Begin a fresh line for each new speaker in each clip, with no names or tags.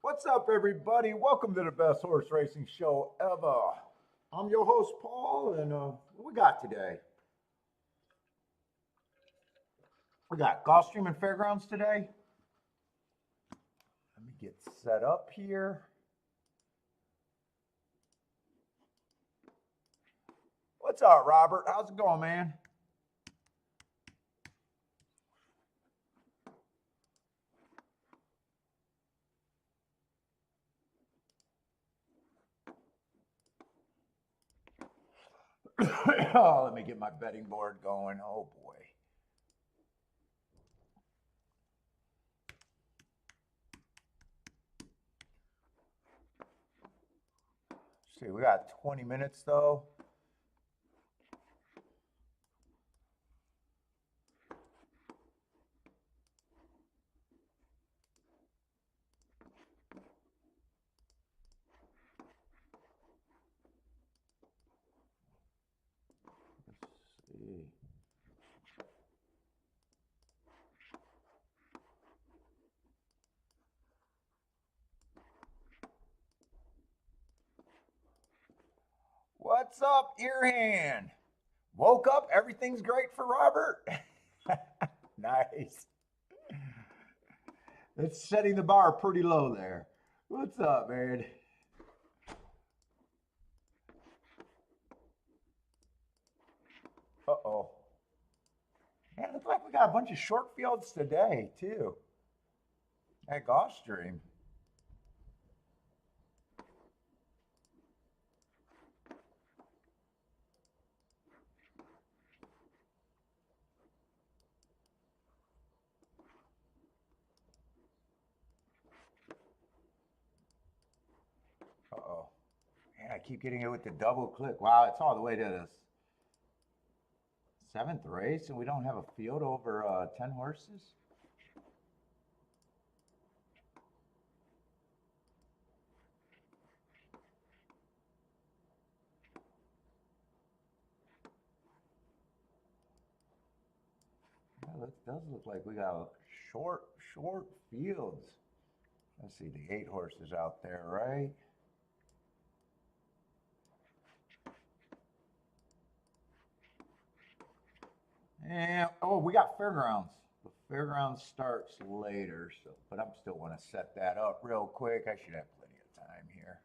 What's up, everybody? Welcome to the best horse racing show ever. I'm your host, Paul, and what we got today? We got Gulfstream and Fairgrounds today. Let me get set up here. What's up, Robert? How's it going, man? Oh, let me get my betting board going. Oh, boy. Let's see, we got 20 minutes, though. Let's see. What's up, Earhand? Woke up, everything's great for Robert. Nice. It's setting the bar pretty low there. What's up, man? Uh-oh. Man, it looks like we got a bunch of short fields today, too, at Gulfstream. Uh-oh. Man, I keep getting it with the double click. Wow, it's all the way to the seventh race, and we don't have a field over 10 horses? Well, it does look like we got short fields. Let's see, the 8 horses out there, right? And, oh, we got Fairgrounds. The Fairgrounds starts later, so but I'm still want to set that up real quick. I should have plenty of time here.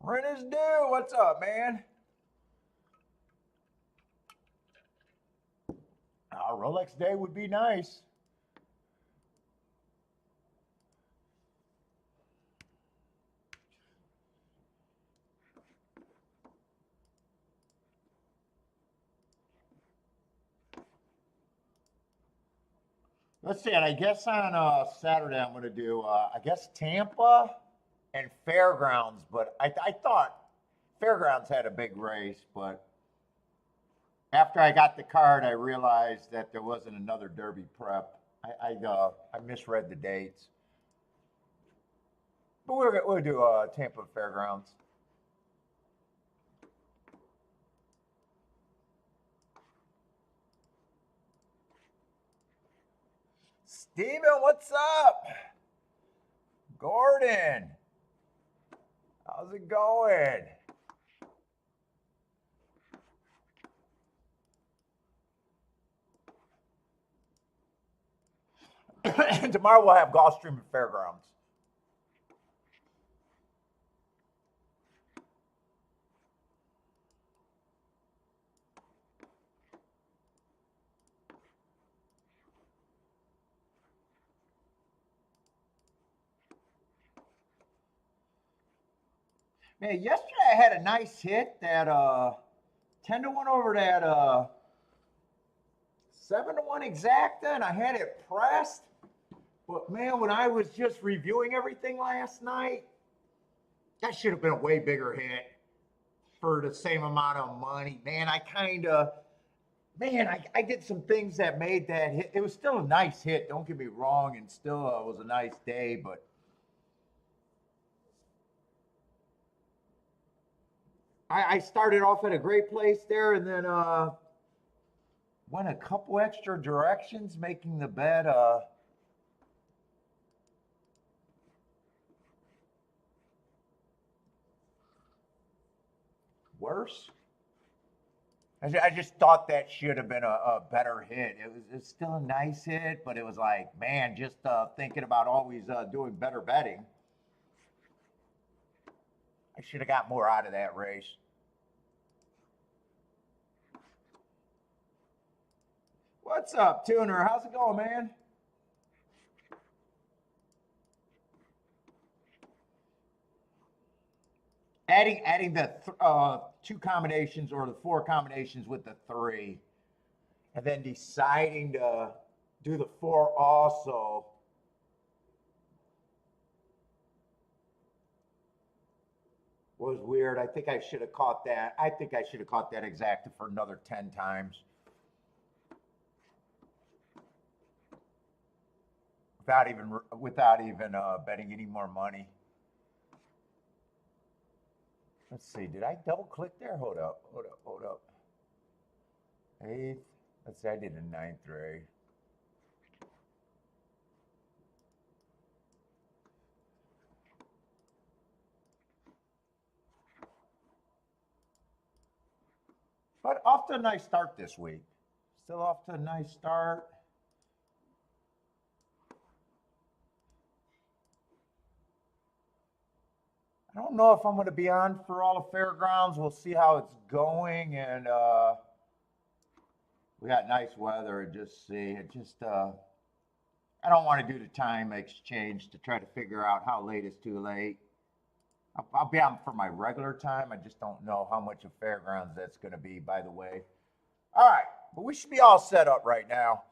Rent is due. What's up, man? Rolex Day would be nice. Let's see. And I guess on Saturday I'm going to do, I guess, Tampa and Fairgrounds. But I thought Fairgrounds had a big race, but after I got the card, I realized that there wasn't another Derby prep. I misread the dates. But we'll do Tampa Fairgrounds. Steven, what's up? Gordon, how's it going? And tomorrow we'll have Gulfstream and Fairgrounds. Man, yesterday I had a nice hit that 10-1 over that 7-1 exacta, and I had it pressed. But man, when I was just reviewing everything last night, that should have been a way bigger hit for the same amount of money. Man, I did some things that made that hit. It was still a nice hit, don't get me wrong, and still was a nice day, but I started off at a great place there, and then went a couple extra directions, making the bet worse. I just thought that should have been a better hit. It's still a nice hit, but it was like, man, just thinking about always doing better betting. I should have got more out of that race. What's up, Tuner? How's it going, man? Adding the two combinations or the four combinations with the three, and then deciding to do the four also. Was weird. I think I should have caught that. I think I should have caught that exacta for another 10 times. Without even betting any more money. Let's see. Did I double click there? Hold up. Eighth. Let's see. I did a ninth ray. But off to a nice start this week. Still off to a nice start. I don't know if I'm going to be on for all the fairgrounds. We'll see how it's going, and we got nice weather. And just see, I don't want to do the time exchange to try to figure out how late is too late. I'll be on for my regular time. I just don't know how much of fairgrounds that's going to be, by the way. All right, but we should be all set up right now.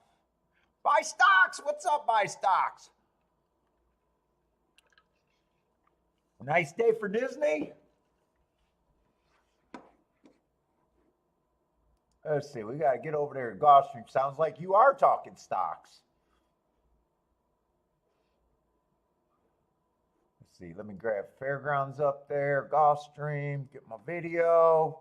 Buy stocks. What's up, buy stocks? Nice day for Disney. Let's see. We got to get over there to Gulfstream. Sounds like you are talking stocks. Let's see. Let me grab Fairgrounds up there, Gulfstream, get my video.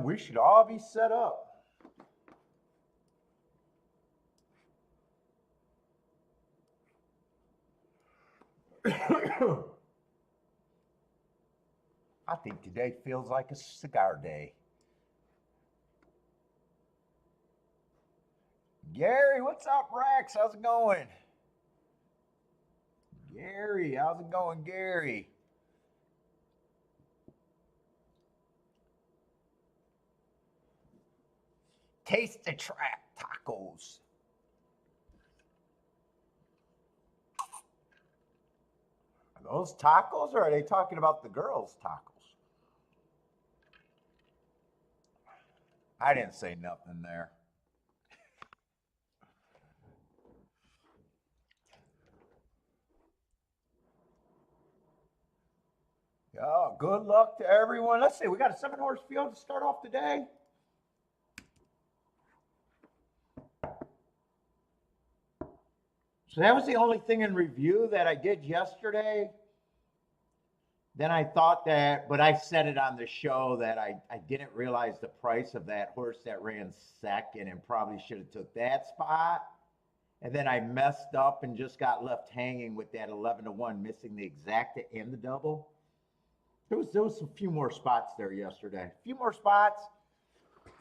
We should all be set up. I think today feels like a cigar day. Gary, what's up, Rex? How's it going? Gary, how's it going, Gary? Taste the Trap tacos. Are those tacos, or are they talking about the girls' tacos? I didn't say nothing there. Oh, good luck to everyone. Let's see, we got a 7-horse field to start off today. So that was the only thing in review that I did yesterday. Then I thought that, but I said it on the show that I didn't realize the price of that horse that ran second and probably should have took that spot. And then I messed up and just got left hanging with that 11-1, missing the exacta and the double. There was a few more spots there yesterday. A few more spots.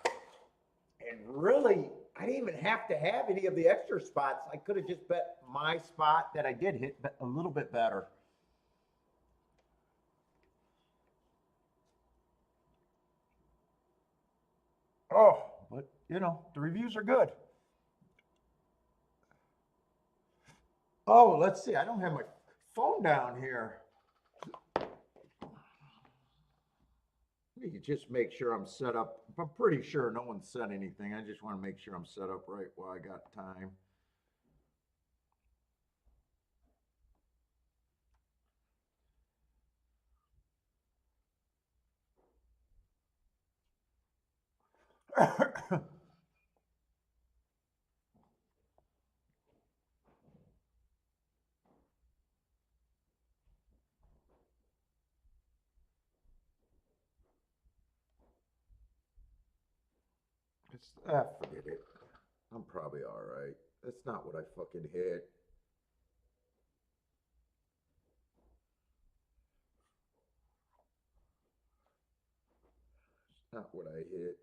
And really, I didn't even have to have any of the extra spots. I could have just bet my spot that I did hit a little bit better. Oh, but you know, the reviews are good. Oh, let's see. I don't have my phone down here. Let me just make sure I'm set up. I'm pretty sure no one said anything. I just want to make sure I'm set up right while I got time. Forget it. I'm probably all right. That's not what I fucking hit. It's not what I hit.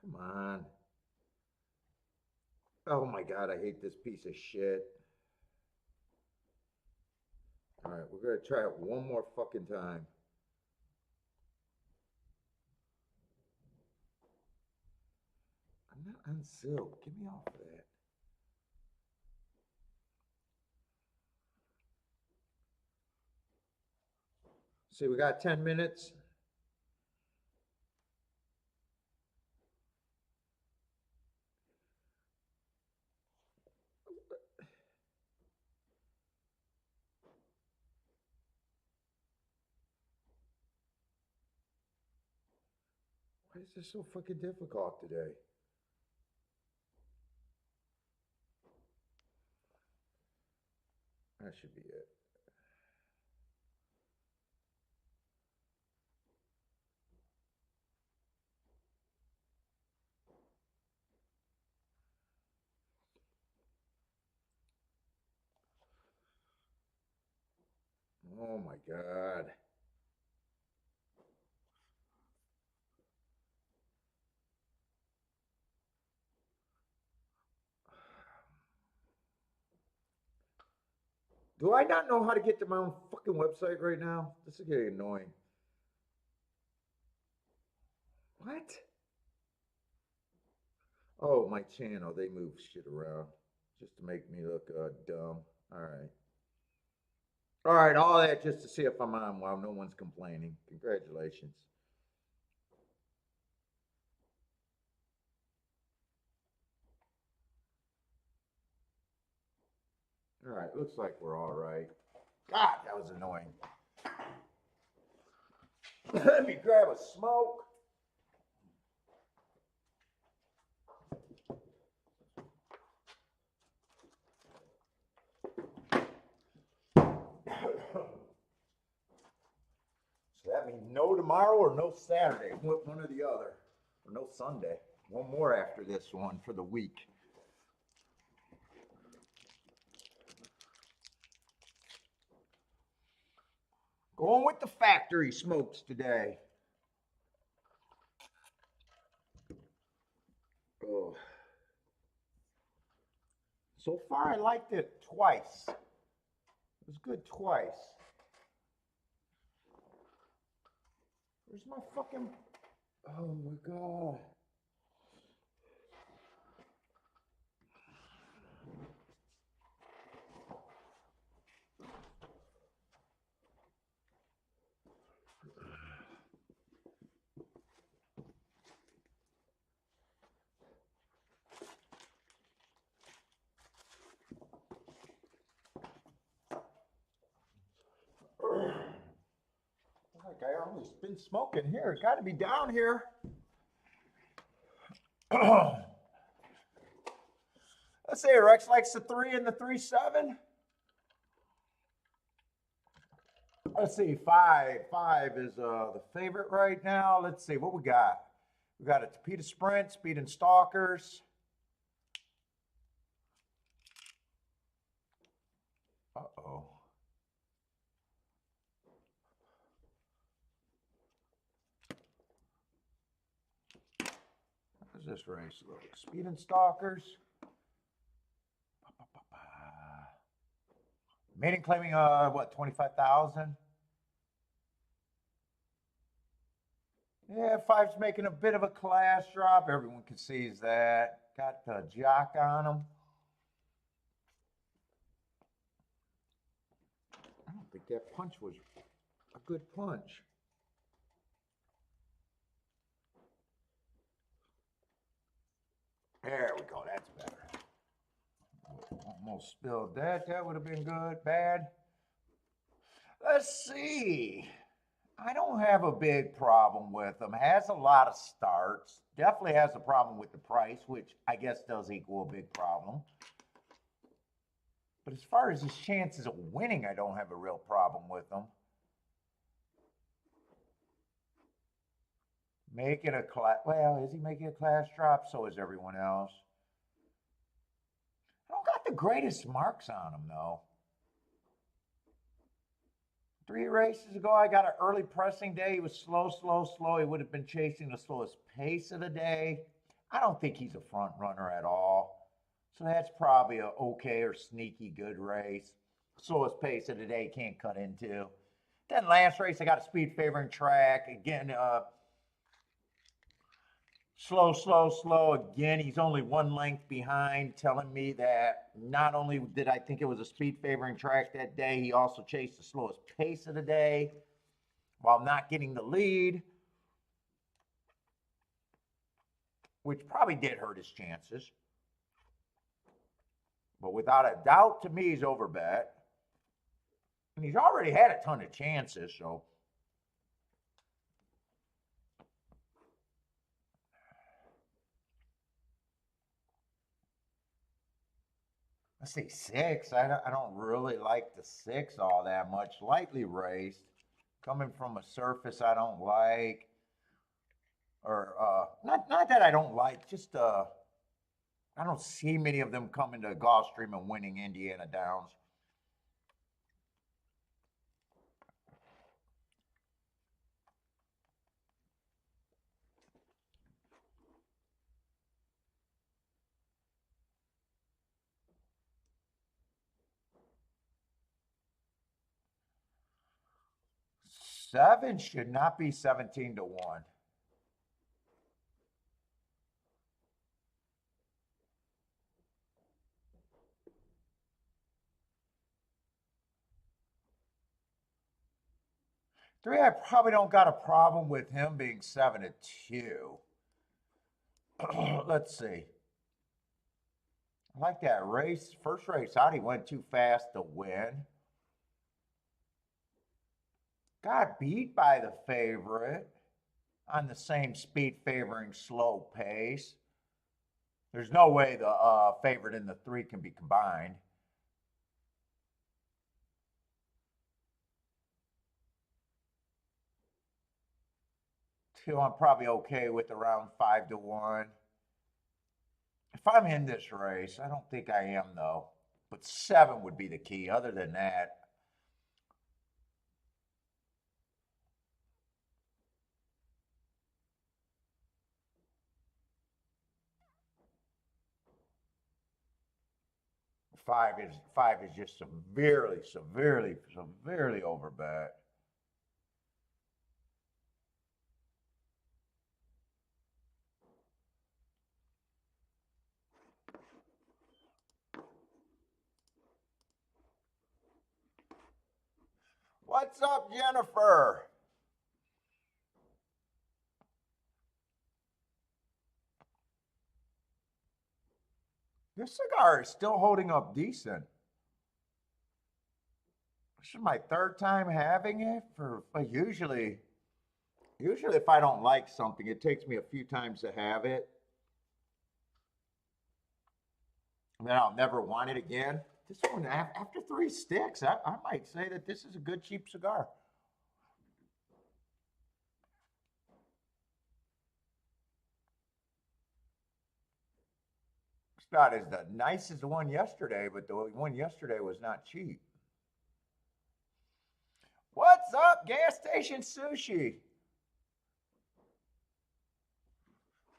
Come on. Oh my God, I hate this piece of shit. All right, we're gonna try it one more fucking time. I'm not on silk. Get me off of that. See, we got 10 minutes. Why is this so fucking difficult today? That should be it. Oh my God. Do I not know how to get to my own fucking website right now? This is getting annoying. What? Oh, my channel. They move shit around just to make me look dumb. All right. All right, all that just to see if I'm on while no one's complaining. Congratulations. All right, looks like we're all right. God, that was annoying. Let me grab a smoke. So that means no tomorrow or no Saturday, one or the other, or no Sunday. One more after this one for the week. Going with the factory smokes today. Oh. So far, I liked it twice. It was good twice. Where's my fucking... Oh my God. Like I always been smoking here. It's got to be down here. Let's say Rex likes the 3 and the 3.7. Let's see, 5. 5 is the favorite right now. Let's see what we got. We got a Tapeta Sprint, Speed and Stalkers. Uh-oh. How does this race look? Speed and Stalkers. Maiden claiming, what, 25,000? Yeah, 5's making a bit of a class drop. Everyone can see that. Got the jock on him. I don't think that punch was a good punch. There we go. That's better. Almost spilled that. That would have been good. Bad. Let's see. I don't have a big problem with them. Has a lot of starts. Definitely has a problem with the price, which I guess does equal a big problem. But as far as his chances of winning, I don't have a real problem with him. Making a class, well, is he making a class drop? So is everyone else. I don't got the greatest marks on him, though. 3 races ago, I got an early pressing day. He was slow, slow, slow. He would have been chasing the slowest pace of the day. I don't think he's a front runner at all. So that's probably a okay or sneaky good race. Slowest pace of the day, can't cut into. Then last race, I got a speed favoring track. Again, slow, slow, slow. Again, he's only 1 length behind, telling me that not only did I think it was a speed favoring track that day, he also chased the slowest pace of the day while not getting the lead, which probably did hurt his chances. But without a doubt, to me, he's overbet. And he's already had a ton of chances, so. Let's see, 6. I don't really like the 6 all that much. Lightly raced, coming from a surface I don't like, or not that I don't like, just I don't see many of them coming to Gulfstream and winning Indiana Downs. Seven should not be 17 to 1. Three, I probably don't got a problem with him being 7 to 2. Let's see. I like that race. First race out, he went too fast to win. Got beat by the favorite on the same speed favoring slow pace. There's no way the favorite and the 3 can be combined. 2, I'm probably okay with around 5 to 1. If I'm in this race, I don't think I am though. But 7 would be the key. Other than that, five is just severely, severely, severely overbet. What's up, Jennifer? This cigar is still holding up decent. This is my 3rd time having it. For usually if I don't like something, it takes me a few times to have it, and then I'll never want it again. This one, after 3 sticks, I might say that this is a good cheap cigar. It's not as nice as the one yesterday, but the one yesterday was not cheap. What's up, gas station sushi?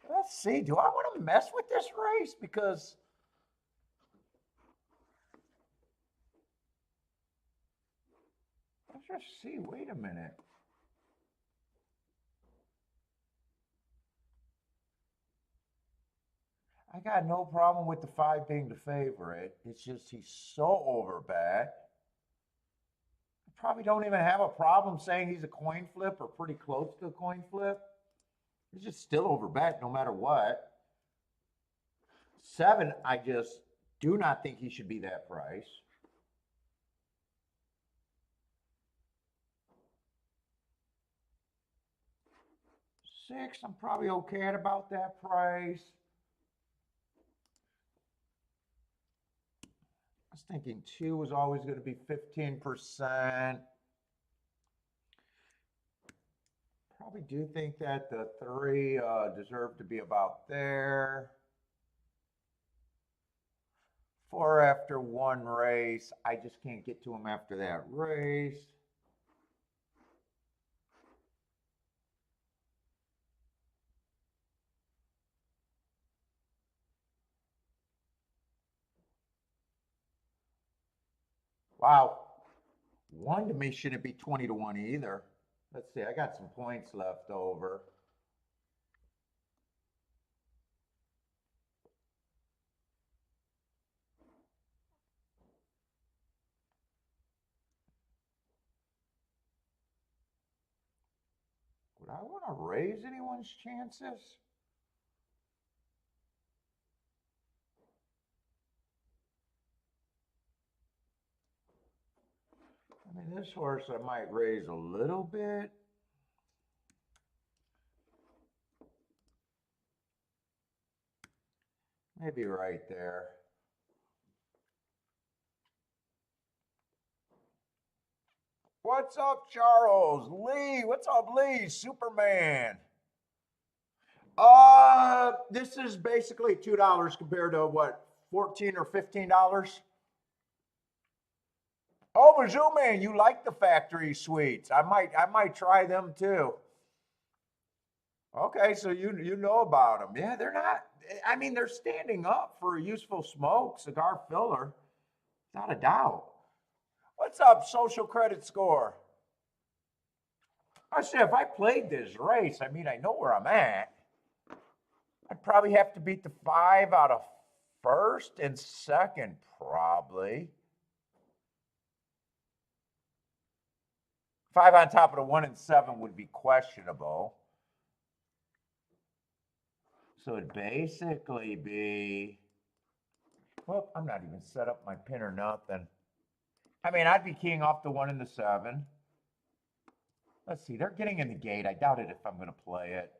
Let's see. Do I want to mess with this race? Because let's just see. Wait a minute. I got no problem with the 5 being the favorite. It's just he's so overbet. I probably don't even have a problem saying he's a coin flip or pretty close to a coin flip. He's just still overbet no matter what. 7, I just do not think he should be that price. 6, I'm probably okay at about that price. was thinking 2 was always going to be 15%. Probably do think that the 3 deserve to be about there. 4 after 1 race. I just can't get to them after that race. Wow. 1 to me shouldn't be 20 to 1 either. Let's see, I got some points left over. Would I want to raise anyone's chances? I mean, this horse I might raise a little bit. Maybe right there. What's up, Charles? Lee, what's up, Lee? Superman. This is basically $2 compared to what, $14 or $15? Oh, Bazoo Man, you like the factory sweets. I might try them too. Okay, so you know about them. Yeah, they're not, I mean, they're standing up for a useful smoke, cigar filler, without a doubt. What's up, social credit score? I said, if I played this race, I mean, I know where I'm at. I'd probably have to beat the 5 out of first and second, probably. 5 on top of the 1 and 7 would be questionable. So it'd basically be, well, I'm not even set up my pin or nothing. I mean, I'd be keying off the 1 and the 7. Let's see, they're getting in the gate. I doubt it if I'm going to play it.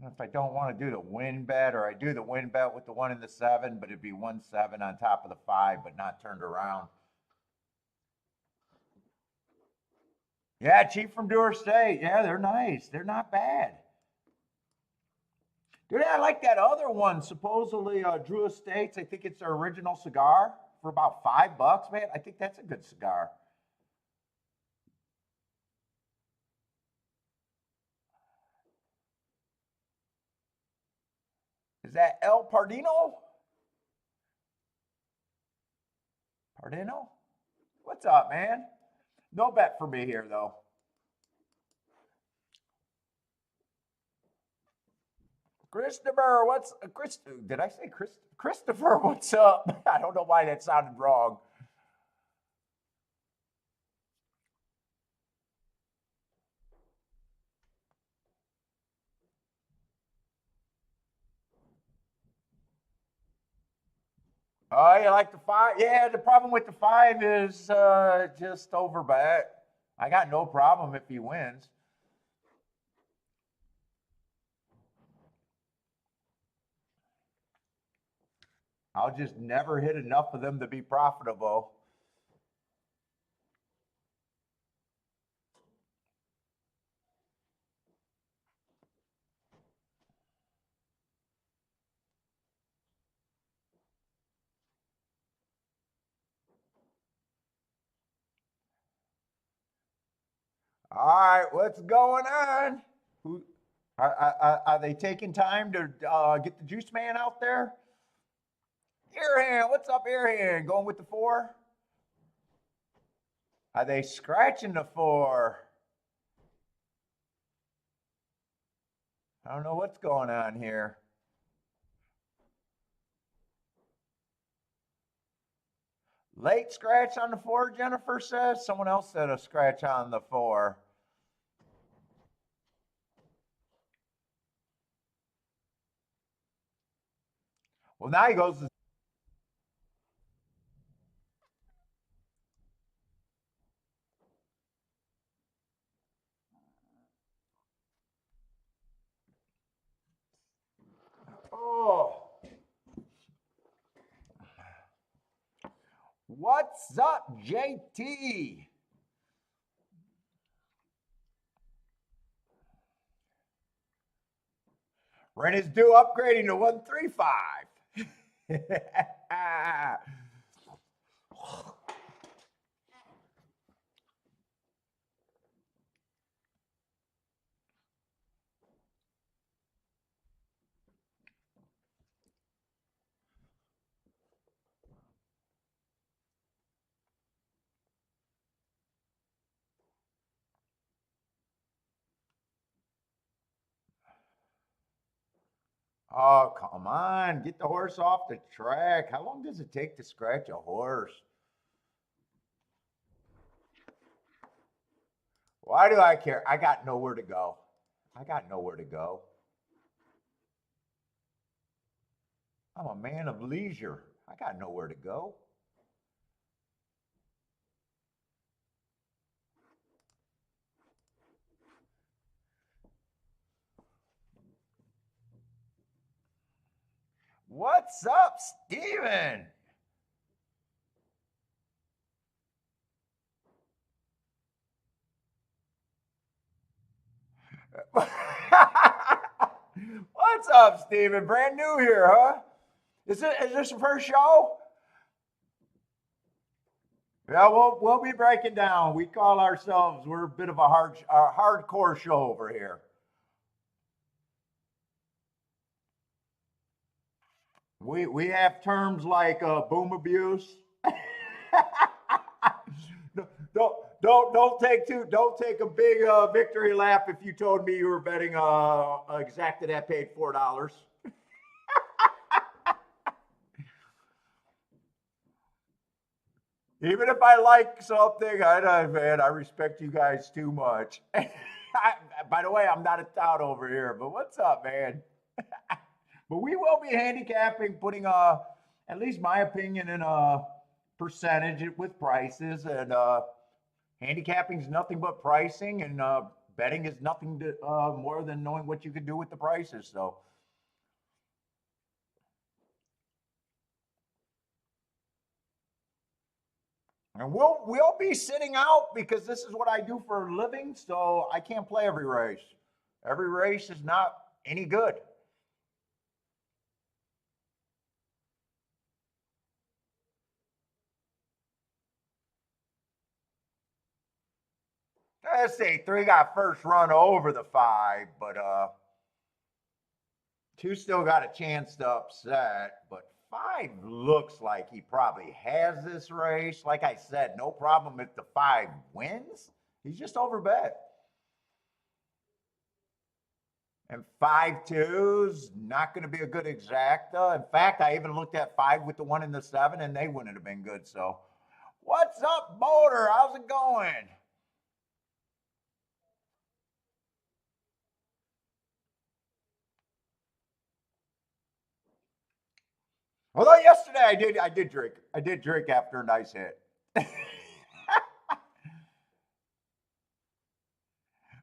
If I don't want to do the win bet, or I do the win bet with the 1 and the 7, but it'd be 1-7 on top of the 5, but not turned around. Yeah, cheap from Dewar State. Yeah, they're nice. They're not bad. Dude, I like that other one. Supposedly, Drew Estates. I think it's their original cigar for about $5, man. I think that's a good cigar. Is that El Pardino? Pardino? What's up, man? No bet for me here, though. Christopher, what's Chris? Did I say Chris? Christopher, what's up? I don't know why that sounded wrong. Oh, you like the 5? Yeah, the problem with the 5 is just over bet. I got no problem if he wins. I'll just never hit enough of them to be profitable. All right, what's going on? Who are they taking time to get the juice man out there? Earhand, what's up, Earhand? Going with the 4? Are they scratching the 4? I don't know what's going on here. Late scratch on the 4, Jennifer says. Someone else said a scratch on the 4. Well, now he goes to What's up, JT? Rent is due upgrading to 135. Oh, come on. Get the horse off the track. How long does it take to scratch a horse? Why do I care? I got nowhere to go. I got nowhere to go. I'm a man of leisure. I got nowhere to go. What's up, Steven? What's up, Steven? Brand new here, huh? Is this your first show? Yeah, we'll be breaking down. We call ourselves, we're a bit of a hardcore show over here. We have terms like boom abuse. Don't take a big victory lap if you told me you were betting exacta that paid $4. Even if I like something, I respect you guys too much. By the way, I'm not a tout over here, but what's up, man? But we will be handicapping, putting at least my opinion in a percentage with prices, and handicapping is nothing but pricing, and betting is nothing more than knowing what you can do with the prices. So, and we'll be sitting out because this is what I do for a living. So I can't play every race. Every race is not any good. Let's say three got first run over the five, but two still got a chance to upset. But five looks like he probably has this race. Like I said, no problem if the five wins. He's just overbet. And 5-2's not going to be a good exacta. In fact, I even looked at five with the one and the seven, and they wouldn't have been good. So, what's up, Boulder? How's it going? Although yesterday I did drink after a nice hit.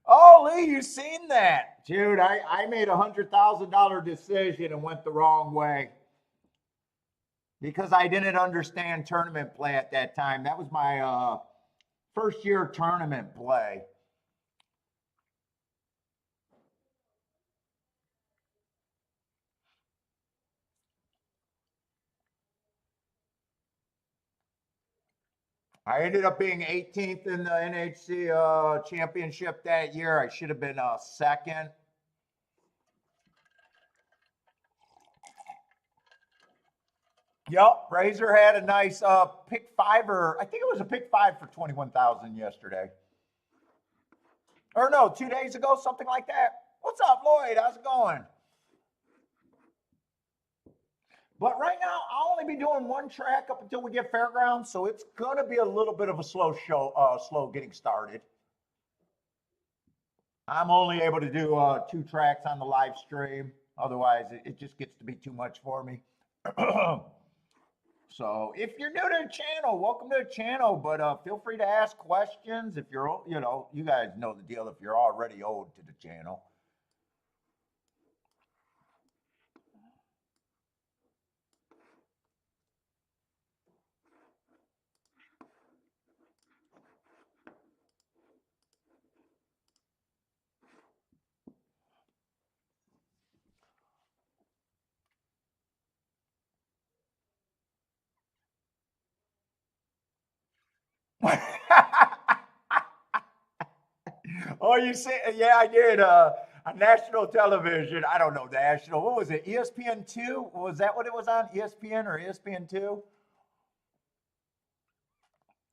Oh, Lee, you seen that? Dude, I made $100,000 decision and went the wrong way because I didn't understand tournament play at that time. That was my first year tournament play. I ended up being 18th in the NHC championship that year. I should have been second. Yep, Razor had a nice pick fiver. I think it was a pick five for 21,000 yesterday. Or no, 2 days ago, something like that. What's up, Lloyd? How's it going? But right now, I'll only be doing one track up until we get fairgrounds, so it's gonna be a little bit of a slow show, slow getting started. I'm only able to do two tracks on the live stream. Otherwise, it just gets to be too much for me. So if you're new to the channel, welcome to the channel. But feel free to ask questions if you're, you guys know the deal. If you're already owed to the channel. Oh, you see, yeah, I did. On national television. I don't know national. What was it? ESPN2? Was that what it was on? ESPN or ESPN2?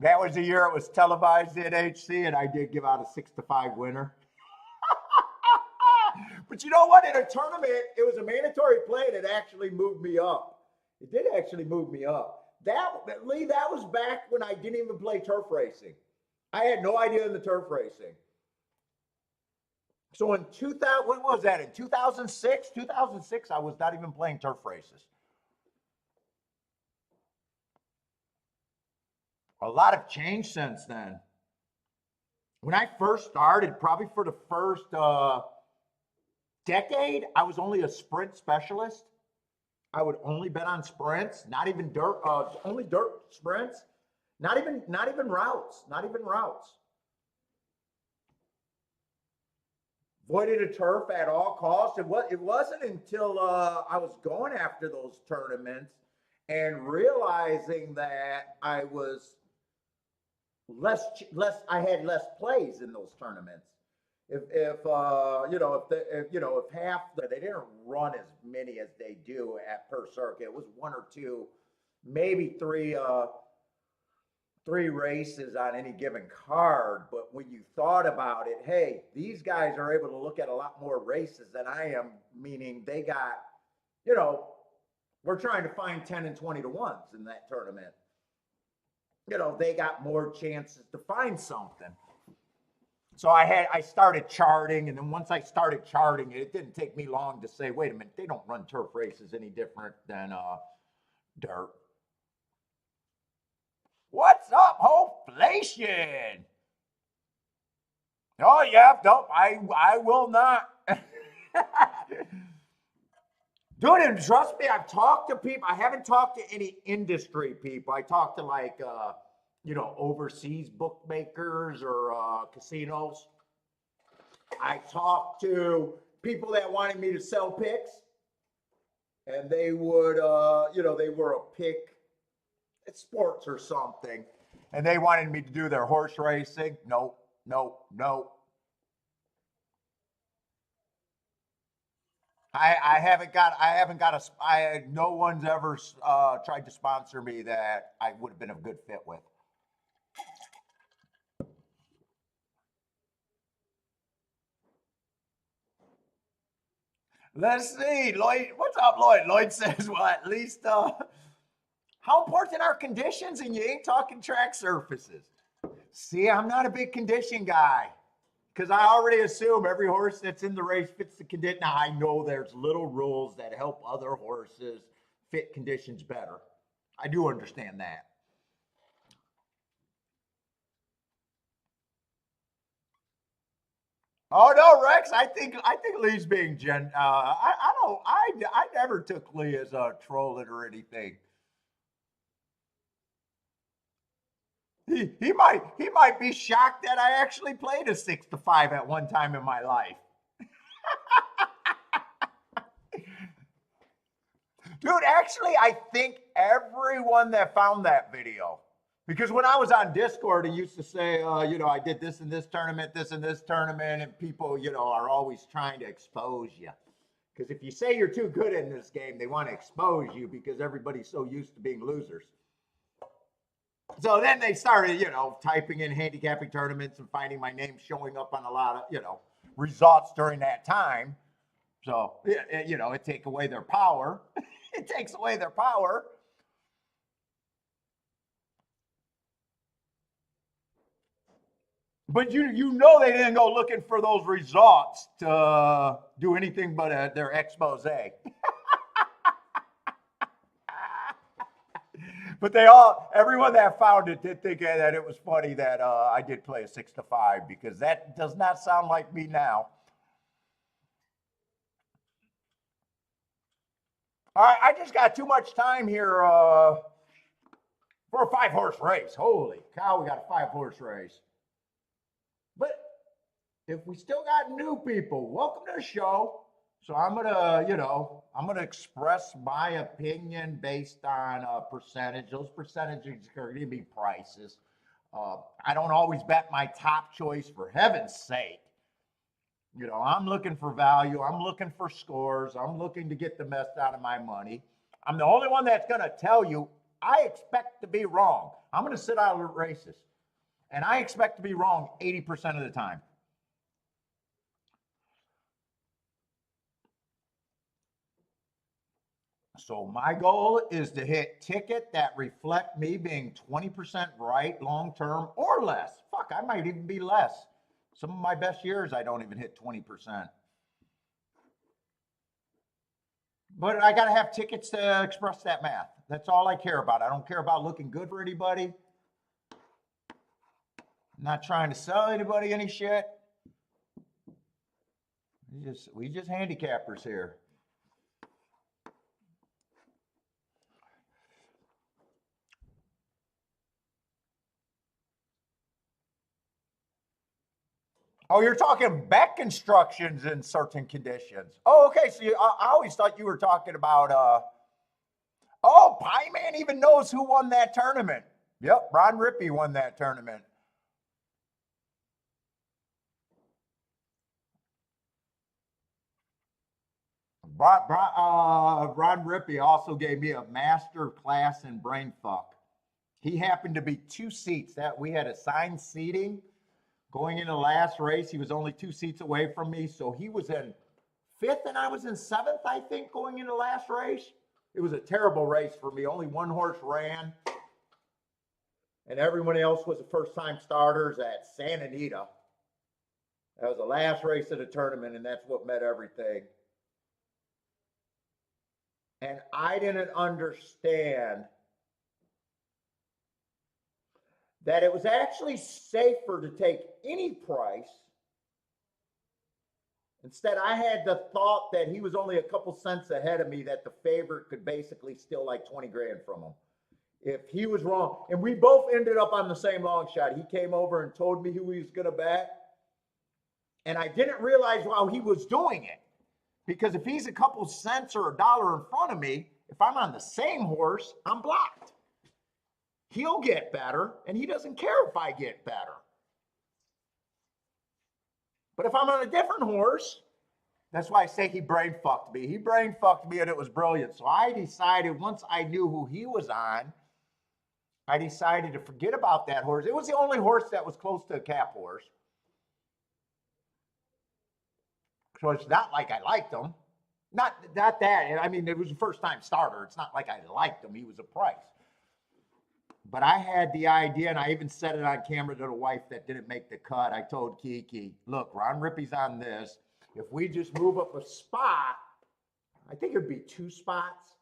That was the year it was televised at HC, and I did give out a 6-5 winner. But you know what? In a tournament, it was a mandatory play, and it actually moved me up. It did actually move me up. Lee, that was back when I didn't even play turf racing. I had no idea in the turf racing. So in 2000, when was that? In 2006? 2006, I was not even playing turf races. A lot of change since then. When I first started, probably for the first decade, I was only a sprint specialist. I would only bet on sprints, not even dirt, only dirt sprints, not even routes, not even routes. Avoided a turf at all costs. It wasn't until I was going after those tournaments and realizing that I was less. I had less plays in those tournaments. If half they didn't run as many as they do at per circuit. It was one or two, maybe three races on any given card. But when you thought about it, hey, these guys are able to look at a lot more races than I am, meaning they got, we're trying to find 10 and 20 to 1s in that tournament. They got more chances to find something. So I started charting, and then once I started charting, it didn't take me long to say, wait a minute, they don't run turf races any different than dirt. What's up, Hoflation? Oh yeah, nope, I will not. Dude, and trust me, I've talked to people. I haven't talked to any industry people. I talked to overseas bookmakers or casinos. I talked to people that wanted me to sell picks, and they would, they were a pick at sports or something, and they wanted me to do their horse racing. Nope. No one's ever tried to sponsor me that I would have been a good fit with. Let's see, Lloyd. What's up, Lloyd? Lloyd says, well, at least, how important are conditions? And you ain't talking track surfaces. See, I'm not a big condition guy because I already assume every horse that's in the race fits the condition. Now, I know there's little rules that help other horses fit conditions better. I do understand that. Oh no, Rex! I think Lee's being I never took Lee as a trolling or anything. He might be shocked that I actually played a 6-5 at one time in my life. Dude, actually, I think everyone that found that video, because when I was on Discord, it used to say, I did this in this tournament, and people, are always trying to expose you. Because if you say you're too good in this game, they want to expose you because everybody's so used to being losers. So then they started, typing in handicapping tournaments and finding my name showing up on a lot of, results during that time. So, it takes away their power. It takes away their power. But they didn't go looking for those results to do anything but their expose. But everyone that found it did think that it was funny that I did play a 6-5 because that does not sound like me now. All right, I just got too much time here for a 5-horse race. Holy cow, we got a 5-horse race. But if we still got new people, welcome to the show. So I'm gonna express my opinion based on a percentage. Those percentages are gonna be prices. I don't always bet my top choice, for heaven's sake. You know, I'm looking for value. I'm looking for scores. I'm looking to get the best out of my money. I'm the only one that's going to tell you I expect to be wrong. I'm going to sit out of races, and I expect to be wrong 80% of the time. So my goal is to hit tickets that reflect me being 20% right long-term or less. Fuck, I might even be less. Some of my best years, I don't even hit 20%. But I got to have tickets to express that math. That's all I care about. I don't care about looking good for anybody. I'm not trying to sell anybody any shit. We just handicappers here. Oh, you're talking back constructions in certain conditions. Oh, okay. So I always thought you were talking about. Oh, Pie Man even knows who won that tournament. Yep, Ron Rippey won that tournament. Ron Rippey also gave me a master class in brain fuck. He happened to be 2 seats that we had assigned seating going into the last race. He was only 2 seats away from me, so he was in 5th and I was in 7th, I think, going into the last race. It was a terrible race for me. Only 1 horse ran, and everyone else was the first-time starters at Santa Anita. That was the last race of the tournament, and that's what meant everything. And I didn't understand that it was actually safer to take any price. Instead, I had the thought that he was only a couple cents ahead of me, that the favorite could basically steal like 20 grand from him if he was wrong. And we both ended up on the same long shot. He came over and told me who he was going to bet. And I didn't realize while he was doing it, because if he's a couple cents or $1 in front of me, if I'm on the same horse, I'm blocked. He'll get better, and he doesn't care if I get better. But if I'm on a different horse, that's why I say he brain fucked me. He brain fucked me, and it was brilliant. So I decided, once I knew who he was on, I decided to forget about that horse. It was the only horse that was close to a cap horse. So it's not like I liked him. Not that. I mean, it was a first-time starter. It's not like I liked him. He was a price. But I had the idea, and I even said it on camera to the wife that didn't make the cut. I told Kiki, look, Ron Rippey's on this. If we just move up a spot, I think it'd be 2 spots.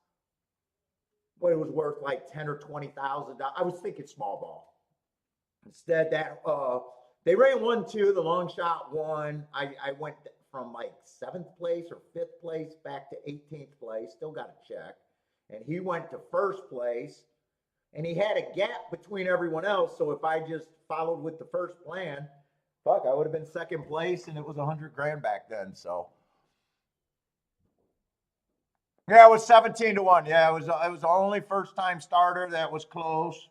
But it was worth like $10,000 or $20,000. I was thinking small ball. Instead, that they ran 1-2. The long shot won. I went from like 7th place or 5th place back to 18th place. Still got a check. And he went to 1st place. And he had a gap between everyone else. So if I just followed with the first plan, fuck, I would have been 2nd place, and it was 100 grand back then. So yeah, it was 17-1. Yeah, it was the only first-time starter that was close.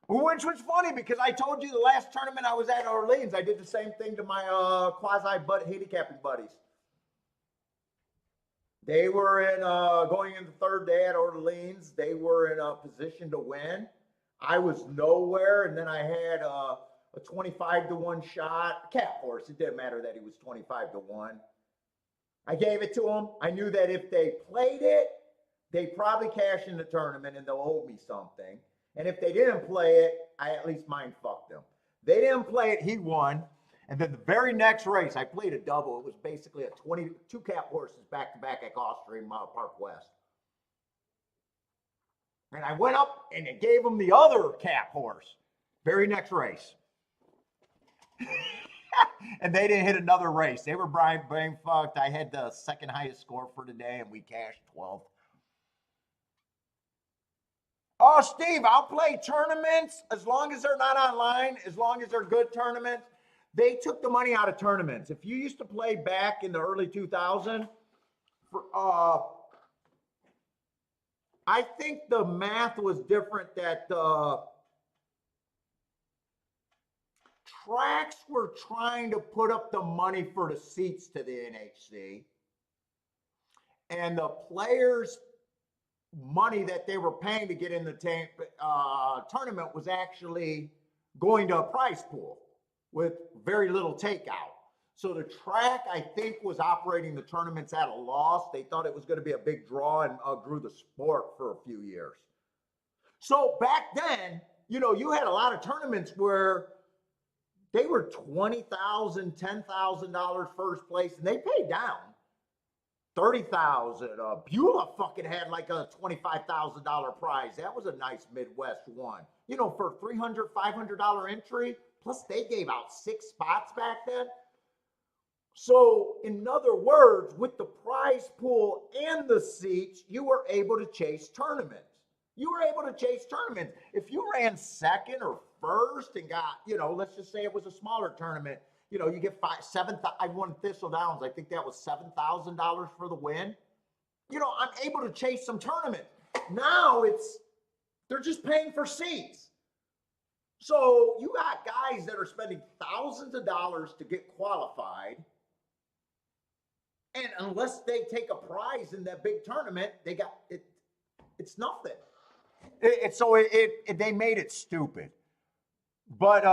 Which was funny because I told you the last tournament I was at Orleans, I did the same thing to my handicapping buddies. They were in going in the 3rd day at Orleans. They were in a position to win. I was nowhere, and then I had a 25-1 shot. Cap horse. It didn't matter that he was 25-1. I gave it to him. I knew that if they played it, they'd probably cash in the tournament and they'll owe me something. And if they didn't play it, I at least mind fucked them. They didn't play it. He won. And then the very next race, I played a double. It was basically a 22 cap horses back-to-back at Gulfstream Park West. And I went up and it gave them the other cap horse. Very next race. And they didn't hit another race. They were brain fucked. I had the 2nd highest score for the day, and we cashed 12th. Oh, Steve, I'll play tournaments as long as they're not online, as long as they're good tournaments. They took the money out of tournaments. If you used to play back in the early 2000s, I think the math was different that tracks were trying to put up the money for the seats to the NHC, and the players' money that they were paying to get in the tournament was actually going to a prize pool with very little takeout. So the track, I think, was operating the tournaments at a loss. They thought it was going to be a big draw and grew the sport for a few years. So back then, you had a lot of tournaments where they were $20,000, $10,000 first place, and they paid down $30,000. Beulah fucking had like a $25,000 prize. That was a nice Midwest one. For $300, $500 entry. Plus, they gave out 6 spots back then. So, in other words, with the prize pool and the seats, you were able to chase tournaments. If you ran second or first and got, let's just say it was a smaller tournament, you get I won Thistle Downs. I think that was $7,000 for the win. I'm able to chase some tournaments. Now they're just paying for seats. So you got guys that are spending thousands of dollars to get qualified. And unless they take a prize in that big tournament, they got it. It's nothing. They made it stupid. But,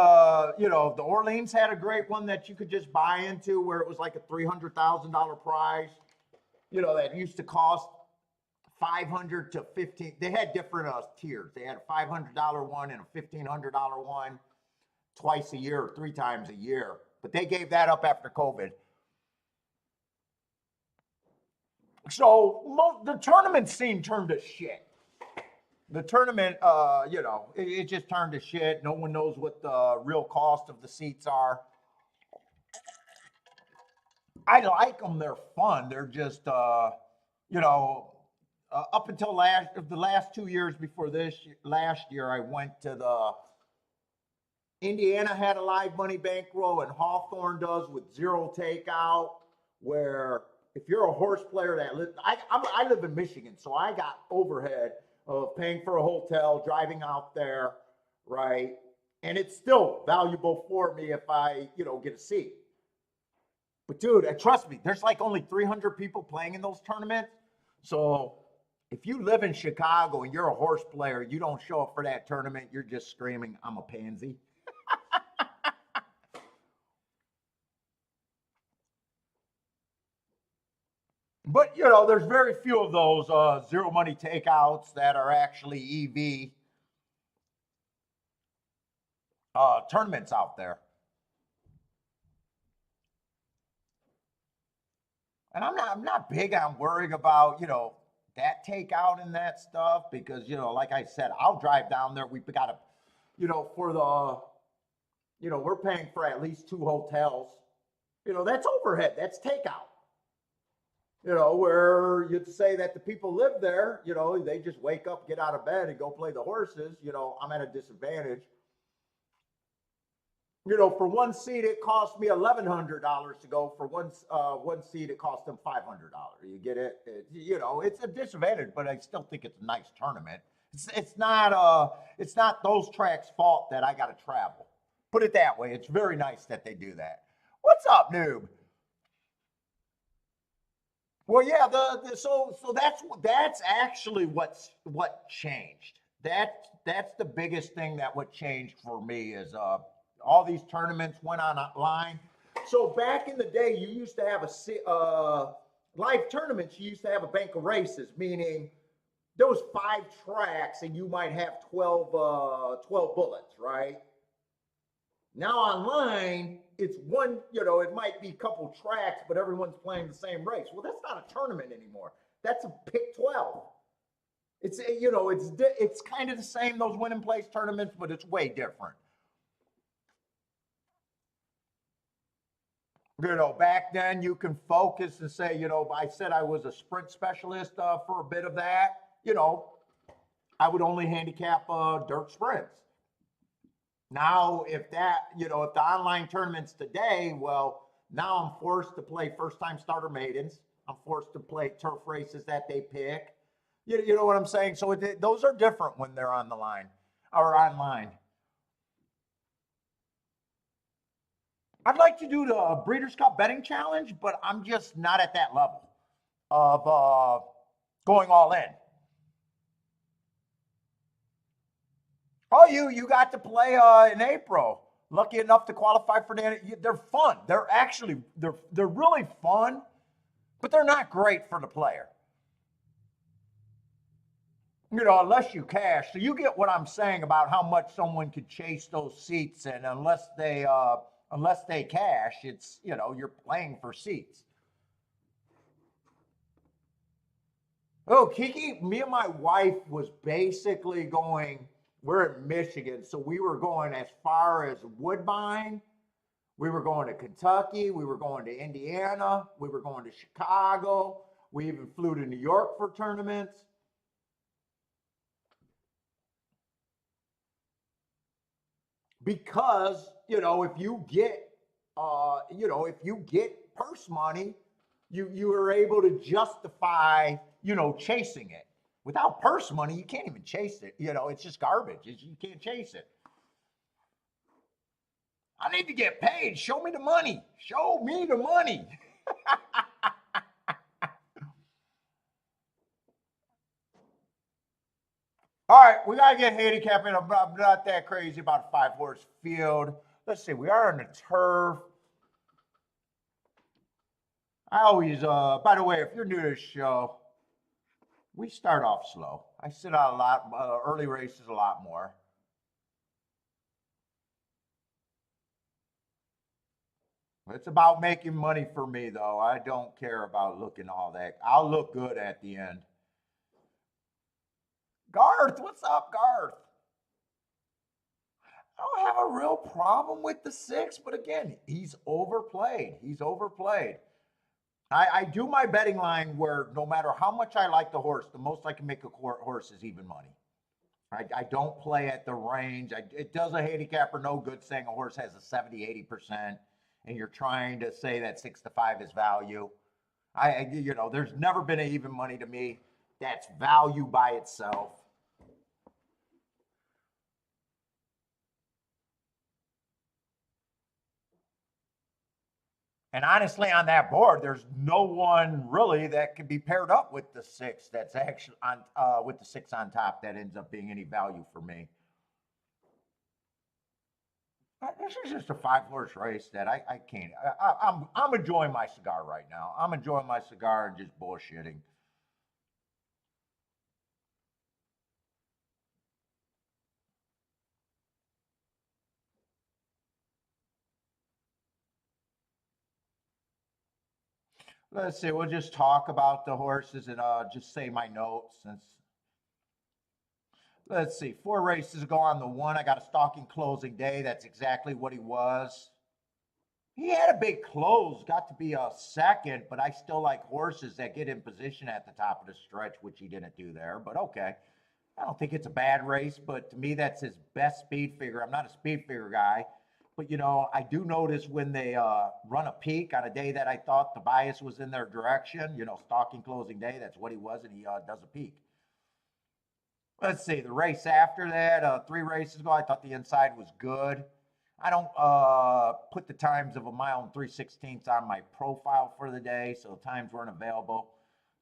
the Orleans had a great one that you could just buy into where it was like a $300,000 prize, that used to cost $500 to $15. They had different tiers. They had a $500 one and a $1,500 one twice a year or 3 times a year. But they gave that up after COVID. So the tournament scene turned to shit. The tournament, it just turned to shit. No one knows what the real cost of the seats are. I like them. They're fun. They're just, up until the last 2 years before last year, I went to the Indiana had a live money bankroll, and Hawthorne does with zero takeout, where if you're a horse player I live in Michigan, so I got overhead of paying for a hotel, driving out there, right? And it's still valuable for me if I, get a seat. But dude, trust me, there's like only 300 people playing in those tournaments. So if you live in Chicago and you're a horse player, you don't show up for that tournament, you're just screaming, I'm a pansy. But, there's very few of those zero money takeouts that are actually EV tournaments out there. And I'm not big on worrying about, that takeout and that stuff because, like I said, I'll drive down there. We've got to, for the, we're paying for at least 2 hotels. That's overhead. That's takeout. Where you'd say that the people live there, they just wake up, get out of bed and go play the horses. I'm at a disadvantage. For one seat, it cost me $1,100 to go. For one seat, it cost them $500. You get it? It's a disadvantage, but I still think it's a nice tournament. It's not those tracks' fault that I got to travel. Put it that way. It's very nice that they do that. What's up, noob? Well, yeah. So that's actually what changed. That's the biggest thing what changed for me is all these tournaments went online. So back in the day, you used to have live tournaments. You used to have a bank of races, meaning there was 5 tracks and you might have 12 bullets, right? Now online, it's one, it might be a couple tracks, but everyone's playing the same race. Well, that's not a tournament anymore. That's a pick 12. It's kind of the same, those win and place tournaments, but it's way different. Back then you can focus and say, I said I was a sprint specialist for a bit of that. I would only handicap dirt sprints. Now, if the online tournaments today, well, now I'm forced to play first-time starter maidens. I'm forced to play turf races that they pick. You know what I'm saying? So those are different when they're on the line or online. I'd like to do the Breeders' Cup betting challenge, but I'm just not at that level of going all in. Oh, you got to play in April. Lucky enough to qualify for the. They're fun. They're really fun, but they're not great for the player. You know, unless you cash. So you get what I'm saying about how much someone could chase those seats, and unless they cash, it's you're playing for seats. Oh, Kiki, me and my wife was basically going. We're in Michigan, so we were going as far as Woodbine. We were going to Kentucky. We were going to Indiana. We were going to Chicago. We even flew to New York for tournaments. Because if you get purse money, you are able to justify chasing it. Without purse money, you can't even chase it. It's just garbage. You can't chase it. I need to get paid. Show me the money. Show me the money. All right, we gotta get handicapping. I'm not that crazy about a 5-horse field. Let's see. We are on the turf. I always, by the way, if you're new to the show, we start off slow. I sit out a lot, early races a lot more. It's about making money for me, though. I don't care about looking all that. I'll look good at the end. Garth, what's up, Garth? I don't have a real problem with the 6, but again, he's overplayed. He's overplayed. I do my betting line where no matter how much I like the horse, the most I can make a horse is even money. I don't play at the range. It does a handicapper no good saying a horse has a 70, 80%, and you're trying to say that 6 to 5 is value. There's never been an even money to me. That's value by itself. And honestly, on that board, there's no one really that can be paired up with the 6 that's actually on with the 6 on top that ends up being any value for me. This is just a 5-horse race that I can't. I'm enjoying my cigar right now. I'm enjoying my cigar and just bullshitting. Let's see. We'll just talk about the horses and just say my notes. Since let's see, 4 races ago on the 1, I got a stalking closing day. That's exactly what he was. He had a big close, got to be a second, but I still like horses that get in position at the top of the stretch, which he didn't do there. But okay. I don't think it's a bad race, but to me, that's his best speed figure. I'm not a speed figure guy, but I do notice when they run a peak on a day that I thought the bias was in their direction, stalking closing day, that's what he was, and he does a peak. Let's see, the race after that, 3 races ago, I thought the inside was good. I don't put the times of a mile and 3/16 on my profile for the day, so times weren't available.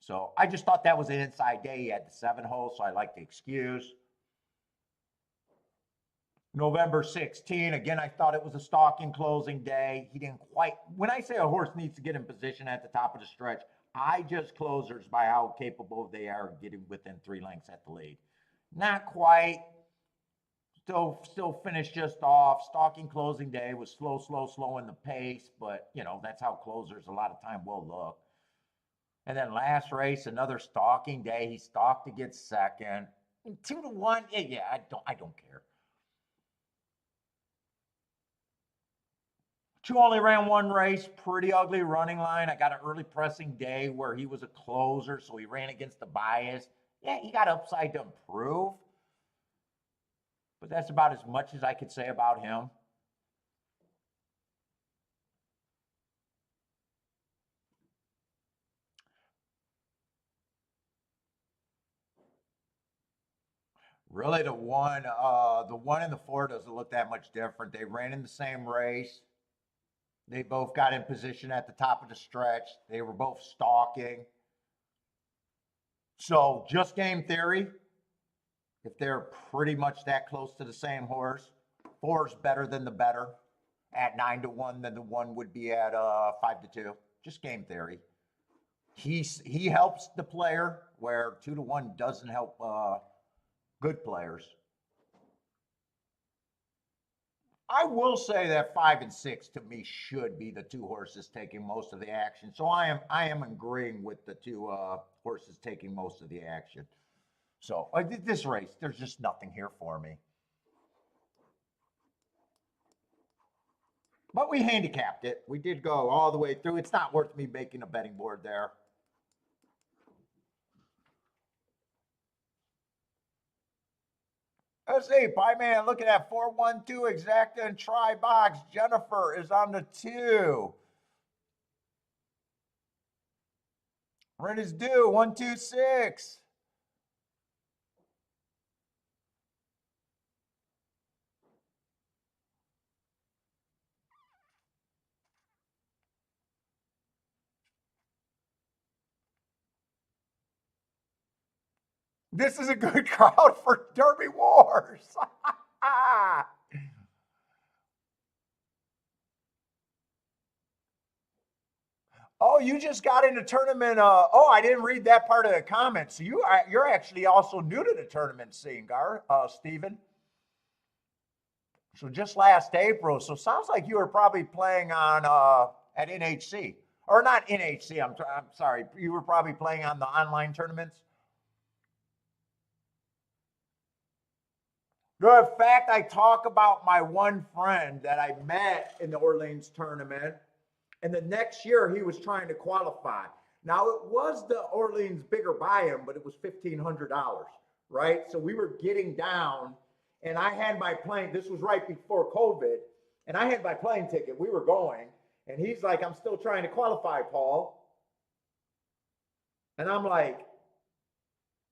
So I just thought that was an inside day. He had the 7 hole, so I like the excuse. November 16, again, I thought it was a stalking closing day. He didn't quite. When I say a horse needs to get in position at the top of the stretch, I judge closers by how capable they are getting within 3 lengths at the lead. Not quite. Still finished just off. Stalking closing day was slow in the pace, but that's how closers a lot of time will look. And then last race, another stalking day. He stalked to get second. 2-1. Yeah, I don't care. 2 only ran 1 race. Pretty ugly running line. I got an early pressing day where he was a closer, so he ran against the bias. Yeah, he got upside to improve. But that's about as much as I could say about him. Really, the one and the four doesn't look that much different. They ran in the same race. They both got in position at the top of the stretch. They were both stalking. So, just game theory, if they're pretty much that close to the same horse, four's better than the bettor at 9-1 than the one would be at 5-2. Just game theory. He helps the player where 2-1 doesn't help good players. I will say that 5 and 6 to me should be the two horses taking most of the action. So I am agreeing with the two horses taking most of the action. So this race, there's just nothing here for me. But we handicapped it. We did go all the way through. It's not worth me making a betting board there. Let's see, Pie Man looking at 412 exacta and try box. Jennifer is on the 2. Rent is due 126. This is a good crowd for Derby Wars. Oh, you just got into tournament. I didn't read that part of the comments. So you're actually also new to the tournament scene, Stephen. So just last April. So sounds like you were probably playing on at NHC or not NHC. I'm sorry. You were probably playing on the online tournaments. No, in fact, I talk about my one friend that I met in the Orleans tournament, and the next year he was trying to qualify. Now it was the Orleans bigger buy-in, but it was $1,500, right? So we were getting down, and I had my plane. This was right before COVID, and I had my plane ticket. We were going, and he's like, "I'm still trying to qualify, Paul," and I'm like,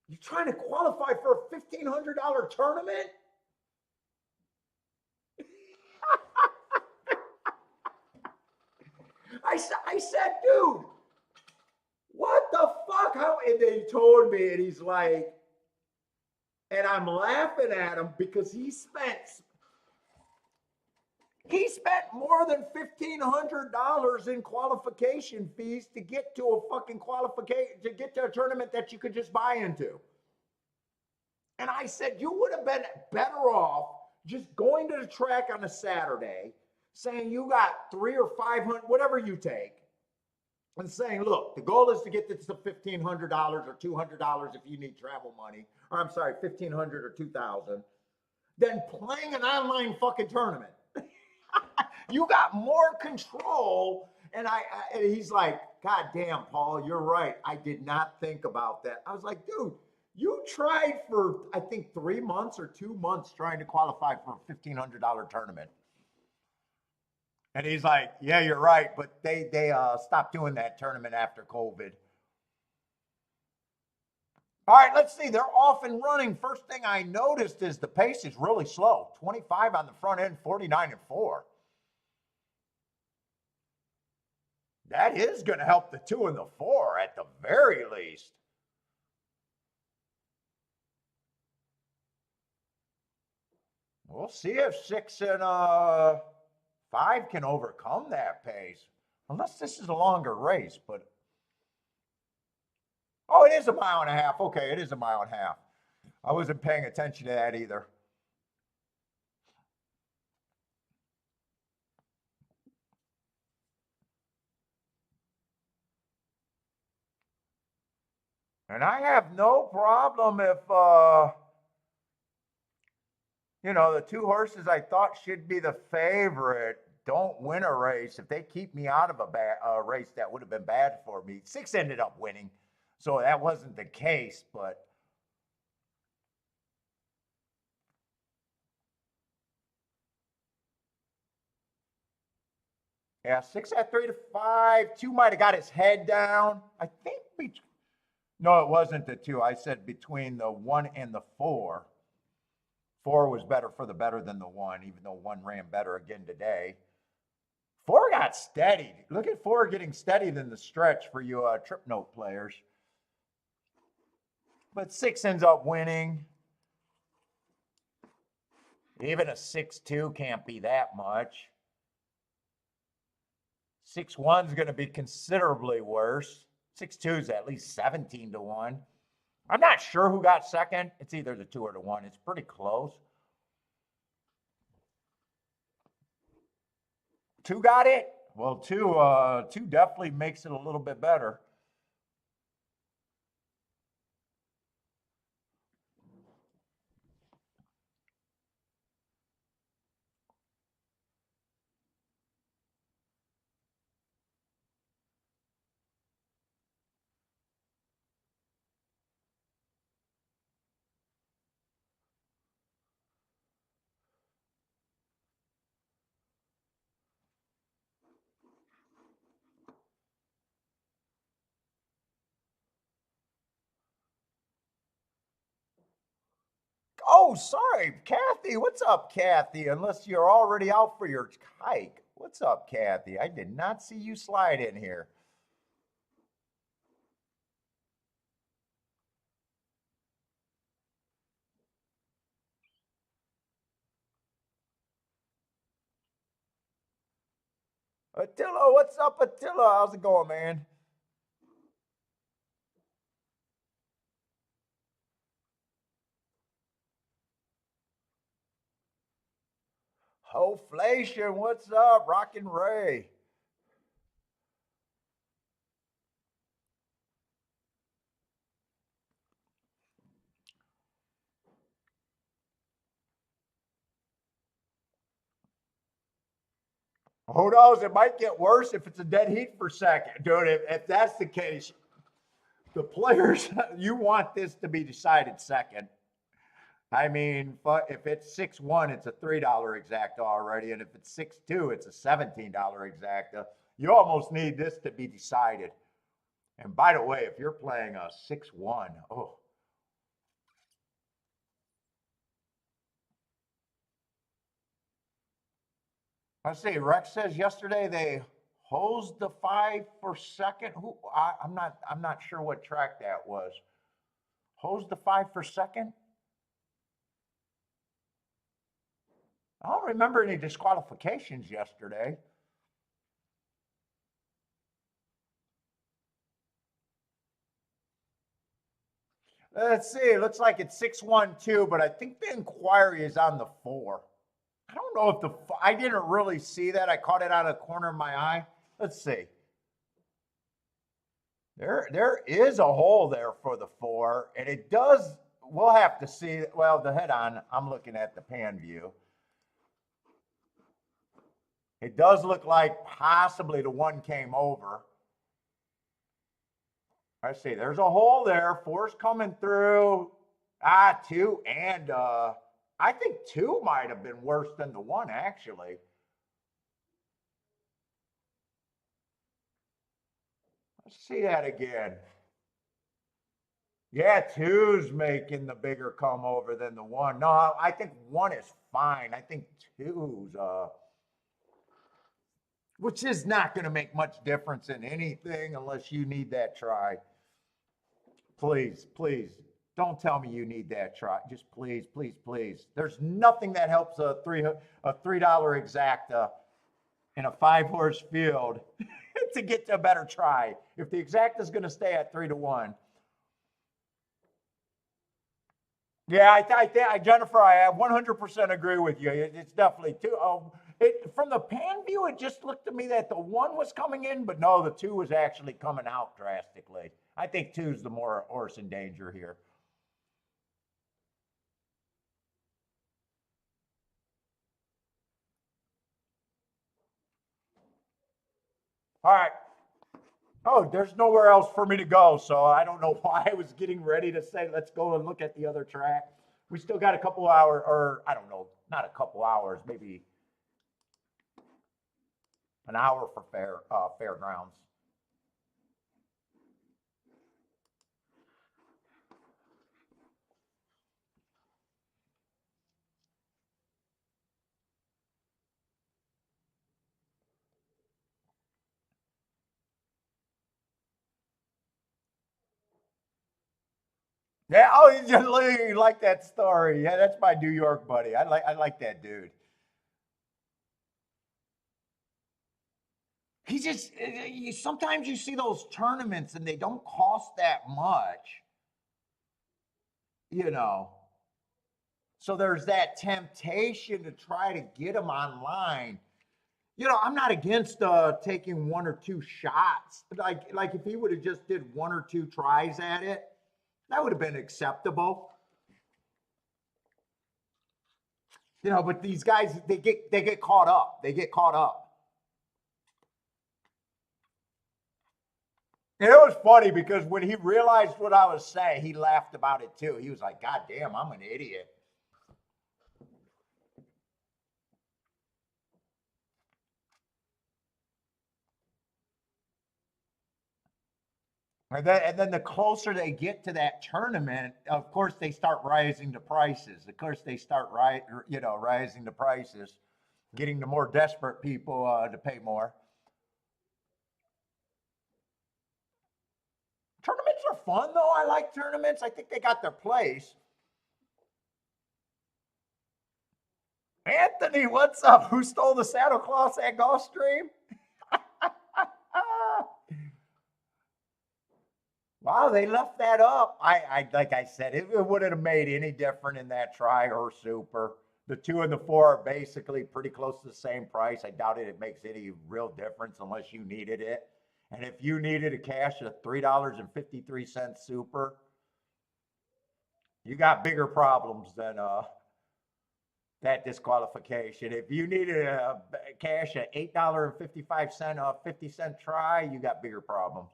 "You trying to qualify for a $1,500 tournament?" I said, dude, what the fuck? How? And they told me, and he's like, and I'm laughing at him because he spent more than $1,500 in qualification fees to get to a fucking qualification, to get to a tournament that you could just buy into. And I said, you would have been better off just going to the track on a Saturday, saying you got 300 or 500, whatever you take, and saying, look, the goal is to get this to $1,500 or $200 if you need travel money, or I'm sorry, $1,500 or $2,000, than playing an online fucking tournament. You got more control. And he's like, God damn, Paul, you're right. I did not think about that. I was like, dude, you tried for, I think, 3 months or 2 months trying to qualify for a $1,500 tournament. And he's like, yeah, you're right. But they stopped doing that tournament after COVID. All right, let's see. They're off and running. First thing I noticed is the pace is really slow. 25 on the front end, 49 and 4. That is going to help the 2 and the 4 at the very least. We'll see if 6 and 5 can overcome that pace. Unless this is a longer race, but oh, it is a mile and a half. Okay, it is a mile and a half. I wasn't paying attention to that either. And I have no problem if the 2 horses I thought should be the favorite don't win a race. If they keep me out of a race, that would have been bad for me. 6 ended up winning, so that wasn't the case, but yeah, 6 at 3-5. 2 might have got his head down. I think no, it wasn't the 2. I said between the 1 and the 4. 4 was better for the better than the 1, even though 1 ran better again today. 4 got steady. Look at 4 getting steady than the stretch for you trip note players. But 6 ends up winning. Even a 6-2 can't be that much. 6-1's going to be considerably worse. 6-2 is at least 17-1. I'm not sure who got second. It's either the 2 or the 1. It's pretty close. 2 got it? Well, 2 definitely makes it a little bit better. Oh, sorry, Kathy. What's up, Kathy? Unless you're already out for your hike. What's up, Kathy? I did not see you slide in here. Attila, what's up, Attila? How's it going, man? Hoflation, what's up? Rockin' Ray. Who knows? It might get worse if it's a dead heat for second. Dude, if that's the case, the players, you want this to be decided second. I mean, if it's 6-1, it's a $3 exacta already. And if it's 6-2, it's a $17 exacta. You almost need this to be decided. And by the way, if you're playing a 6-1, oh, I say Rex says yesterday they hosed the 5 for second. I'm not sure what track that was. Hosed the 5 for second? I don't remember any disqualifications yesterday. Let's see. It looks like it's 6-1-2, but I think the inquiry is on the 4. I don't know if I didn't really see that. I caught it out of the corner of my eye. Let's see. There is a hole there for the 4, and it does. We'll have to see. Well, the head on. I'm looking at the pan view. It does look like possibly the 1 came over. I see. There's a hole there. 4's coming through. 2 and I think 2 might have been worse than the 1 actually. Let's see that again. Yeah, 2's making the bigger come over than the 1. No, I think 1 is fine. I think 2's which is not going to make much difference in anything unless you need that try. Please, please, don't tell me you need that try. Just please, please, please. There's nothing that helps a $3 exacta in a 5-horse field to get to a better try. If the exacta is going to stay at 3-1. Yeah, Jennifer, I 100% agree with you. It's definitely 2. From the pan view, it just looked to me that the 1 was coming in, but no, the 2 was actually coming out drastically. I think 2 is the more horse in danger here. All right. Oh, there's nowhere else for me to go, so I don't know why I was getting ready to say let's go and look at the other track. We still got a couple hours, or I don't know, not a couple hours, maybe an hour for fairgrounds. Yeah, oh, you like that story. Yeah, that's my New York buddy. I like that dude. He just sometimes you see those tournaments and they don't cost that much, you know. So there's that temptation to try to get them online. I'm not against taking one or two shots. Like if he would have just did one or two tries at it, that would have been acceptable. But these guys they get caught up. They get caught up. And it was funny because when he realized what I was saying, he laughed about it too. He was like, "God damn, I'm an idiot." And then the closer they get to that tournament, of course they start rising the prices. Of course they start rising the prices, getting the more desperate people to pay more. Tournaments are fun though. I like tournaments. I think they got their place. Anthony, what's up? Who stole the saddlecloths at Gulfstream? Ah, wow, they left that up. I like I said, it wouldn't have made any difference in that tri or super. The two and the four are basically pretty close to the same price. I doubt it makes any real difference unless you needed it. And if you needed a cash of $3.53 super, you got bigger problems than that disqualification. If you needed a cash at $8.55 50-cent try, you got bigger problems.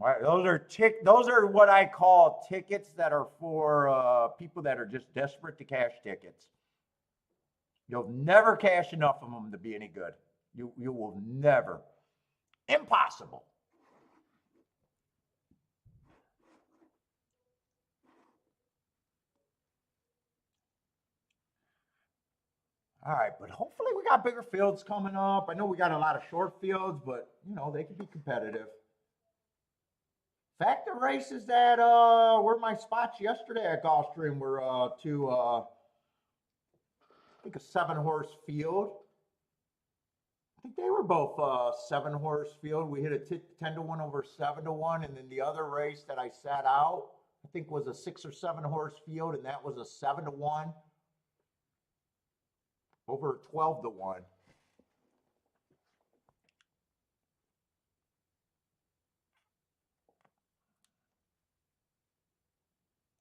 All right, those are what I call tickets that are for people that are just desperate to cash tickets. You'll never cash enough of them to be any good. You will never. Impossible. All right, but hopefully we got bigger fields coming up. I know we got a lot of short fields, but they can be competitive. Fact the races that were my spots yesterday at Gulfstream were I think a 7-horse field. I think they were both 7-horse field. We hit a 10-1 over 7-1, and then the other race that I sat out, I think was a 6 or 7-horse field, and that was a 7-1 over 12-1.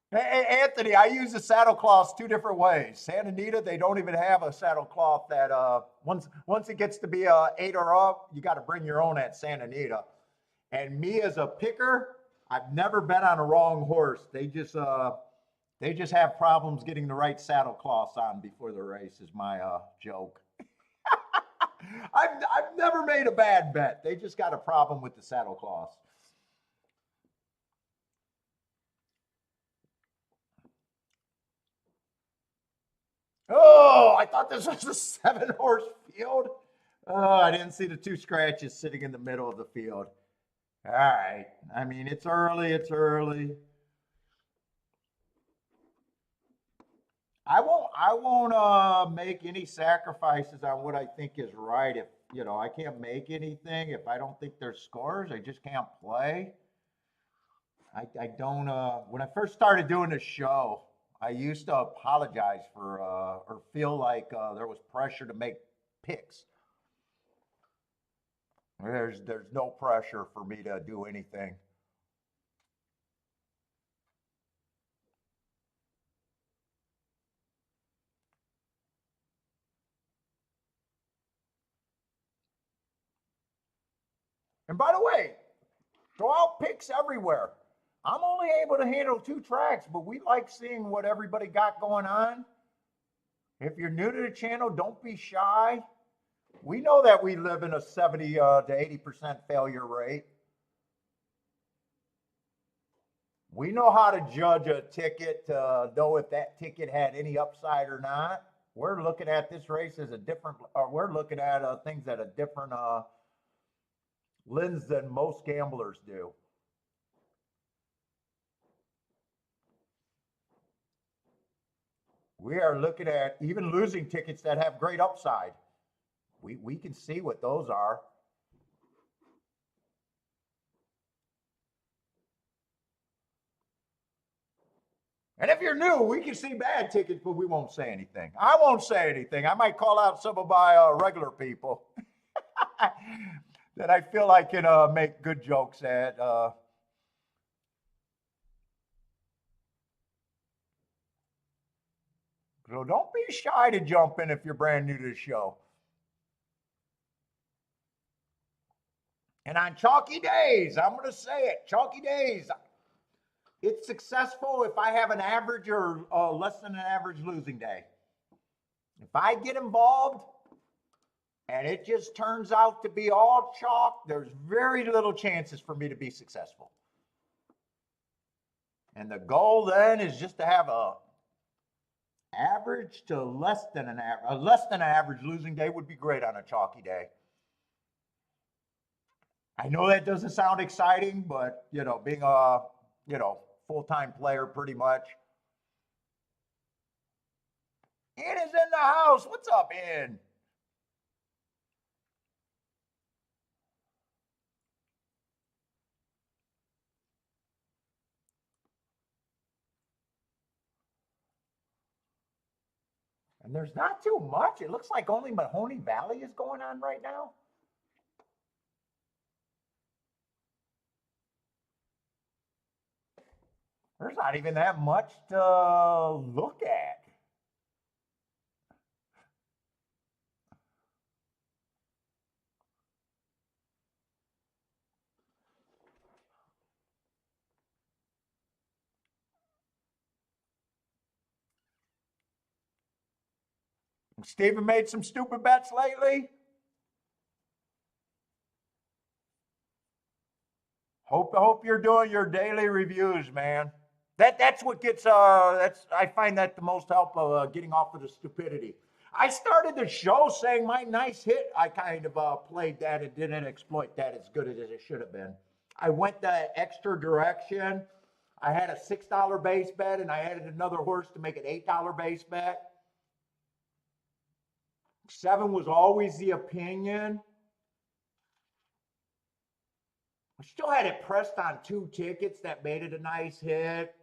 Hey, Anthony, I use the saddlecloths two different ways. Santa Anita, they don't even have a saddlecloth that once it gets to be a 8 or up, you got to bring your own at Santa Anita. And me as a picker, I've never bet on a wrong horse. They just have problems getting the right saddlecloths on before the race. Is my joke. I've never made a bad bet. They just got a problem with the saddlecloths. Oh, I thought this was a 7-horse field. Oh, I didn't see the two scratches sitting in the middle of the field. All right. I mean, it's early. It's early. I won't make any sacrifices on what I think is right. If I can't make anything. If I don't think there's scores, I just can't play. I don't. When I first started doing the show, I used to apologize for or feel like there was pressure to make picks. There's no pressure for me to do anything. And by the way, throw out picks everywhere. I'm only able to handle two tracks, but we like seeing what everybody got going on. If you're new to the channel, don't be shy. We know that we live in a 70 to 80% failure rate. We know how to judge a ticket to know if that ticket had any upside or not. We're looking at this race as a different, or we're looking at things at a different lens than most gamblers do. We are looking at even losing tickets that have great upside. We can see what those are. And if you're new, we can see bad tickets, but we won't say anything. I won't say anything. I might call out some of my regular people that I feel I can make good jokes at. So don't be shy to jump in if you're brand new to the show. And on chalky days, I'm going to say it, chalky days, it's successful if I have an average or less than an average losing day. If I get involved and it just turns out to be all chalk, there's very little chances for me to be successful. And the goal then is just to have a average to less than an average. A less than an average losing day would be great on a chalky day. I know that doesn't sound exciting, but being a full-time player pretty much. Ian is in the house. What's up, Ian? And there's not too much. It looks like only Mahoney Valley is going on right now. There's not even that much to look at. Steven made some stupid bets lately. Hope you're doing your daily reviews, man. That's what gets I find that the most help of getting off of the stupidity. I started the show saying my nice hit. I kind of played that and didn't exploit that as good as it should have been. I went the extra direction. I had a $6 base bet and I added another horse to make an $8 base bet. 7 was always the opinion. I still had it pressed on 2 tickets that made it a nice hit.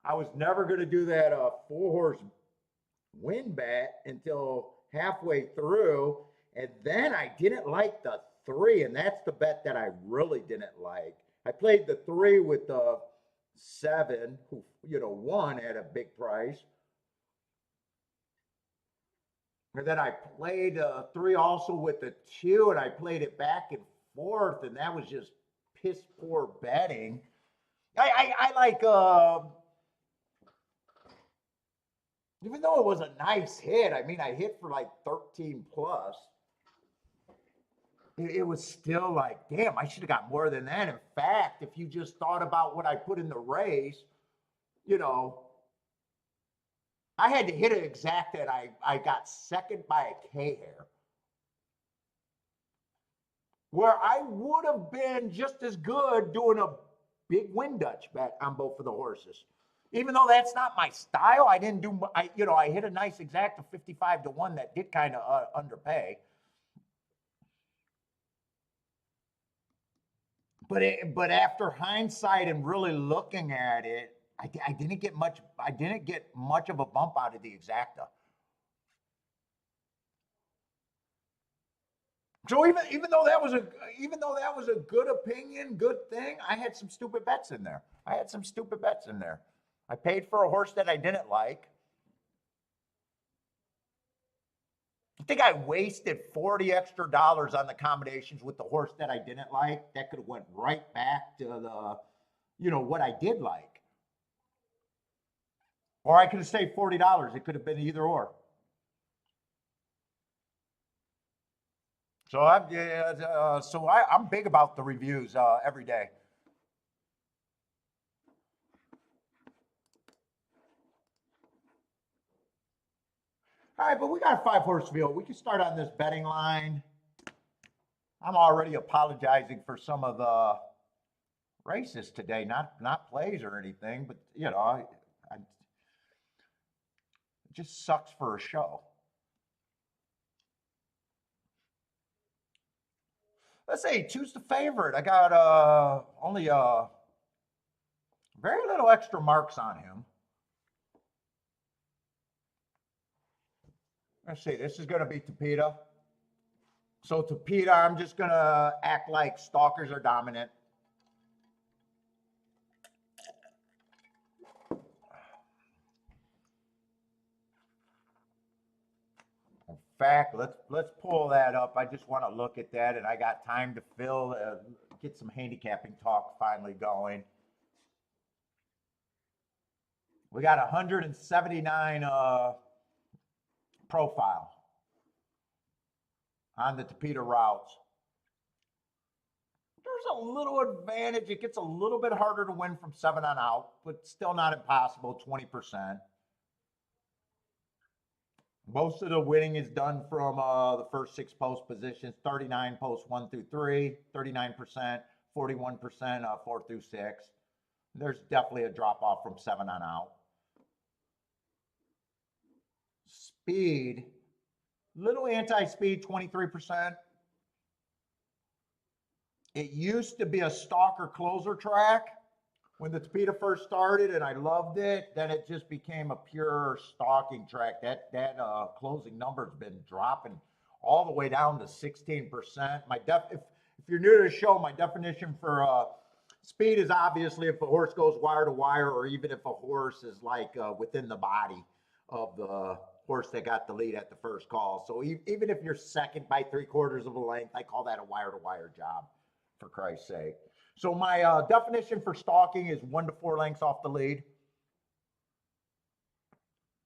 I was never going to do that 4-horse win bet until halfway through. And then I didn't like the 3, and that's the bet that I really didn't like. I played the 3 with the 7, who won at a big price. And then I played 3 also with the 2, and I played it back and forth, and that was just piss poor betting. I like, even though it was a nice hit, I mean, I hit for like 13 plus. It was still like, damn, I should have got more than that. In fact, if you just thought about what I put in the race, I had to hit it exact that I got second by a K hair. Where I would have been just as good doing a big win Dutch bet on both of the horses. Even though that's not my style, I didn't do, I hit a nice exact of 55-1 that did kind of underpay. But after hindsight and really looking at it, I didn't get much of a bump out of the exacta. So even though that was a good opinion, good thing, I had some stupid bets in there. I paid for a horse that I didn't like. I think I wasted $40 extra on the combinations with the horse that I didn't like. That could have went right back to the, what I did like. Or I could have saved $40. It could have been either or. So I'm big about the reviews every day. All right, but we got a 5-horse field. We can start on this betting line. I'm already apologizing for some of the races today, not plays or anything, but just sucks for a show. Let's say choose the favorite. I got only very little extra marks on him. Let's see, this is going to be Tapeta. So Tapeta, I'm just going to act like stalkers are dominant. In fact, let's pull that up. I just want to look at that, and I got time to fill, get some handicapping talk finally going. We got 179 profile on the Tapeta routes. There's a little advantage. It gets a little bit harder to win from 7 on out, but still not impossible, 20%. Most of the winning is done from the first 6 post positions, 39 posts 1 through 3, 39%, 41% 4 through 6. There's definitely a drop off from 7 on out. Speed, little anti-speed, 23%. It used to be a stalker closer track when the Tapeta first started, and I loved it. Then it just became a pure stalking track. That closing number's been dropping all the way down to 16%. If you're new to the show, my definition for speed is obviously if a horse goes wire to wire, or even if a horse is like within the body of the horse that got the lead at the first call. So even if you're second by 3/4 of a length, I call that a wire to wire job, for Christ's sake. So my definition for stalking is 1 to 4 lengths off the lead.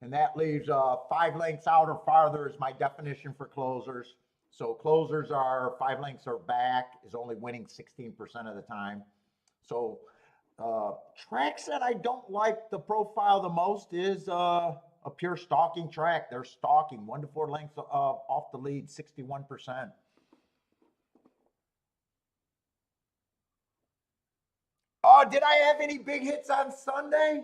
And that leaves 5 lengths out or farther is my definition for closers. So closers are 5 lengths or back, is only winning 16% of the time. So tracks that I don't like the profile the most is a pure stalking track. They're stalking 1 to 4 lengths off the lead, 61%. Oh, did I have any big hits on Sunday?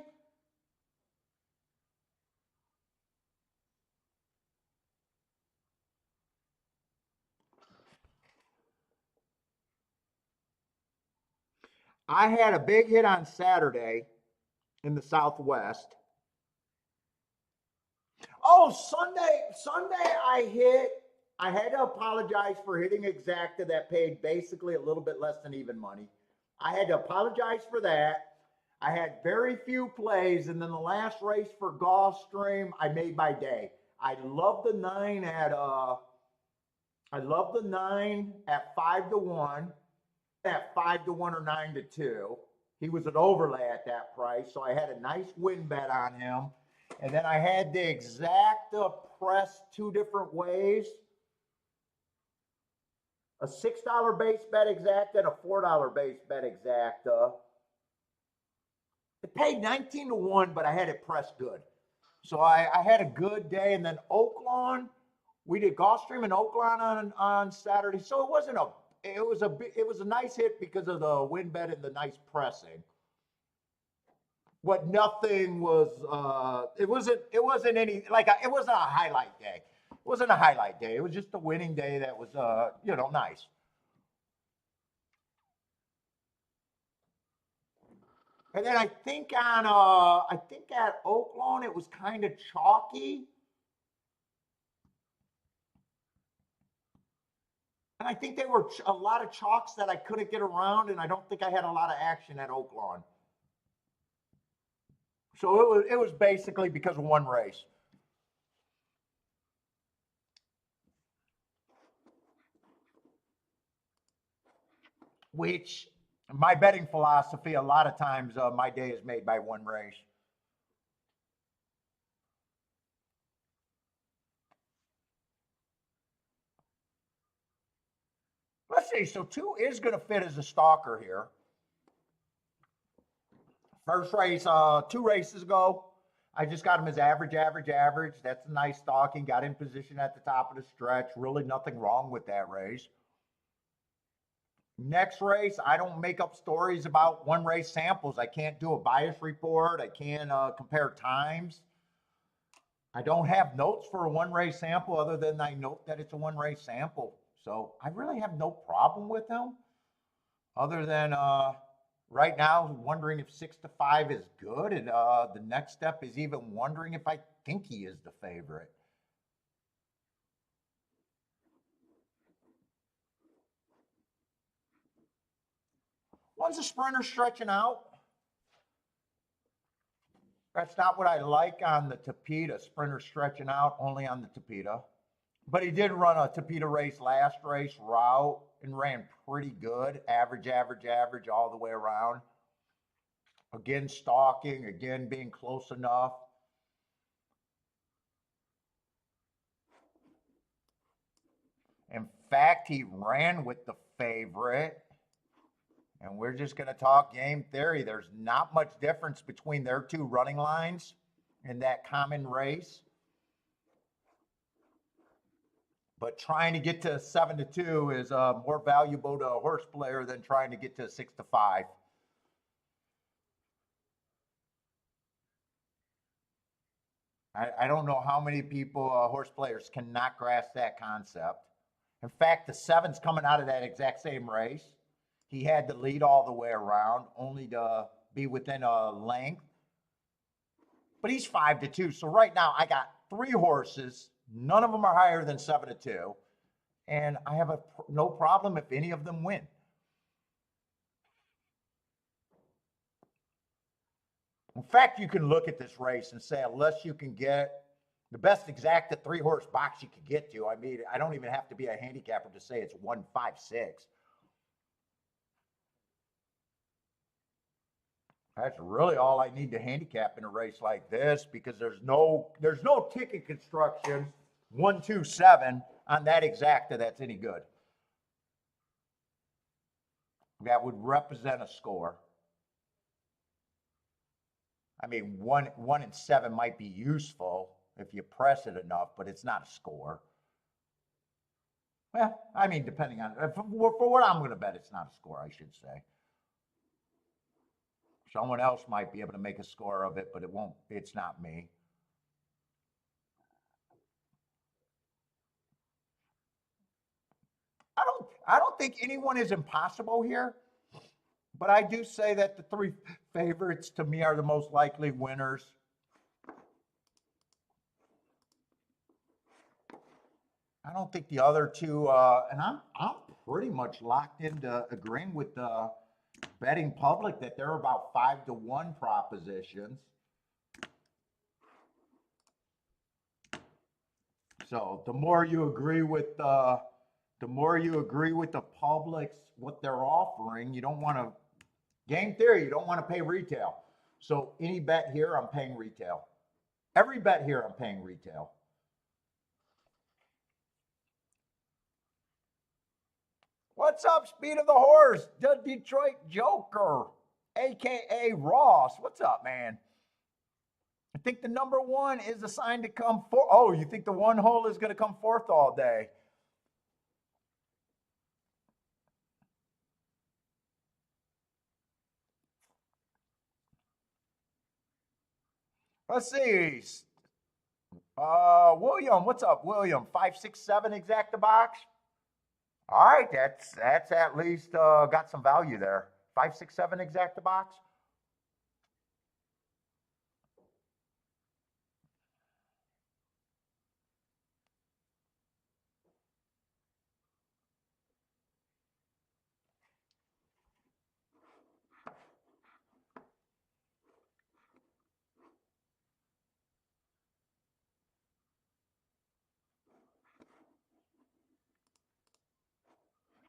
I had a big hit on Saturday in the Southwest. Oh, Sunday I had to apologize for hitting exacta that paid basically a little bit less than even money. I had to apologize for that. I had very few plays, and then the last race for Gulfstream, I made my day. I love the 9 at 5 to 1. At 5 to 1 or 9 to 2. He was an overlay at that price, so I had a nice win bet on him. And then I had the exacta press 2 different ways. A $6 base bet exacta and a $4 base bet exacta. It paid 19 to 1, but I had it pressed good. So I had a good day. And then Oaklawn, we did Gulfstream and Oaklawn on Saturday. So it wasn't it was a nice hit because of the win bet and the nice pressing. But nothing was it wasn't any like it wasn't a highlight day. It wasn't a highlight day. It was just a winning day that was nice. And then I think at Oaklawn it was kind of chalky. And I think there were a lot of chalks that I couldn't get around, and I don't think I had a lot of action at Oaklawn. So it was basically because of one race. Which, my betting philosophy, a lot of times my day is made by one race. Let's see, so 2 is going to fit as a stalker here. First race, 2 races ago, I just got him as average. That's a nice stalking. Got in position at the top of the stretch. Really nothing wrong with that race. Next race, I don't make up stories about one race samples. I can't do a bias report. I can't compare times. I don't have notes for a one race sample other than I note that it's a one race sample. So I really have no problem with him other than right now wondering if 6-5 is good. And the next step is even wondering if I think he is the favorite. One's a sprinter stretching out. That's not what I like on the Tapeta. Sprinter stretching out only on the Tapeta. But he did run a Tapeta race last race route and ran pretty good. Average, average, average all the way around. Again, stalking. Again, being close enough. In fact, he ran with the favorite. And we're just going to talk game theory. There's not much difference between their two running lines in that common race. But trying to get to 7-2 is more valuable to a horse player than trying to get to 6-5. I don't know how many people, horse players, cannot grasp that concept. In fact, the 7's coming out of that exact same race. He had to lead all the way around, only to be within a length. But he's 5-2. So right now, I got 3 horses. None of them are higher than 7-2. And I have no problem if any of them win. In fact, you can look at this race and say, unless you can get the best exacta 3-horse box you could get to, I mean, I don't even have to be a handicapper to say it's 1-5-6. That's really all I need to handicap in a race like this because there's no ticket construction 1-2-7 on that exacta that's any good. That would represent a score. I mean, 1 and 7 might be useful if you press it enough, but it's not a score. Well, I mean, depending on for what I'm going to bet, it's not a score, I should say. Someone else might be able to make a score of it, but it won't. It's not me. I don't think anyone is impossible here. But I do say that the 3 favorites to me are the most likely winners. I don't think the other 2, and I'm pretty much locked into agreeing with the betting public that they're about 5-1 propositions. So the more you agree with the public's what they're offering, you don't want to. Game theory, you don't want to pay retail. So any bet here, I'm paying retail. Every bet here, I'm paying retail. What's up, Speed of the Horse? The Detroit Joker, a.k.a. Ross. What's up, man? I think the number 1 is assigned to come fourth. Oh, you think the 1 hole is going to come fourth all day? Let's see. William, what's up, William? 567 exacta box. All right, that's at least got some value there. 567 exacta box.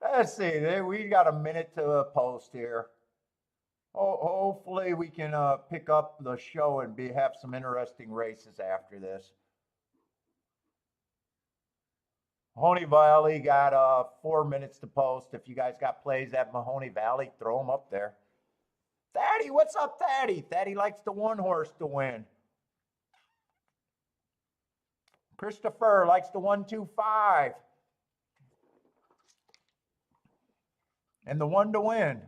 Let's see. We got a minute to post here. Hopefully we can pick up the show and have some interesting races after this. Mahoney Valley got 4 minutes to post. If you guys got plays at Mahoney Valley, throw them up there. Thaddy, what's up, Thaddy? Thaddy likes the 1 horse to win. Christopher likes the 1-2-5. And the 1 to win.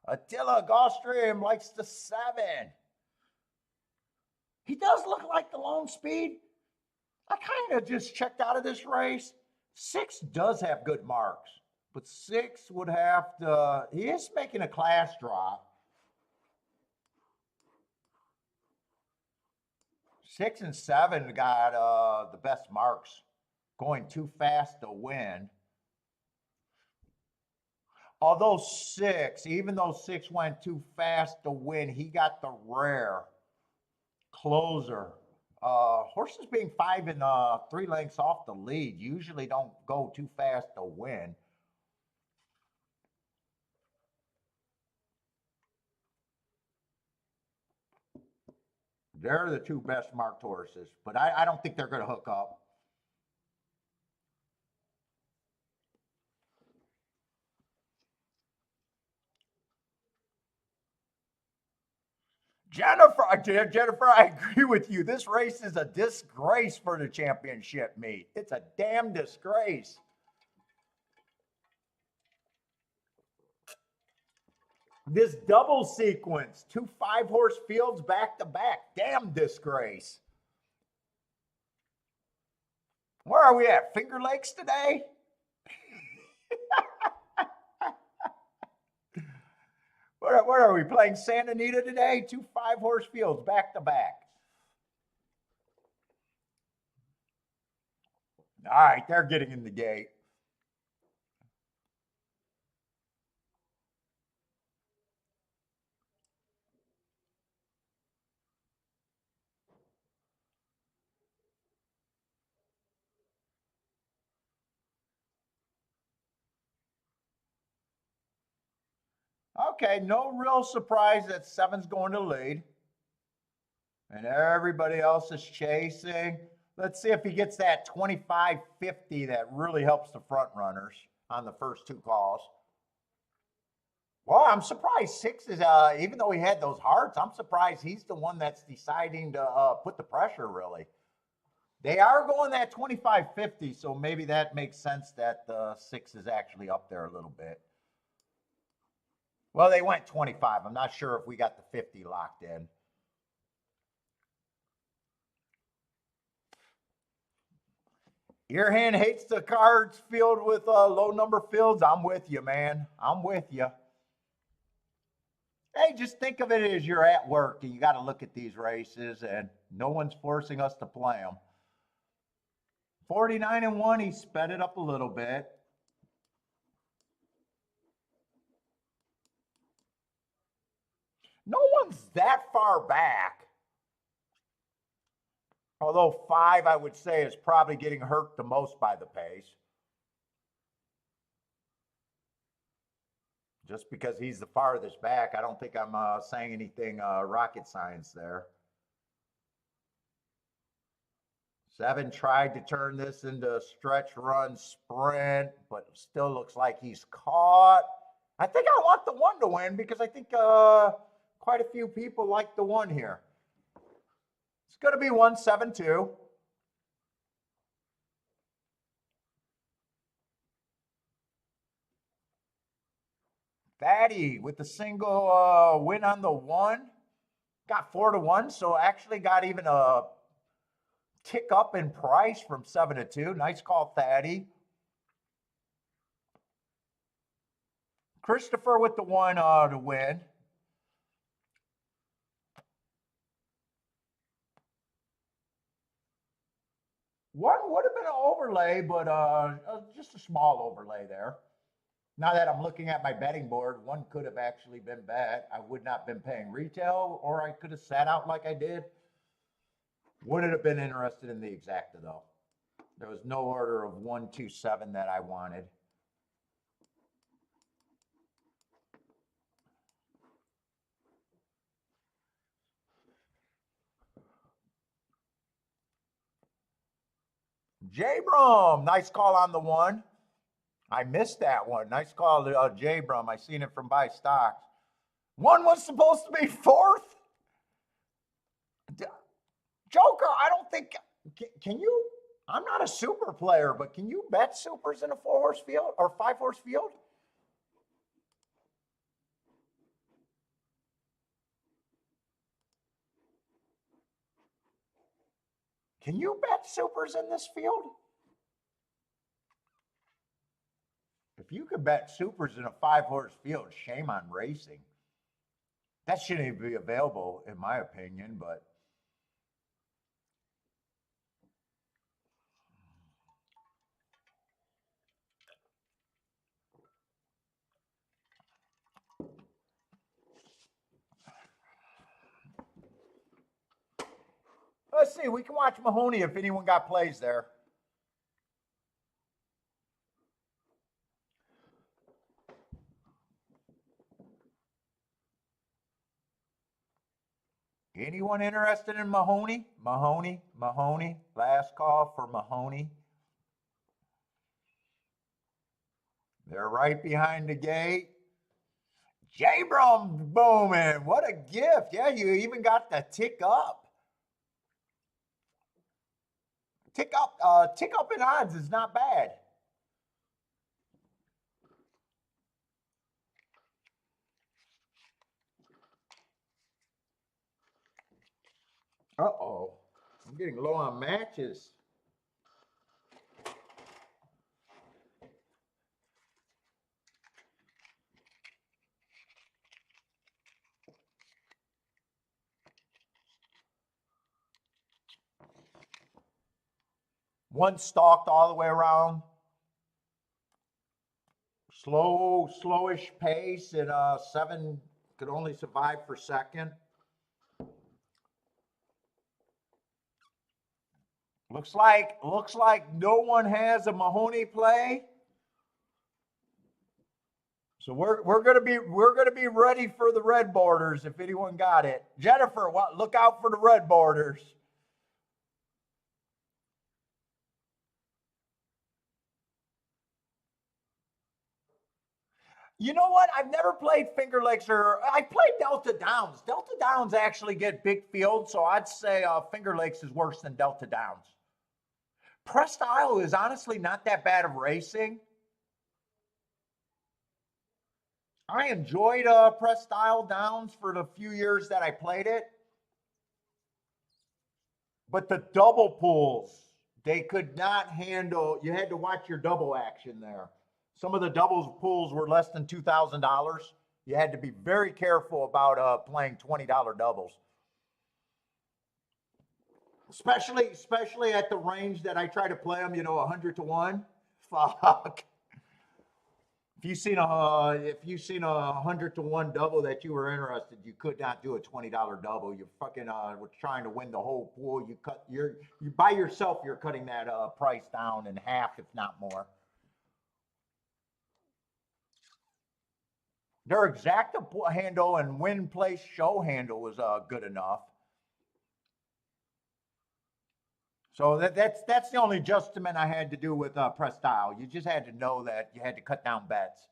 Attila Gulfstream likes the 7. He does look like the lone speed. I kind of just checked out of this race. 6 does have good marks, but 6 would have to, he is making a class drop. 6 and 7 got the best marks, going too fast to win. Although 6, even though 6 went too fast to win, he got the rare closer. Horses being 5 and 3 lengths off the lead usually don't go too fast to win. They're the 2 best marked horses, but I don't think they're going to hook up. Jennifer, I agree with you. This race is a disgrace for the championship meet. It's a damn disgrace. This double sequence, 2 5-horse fields back to back, damn disgrace. Where are we at? Finger Lakes today? Where are we playing? Santa Anita today? 2 5-horse fields back to back. All right, they're getting in the gate. Okay, no real surprise that 7's going to lead. And everybody else is chasing. Let's see if he gets that 25-50 that really helps the front runners on the first 2 calls. Well, I'm surprised 6 is, even though he had those hearts, I'm surprised he's the one that's deciding to put the pressure, really. They are going that 25-50, so maybe that makes sense that the 6 is actually up there a little bit. Well, they went 25. I'm not sure if we got the 50 locked in. Your hand hates the cards filled with low number fields. I'm with you, man. I'm with you. Hey, just think of it as you're at work and you got to look at these races and no one's forcing us to play them. 49 and 1, he sped it up a little bit. No one's that far back. Although 5, I would say, is probably getting hurt the most by the pace. Just because he's the farthest back, I don't think I'm saying anything rocket science there. 7 tried to turn this into a stretch run sprint, but still looks like he's caught. I think I want the 1 to win because I think quite a few people like the 1 here. It's going to be 1-7-2. Fatty with the single win on the 1. Got 4-1, so actually got even a tick up in price from 7-2. Nice call, Thaddy. Christopher with the 1 to win. One would have been an overlay, but just a small overlay there. Now that I'm looking at my betting board, 1 could have actually been bet. I would not have been paying retail, or I could have sat out like I did. Wouldn't have been interested in the exacta, though. There was no order of 1, 2, 7 that I wanted. J-Brum, nice call on the 1. I missed that one. Nice call to J-Brum. I seen it from buy stocks. 1 was supposed to be 4th. Joker, I don't think, can you, I'm not a super player, but can you bet supers in a 4-horse field or 5-horse field? Can you bet supers in this field? If you could bet supers in a 5-horse field, shame on racing. That shouldn't even be available, in my opinion, but let's see. We can watch Mahoney if anyone got plays there. Anyone interested in Mahoney? Mahoney. Last call for Mahoney. They're right behind the gate. J-Brum booming. What a gift. Yeah, you even got the tick up. Tick up in odds is not bad. Uh-oh. I'm getting low on matches. One stalked all the way around. Slowish pace, and 7 could only survive for second. Looks like no one has a Mahoney play. So we're gonna be ready for the red borders if anyone got it. Jennifer, look out for the red borders. You know what? I've never played Finger Lakes, or I played Delta Downs. Delta Downs actually get big fields, so I'd say Finger Lakes is worse than Delta Downs. Presque Isle is honestly not that bad of racing. I enjoyed Presque Isle Downs for the few years that I played it. But the double pools, they could not handle, you had to watch your double action there. Some of the doubles pools were less than $2,000. You had to be very careful about playing $20 doubles. Especially at the range that I try to play them, 100 to 1. Fuck. If you seen a 100 to 1 double that you were interested, you could not do a $20 double. You fucking were trying to win the whole pool. You by yourself, you're cutting that price down in half, if not more. Their exacta handle and win place show handle was good enough. So that's the only adjustment I had to do with Presque Isle. You just had to know that you had to cut down bets.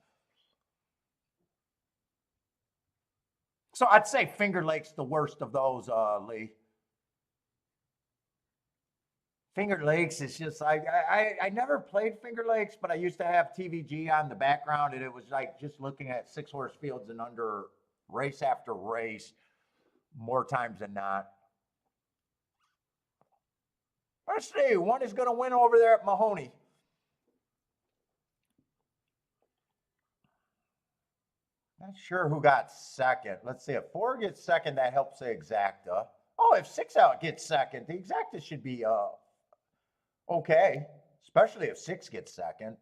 So I'd say Finger Lakes the worst of those, Lee. Finger Lakes is just like I never played Finger Lakes, but I used to have TVG on the background, and it was like just looking at 6-horse fields and under race after race, more times than not. Let's see, one is going to win over there at Mahoney. Not sure who got second. Let's see, if 4 gets second, that helps the exacta. Oh, if 6 out gets second, the exacta should be okay, especially if 6 gets second.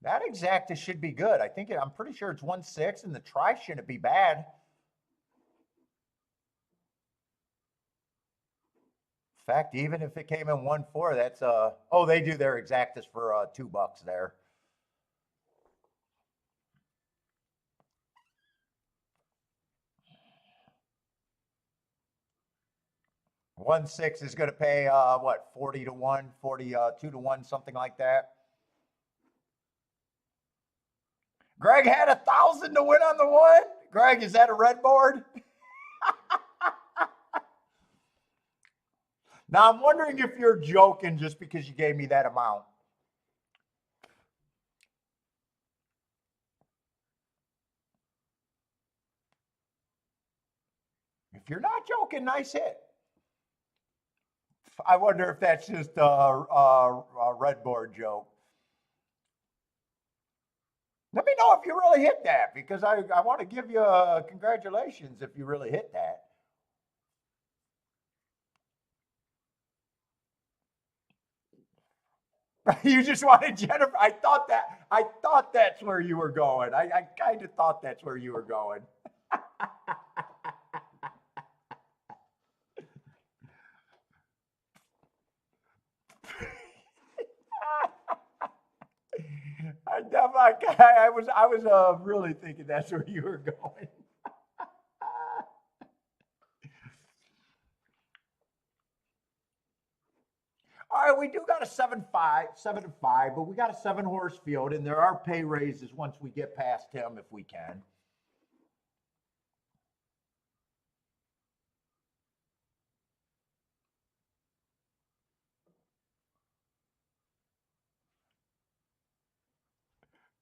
That exacta should be good. I'm pretty sure it's 1-6, and the try shouldn't be bad. In fact, even if it came in 1-4, that's oh, they do their exactas for $2 there. 1-6 is going to pay what, 40 to 1, 42 to 1, something like that. Greg had 1,000 to win on the one. Greg, is that a red board? Now I'm wondering if you're joking just because you gave me that amount. If you're not joking, nice hit. I wonder if that's just a red board joke. Let me know if you really hit that because I want to give you congratulations if you really hit that. You just wanted Jennifer. I thought that's where you were going. I kind of thought that's where you were going. I was really thinking that's where you were going. All right, we do got a 7-5, but we got a 7-horse field, and there are pay raises once we get past him if we can.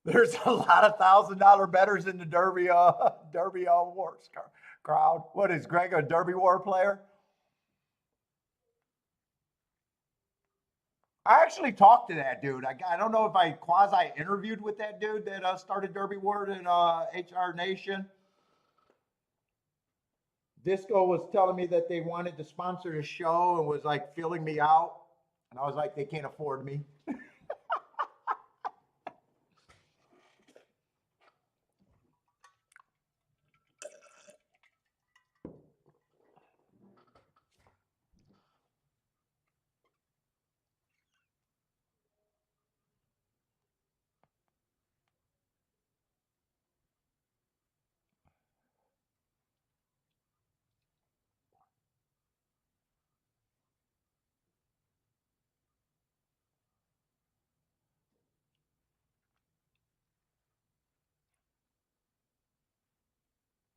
There's a lot of $1,000 bettors in the Derby Wars crowd. What is Greg a Derby War player? I actually talked to that dude. I don't know if I quasi interviewed with that dude that started Derby Ward in HR Nation. Disco was telling me that they wanted to sponsor the show and was like filling me out. And I was like, they can't afford me.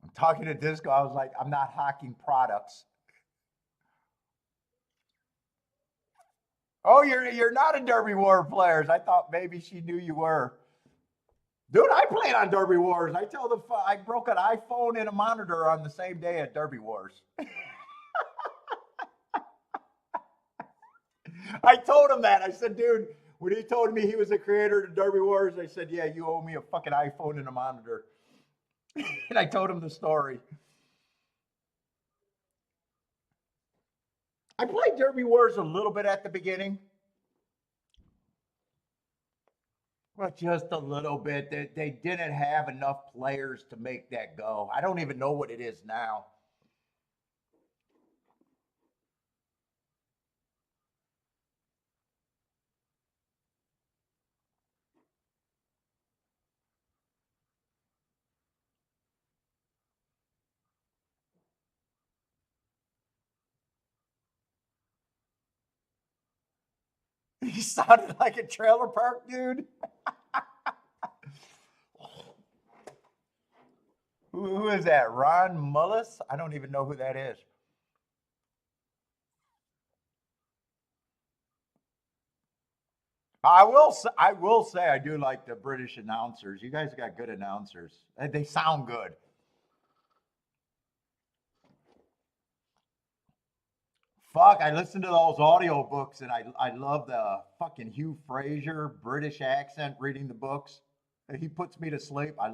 I'm talking to Disco. I was like, I'm not hawking products. Oh, you're not a Derby War players. I thought maybe she knew you were. Dude, I played on Derby Wars. I broke an iPhone and a monitor on the same day at Derby Wars. I told him that. I said, dude, when he told me he was the creator of Derby Wars, I said, yeah, you owe me a fucking iPhone and a monitor. And I told him the story. I played Derby Wars a little bit at the beginning. Well, just a little bit. They didn't have enough players to make that go. I don't even know what it is now. He sounded like a trailer park dude. Who is that? Ron Mullis? I don't even know who that is. I will say I do like the British announcers. You guys got good announcers. They sound good. Fuck, I listen to those audio books and I love the fucking Hugh Fraser British accent reading the books. He puts me to sleep. I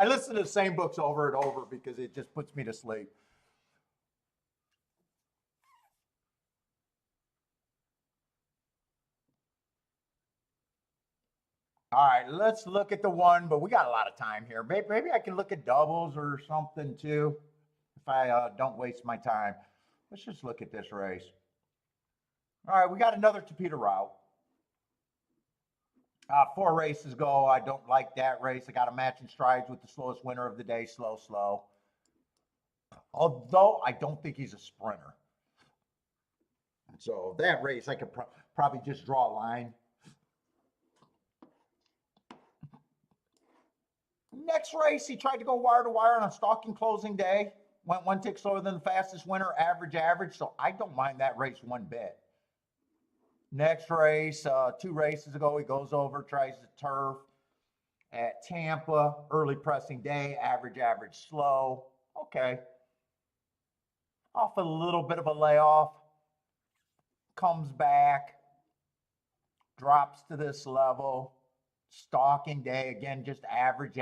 listen to the same books over and over because it just puts me to sleep. All right, let's look at the one, but we got a lot of time here. Maybe I can look at doubles or something too if I don't waste my time. Let's just look at this race. All right, we got another Tapeta route. 4 races go. I don't like that race. I got a match in strides with the slowest winner of the day, slow, slow. Although I don't think he's a sprinter. So that race, I could probably just draw a line. Next race, he tried to go wire to wire on a stalking closing day. Went 1 tick slower than the fastest winner, average. So I don't mind that race one bit. Next race, 2 races ago, he goes over, tries the turf at Tampa. Early pressing day, average, slow. Okay. off a little bit of a layoff, comes back, drops to this level. Stalking day, again, just average,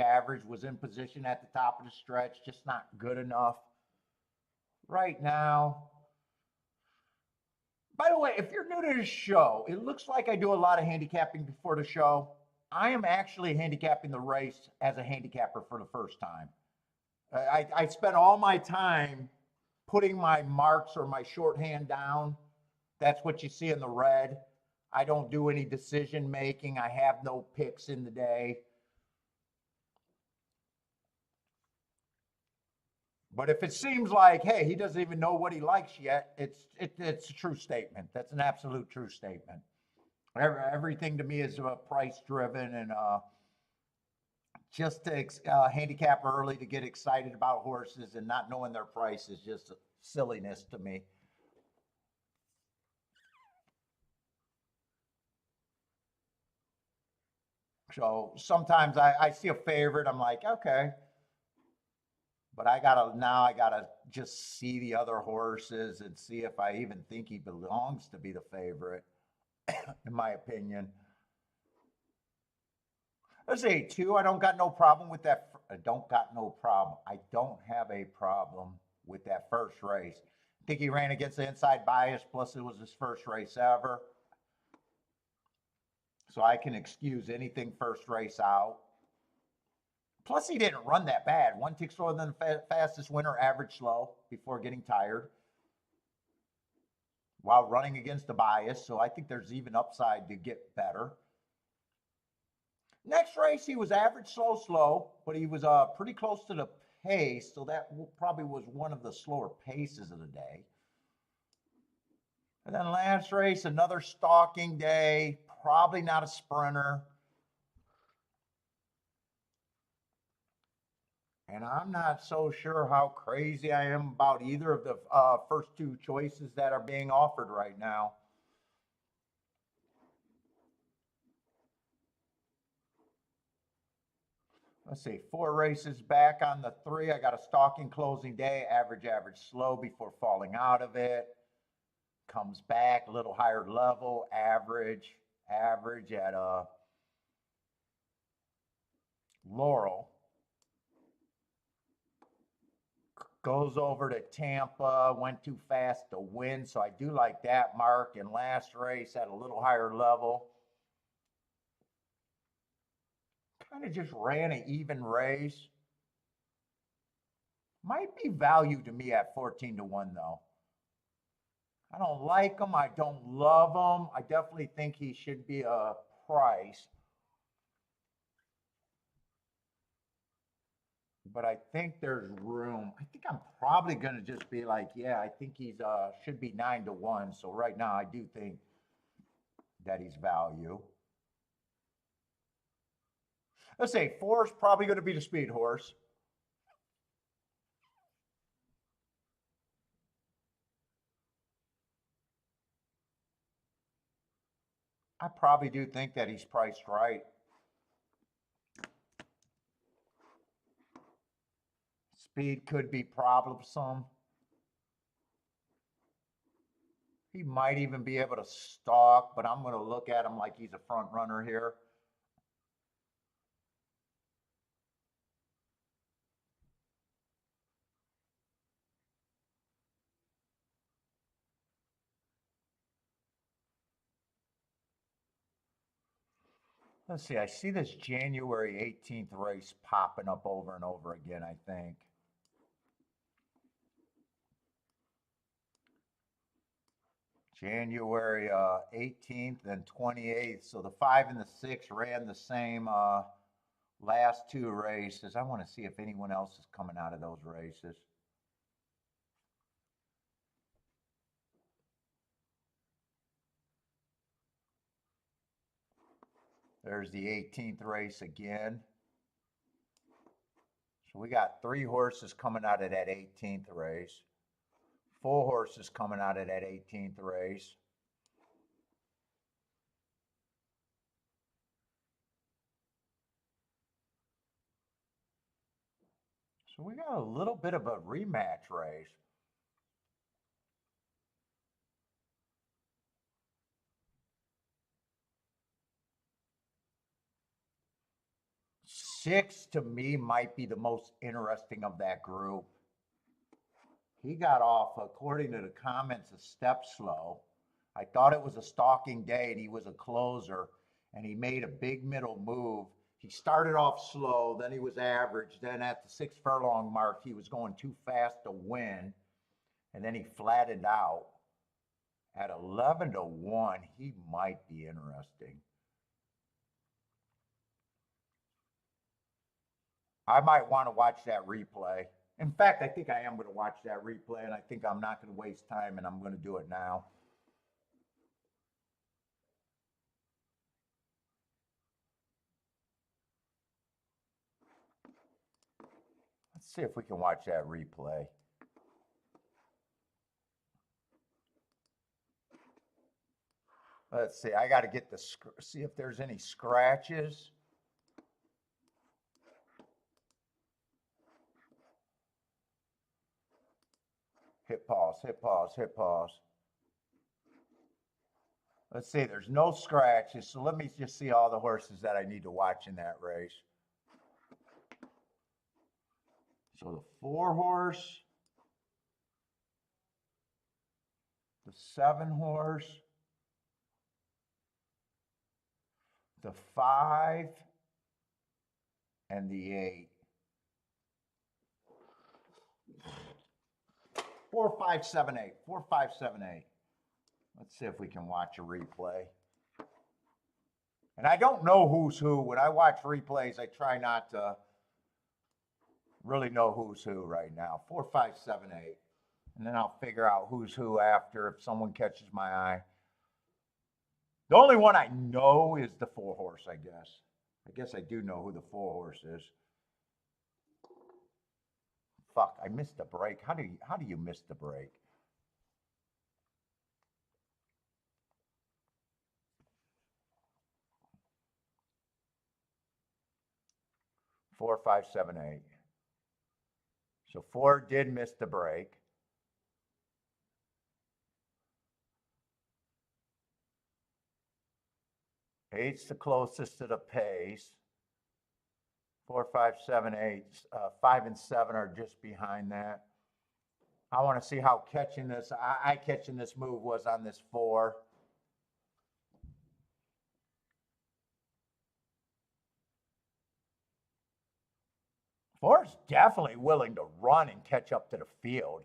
was in position at the top of the stretch, just not good enough. Right now, by the way, if you're new to the show, it looks like I do a lot of handicapping before the show. I am actually handicapping the race as a handicapper for the first time. I spent all my time putting my marks or my shorthand down. That's what you see in the red. I don't do any decision making. I have no picks in the day. But if it seems like, hey, he doesn't even know what he likes yet, it's a true statement. That's an absolute true statement. Everything to me is price driven, and just to handicap early to get excited about horses and not knowing their price is just silliness to me. So sometimes I see a favorite, I'm like, okay, but I gotta just see the other horses and see if I even think he belongs to be the favorite, in my opinion. Let's say two. I don't got no problem with that. I don't got no problem. I don't have a problem with that first race. I think he ran against the inside bias. Plus, it was his first race ever, so I can excuse anything first race out. Plus, he didn't run that bad. One tick slower than the fastest winner, average slow before getting tired while running against the bias. So I think there's even upside to get better. Next race, he was average slow, but he was pretty close to the pace. So that probably was one of the slower paces of the day. And then last race, another stalking day, probably not a sprinter. And I'm not so sure how crazy I am about either of the first two choices that are being offered right now. Let's see, 4 races back on the 3. I got a stalking closing day, average, slow before falling out of it. Comes back a little higher level, average at a Laurel. Goes over to Tampa, went too fast to win, so I do like that mark. And last race at a little higher level. Kind of just ran an even race. Might be value to me at 14 to 1, though. I don't like him. I don't love him. I definitely think he should be a price. But I think there's room. I think I'm probably going to just be like, yeah, I think he's should be 9 to 1. So right now I do think that he's value. Let's say 4 is probably going to be the speed horse. I probably do think that he's priced right. Speed could be problemsome. He might even be able to stalk, but I'm going to look at him like he's a front runner here. Let's see, I see this January 18th race popping up over and over again, I think. January 18th and 28th. So the 5 and the 6 ran the same last 2 races. I want to see if anyone else is coming out of those races. There's the 18th race again. So we got 3 horses coming out of that 18th race. 4 horses coming out of that 18th race. So we got a little bit of a rematch race. 6 to me might be the most interesting of that group. He got off, according to the comments, a step slow. I thought it was a stalking day and he was a closer and he made a big middle move. He started off slow, then he was average. Then at the 6 furlong mark, he was going too fast to win. And then he flattened out. At 11 to 1, he might be interesting. I might want to watch that replay. In fact, I think I am going to watch that replay, and I think I'm not going to waste time, and I'm going to do it now. Let's see if we can watch that replay. Let's see. I got to get the see if there's any scratches. Hit pause, hit pause, hit pause. Let's see, there's no scratches. So let me just see all the horses that I need to watch in that race. So the 4 horse, the 7 horse, the 5, and the 8. 4, 5, 7, 8. 4, 5, 7, 8. Let's see if we can watch a replay. And I don't know who's who. When I watch replays, I try not to really know who's who right now. 4, 5, 7, 8. And then I'll figure out who's who after if someone catches my eye. The only one I know is the 4 horse, I guess. I guess I do know who the 4 horse is. Fuck, I missed a break. How do you miss the break? Four, 5, 7, 8. So 4 did miss the break. Eight's the closest to the pace. 4, 5, 7, 8. 5 and 7 are just behind that. I want to see how catching this, eye catching this move was on this 4. Four's definitely willing to run and catch up to the field.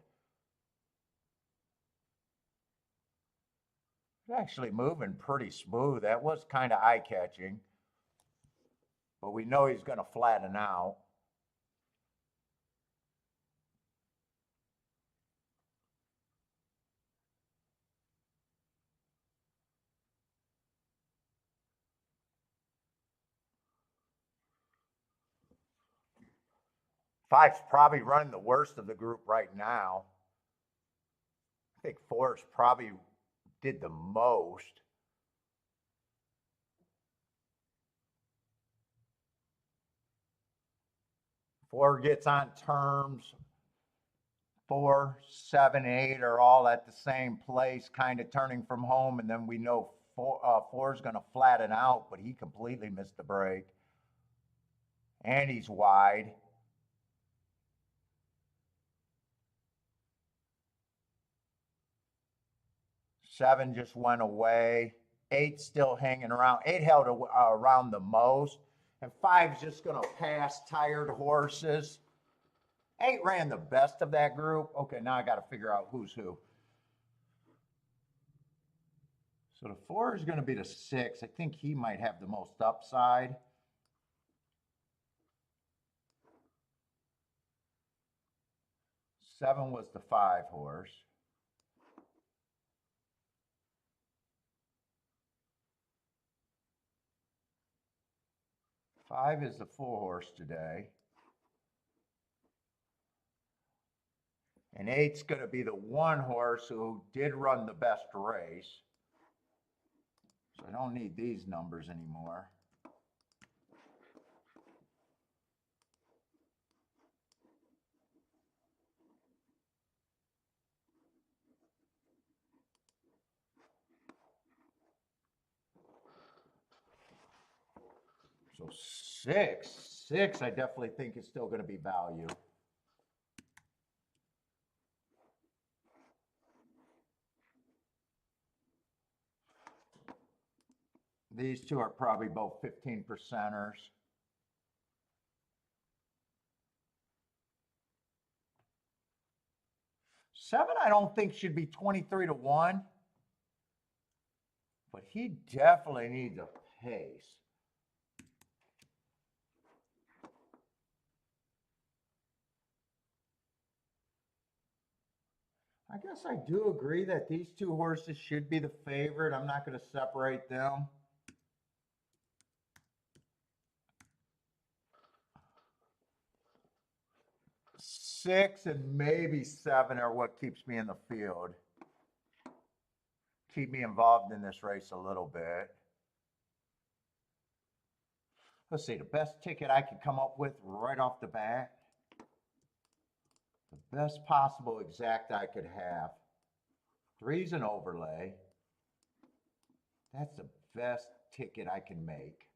It's actually moving pretty smooth. That was kind of eye-catching. But we know he's going to flatten out. Five's probably running the worst of the group right now. I think 4's probably did the most. Four gets on terms. 4, 7, 8 are all at the same place, kind of turning from home, and then we know 4's going to flatten out, but he completely missed the break. And he's wide. 7 just went away. 8 still hanging around. 8 held around the most. And 5's just going to pass tired horses. 8 ran the best of that group. Okay, now I got to figure out who's who. So the 4 is going to be the 6. I think he might have the most upside. Seven was the 5 horse. Five is the 4 horse today. And 8's going to be the 1 horse who did run the best race. So I don't need these numbers anymore. So 6 6, I definitely think is still going to be value. These two are probably both 15%ers. 7, I don't think should be 23 to 1. But he definitely needs a pace. I guess I do agree that these two horses should be the favorite. I'm not going to separate them. Six and maybe 7 are what keeps me in the field. Keep me involved in this race a little bit. Let's see, the best ticket I could come up with right off the bat. The best possible exact I could have. 3's an overlay. That's the best ticket I can make.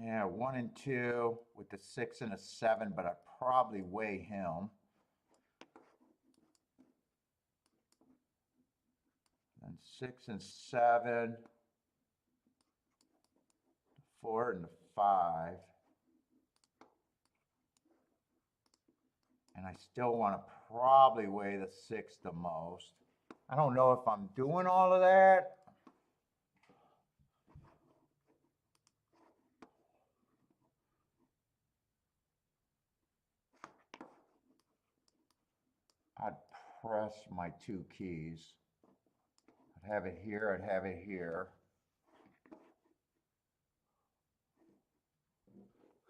Yeah, 1 and 2 with the 6 and a 7, but I'd probably weigh him. And 6 and 7, 4 and 5. And I still want to probably weigh the 6 the most. I don't know if I'm doing all of that. I'd press my 2 keys. I'd have it here, I'd have it here.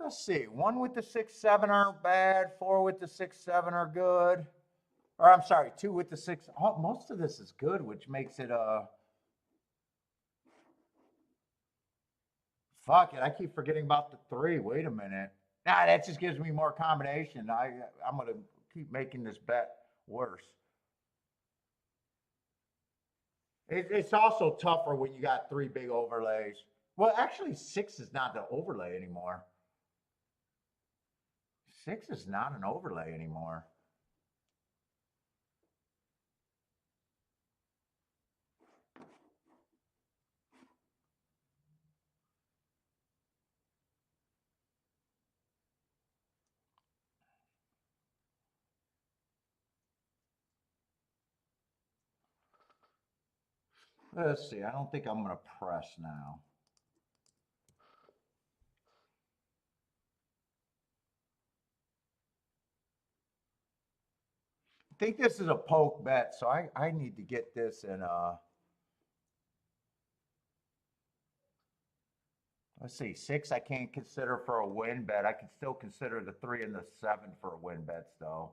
Let's see, 1 with the 6, 7 aren't bad. 4 with the 6, 7 are good. Or I'm sorry, 2 with the 6. Oh, most of this is good, which makes it fuck it, I keep forgetting about the 3. Wait a minute. Nah, that just gives me more combination. I'm gonna keep making this bet worse. It's also tougher when you got 3 big overlays. Well, actually, 6 is not the overlay anymore. 6 is not an overlay anymore. Let's see. I don't think I'm going to press now. I think this is a poke bet, so I need to get this in let's see, 6 I can't consider for a win bet. I can still consider the 3 and the 7 for win bets, though.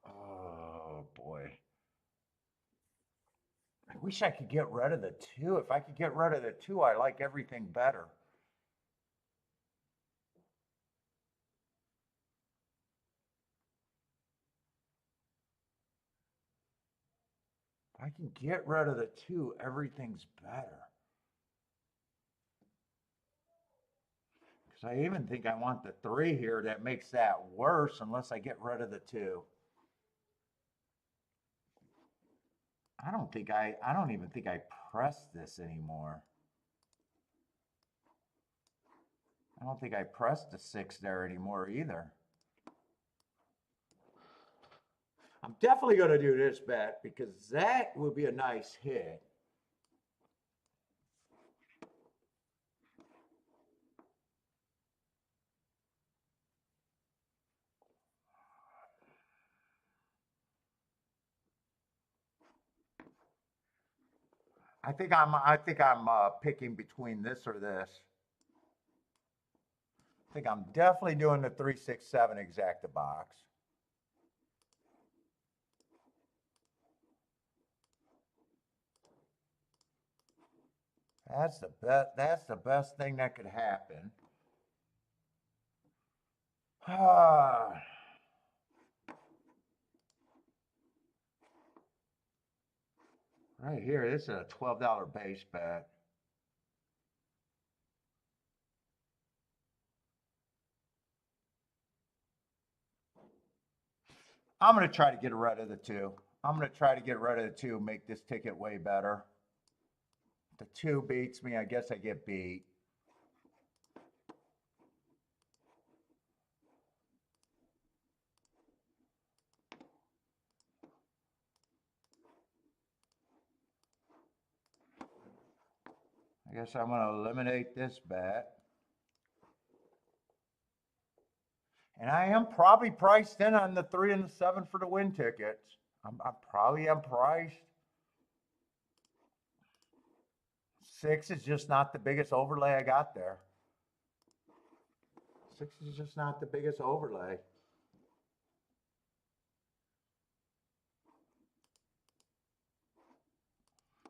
Oh, boy. I wish I could get rid of the 2. If I could get rid of the 2, I like everything better. If I can get rid of the 2, everything's better. Because I even think I want the 3 here. That makes that worse unless I get rid of the 2. I don't even think I press this anymore. I don't think I pressed the 6 there anymore either. I'm definitely going to do this bet because that would be a nice hit. I think I'm picking between this or this. I think I'm definitely doing the 3, 6, 7 exacta box. That's the best thing that could happen. Right here, this is a $12 base bet. I'm going to try to get rid of the two. I'm going to try to get rid of the two, make this ticket way better. The two beats me, I guess I get beat. I guess I'm going to eliminate this bet. And I am probably priced in on the 3 and the 7 for the win tickets. I probably am priced. 6 is just not the biggest overlay I got there. 6 is just not the biggest overlay.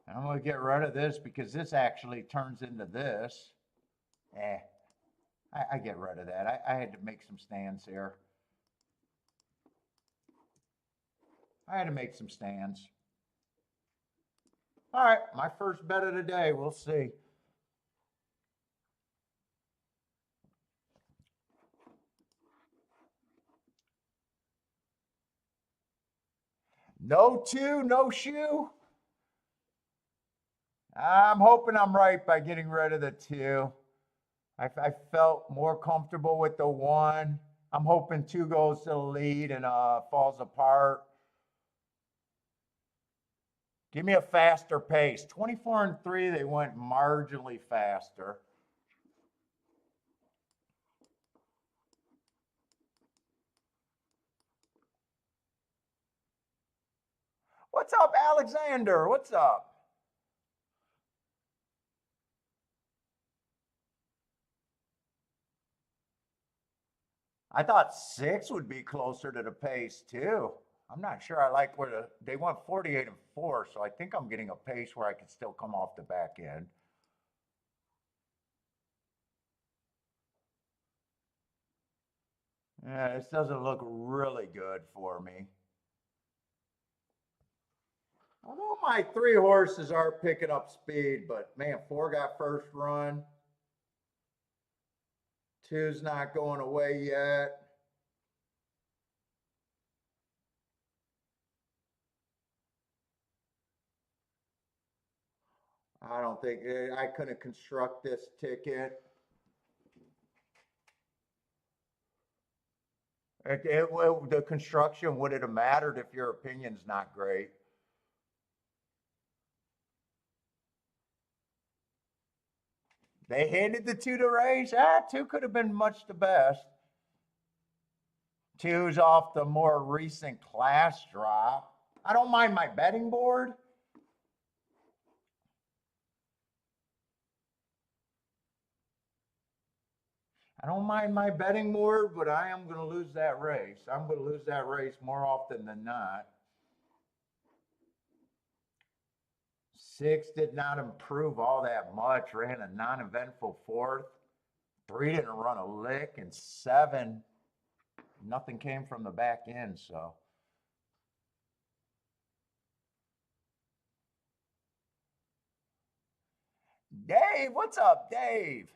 And I'm going to get rid of this because this actually turns into this. I get rid of that. I had to make some stands here. I had to make some stands. All right, my first bet of the day. We'll see. No two, no shoe. I'm hoping I'm right by getting rid of the 2. I felt more comfortable with the 1. I'm hoping 2 goes to the lead and falls apart. Give me a faster pace. 24 and 3, they went marginally faster. What's up, Alexander? What's up? I thought 6 would be closer to the pace too. I'm not sure I like where they went 48 and 4, so I think I'm getting a pace where I can still come off the back end. Yeah, this doesn't look really good for me. Although my 3 horses are picking up speed, but man, 4 got first run. 2's not going away yet. I don't think I couldn't construct this ticket. The construction, would it have mattered if your opinion's not great? They handed the 2 to race. 2 could have been much the best. 2's off the more recent class drop. I don't mind my betting board. I don't mind my betting board, but I am going to lose that race. I'm going to lose that race more often than not. 6 did not improve all that much. Ran a non-eventful 4th. 3 didn't run a lick, and 7, nothing came from the back end. So Dave, what's up, Dave?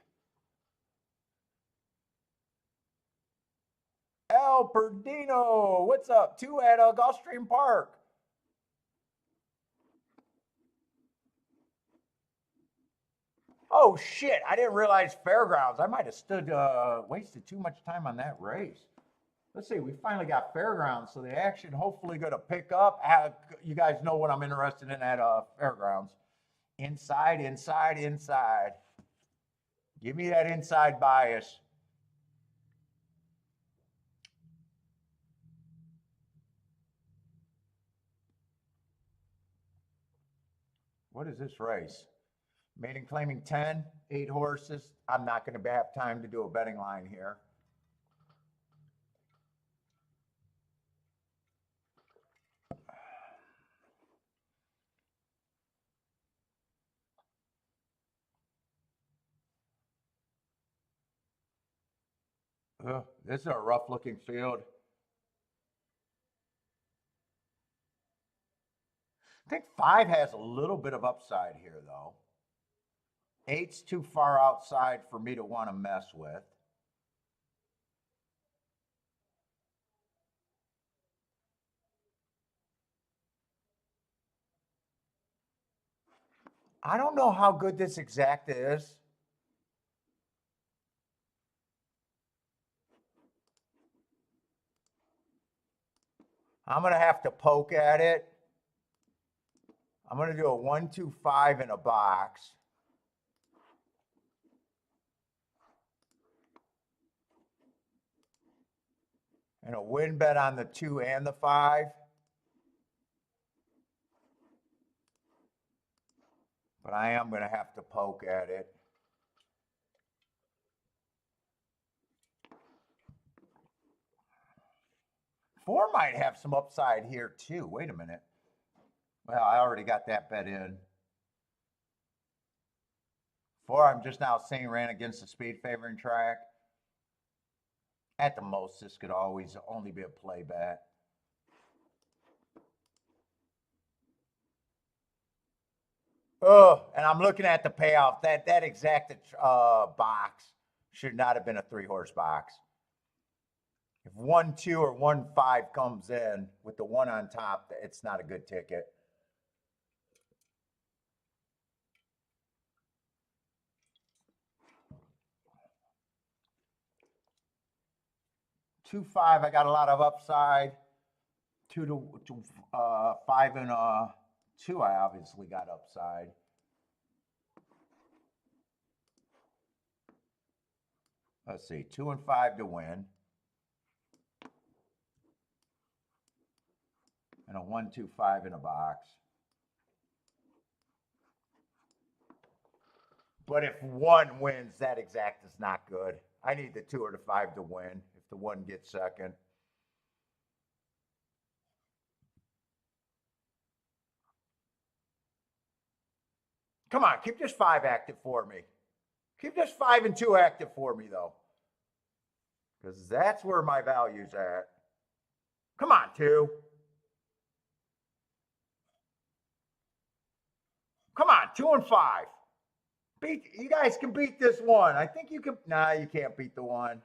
El Perdino, what's up? 2 at Gulfstream Park. Oh shit! I didn't realize Fairgrounds. I might have wasted too much time on that race. Let's see. We finally got Fairgrounds, so the action hopefully going to pick up. You guys know what I'm interested in at Fairgrounds. Inside, inside, inside. Give me that inside bias. What is this race? Maiden claiming 10, 8 horses. I'm not going to have time to do a betting line here. This is a rough looking field. I think 5 has a little bit of upside here, though. 8's too far outside for me to want to mess with. I don't know how good this exacta is. I'm going to have to poke at it. I'm going to do a 1, 2, 5 in a box. And a win bet on the 2 and the 5. But I am going to have to poke at it. Four might have some upside here too. Wait a minute. Well, I already got that bet in. 4, I'm just now seeing ran against the speed favoring track. At the most, this could always only be a play bet. Oh, and I'm looking at the payoff. That exact box should not have been a 3-horse box. If 1, 2 or 1, 5 comes in with the 1 on top, it's not a good ticket. Two, 5, I got a lot of upside. 2 to 5 and 2, I obviously got upside. Let's see, 2 and 5 to win. And a 1, 2, 5 in a box. But if 1 wins, that exact is not good. I need the 2 or the 5 to win if the 1 gets second. Come on, keep this 5 active for me. Keep this 5 and 2 active for me, though. Because that's where my value's at. Come on, 2. Come on, 2 and 5. You guys can beat this 1. I think you can. Nah, you can't beat the 1.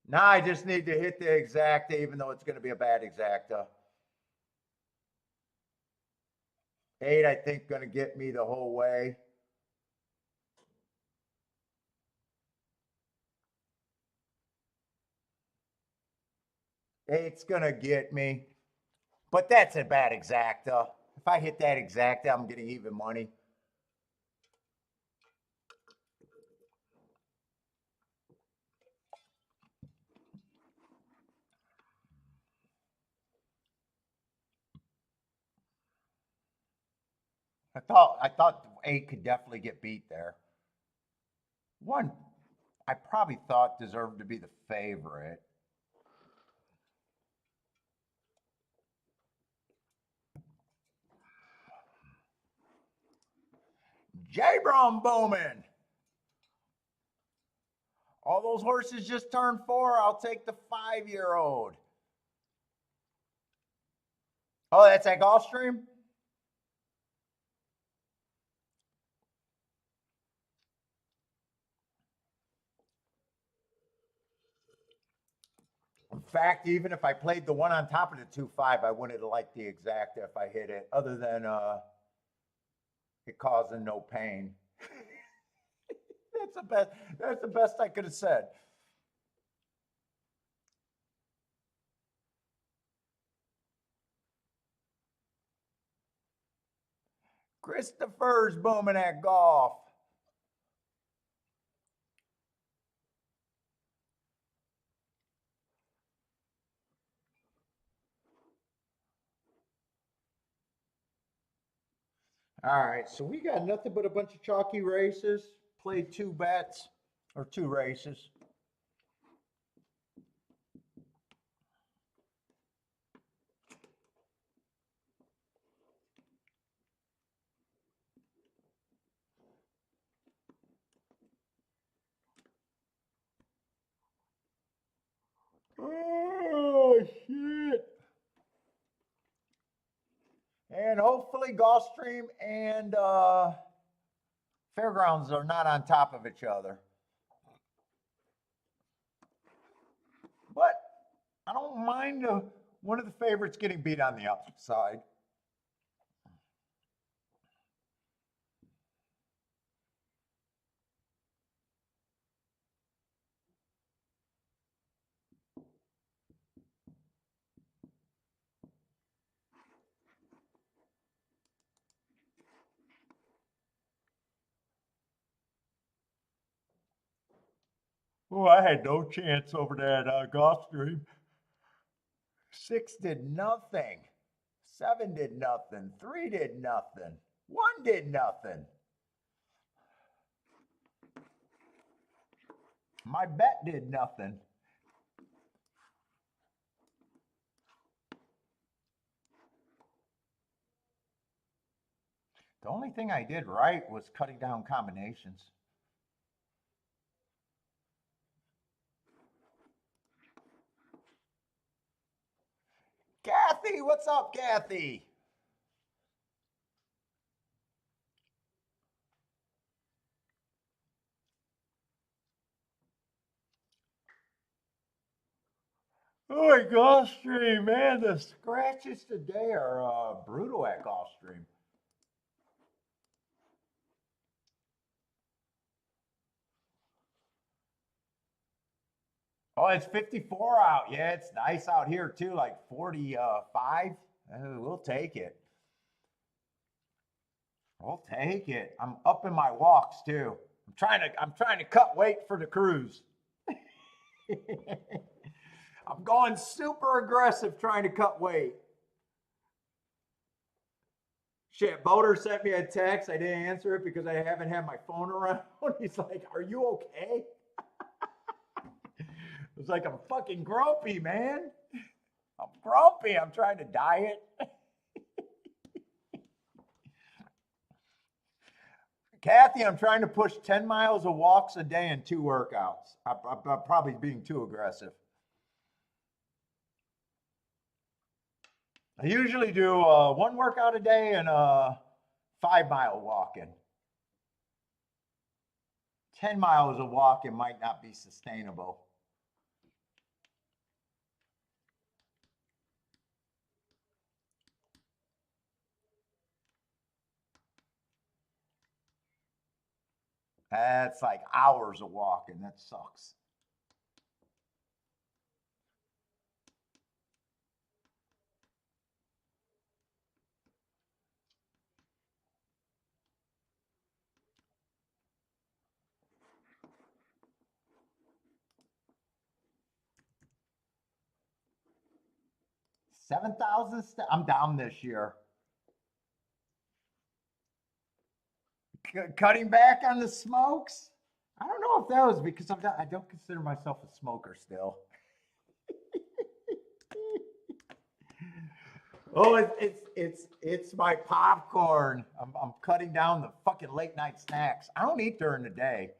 Nah, I just need to hit the exacta, even though it's going to be a bad exacta. 8, I think, going to get me the whole way. Eight's going to get me. But that's a bad exacta. If I hit that exacta, I'm getting even money. I thought 8 could definitely get beat there. 1, I probably thought deserved to be the favorite. J-Brom Bowman. All those horses just turned 4. I'll take the 5-year-old. Oh, that's at Gulfstream? In fact, even if I played the 1 on top of the 2-5, I wouldn't have liked the exacta if I hit it, other than it causing no pain. That's the best I could have said. Christopher's booming at golf. All right, so we got nothing but a bunch of chalky races. Played 2 bets, or 2 races. Oh, shit. And hopefully hopefully Gulfstream and Fairgrounds are not on top of each other. But I don't mind one of the favorites getting beat on the outside. Oh, I had no chance over that Gulfstream. 6 did nothing. 7 did nothing. 3 did nothing. 1 did nothing. My bet did nothing. The only thing I did right was cutting down combinations. Kathy, what's up, Kathy? Oh my Gulfstream, man, the scratches today are brutal at Gulfstream. Oh, it's 54 out. Yeah, it's nice out here too, like 45. We'll take it. We'll take it. I'm up in my walks too. I'm trying to cut weight for the cruise. I'm going super aggressive trying to cut weight. Shit, Boater sent me a text. I didn't answer it because I haven't had my phone around. He's like, "Are you okay?" I was like, "I'm fucking grumpy, man. I'm grumpy. I'm trying to diet." Kathy, I'm trying to push 10 miles of walks a day and 2 workouts. I'm probably being too aggressive. I usually do 1 workout a day and 5-mile walking. 10 miles of walking might not be sustainable. That's like hours of walking. That sucks. I'm down this year. Cutting back on the smokes. I don't know if that was because I don't consider myself a smoker still. Oh, it's my popcorn. I'm cutting down the fucking late night snacks. I don't eat during the day.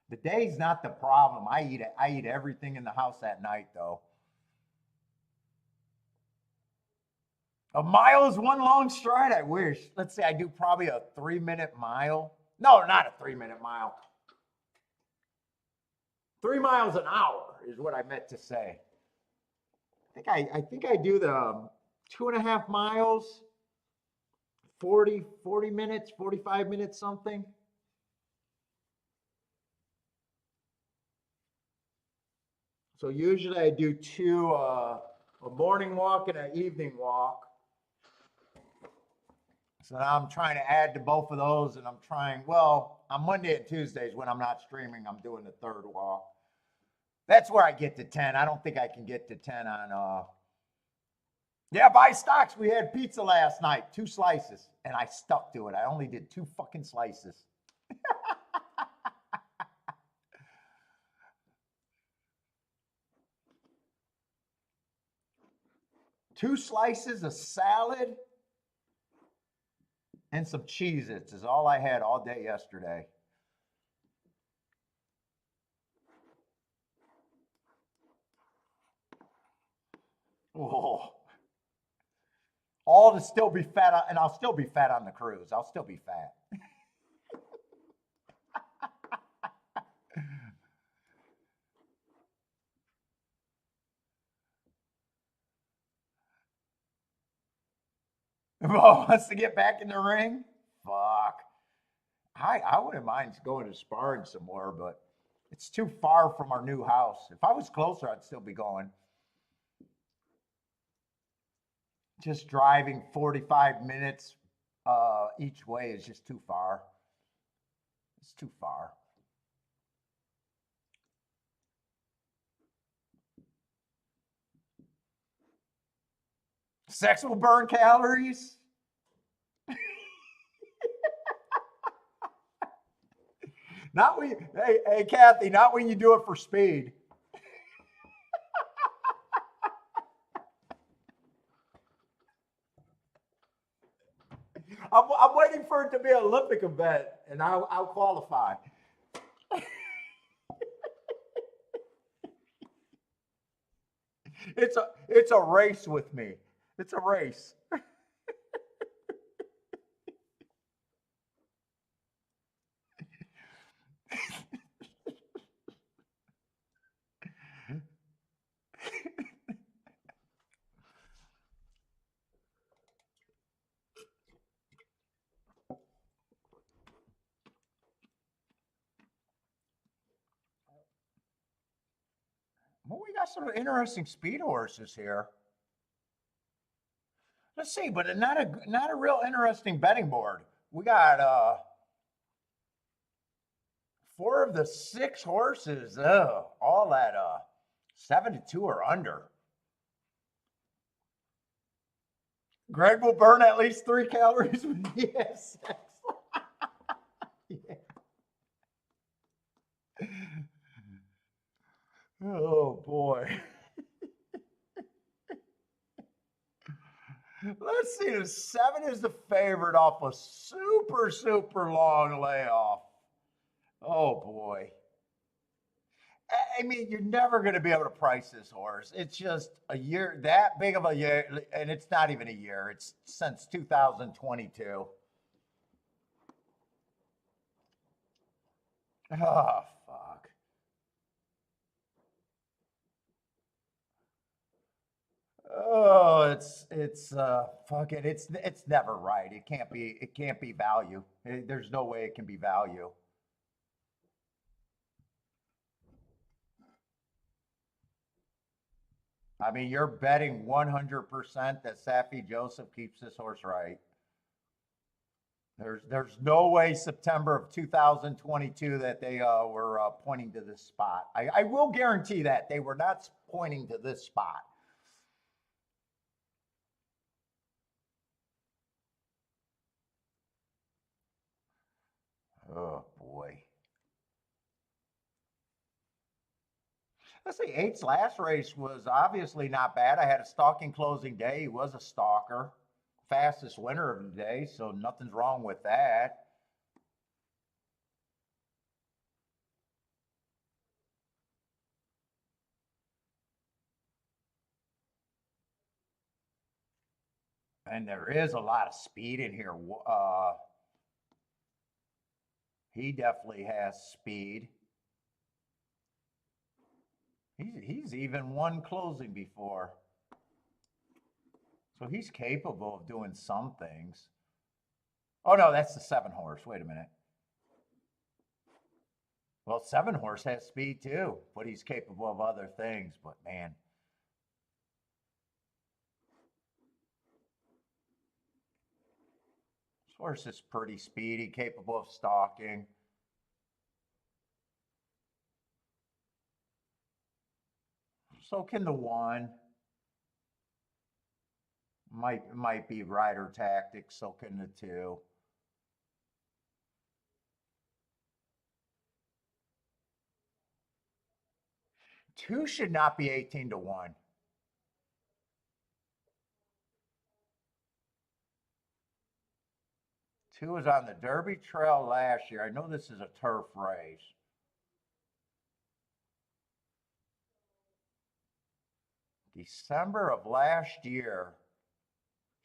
The day's not the problem. I eat everything in the house at night though. A mile is one long stride. I wish. Let's say I do probably a 3-minute mile. No, not a 3-minute mile. 3 miles an hour is what I meant to say. I think I do the 2.5 miles, 40 minutes, 45 minutes, something. So usually I do two, a morning walk and an evening walk. So now I'm trying to add to both of those, and well, on Monday and Tuesdays when I'm not streaming, I'm doing the third walk. That's where I get to 10. I don't think I can get to 10 on, yeah, buy stocks. We had pizza last night, 2 slices, and I stuck to it. I only did 2 fucking slices. 2 slices of salad and some Cheez-Its is all I had all day yesterday. Oh, all to still be fat, and I'll still be fat on the cruise. I'll still be fat. Bo wants to get back in the ring? Fuck. I wouldn't mind going to sparring some more, but it's too far from our new house. If I was closer, I'd still be going. Just driving 45 minutes each way is just too far. It's too far. Sex will burn calories. Not when, hey, Kathy, not when you do it for speed. I'm waiting for it to be an Olympic event, and I'll qualify. It's a race with me. It's a race. Well, we got some interesting speed horses here. Let's see, but not a real interesting betting board. We got 4 of the 6 horses, all at 7-2 or under. Greg will burn at least 3 calories when he has sex. Yeah. Oh boy. Let's see. The 7 is the favorite off a super long layoff. Oh boy. I mean, you're never going to be able to price this horse. It's just a year, that big of a year, and it's not even a year. It's since 2022. Oh, fuck. Oh, fuck it. It's never right. It can't be value. There's no way it can be value. I mean, you're betting 100% that Safi Joseph keeps this horse right. There's no way September of 2022 that they were pointing to this spot. I will guarantee that they were not pointing to this spot. Oh boy. Let's see. Eight's last race was obviously not bad. I had a stalking closing day. He was a stalker, fastest winner of the day, so nothing's wrong with that. And there is a lot of speed in here. He definitely has speed. He's even won closing before. So he's capable of doing some things. Oh no, that's the 7 horse. Wait a minute. Well, 7 horse has speed too, but he's capable of other things. But man, this horse is pretty speedy, capable of stalking. So can the 1. Might be rider tactics. So can the 2. 2 should not be 18-1. 2 was on the Derby Trail last year. I know this is a turf race. December of last year,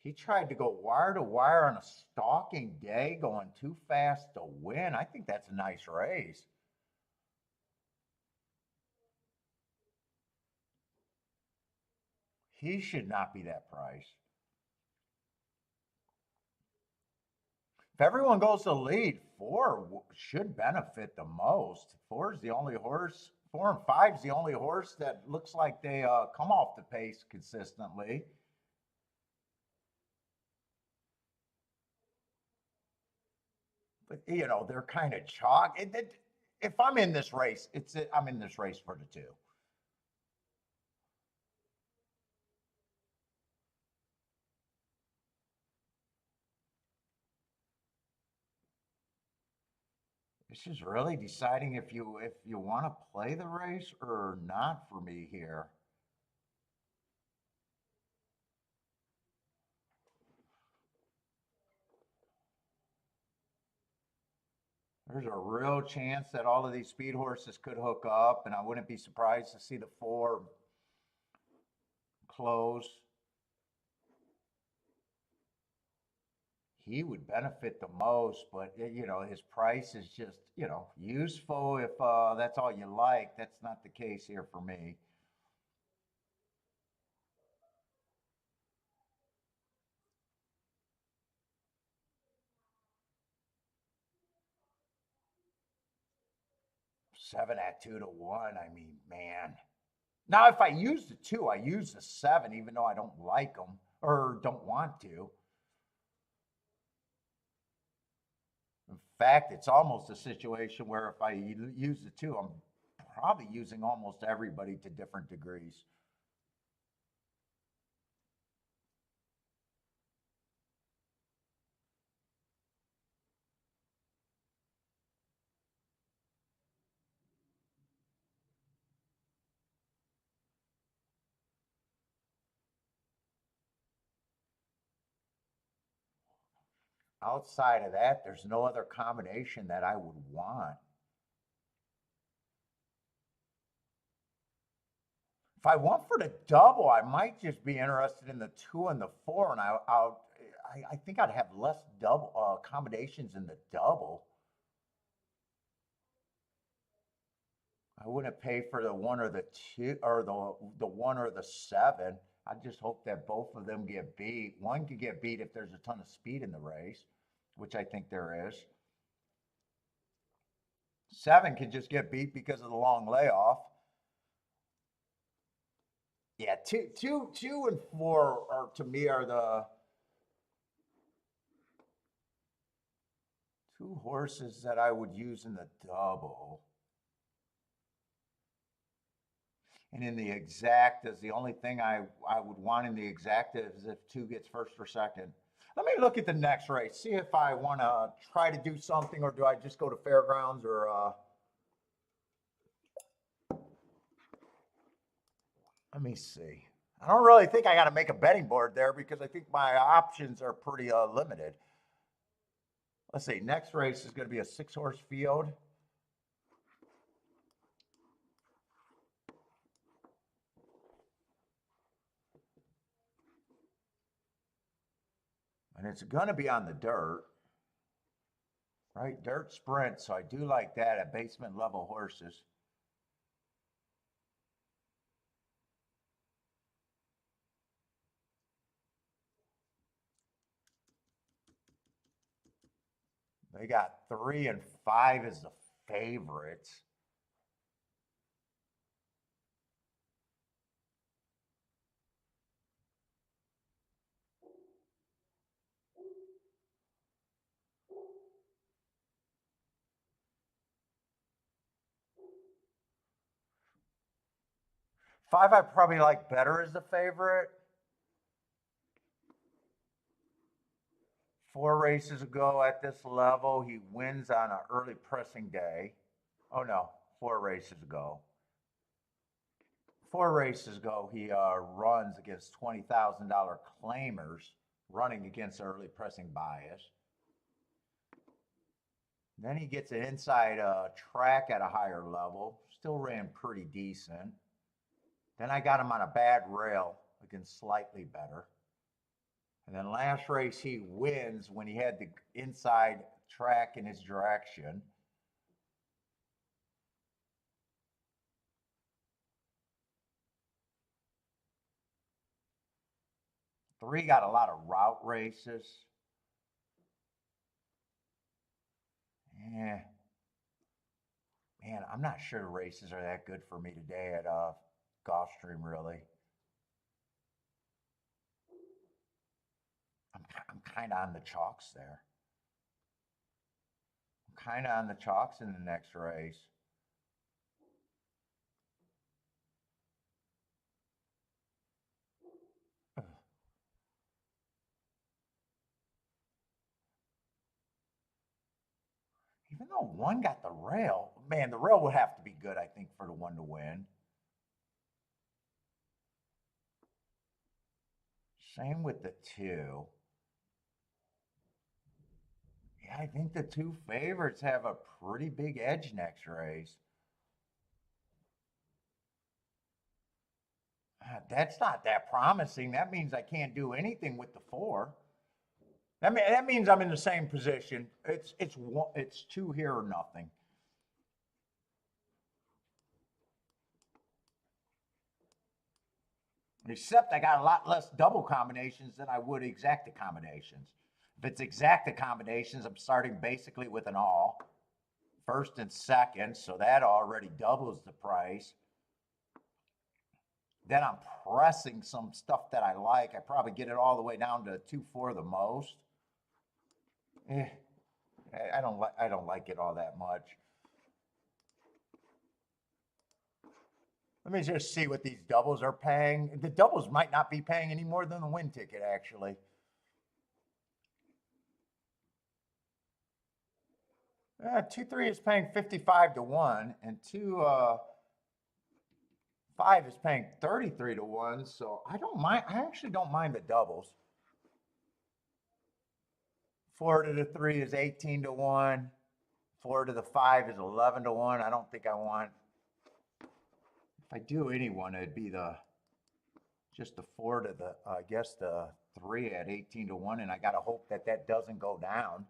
He tried to go wire to wire on a stalking day, going too fast to win. I think that's a nice race. He should not be that price. If everyone goes to lead, four should benefit the most. Four is the only horse. 4 and 5 is the only horse that looks like they come off the pace consistently. But they're kind of chalk. If I'm in this race, I'm in this race for the two. This is really deciding if you want to play the race or not for me here. There's a real chance that all of these speed horses could hook up, and I wouldn't be surprised to see the four close. He would benefit the most, but his price is just useful if that's all you like. That's not the case here for me. Seven at 2 to 1. I mean, man. Now, if I use the two, I use the seven, even though I don't like them or don't want to. In fact, it's almost a situation where if I use the two, I'm probably using almost everybody to different degrees. Outside of that, there's no other combination that I would want. If I went for the double, I might just be interested in the two and the four, and I think I'd have less double combinations in the double. I wouldn't pay for the one or the two or the one or the seven. I just hope that both of them get beat. One could get beat if there's a ton of speed in the race, which I think there is. Seven could just get beat because of the long layoff. Yeah, two and four are to me are the two horses that I would use in the double. And in the exact is the only thing I would want in the exact is if two gets first or second. Let me look at the next race, see if I want to try to do something or do I just go to fairgrounds or let me see. I don't really think I got to make a betting board there because I think my options are pretty limited. Let's see. Next race is going to be a 6-horse field. And it's going to be on the dirt, right? Dirt sprint. So I do like that at basement level horses. They got 3 and 5 as the favorites. Five, I probably like better as the favorite. 4 races ago at this level, he wins on an early pressing day. Oh no, 4 races ago. 4 races ago, he runs against $20,000 claimers, running against early pressing bias. Then he gets an inside track at a higher level, still ran pretty decent. Then I got him on a bad rail against slightly better. And then last race he wins when he had the inside track in his direction. Three got a lot of route races. Yeah. Man, I'm not sure the races are that good for me today at Gulfstream, really. I'm kind of on the chalks there. I'm kind of on the chalks in the next race. Even though one got the rail, man, the rail would have to be good, I think, for the one to win. Same with the two. Yeah, I think the two favorites have a pretty big edge next race. That's not that promising. That means I can't do anything with the four. That means I'm in the same position. It's two here or nothing. Except I got a lot less double combinations than I would exact combinations. If it's exact combinations, I'm starting basically with an all, first and second, so that already doubles the price. Then I'm pressing some stuff that I like. I probably get it all the way down to 2-4 the most. Eh, I don't like it all that much. Let me just see what these doubles are paying. The doubles might not be paying any more than the win ticket, actually. 2-3 is paying 55 to 1, and 2-5 is paying 33 to 1. So I don't mind. I actually don't mind the doubles. 4 to the 3 is 18 to 1. 4 to the 5 is 11 to 1. I don't think I want. If I do anyone, it'd be just the 4 to the, I guess the 3 at 18 to 1, and I got to hope that that doesn't go down.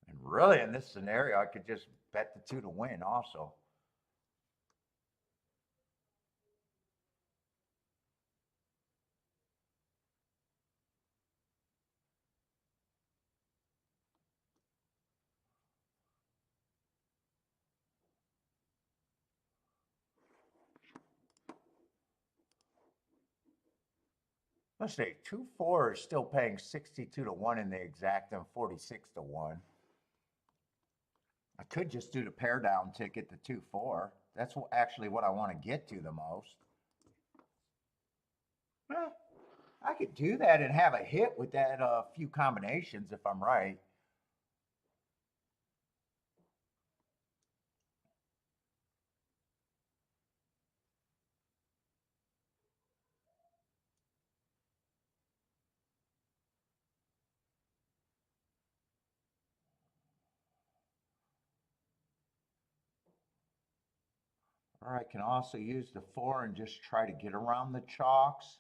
And really, in this scenario, I could just bet the 2 to win also. Let's see, 2-4 is still paying 62 to 1 in the exact and 46 to 1. I could just do the pair down ticket to 2-4. That's actually what I want to get to the most. Well, I could do that and have a hit with that few combinations if I'm right. Or I can also use the 4 and just try to get around the chalks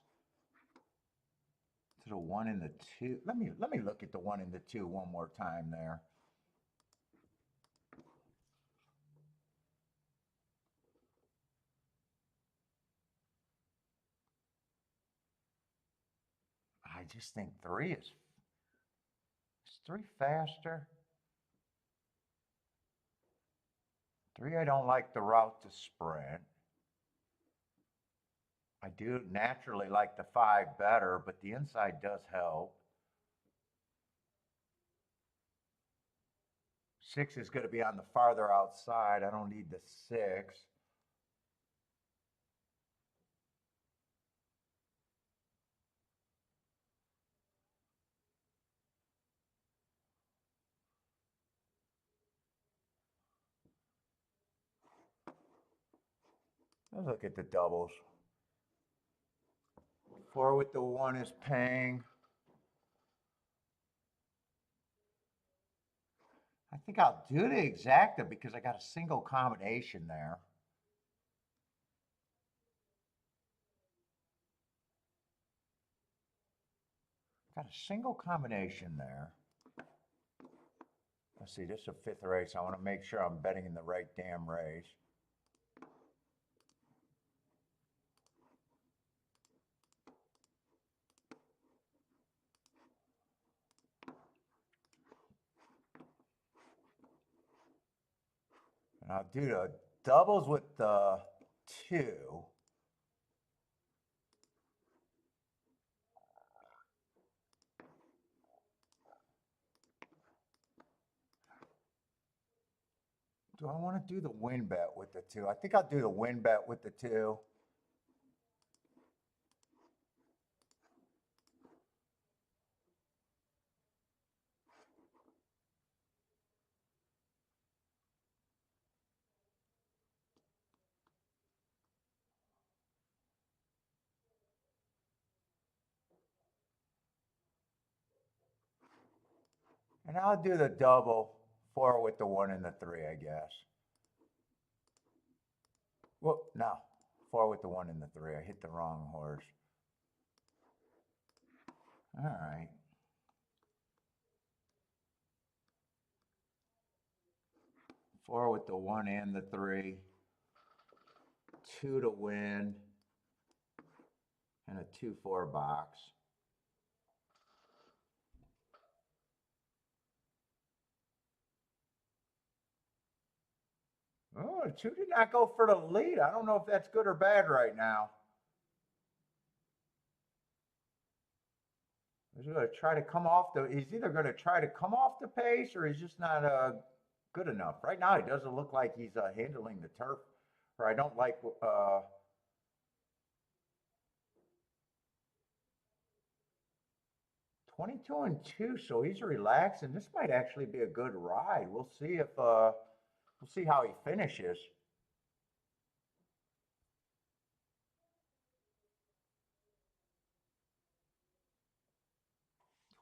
to the 1 and the 2. Let me look at the 1 and the 2 one more time there. I just think 3 is 3 faster. 3, I don't like the route to sprint. I do naturally like the 5 better, but the inside does help. 6 is going to be on the farther outside. I don't need the 6. Let's look at the doubles. 4 with the 1 is paying I think I'll do the exacta because I got a single combination there. Got a single combination there. Let's see, this is a fifth race. I want to make sure I'm betting in the right damn race. And I'll do the doubles with the 2. Do I want to do the win bet with the 2? I think I'll do the win bet with the 2. And I'll do the double 4 with the 1 and the 3, I guess. Well, no, 4 with the 1 and the 3. I hit the wrong horse. All right. Four with the 1 and the 3. 2 to win. And a 2-4 box. Oh, 2 did not go for the lead. I don't know if that's good or bad right now. He's going to try to come off the. He's either going to try to come off the pace or he's just not good enough. Right now, it doesn't look like he's handling the turf. Or I don't like. 22 and 2, so he's relaxed, and this might actually be a good ride. We'll see if we'll see how he finishes.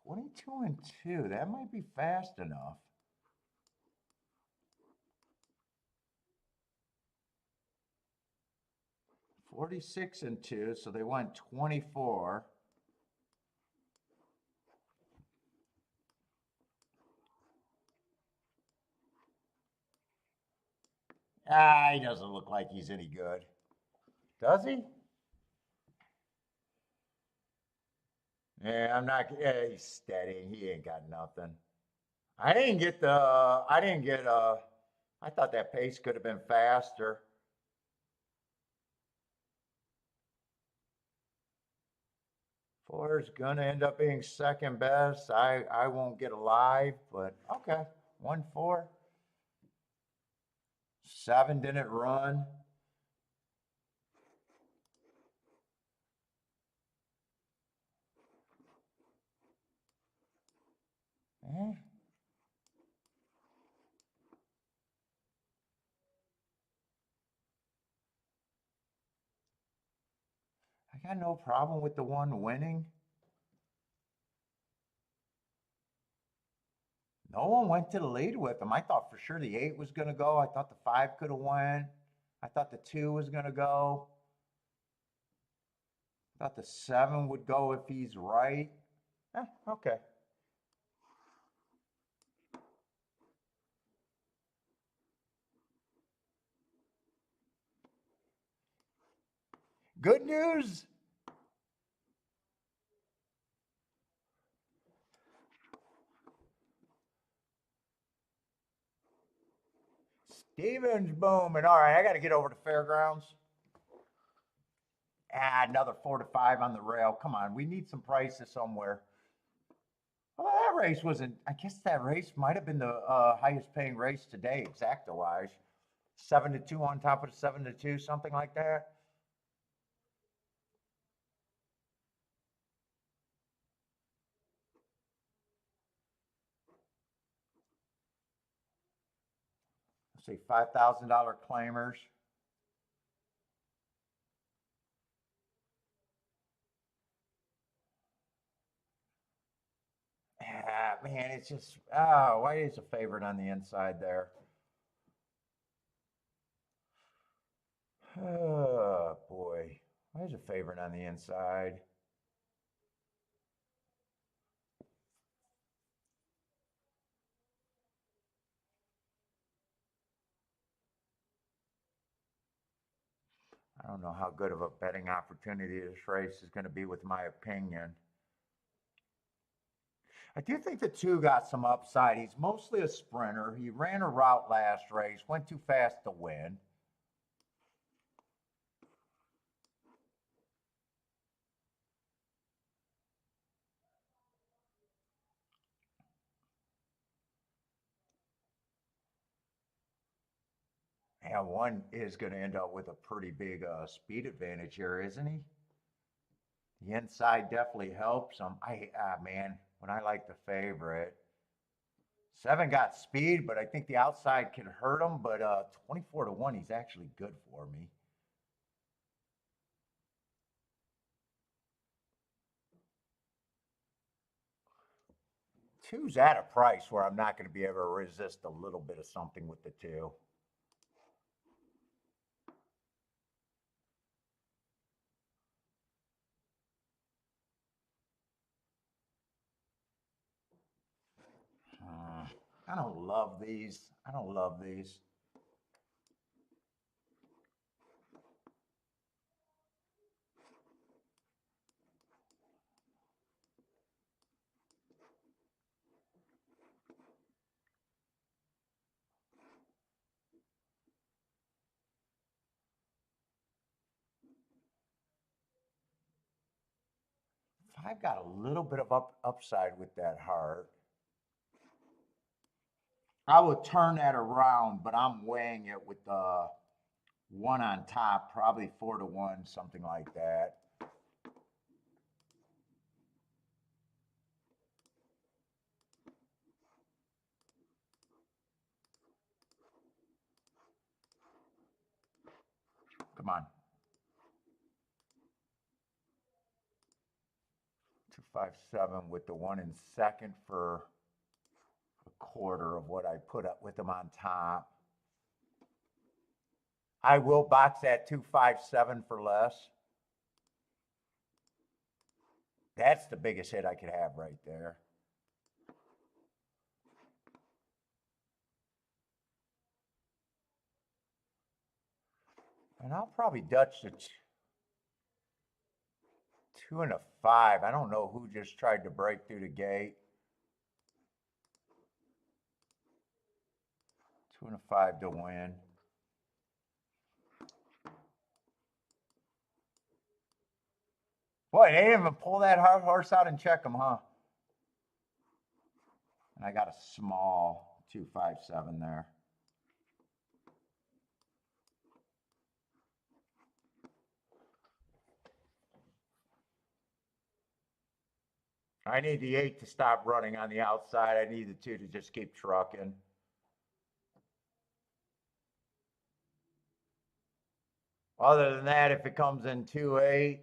22 and 2, that might be fast enough. 46 and 2, so they went 24. Ah, he doesn't look like he's any good. Does he? Yeah, I'm not. Yeah, he's steady. He ain't got nothing. I didn't get the. I didn't get. I thought that pace could have been faster. Four is gonna end up being second best. I won't get a live, but okay. 1-4. 7 didn't run. Eh. I got no problem with the 1 winning. No one went to the lead with him. I thought for sure the 8 was going to go. I thought the 5 could have went. I thought the 2 was going to go. I thought the 7 would go if he's right. Okay. Good news. Steven's booming. All right, I got to get over to Fairgrounds. Another 4 to 5 on the rail. Come on, we need some prices somewhere. Well, that race wasn't. I guess that race might have been the highest paying race today, exacta wise. 7 to 2 on top of the 7 to 2, something like that. Let's see, $5,000 claimers. man, it's just, oh, why is a favorite on the inside there? Oh, boy. Why is a favorite on the inside? I don't know how good of a betting opportunity this race is going to be with my opinion. I do think the two got some upside. He's mostly a sprinter. He ran a route last race, went too fast to win. And one is going to end up with a pretty big speed advantage here, isn't he? The inside definitely helps him. Man, when I like the favorite, 7 got speed, but I think the outside can hurt him. But 24-1, he's actually good for me. Two's at a price where I'm not going to be able to resist a little bit of something with the two. I don't love these. I don't love these. I've got a little bit of upside with that heart. I would turn that around, but I'm weighing it with the one on top, probably 4-1, something like that. Come on. 257 with the one in second for a quarter of what I put up with them on top. I will box that 257 for less. That's the biggest hit I could have right there. And I'll probably Dutch the 2 and a 5. I don't know who just tried to break through the gate. 2 and a 5 to win. Boy, they didn't even pull that horse out and check him, huh? And I got a small 257 there. I need the 8 to stop running on the outside. I need the 2 to just keep trucking. Other than that, if it comes in 2-8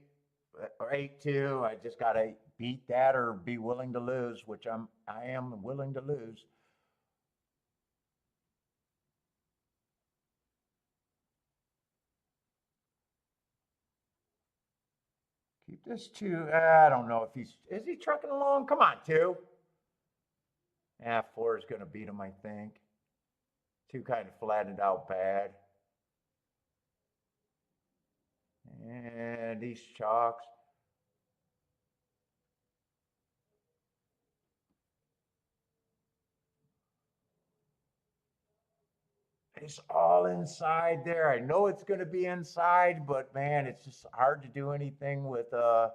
or 8-2, I just got to beat that or be willing to lose, which I am willing to lose. Keep this 2. I don't know if is he trucking along? Come on, 2. Yeah, 4 is going to beat him, I think. 2 kind of flattened out bad. And these chalks. It's all inside there. I know it's going to be inside, but man, it's just hard to do anything with 1-4-3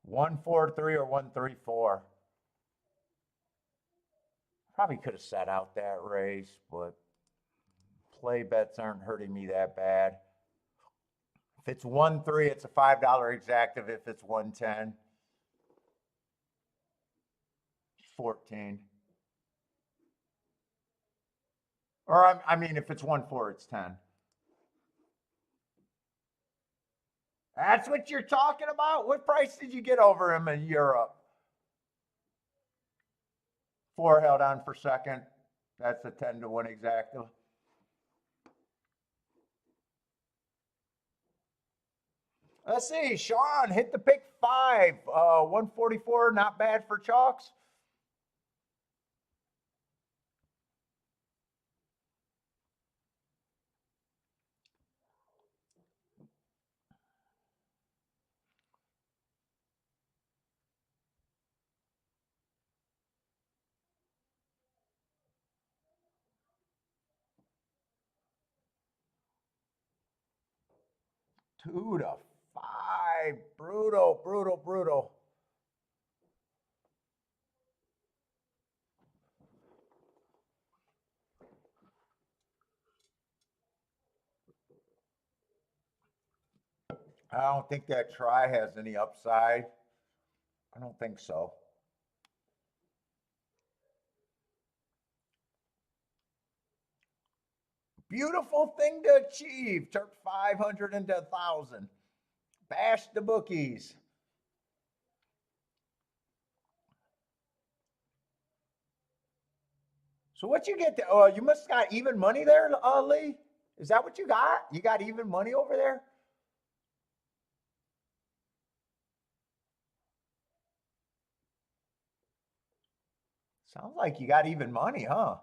or 1-3-4. Probably could have sat out that race, but play bets aren't hurting me that bad. If it's 1-3, it's a $5 exactive. If it's 110, 14. Or I mean, if it's 1-4, it's 10. That's what you're talking about? What price did you get over him in Europe? 4 held on for second. That's a 10-1 exacta. Let's see. Sean hit the pick 5. 144, not bad for chalks. Two to five. Brutal, brutal, brutal. I don't think that try has any upside. I don't think so. Beautiful thing to achieve. Turn 500 into 1,000. Bash the bookies. So what you get? You must got even money there, Lee. Is that what you got? You got even money over there? Sounds like you got even money, huh?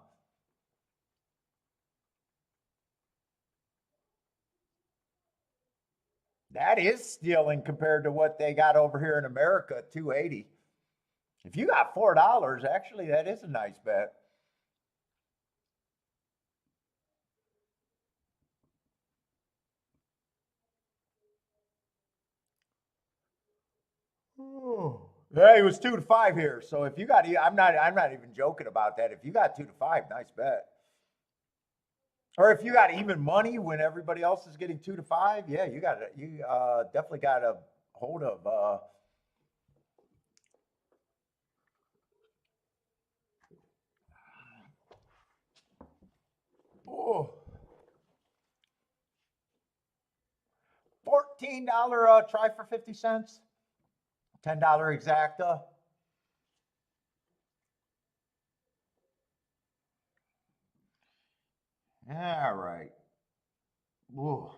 That is stealing compared to what they got over here in America, 280. If you got $4, actually, that is a nice bet. Oh. Yeah, it was 2 to 5 here. So if you got, I'm not even joking about that. If you got 2 to 5, nice bet. Or if you got even money when everybody else is getting 2 to 5, yeah, you definitely got a hold of. Oh, $14 try for 50 cents, $10 exacta. All right. Whoa.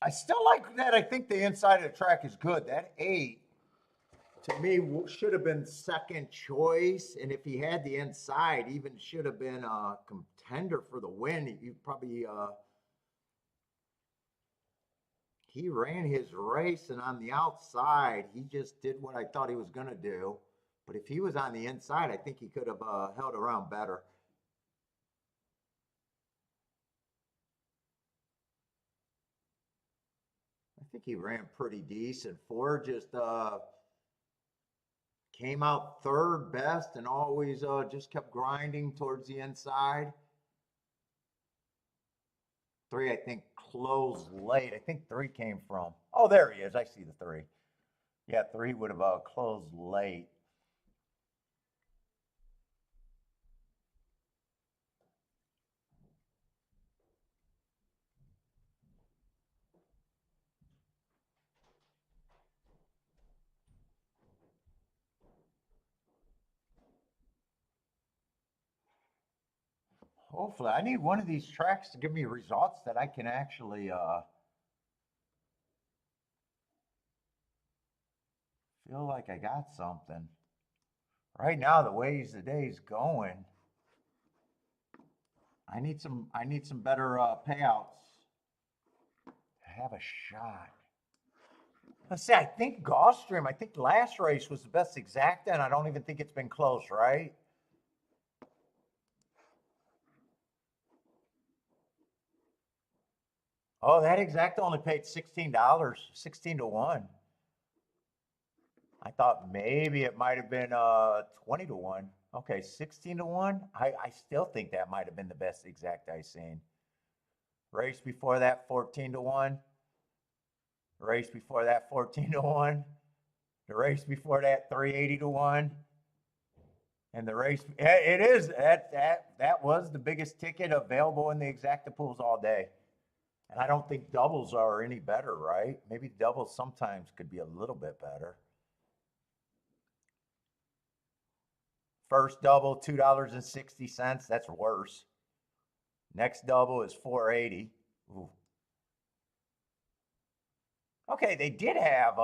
I still like that. I think the inside of the track is good. That 8 to me should have been second choice, and if he had the inside, even should have been a contender for the win. He probably he ran his race, and on the outside, he just did what I thought he was going to do. But if he was on the inside, I think he could have held around better. I think he ran pretty decent. Ford just came out third best and always just kept grinding towards the inside. 3, I think, closed late. I think 3 came from. Oh, there he is. I see the 3. Yeah, 3 would have closed late. Hopefully, I need one of these tracks to give me results that I can actually feel like I got something. Right now, the way the day's going, I need some better payouts to have a shot. Let's see. I think Gulfstream. I think last race was the best exacta, and I don't even think it's been close, right? Oh, that exacta only paid $16, 16 to 1. I thought maybe it might have been 20 to 1. Okay, 16 to 1. I still think that might have been the best exact I seen. Race before that, 14 to 1. Race before that, 14 to 1. The race before that, 380 to 1. And the race, it is, that was the biggest ticket available in the exacta pools all day. And I don't think doubles are any better, right? Maybe doubles sometimes could be a little bit better. First double, $2.60. That's worse. Next double is 480. Ooh. Okay, they did have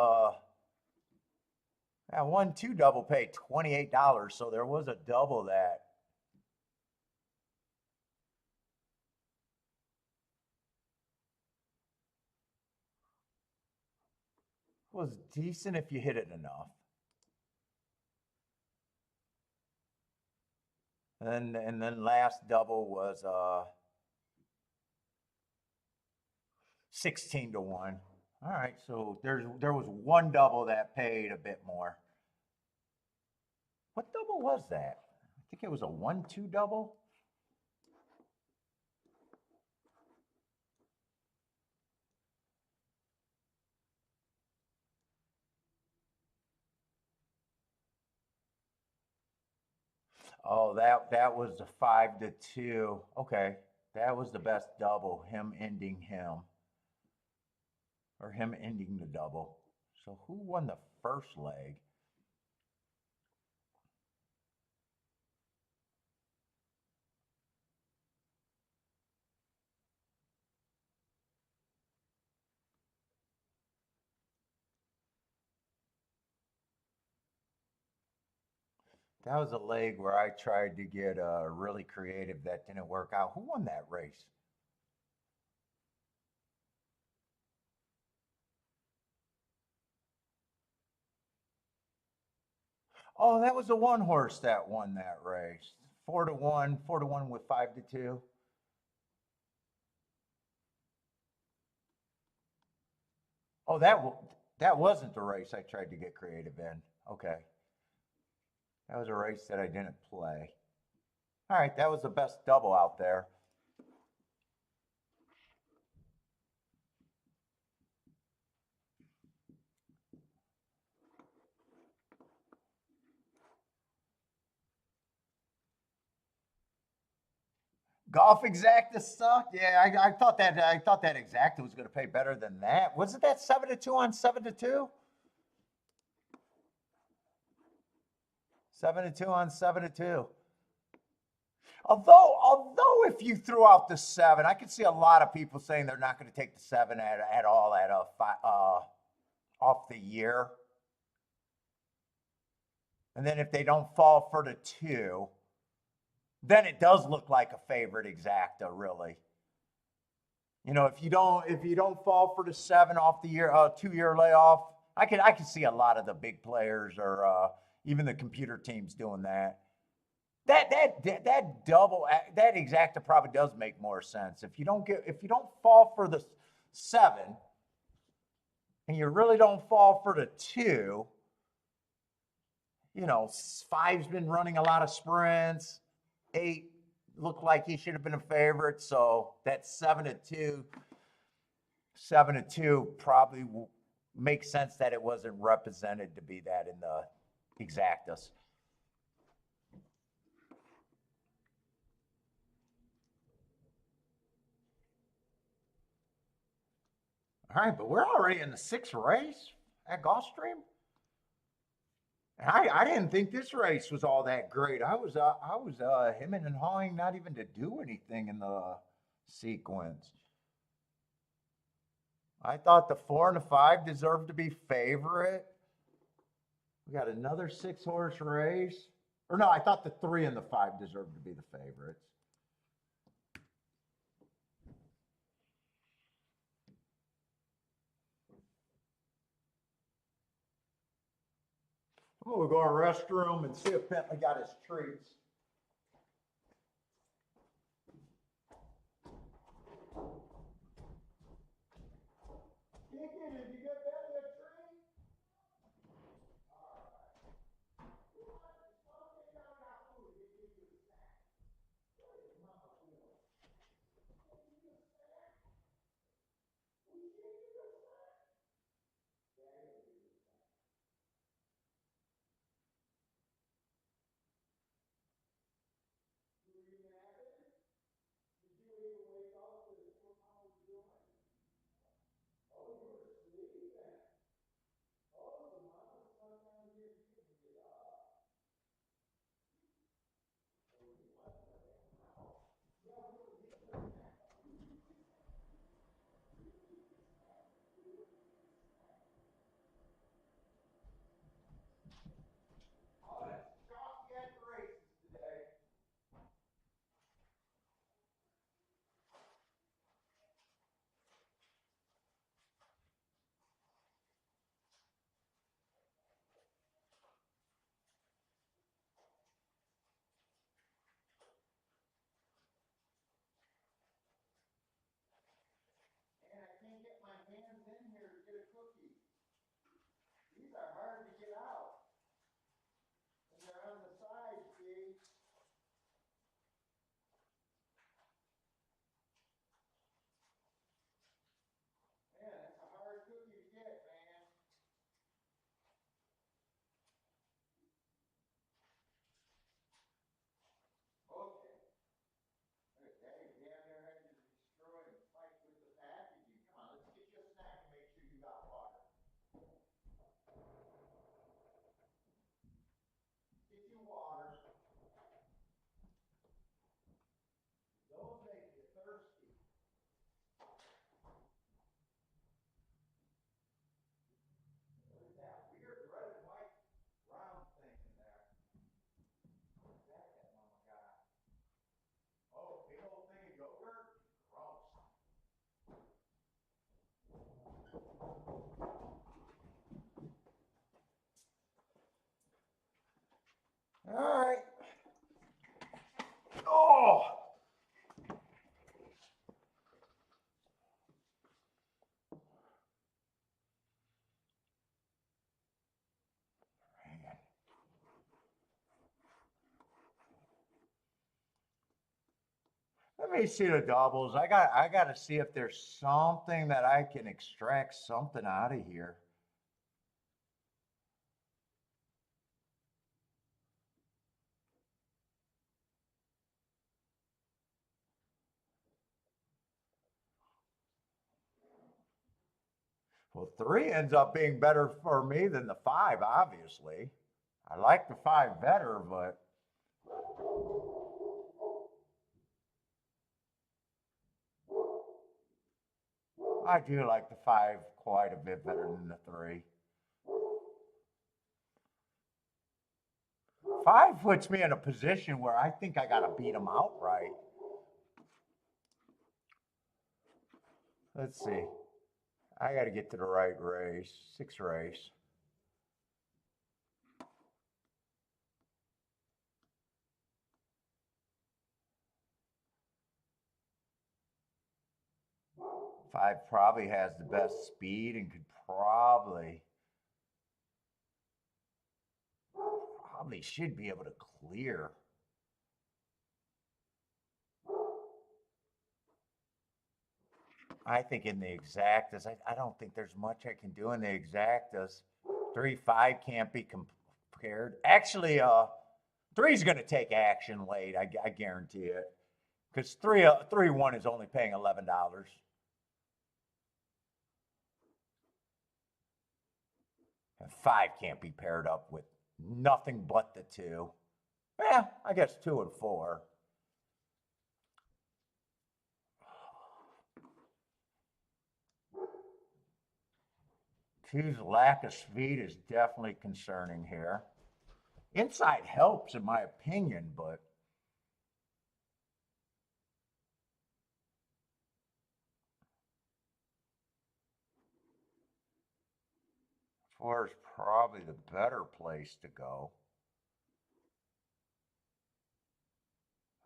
that 1-2 double paid $28, so there was a double that was decent if you hit it enough. And then last double was 16 to 1. All right, so there was one double that paid a bit more. What double was that? I think it was a 1-2 double. Oh, that was the 5-2. Okay, that was the best double. Him ending him, or him ending the double. So who won the first leg? That was a leg where I tried to get really creative. That didn't work out. Who won that race? Oh, that was the one horse that won that race. 4 to 1, 4 to 1 with 5-2. Oh, that wasn't the race I tried to get creative in. Okay, that was a race that I didn't play. All right, that was the best double out there. Golf exacta sucked. Yeah, I thought that exacta was going to pay better than that. Wasn't that 7-2 on 7-2? 7-2 on 7-2. Although if you threw out the 7, I could see a lot of people saying they're not going to take the 7 at all at a off the year. And then if they don't fall for the 2, then it does look like a favorite exacta, really. You know, if you don't fall for the 7 off the year 2-year layoff, I could see a lot of the big players or even the computer teams doing that. That double that exacta probably does make more sense. If you don't fall for the 7 and you really don't fall for the 2, you know, 5's been running a lot of sprints. 8 looked like he should have been a favorite, so that 7-2 probably makes sense that it wasn't represented to be that in the exactas. All right, but we're already in the 6th race at Gulfstream. And I didn't think this race was all that great. I was hemming and hawing not even to do anything in the sequence. I thought the 4 and the 5 deserved to be favorite. We got another 6-horse race. Or no, I thought the 3 and the 5 deserved to be the favorites. I'm gonna go to the restroom and see if Bentley got his treats. Kiki, did you get Bentley a treat? All right. Oh. Let me see the doubles. I got to see if there's something that I can extract something out of here. Well, three ends up being better for me than the five, obviously. I like the five better, but I do like the five quite a bit better than the three. Five puts me in a position where I think I got to beat them outright. Let's see. I got to get to the right race. Six race. Five probably has the best speed and could probably should be able to clear. I think in the exactas, I don't think there's much I can do in the exactas. 3-5 can't be compared. Actually, three's going to take action late. I guarantee it, because 3-1 is only paying $11. And five can't be paired up with nothing but the two. Yeah, I guess 2 and 4. Two's lack of speed is definitely concerning here. Inside helps, in my opinion, but four is probably the better place to go.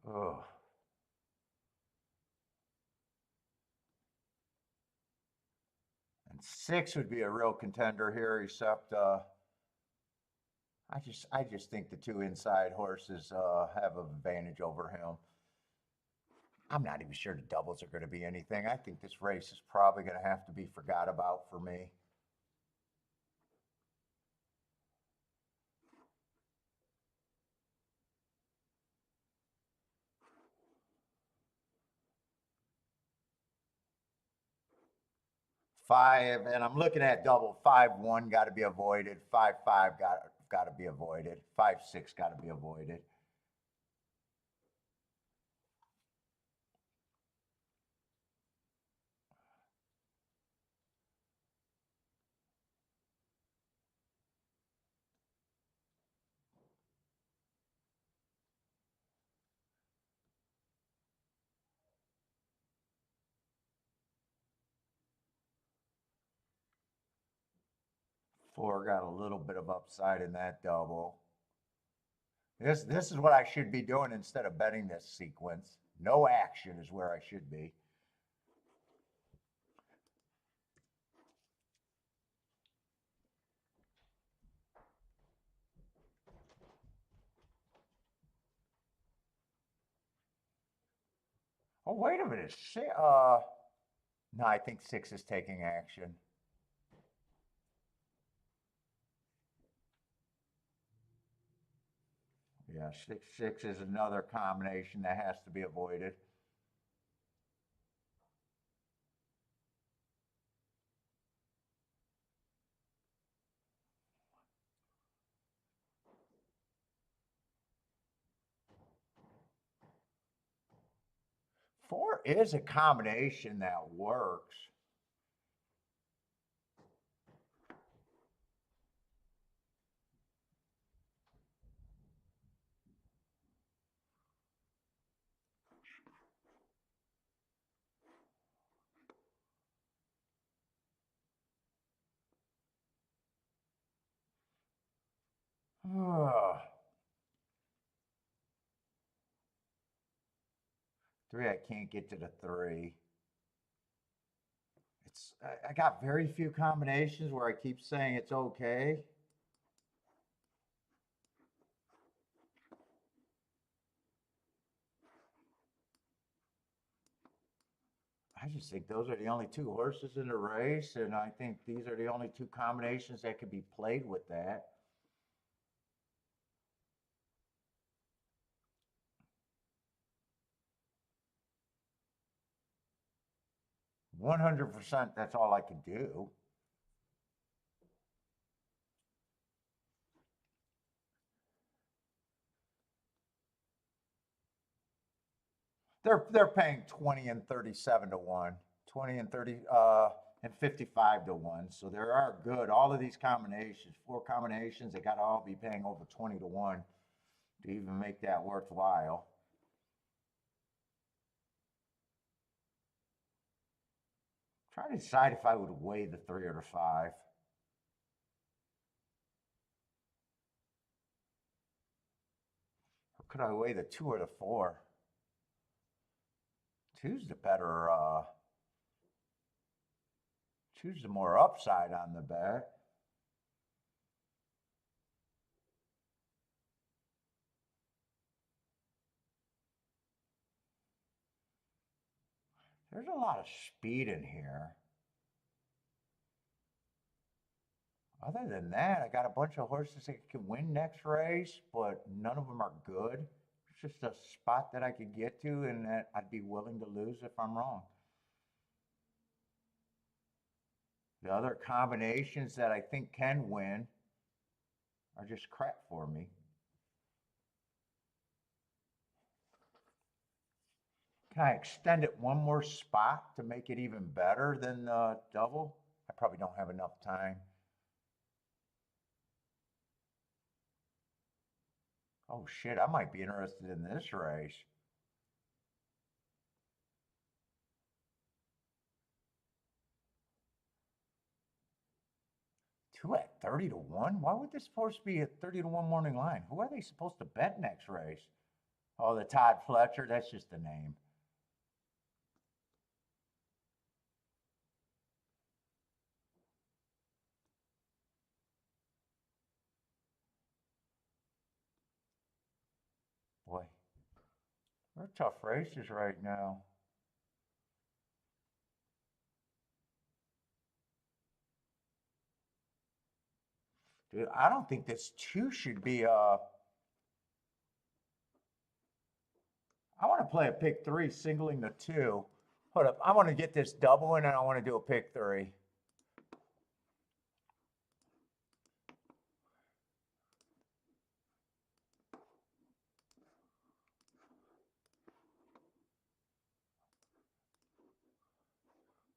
Ugh. And six would be a real contender here, except I just think the two inside horses have an advantage over him. I'm not even sure the doubles are going to be anything. I think this race is probably going to have to be forgot about for me. Five, and I'm looking at double. 5-1 got to be avoided. 5-5 got to be avoided. 5-6 got to be avoided. Four got a little bit of upside in that double. This is what I should be doing instead of betting this sequence. No action is where I should be. Oh, wait a minute. No, I think six is taking action. Yeah, 6-6 is another combination that has to be avoided. Four is a combination that works. 3, I can't get to the 3. I got very few combinations where I keep saying it's okay. I just think those are the only 2 horses in the race, and I think these are the only 2 combinations that could be played with that. 100%, that's all I could do. They're paying 20 and 37 to 1, 20 and 30 and 55 to 1. So there are good. All of these combinations, 4 combinations, they got to all be paying over 20 to 1 to even make that worthwhile. Try to decide if I would weigh the 3 or the 5. Or could I weigh the 2 or the 4? 2's the better, 2's the more upside on the bet. There's a lot of speed in here. Other than that, I got a bunch of horses that can win next race, but none of them are good. It's just a spot that I could get to and that I'd be willing to lose if I'm wrong. The other combinations that I think can win are just crap for me. Can I extend it one more spot to make it even better than the double? I probably don't have enough time. Oh shit, I might be interested in this race. Two at 30 to 1? Why would this horse be at 30 to 1 morning line? Who are they supposed to bet next race? Oh, the Todd Fletcher, that's just a name. Boy, they're tough races right now. Dude, I don't think this 2 should be I want to play a pick 3 singling the 2. Hold up, I want to get this double in and I want to do a pick 3.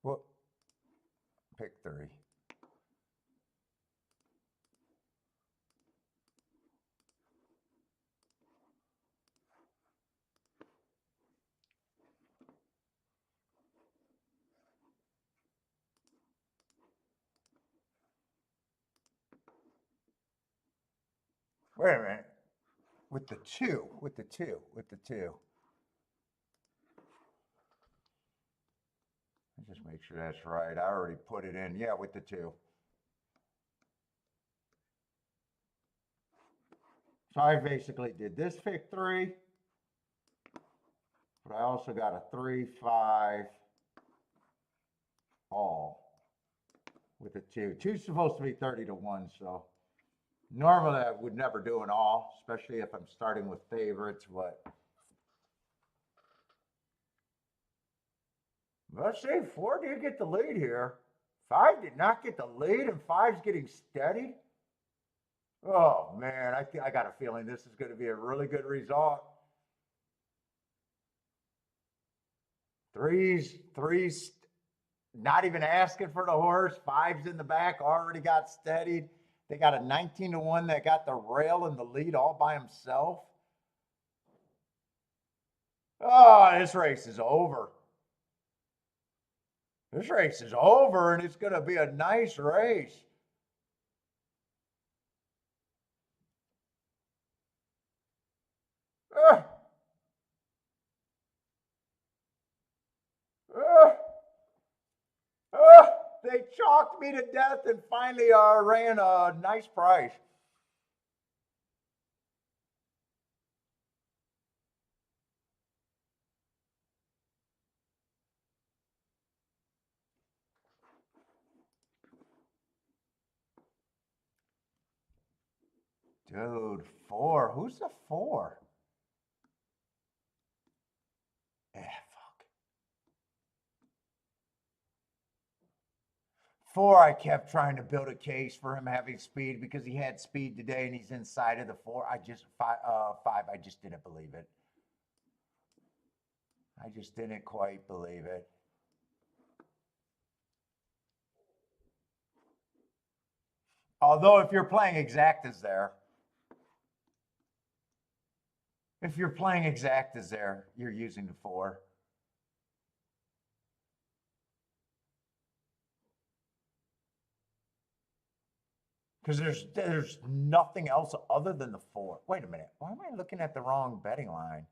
What? Pick 3. Wait a minute. With the 2, with the 2, with the 2. Just make sure that's right. I already put it in. Yeah, with the 2. So I basically did this pick 3, but I also got a 3, 5, all with a 2. 2's supposed to be 30 to 1, so normally I would never do an all, especially if I'm starting with favorites, but let's see, 4 did get the lead here. 5 did not get the lead, and 5's getting steady. Oh man, I got a feeling this is going to be a really good result. Threes, not even asking for the horse. 5's in the back, already got steadied. They got a 19 to 1 that got the rail in the lead all by himself. Oh, this race is over. This race is over, and it's going to be a nice race. They chalked me to death and finally ran a nice price. Dude, 4. Who's the 4? Yeah, fuck. 4, I kept trying to build a case for him having speed because he had speed today and he's inside of the 4. I just 5. I just didn't believe it. I just didn't quite believe it. Although if you're playing exactas there, you're using the 4. Because there's nothing else other than the 4. Wait a minute. Why am I looking at the wrong betting line?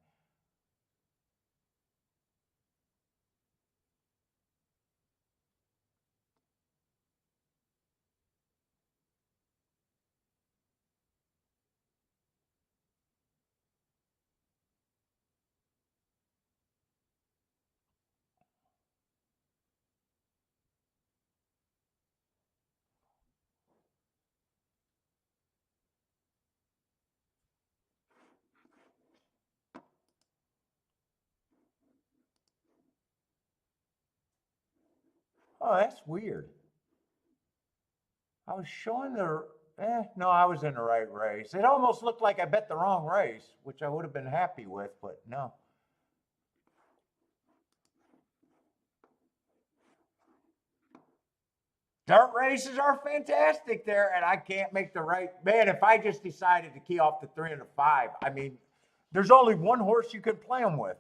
Oh, that's weird. I was showing the. No, I was in the right race. It almost looked like I bet the wrong race, which I would have been happy with, but no. Dirt races are fantastic there, and I can't make the right. Man, if I just decided to key off the 3 and the 5, I mean, there's only one horse you can play them with.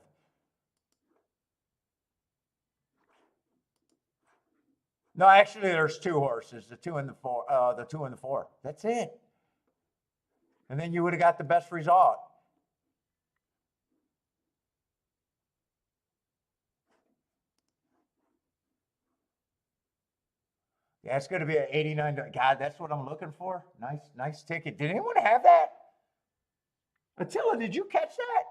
No, actually, there's 2 horses, the 2 and the 4, the 2 and the 4. That's it. And then you would have got the best result. Yeah, it's going to be an 89. God, that's what I'm looking for. Nice ticket. Did anyone have that? Attila, did you catch that?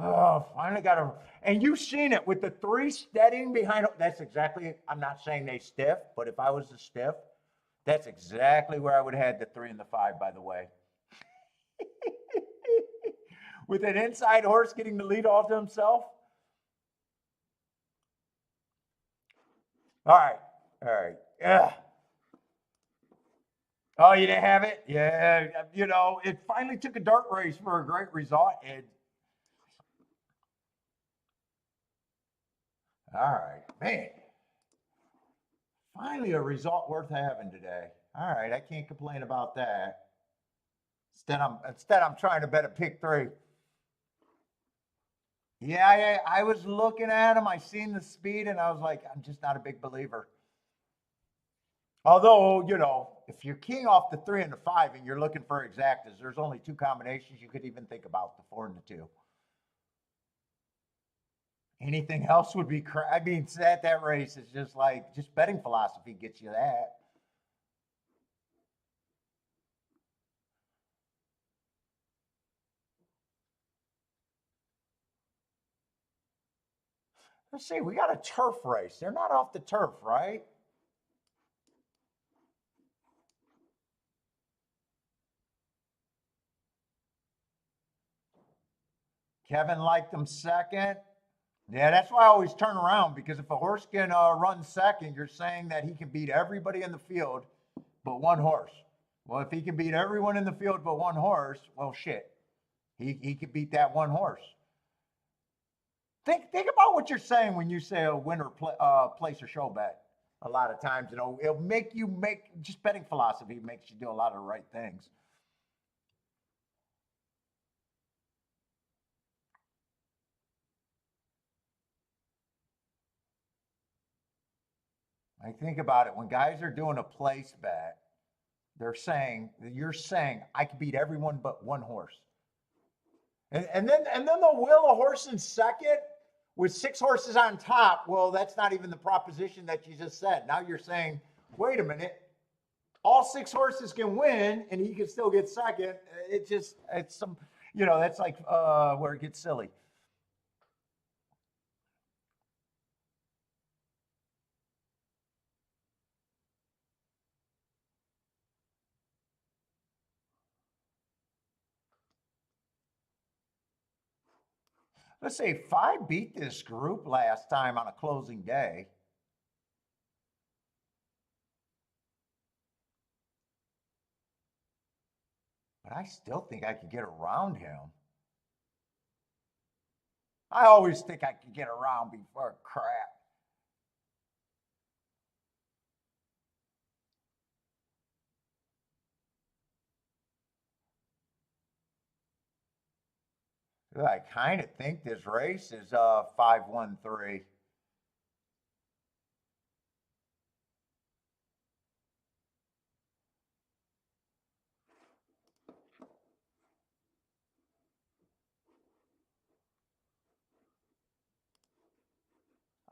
Oh, finally got a. And you've seen it with the 3 steadying behind. That's exactly. I'm not saying they stiff, but if I was a stiff, that's exactly where I would have had the 3 and the 5. By the way, with an inside horse getting the lead off to himself. All right, all right. Yeah. Oh, you didn't have it? Yeah. It finally took a dart race for a great result. And all right, man. Finally, a result worth having today. All right, I can't complain about that. Instead I'm trying to bet a pick 3. Yeah, I was looking at him. I seen the speed, and I was like, I'm just not a big believer. Although, if you're keying off the 3 and the 5, and you're looking for exactas, there's only 2 combinations you could even think about: the 4 and the 2. Anything else would be. I mean, at that race, it's just betting philosophy gets you that. Let's see. We got a turf race. They're not off the turf, right? Kevin liked them second. Yeah, that's why I always turn around, because if a horse can run second, you're saying that he can beat everybody in the field but one horse. Well, if he can beat everyone in the field but one horse, well, shit, he could beat that one horse. Think about what you're saying when you say a winner place or show bet. A lot of times, it'll make you just betting philosophy makes you do a lot of the right things. I think about it when guys are doing a place bet, you're saying I could beat everyone but one horse. And then they'll wheel a horse in second with 6 horses on top. Well, that's not even the proposition that you just said. Now you're saying, wait a minute, all 6 horses can win and he can still get second. It's some, that's like where it gets silly. Let's say 5 beat this group last time on a closing day. But I still think I could get around him. I always think I could get around before crap. I kind of think this race is 5-1-3.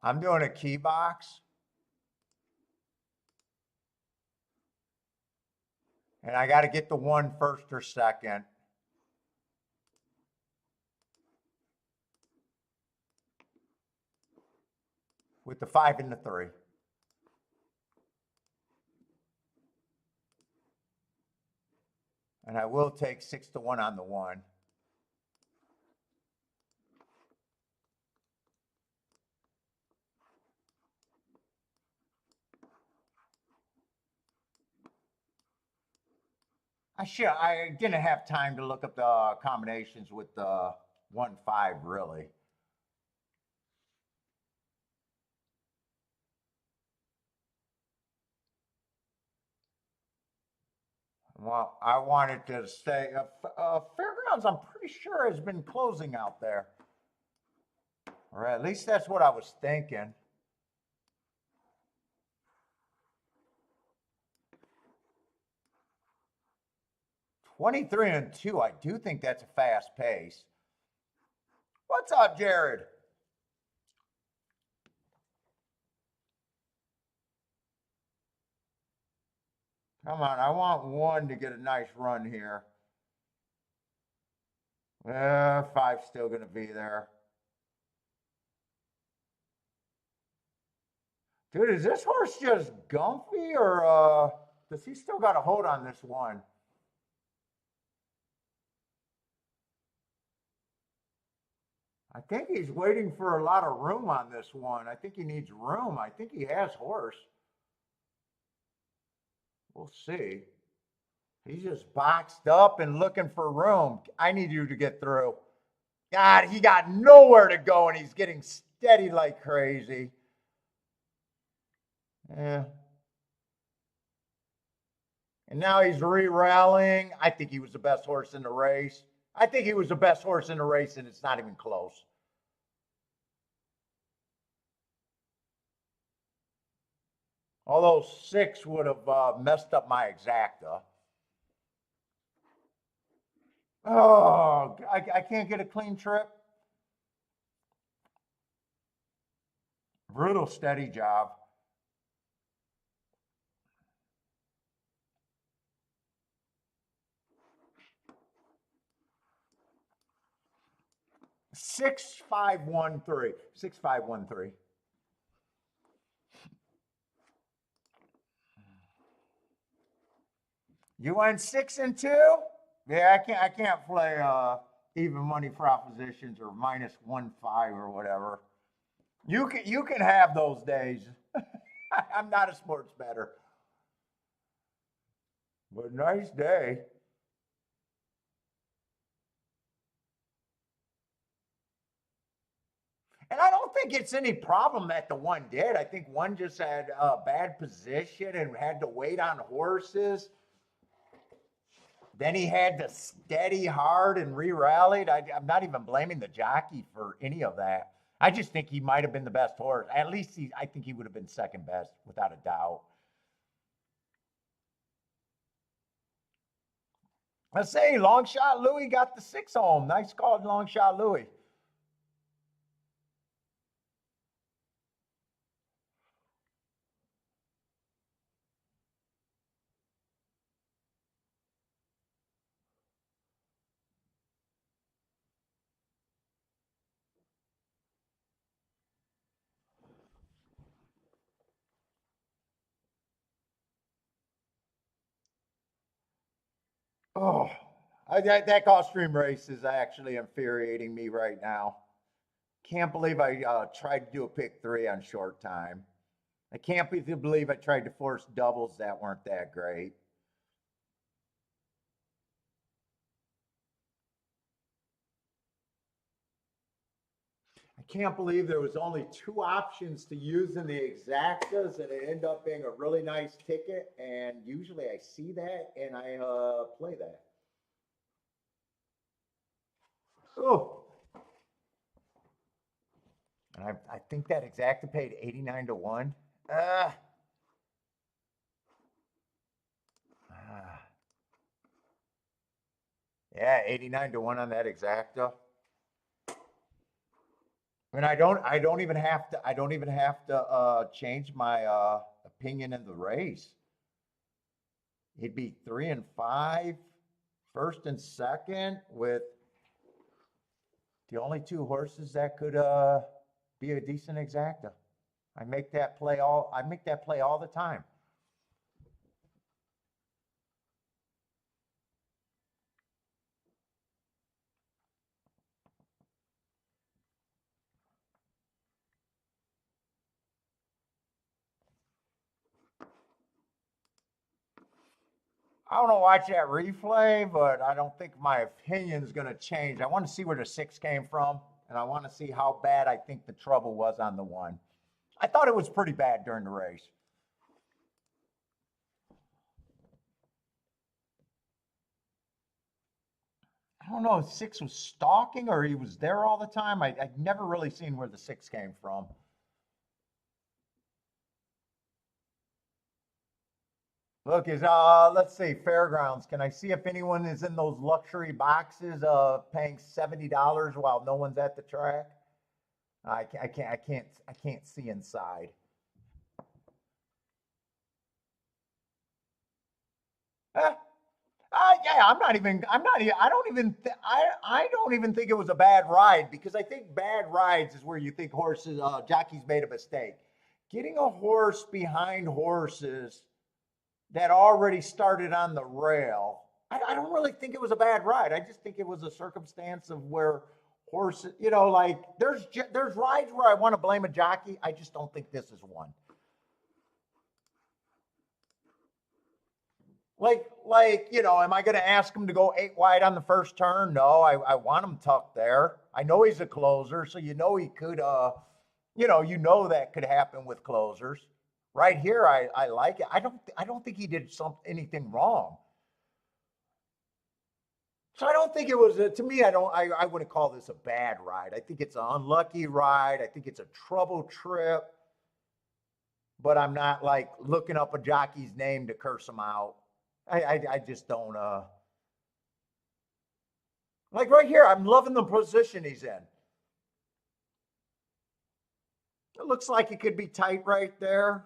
I'm doing a key box. And I got to get the 1 first or second. With the 5 and the 3. And I will take 6-1 on the 1. I didn't have time to look up the combinations with the 1-5 really. Well, I wanted to say, Fairgrounds, I'm pretty sure has been closing out there. Or at least that's what I was thinking. (23-2). I do think that's a fast pace. What's up, Jared? Come on, I want 1 to get a nice run here. 5's still going to be there. Dude, is this horse just gumpy or does he still got a hold on this one? I think he's waiting for a lot of room on this one. I think he needs room. I think he has horse. We'll see. He's just boxed up and looking for room. I need you to get through. God, he got nowhere to go and he's getting steady like crazy. Yeah. And now he's re-rallying. I think he was the best horse in the race. I think he was the best horse in the race, and it's not even close. Although 6 would have messed up my exacta. Oh, I can't get a clean trip. Brutal steady job. Six, 5, 1, 3. 6, 5, 1, 3. You went 6-2? Yeah, I can't play even money propositions or -1-5 or whatever. You can have those days. I'm not a sports bettor. But nice day. And I don't think it's any problem that the 1 did. I think 1 just had a bad position and had to wait on horses. Then he had to steady hard and re-rallied. I'm not even blaming the jockey for any of that. I just think he might have been the best horse. At least I think he would have been second best without a doubt. Let's say long shot Louis got the 6 home. Nice call, long shot Louis. Oh, that Gulfstream race is actually infuriating me right now. Can't believe I tried to do a pick 3 on short time. I can't believe I tried to force doubles that weren't that great. I can't believe there was only 2 options to use in the exactas, and it ended up being a really nice ticket. And usually I see that and I play that. Oh, and I think that exacta paid 89 to 1. Uh, uh, yeah, 89 to 1 on that exacta. And I don't even have to change my opinion in the race. He'd be 3 and 5, first and second, with the only 2 horses that could be a decent exacta. I make that play all the time. I don't know, watch that replay, but I don't think my opinion's going to change. I want to see where the 6 came from, and I want to see how bad I think the trouble was on the 1. I thought it was pretty bad during the race. I don't know if 6 was stalking or he was there all the time. I've never really seen where the 6 came from. Look, let's see, Fairgrounds. Can I see if anyone is in those luxury boxes paying $70 while no one's at the track? I can't see inside. Eh, yeah, I don't even think it was a bad ride, because I think bad rides is where you think jockeys made a mistake. Getting a horse behind horses that already started on the rail, I don't really think it was a bad ride. I just think it was a circumstance of where horses, like there's rides where I want to blame a jockey. I just don't think this is one. Am I going to ask him to go 8 wide on the first turn? No, I want him tucked there. I know he's a closer, so he could, that could happen with closers. Right here, I like it. I don't think he did anything wrong. So I don't think it was to me. I wouldn't call this a bad ride. I think it's an unlucky ride. I think it's a trouble trip. But I'm not like looking up a jockey's name to curse him out. I just don't like right here. I'm loving the position he's in. It looks like it could be tight right there.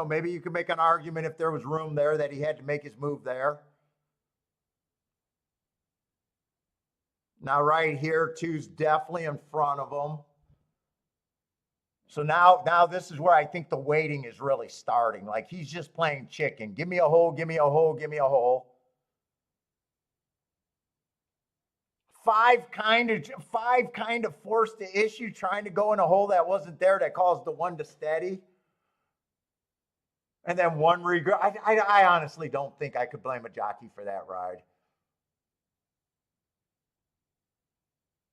Maybe you could make an argument if there was room there that he had to make his move there. Now right here, 2's definitely in front of him. So now this is where I think the waiting is really starting. Like he's just playing chicken. Give me a hole, give me a hole, give me a hole. 5 kind of forced the issue, trying to go in a hole that wasn't there, that caused the 1 to steady. And then 1 regret. I honestly don't think I could blame a jockey for that ride.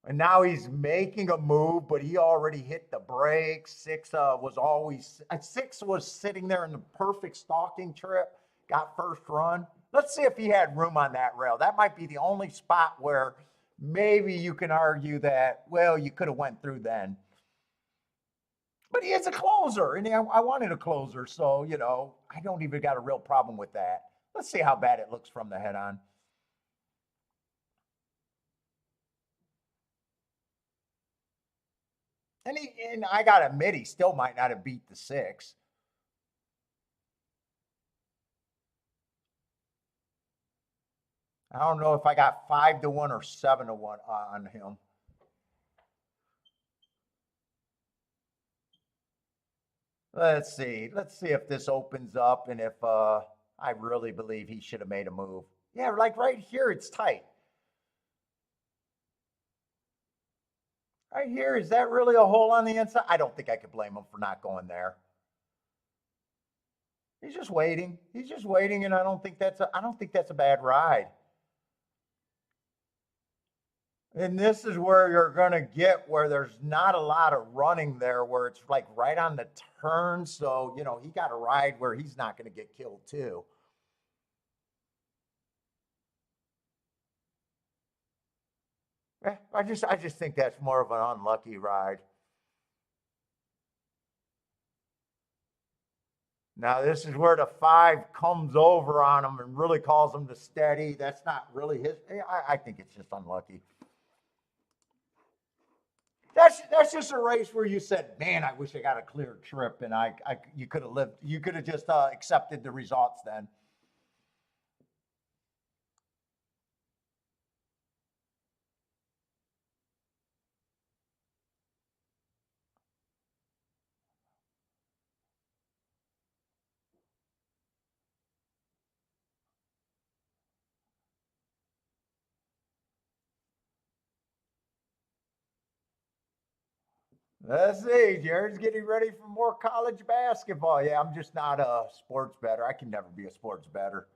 And now he's making a move, but he already hit the brakes. 6 was sitting there in the perfect stalking trip, got first run. Let's see if he had room on that rail. That might be the only spot where maybe you can argue that, well, you could have went through then. But he is a closer, and I wanted a closer, so, I don't even got a real problem with that. Let's see how bad it looks from the head on. And I got to admit, he still might not have beat the 6. I don't know if I got 5-1 or 7-1 on him. Let's see. Let's see if this opens up and if I really believe he should have made a move. Yeah, like right here, it's tight. Right here, is that really a hole on the inside? I don't think I could blame him for not going there. He's just waiting. He's just waiting, and I don't think that's a bad ride. And this is where you're gonna get where there's not a lot of running there, where it's like right on the turn. So he got a ride where he's not gonna get killed too. I just think that's more of an unlucky ride. Now this is where the 5 comes over on him and really calls him to steady. That's not really his. I think it's just unlucky. That's just a race where you said, "Man, I wish I got a clear trip," and you could have lived. You could have just accepted the results then. Let's see. Jared's getting ready for more college basketball. Yeah, I'm just not a sports better. I can never be a sports better.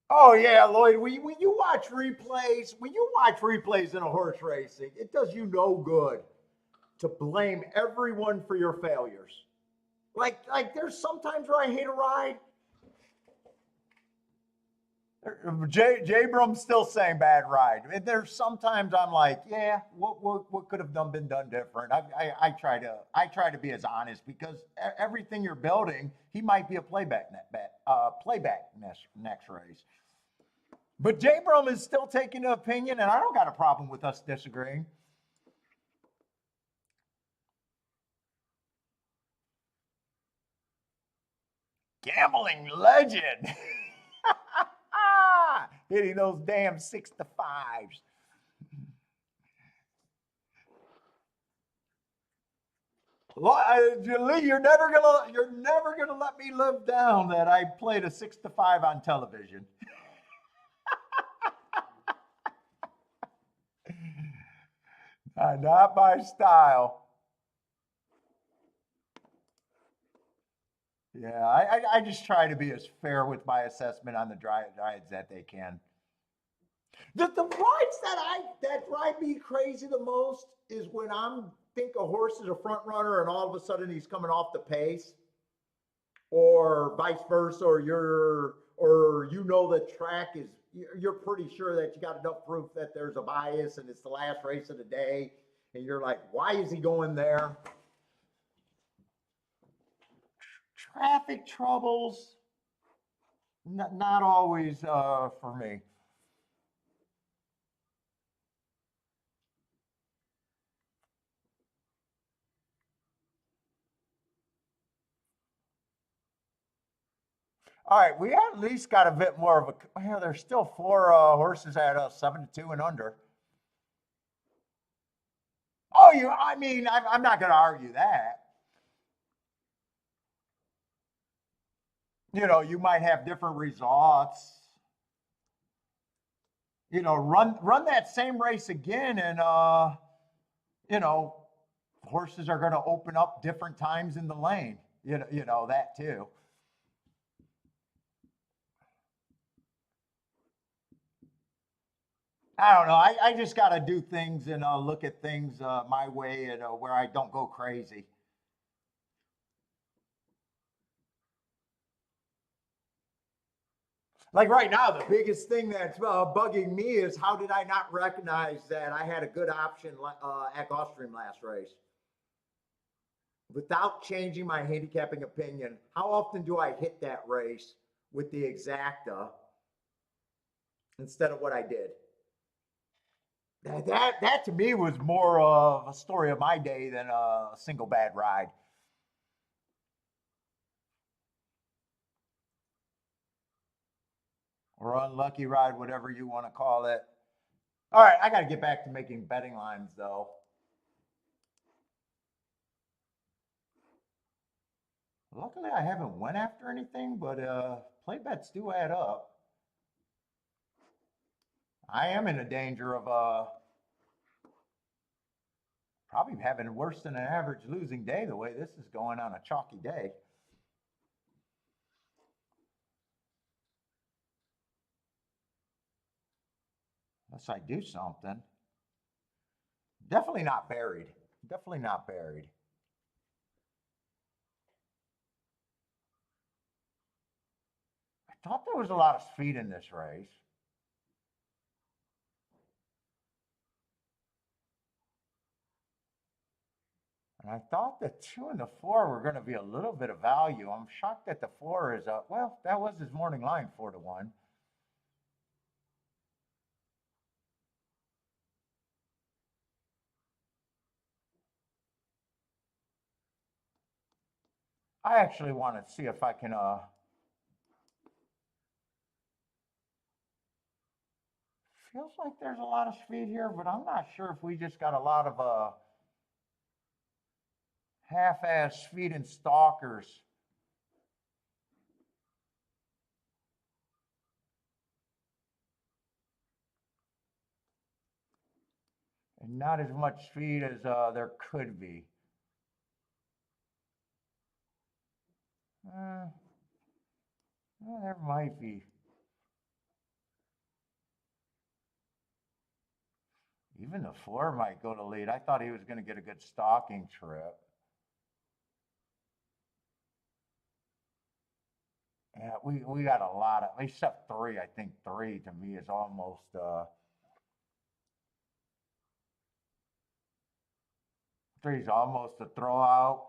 Oh yeah, Lloyd. When you watch replays in a horse racing, it does you no good to blame everyone for your failures. Like there's sometimes where I hate a ride. Jay Brum's still saying bad ride. And there's sometimes I'm like, yeah, what could have been done different? I try to be as honest because everything you're building, he might be a playback next race. But Jay Brum is still taking the opinion, and I don't got a problem with us disagreeing. Gambling legend. Hitting those damn 6 to 5s. Lee, you're never gonna let me live down that I played a 6 to 5 on television. Not my style. Yeah, I just try to be as fair with my assessment on the rides that they can. The rides that drive me crazy the most is when I'm think a horse is a front runner and all of a sudden he's coming off the pace, or vice versa, or the track is you're pretty sure that you got enough proof that there's a bias and it's the last race of the day, and you're like, why is he going there? Traffic troubles, not always for me. All right, we at least got a bit more of a. Well, there's still 4 horses at 7-2 and under. Oh, I mean, I'm not going to argue that. You might have different results. Run that same race again, and you know, horses are going to open up different times in the lane. You know that too. I don't know. I just got to do things and look at things my way and where I don't go crazy. Like right now, the biggest thing that's bugging me is how did I not recognize that I had a good option at Gulfstream last race without changing my handicapping opinion? How often do I hit that race with the exacta? instead of what I did. That to me was more of a story of my day than a single bad ride. Or unlucky ride, whatever you want to call it. All right, I got to get back to making betting lines though. Luckily, I haven't went after anything, but play bets do add up. I am in a danger of probably having worse than an average losing day the way this is going on a chalky day. Unless I do something. Definitely not buried. Definitely not buried. I thought there was a lot of speed in this race. And I thought the 2 and the 4 were going to be a little bit of value. I'm shocked that the 4 is up. Well, that was his morning line, 4-1. I actually want to see if I can feels like there's a lot of speed here, but I'm not sure if we just got a lot of half-ass speed and stalkers. And not as much speed as there could be. Uh, well, there might be. Even the 4 might go to lead. I thought he was going to get a good stalking trip. Yeah, we got a lot of, except 3. I think 3 to me is almost, 3 is almost a throwout.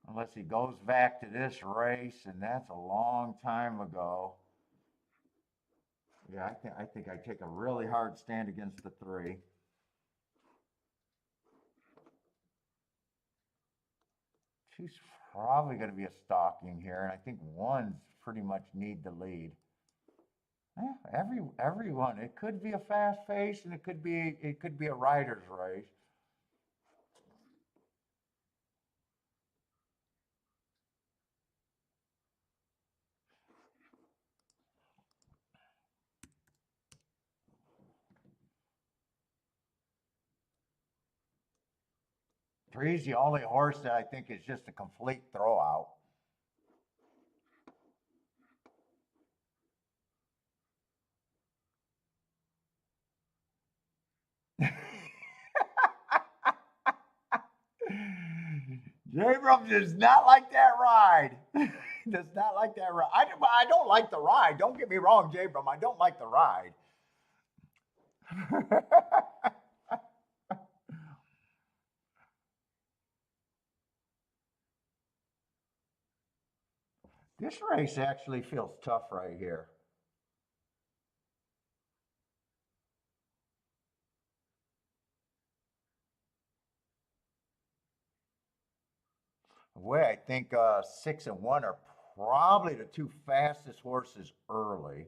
Unless he goes back to this race, and that's a long time ago. Yeah, I think I take a really hard stand against the 3. Two's probably going to be a stalking here, and I think 1's pretty much need the lead. Yeah, everyone. It could be a fast pace, and it could be a rider's race. Three's the only horse that I think is just a complete throwout. Abram does not like that ride. Does not like that ride. I don't like the ride. Don't get me wrong, Abram. I don't like the ride. This race actually feels tough right here. The way I think 6 and 1 are probably the 2 fastest horses early.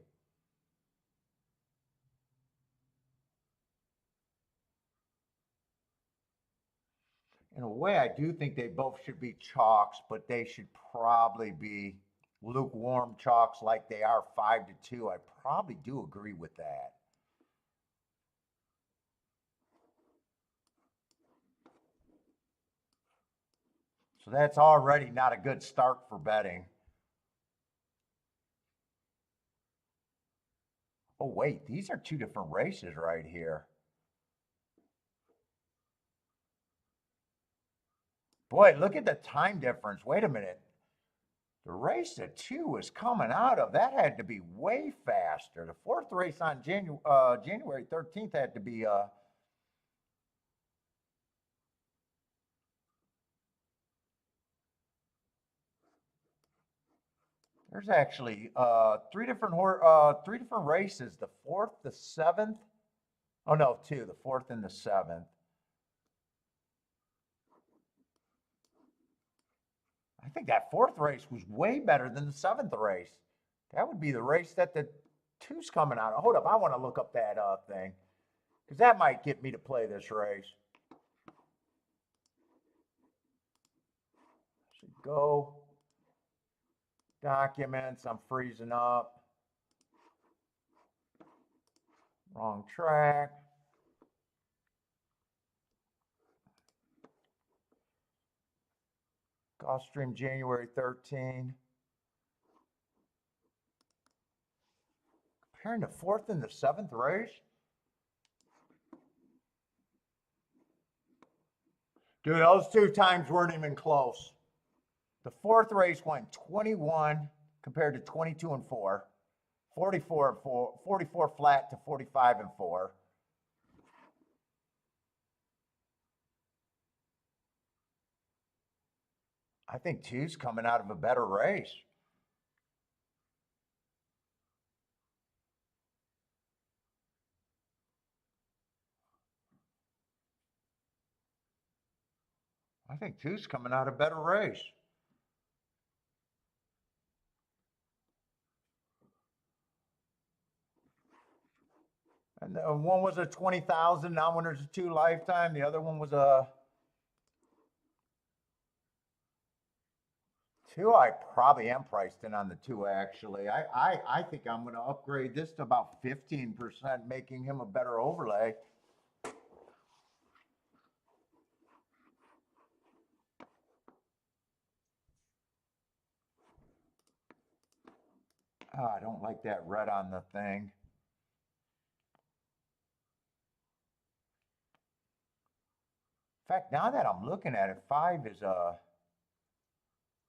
In a way, I do think they both should be chalks, but they should probably be lukewarm chalks like they are 5-2. I probably do agree with that. So that's already not a good start for betting. Oh, wait, these are 2 different races right here. Boy, look at the time difference. Wait a minute. The race that 2 was coming out of, that had to be way faster. The 4th race on January 13th had to be There's actually three different races. The fourth, the seventh. Oh no, two. The fourth and the seventh. I think that fourth race was way better than the seventh race. That would be the race that the two's coming out of. Hold up, I want to look up that thing because that might get me to play this race. So go documents. I'm freezing up. Wrong track. Gulfstream January 13. Comparing the fourth and the seventh race. Dude, those two times weren't even close. The fourth race went 21 compared to 22 and 4. 44 and 4, 44 flat to 45 and 4. I think two's coming out of a better race. I think two's coming out of a better race. And one was a 20,000 non-winners of two lifetime. The other one was a two. I probably am priced in on the two, actually. I think I'm going to upgrade this to about 15%, making him a better overlay. Oh, I don't like that red on the thing. In fact, now that I'm looking at it, 5 is a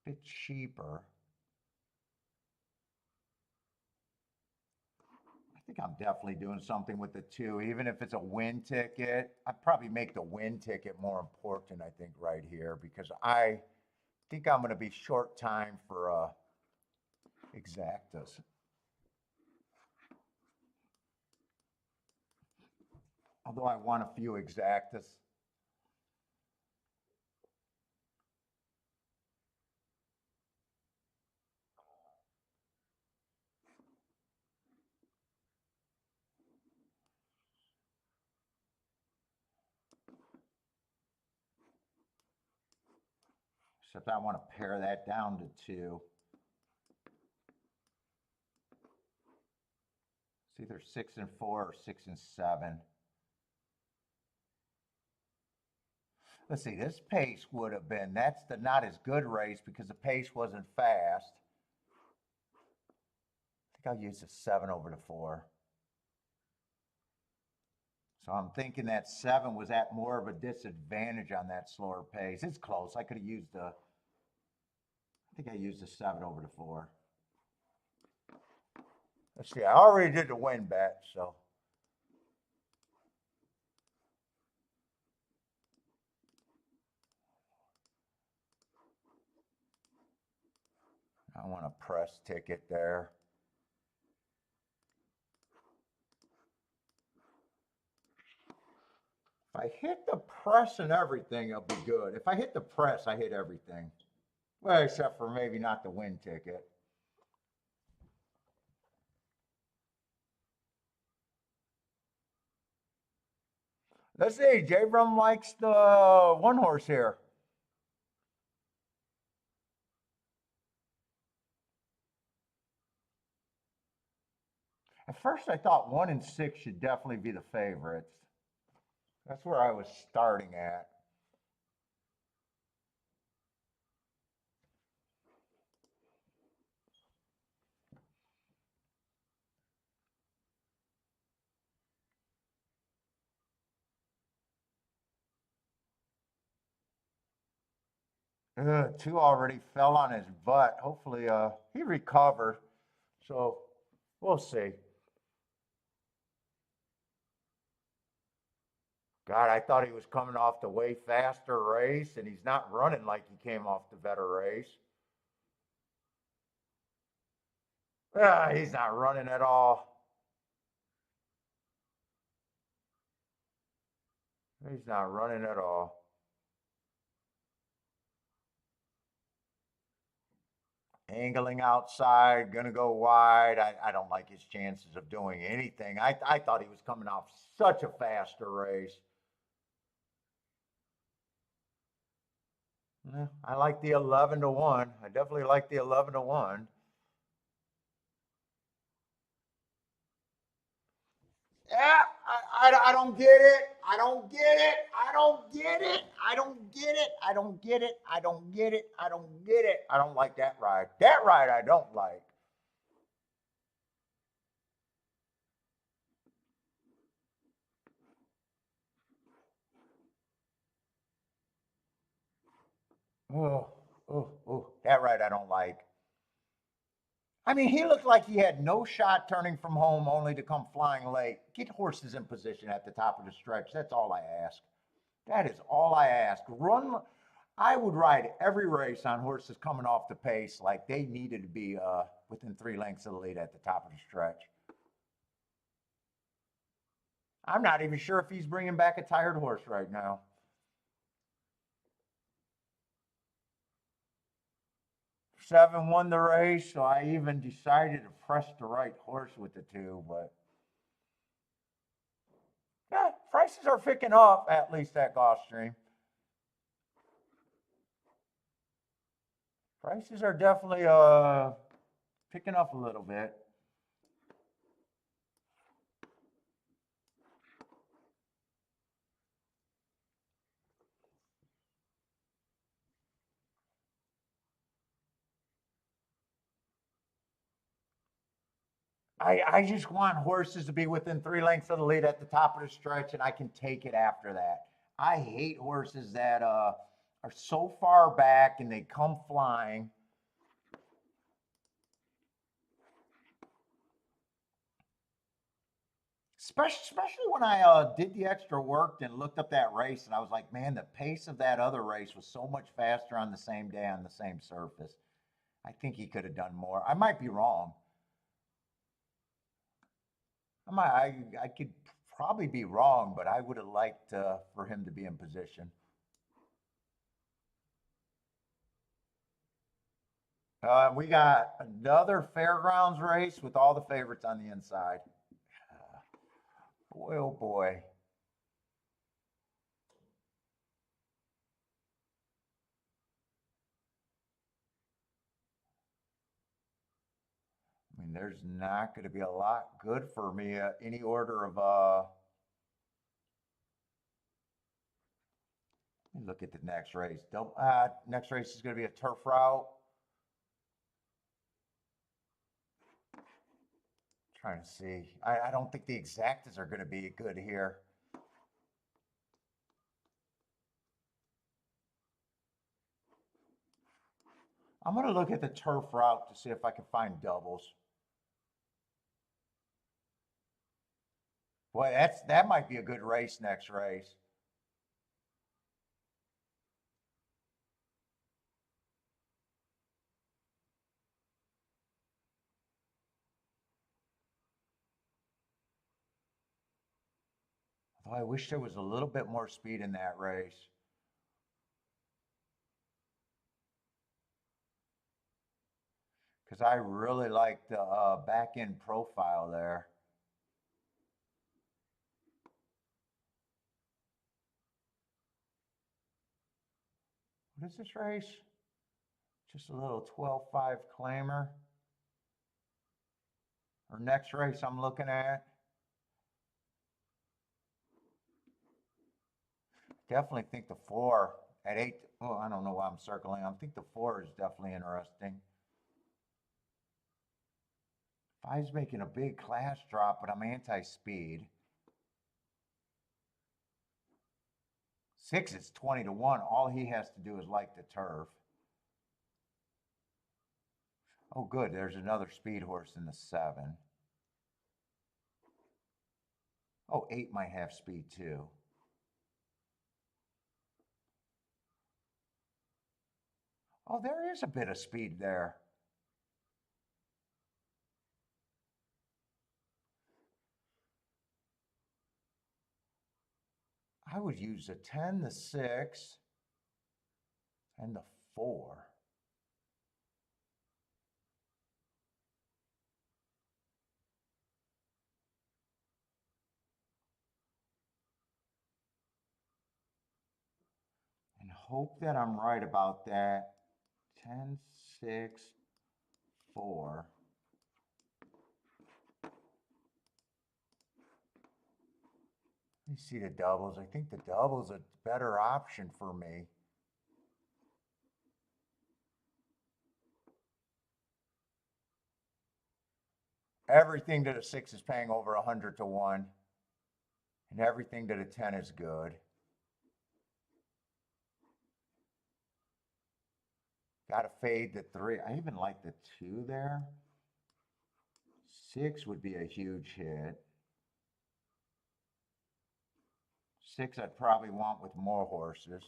bit cheaper. I think I'm definitely doing something with the 2, even if it's a win ticket. I'd probably make the win ticket more important, I think, right here, because I think I'm going to be short time for exactas. Although I want a few exactas. Except I want to pare that down to 2. It's either 6 and 4 or 6 and 7. Let's see, this pace would have been, that's the not as good race because the pace wasn't fast. I think I'll use the 7 over the 4. So I'm thinking that 7 was at more of a disadvantage on that slower pace. It's close. I could have used I think I used the 7 over the 4. Let's see, I already did the win bet, so. I want a press ticket there. If I hit the press and everything, it'll be good. If I hit the press, I hit everything. Well, except for maybe not the win ticket. Let's see, J Brum likes the one horse here. At first, I thought 1 and 6 should definitely be the favorites. That's where I was starting at. Two already fell on his butt. Hopefully, he recovered. So we'll see. God, I thought he was coming off the way faster race, and he's not running like he came off the better race. Ah, he's not running at all. He's not running at all. Angling outside, gonna go wide. I don't like his chances of doing anything. I thought he was coming off such a faster race. Yeah, I like the 11-1. I definitely like the 11-1. Yeah, I don't get it. I don't get it. I don't get it. I don't get it. I don't get it. I don't get it. I don't get it. I don't like that ride. That ride I don't like. Oh, that ride I don't like. I mean, he looked like he had no shot turning from home only to come flying late. Get horses in position at the top of the stretch. That's all I ask. That is all I ask. Run. I would ride every race on horses coming off the pace like they needed to be within 3 lengths of the lead at the top of the stretch. I'm not even sure if he's bringing back a tired horse right now. 7 won the race, so I even decided to press the right horse with the two. But yeah, prices are picking up at least at Gulfstream. Prices are definitely picking up a little bit. I just want horses to be within 3 lengths of the lead at the top of the stretch, and I can take it after that. I hate horses that are so far back and they come flying. Especially when I did the extra work and looked up that race, and I was like, man, the pace of that other race was so much faster on the same day on the same surface. I think he could have done more. I might be wrong. I could probably be wrong, but I would have liked for him to be in position. We got another fairgrounds race with all the favorites on the inside. Boy, oh boy. I mean, there's not going to be a lot good for me. Any order of let me look at the next race. Don't next race is going to be a turf route. Trying to see. I don't think the exactas are going to be good here. I'm going to look at the turf route to see if I can find doubles. Boy, that might be a good race next race. Although I wish there was a little bit more speed in that race. Because I really like the back end profile there. What is this race? Just a little 12-5 claimer. Or next race I'm looking at. Definitely think the 4 at 8. Oh, I don't know why I'm circling. I think the 4 is definitely interesting. 5's making a big class drop, but I'm anti-speed. 6 is 20-1. All he has to do is like the turf. Oh, good. There's another speed horse in the 7. Oh, 8 might have speed too. Oh, there is a bit of speed there. I would use the 10, the 6, and the 4. And hope that I'm right about that. 10, 6, 4. Let me see the doubles. I think the double's a better option for me. Everything to the 6 is paying over 100 to 1. And everything to the 10 is good. Got to fade the 3. I even like the 2 there. 6 would be a huge hit. 6 I'd probably want with more horses.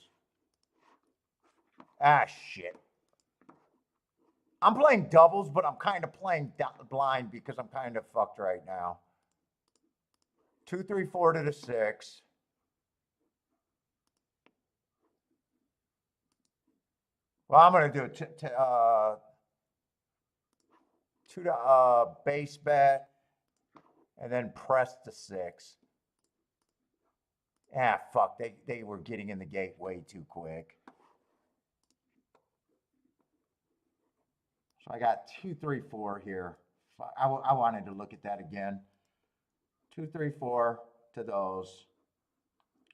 Ah, shit. I'm playing doubles, but I'm kind of playing blind because I'm kind of fucked right now. 2, 3, 4 to the 6. Well, I'm going to do 2 to base bet and then press the 6. Ah, fuck. They were getting in the gate way too quick. So I got 2, 3, 4 here. I wanted to look at that again. 2, 3, 4 to those.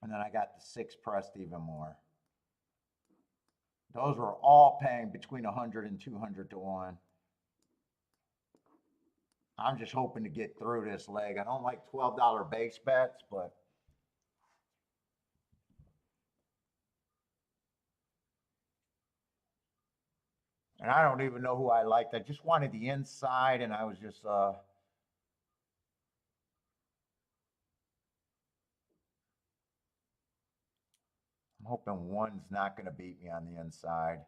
And then I got the 6 pressed even more. Those were all paying between 100 and 200 to 1. I'm just hoping to get through this leg. I don't like $12 base bets, but and I don't even know who I liked. I just wanted the inside, and I was just I'm hoping one's not going to beat me on the inside.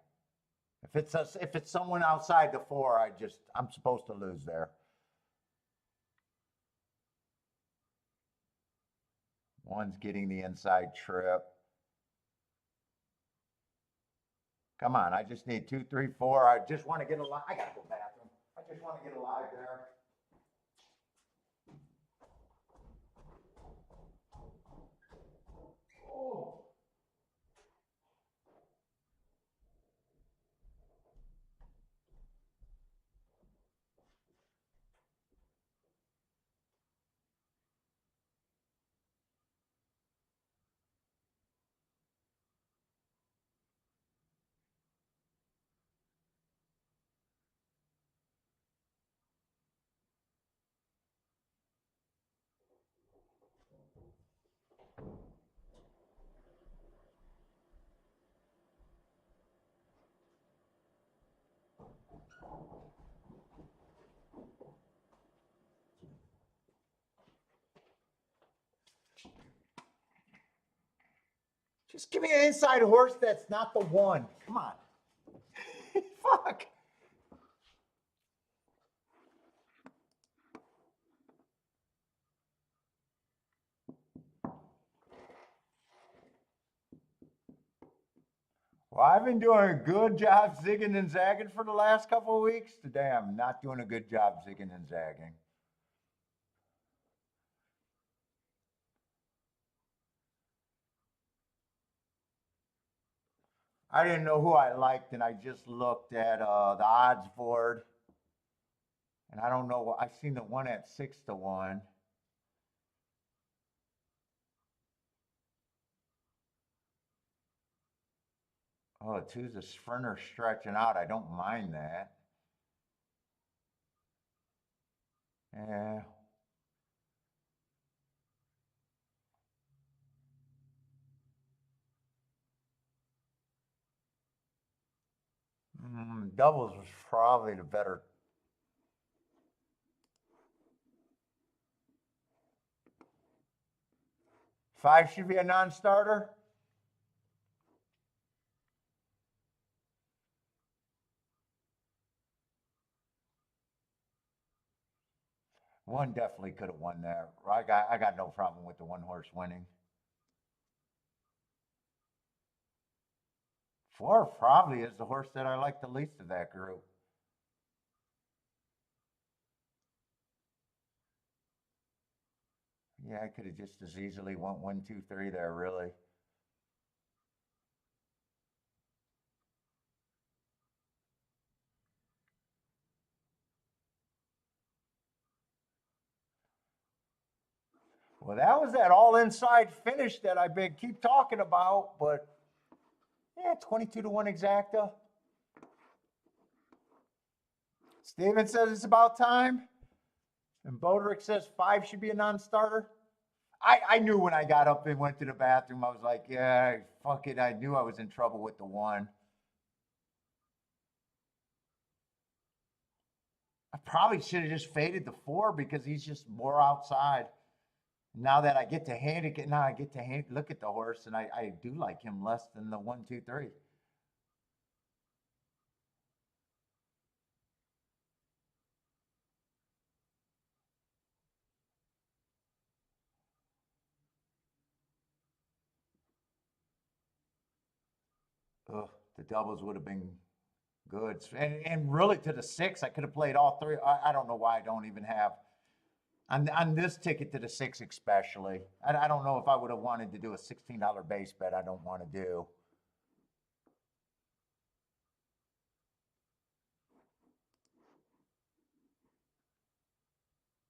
If it's someone outside the 4, I'm supposed to lose there. One's getting the inside trip. Come on, I just need 2, 3, 4. I just want to get alive. I gotta go bathroom. I just want to get alive there. Oh. Just give me an inside horse that's not the 1. Come on. Fuck. Well, I've been doing a good job zigging and zagging for the last couple of weeks. Today, I'm not doing a good job zigging and zagging. I didn't know who I liked, and I just looked at the odds board, and I don't know. I seen the one at 6 to 1. Oh, two's a sprinter stretching out. I don't mind that. Yeah. Doubles was probably the better. 5 should be a non-starter. One definitely could have won there. I got no problem with the one horse winning. 4 probably is the horse that I like the least of that group. Yeah, I could have just as easily went 1, 2, 3 there, really. Well, that was that all inside finish that I've been keep talking about, but yeah, 22 to 1 exacta. Steven says it's about time. And Boderick says 5 should be a non-starter. I knew when I got up and went to the bathroom, I was like, yeah, fuck it. I knew I was in trouble with the 1. I probably should have just faded the 4 because he's just more outside. Now that I get to handicap, now I get to look at the horse, and I do like him less than the 1, 2, 3. Ugh, the doubles would have been good. And really to the 6, I could have played all 3. I don't know why I don't even have on this ticket to the 6 especially. I don't know if I would have wanted to do a $16 base bet. I don't want to do.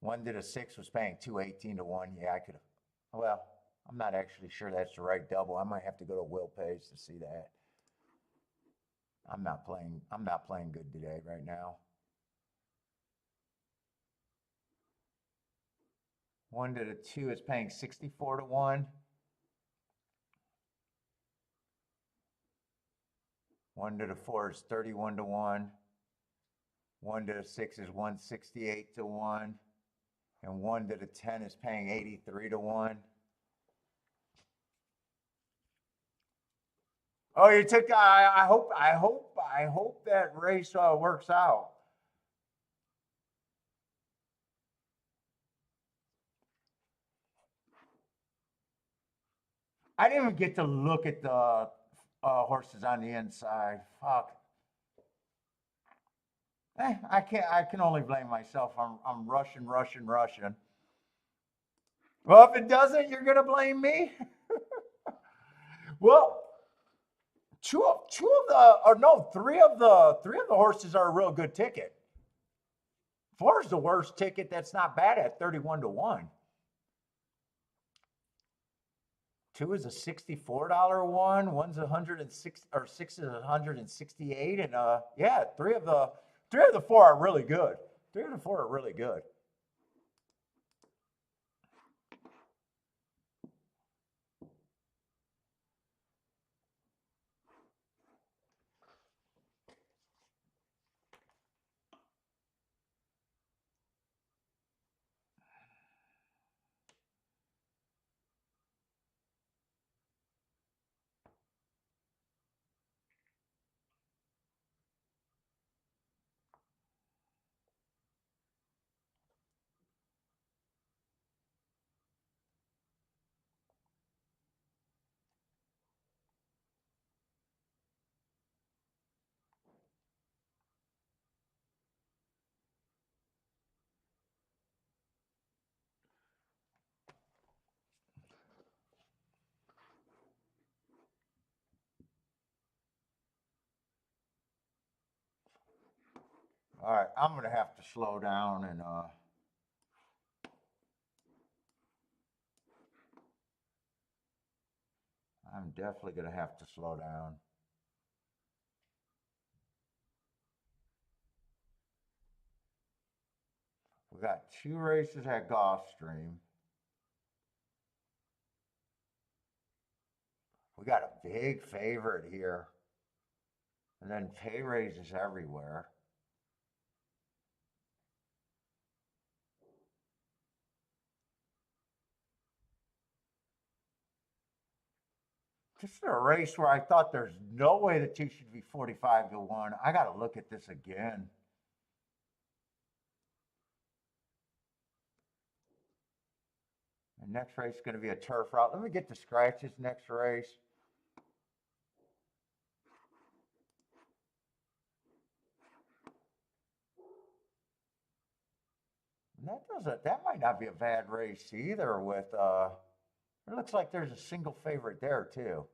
One to the 6 was paying 218 to 1. Yeah, I could have. Well, I'm not actually sure that's the right double. I might have to go to Will Page to see that. I'm not playing. I'm not playing good today right now. 1 to the 2 is paying 64 to 1. 1 to the 4 is 31 to 1. 1 to the 6 is 168 to 1. And 1 to the 10 is paying 83 to 1. Oh, you took. I hope that race works out. I didn't even get to look at the horses on the inside. Fuck. I can't. I can only blame myself. I'm rushing, rushing, rushing. Well, if it doesn't, you're gonna blame me. Well, two of the or no, three of the horses are a real good ticket. 4 is the worst ticket. That's not bad at 31 to 1. 2 is a $64 one. One's 106 or 6 is 168, and yeah, three of the 4 are really good. 3 of the 4 are really good. All right, I'm gonna have to slow down and I'm definitely gonna have to slow down. We got 2 races at Gulfstream. We got a big favorite here, and then pay raises everywhere. This is a race where I thought there's no way the 2 should be 45 to 1. I got to look at this again. The next race is going to be a turf route. Let me get the scratches next race. That might not be a bad race either with, it looks like there's a single favorite there too.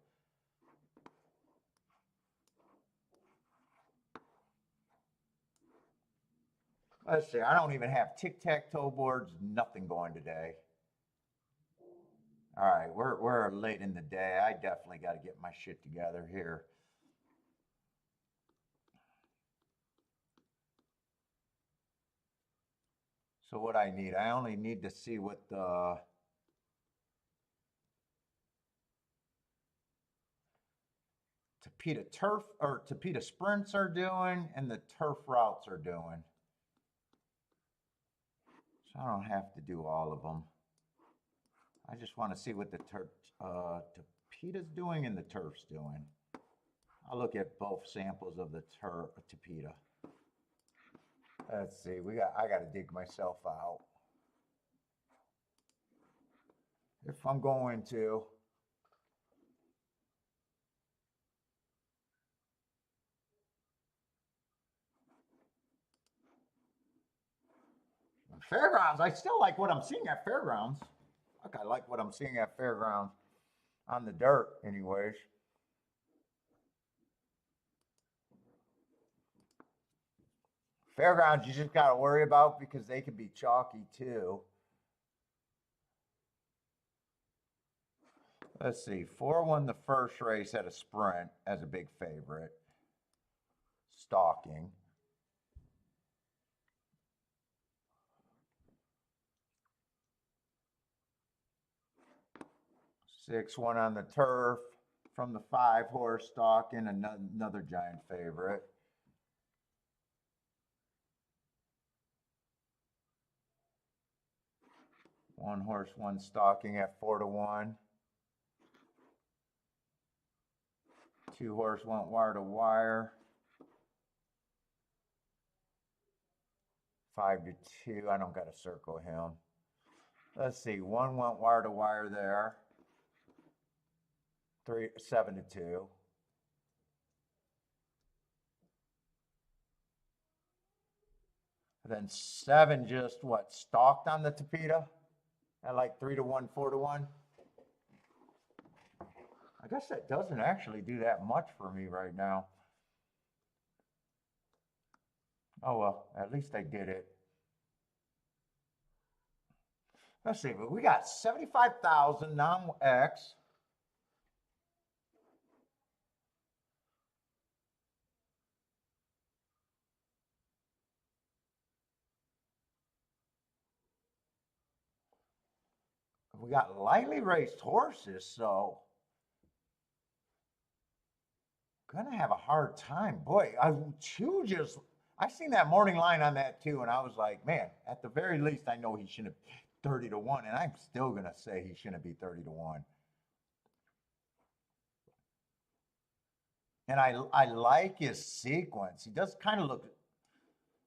Let's see, I don't even have tic-tac-toe boards, nothing going today. All right, we're late in the day. I definitely got to get my shit together here. So what I need, I only need to see what the Tapeta turf or Tapeta sprints are doing and the turf routes are doing. So I don't have to do all of them. I just want to see what the Tapeta's doing and the turf's doing. I'll look at both samples of the Tapeta. Let's see, I got to dig myself out. If I'm going to. Fairgrounds, I still like what I'm seeing at Fairgrounds. I like what I'm seeing at Fairgrounds on the dirt anyways. Fairgrounds, you just got to worry about because they can be chalky too. Let's see, 4 won the first race at a sprint as a big favorite. Stalking. 6 won on the turf from the 5 horse stalking, another giant favorite. One horse, one stalking at 4-1. 2 horse went wire to wire. 5-2. I don't got to circle him. Let's see. 1 went wire to wire there. 7-2. And then 7 just stalked on the Tapeta at like 3-1, 4-1. I guess that doesn't actually do that much for me right now. Oh well, at least I did it. Let's see, but we got 75,000 non-X. We got lightly raced horses, so gonna have a hard time. Boy, I seen that morning line on that too, and I was like, man, at the very least, I know he shouldn't have 30-1, and I'm still gonna say he shouldn't be 30-1. And I like his sequence. He does kind of look.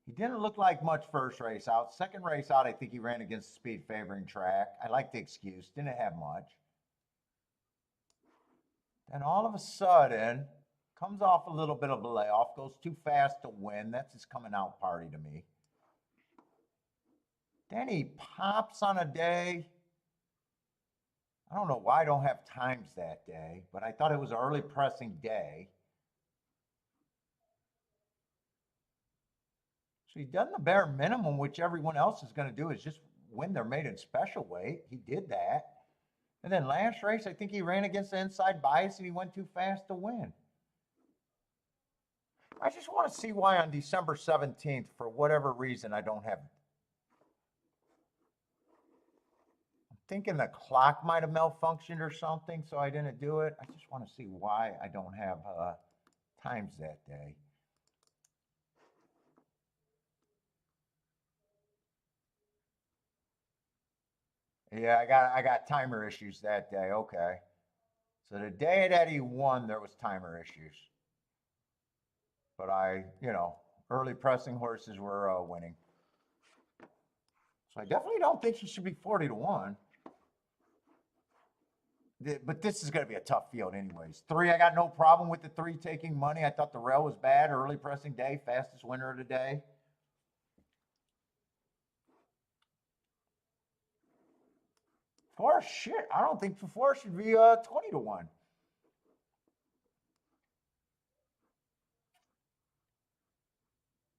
He didn't look like much first race out. Second race out, I think he ran against the speed favoring track. I like the excuse. Didn't have much. Then all of a sudden, comes off a little bit of a layoff, goes too fast to win. That's his coming out party to me. Then he pops on a day. I don't know why I don't have times that day, but I thought it was an early pressing day. So he's done the bare minimum, which everyone else is going to do, is just win their maiden special weight. He did that. And then last race, I think he ran against the inside bias and he went too fast to win. I just want to see why on December 17th, for whatever reason, I don't have. I'm thinking the clock might have malfunctioned or something, so I didn't do it. I just want to see why I don't have times that day. Yeah, I got timer issues that day. Okay. So the day that he won, there was timer issues. But early pressing horses were winning. So I definitely don't think he should be 40-1. But this is going to be a tough field anyways. 3, I got no problem with the 3 taking money. I thought the rail was bad. Early pressing day, fastest winner of the day. Forrest, shit, I don't think Forrest should be 20 to 1.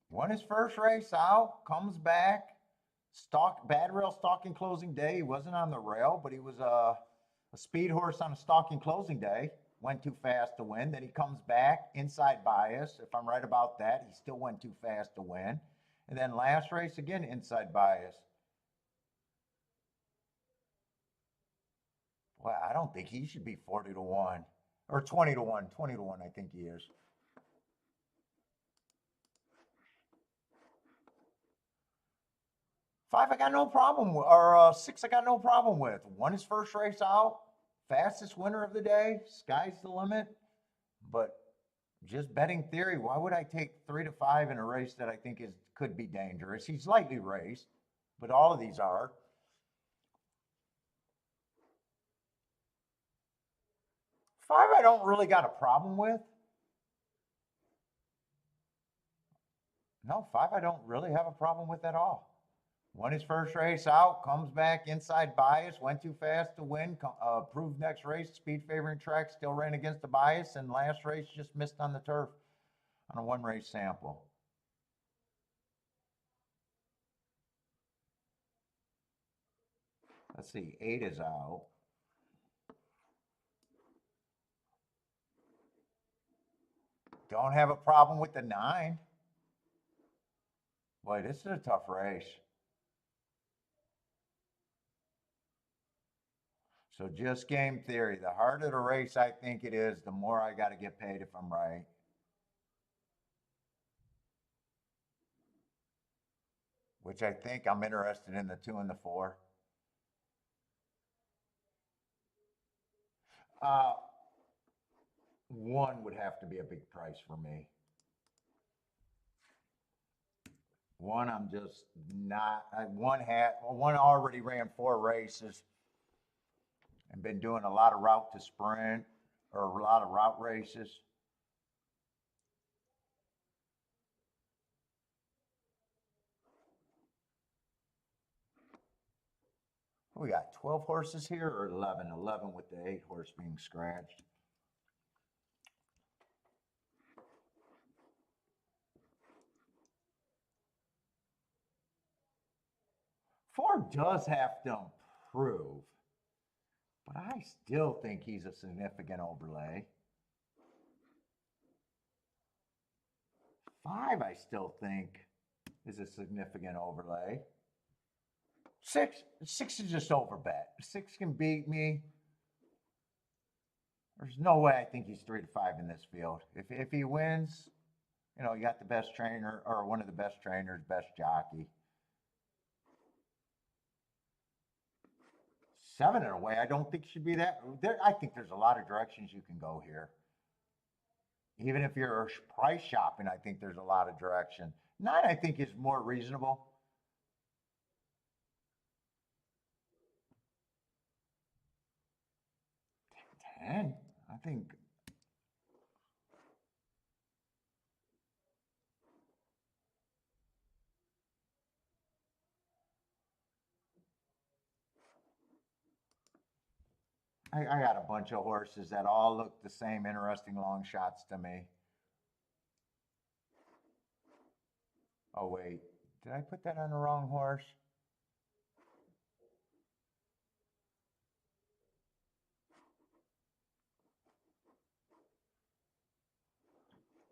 Won his first race out, comes back, bad rail stalking closing day. He wasn't on the rail, but he was a speed horse on a stalking closing day. Went too fast to win. Then he comes back, inside bias. If I'm right about that, he still went too fast to win. And then last race again, inside bias. Well, I don't think he should be 40 to 1 or 20 to 1. 20 to 1, I think he is. 5, I got no problem with, or 6, I got no problem with. Won his first race out, fastest winner of the day, sky's the limit. But just betting theory, why would I take 3 to 5 in a race that I think could be dangerous? He's lightly raced, but all of these are. 5, I don't really got a problem with. No, 5, I don't really have a problem with at all. Won his first race out, comes back inside bias, went too fast to win, proved next race, speed favoring track, still ran against the bias, and last race just missed on the turf on a 1 race sample. Let's see, 8 is out. Don't have a problem with the 9. Boy, this is a tough race. So just game theory. The harder the race I think it is, the more I got to get paid if I'm right. Which I think I'm interested in the 2 and the 4. Uh, 1 would have to be a big price for me. 1, I'm just not. One already ran 4 races and been doing a lot of route to sprint or a lot of route races. We got 12 horses here or 11? 11 with the 8 horse being scratched. Ford does have to improve, but I still think he's a significant overlay. 5, I still think, is a significant overlay. 6 is just overbet. 6 can beat me. There's no way I think he's 3 to 5 in this field. If he wins, you know, you got the best trainer or one of the best trainers, best jockey. 7 in a way, I don't think should be that. I think there's a lot of directions you can go here. Even if you're price shopping, I think there's a lot of direction. 9, I think, is more reasonable. 10, I think. I got a bunch of horses that all look the same, interesting long shots to me. Oh, wait. Did I put that on the wrong horse?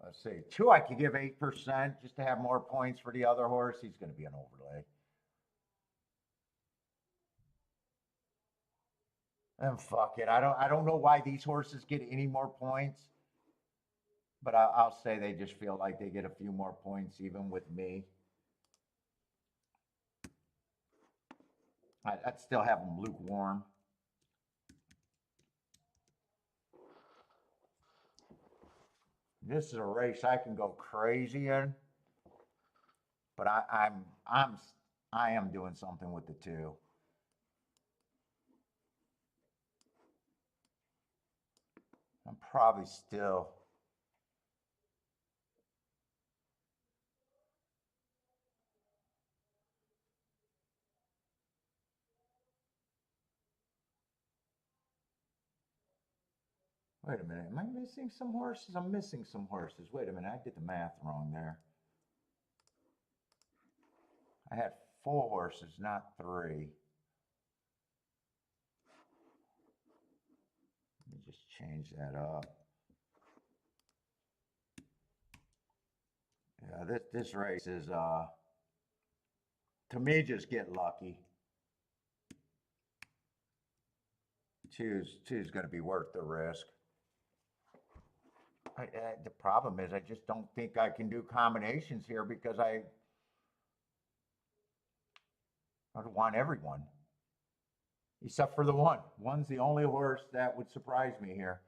Let's see. 2, I could give 8% just to have more points for the other horse. He's going to be an overlay. And fuck it. I don't know why these horses get any more points, but I'll say they just feel like they get a few more points even with me. I'd still have them lukewarm. This is a race I can go crazy in, but I am doing something with the 2. I'm probably still. Wait a minute. Am I missing some horses? I'm missing some horses. Wait a minute. I did the math wrong there. I had 4 horses, not 3. Let me just change that up. Yeah, this race is to me just get lucky. Two's going to be worth the risk. The problem is I just don't think I can do combinations here because I want everyone, except for the one. One's the only horse that would surprise me here.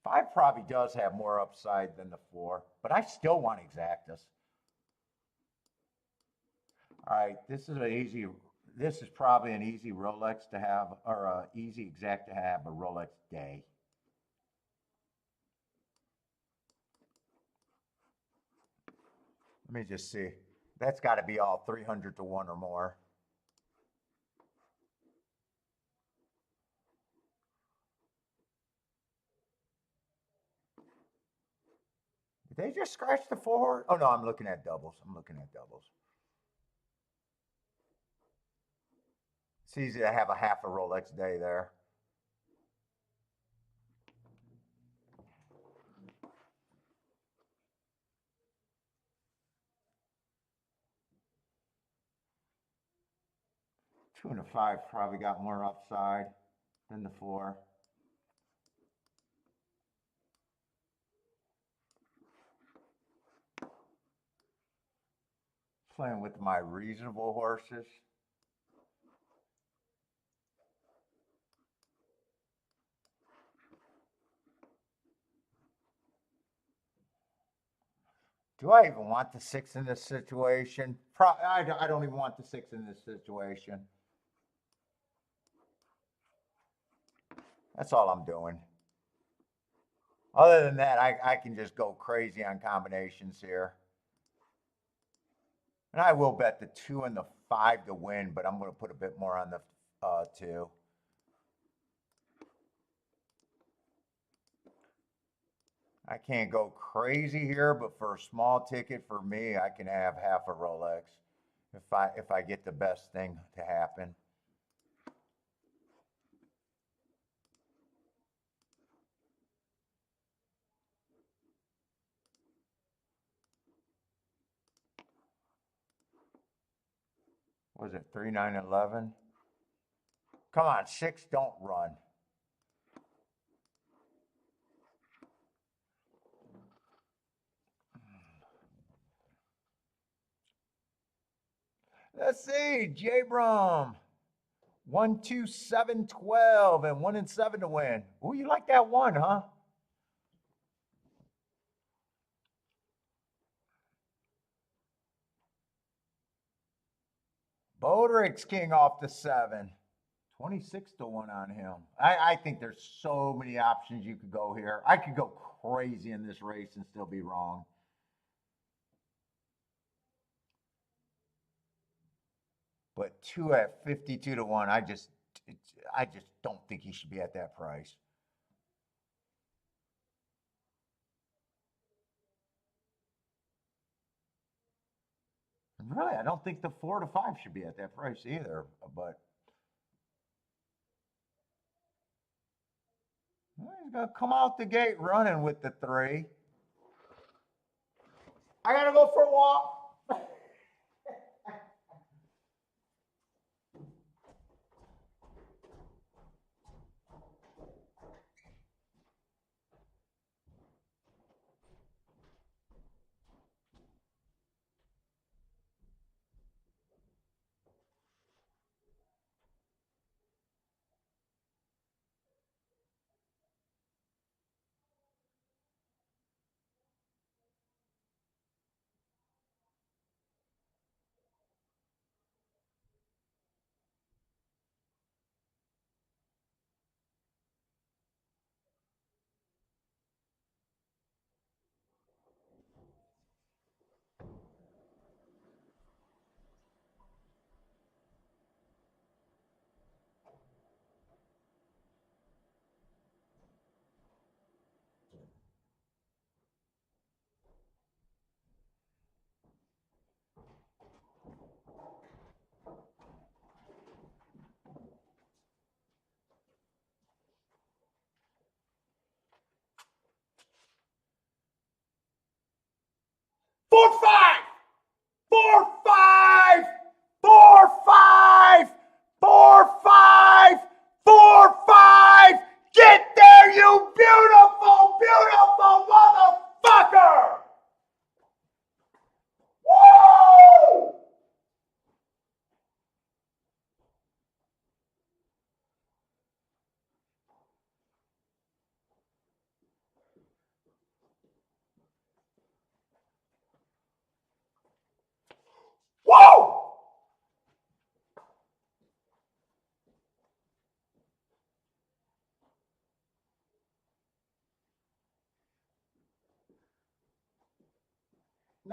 Five probably does have more upside than the 4, but I still want Exactus. All right, this is probably an easy Rolex to have, or an easy exact to have, a Rolex Day. Let me just see. That's got to be all 300 to 1 or more. Did they just scratch the 4? Oh no, I'm looking at doubles. It's easy to have a half a Rolex Day there. Two and a 5 probably got more upside than the 4. Playing with my reasonable horses. Do I even want the 6 in this situation? I don't even want the 6 in this situation. That's all I'm doing. Other than that, I can just go crazy on combinations here. And I will bet the 2 and the 5 to win, but I'm going to put a bit more on the 2. I can't go crazy here, but for a small ticket for me, I can have half a Rolex if I get the best thing to happen. Was it 3, 9, 11? Come on, 6 don't run. Let's see, J Brum. 1, 2, 7, 12, and 1 and 7 to win. Ooh, you like that 1, huh? Boderick's king off the 7. 26 to 1 on him. I think there's so many options you could go here. I could go crazy in this race and still be wrong. But 2 at 52 to 1, I just don't think he should be at that price. Really, I don't think the 4 to 5 should be at that price either. But well, he's gonna come out the gate running with the 3. I gotta go for a walk.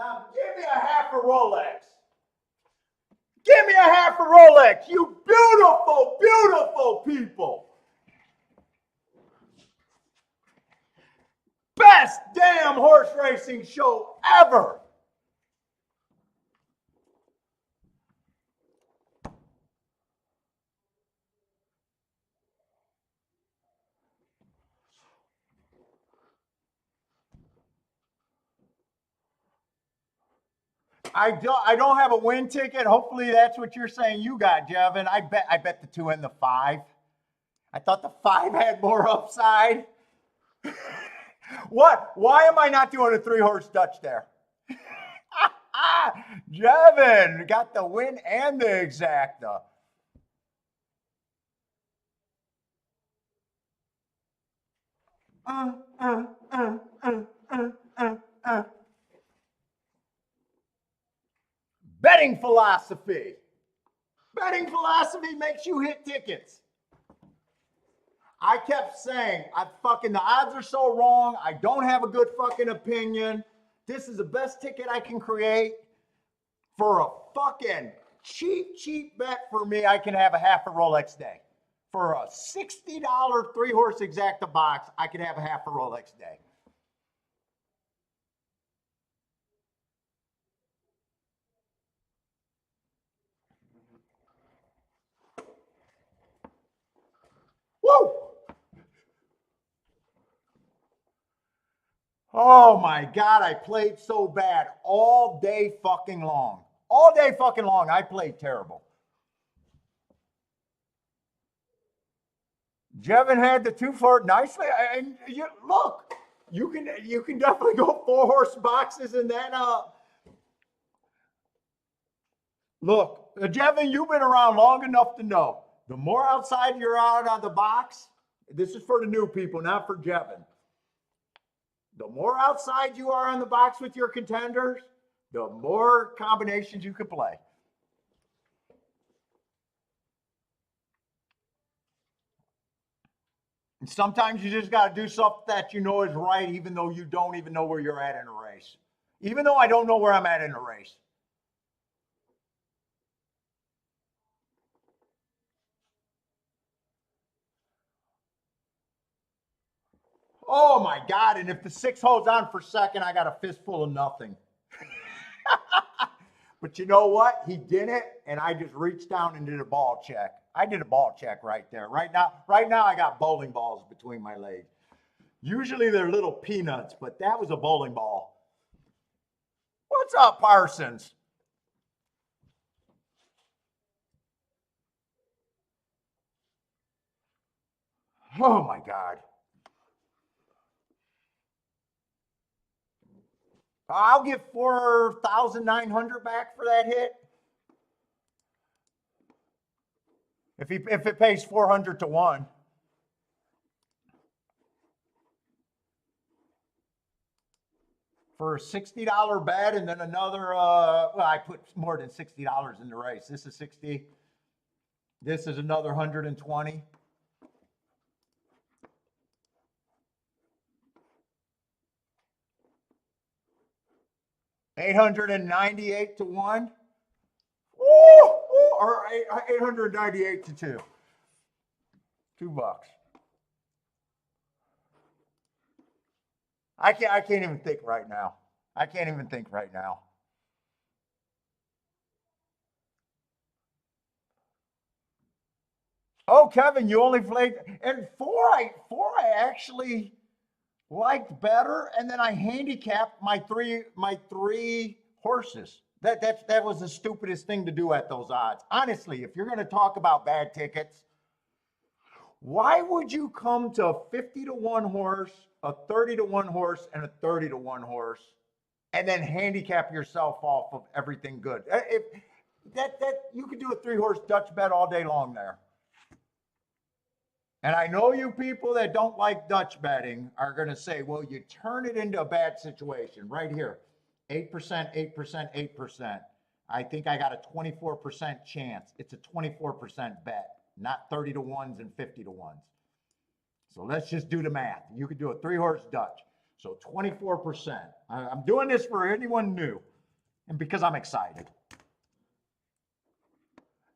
Now give me a half a Rolex. Give me a half a Rolex, you beautiful, beautiful people. Best damn horse racing show ever. I don't have a win ticket. Hopefully that's what you're saying you got, Jevin. I bet the 2 and the 5. I thought the 5 had more upside. What? Why am I not doing a 3-horse Dutch there? Jevin got the win and the exacta. Betting philosophy. Betting philosophy makes you hit tickets. I kept saying, the odds are so wrong. I don't have a good fucking opinion. This is the best ticket I can create. For a fucking cheap bet for me, I can have a half a Rolex day. For a $60 3-horse exacta box, I can have a half a Rolex day. Woo! Oh my God, I played so bad all day fucking long. All day fucking long, I played terrible. Jevin had the 2 for it nicely. And look, you can definitely go 4-horse boxes in that. Look, Jevin, you've been around long enough to know the more outside you're out of the box. This is for the new people, not for Jevin. The more outside you are on the box with your contenders, the more combinations you can play. And sometimes you just got to do something that you know is right, even though you don't even know where you're at in a race. Even though I don't know where I'm at in a race. Oh my God. And if the 6 holds on for second, I got a fistful of nothing. But you know what? He didn't, and I just reached down and did a ball check. I did a ball check right there. Right now, I got bowling balls between my legs. Usually they're little peanuts, but that was a bowling ball. What's up, Parsons? Oh my God. I'll give 4,900 back for that hit. If it pays 400 to 1. For a $60 bet and then another, I put more than $60 in the race. This is 60. This is another 120. $898 to 1. Or 898 to 2. $2. I can't even think right now. I can't even think right now. Oh, Kevin, you only played and I actually liked better, and then I handicapped my three horses. That was the stupidest thing to do at those odds. Honestly, if you're going to talk about bad tickets, why would you come to a 50 to 1 horse, a 30 to 1 horse, and a 30 to 1 horse, and then handicap yourself off of everything good? If that you could do a 3-horse Dutch bet all day long there. And I know you people that don't like Dutch betting are going to say, well, you turn it into a bad situation right here. 8%, 8%, 8%. I think I got a 24% chance. It's a 24% bet, not 30 to 1s and 50 to 1s. So let's just do the math. You could do a 3-horse Dutch. So 24%. I'm doing this for anyone new. and because I'm excited.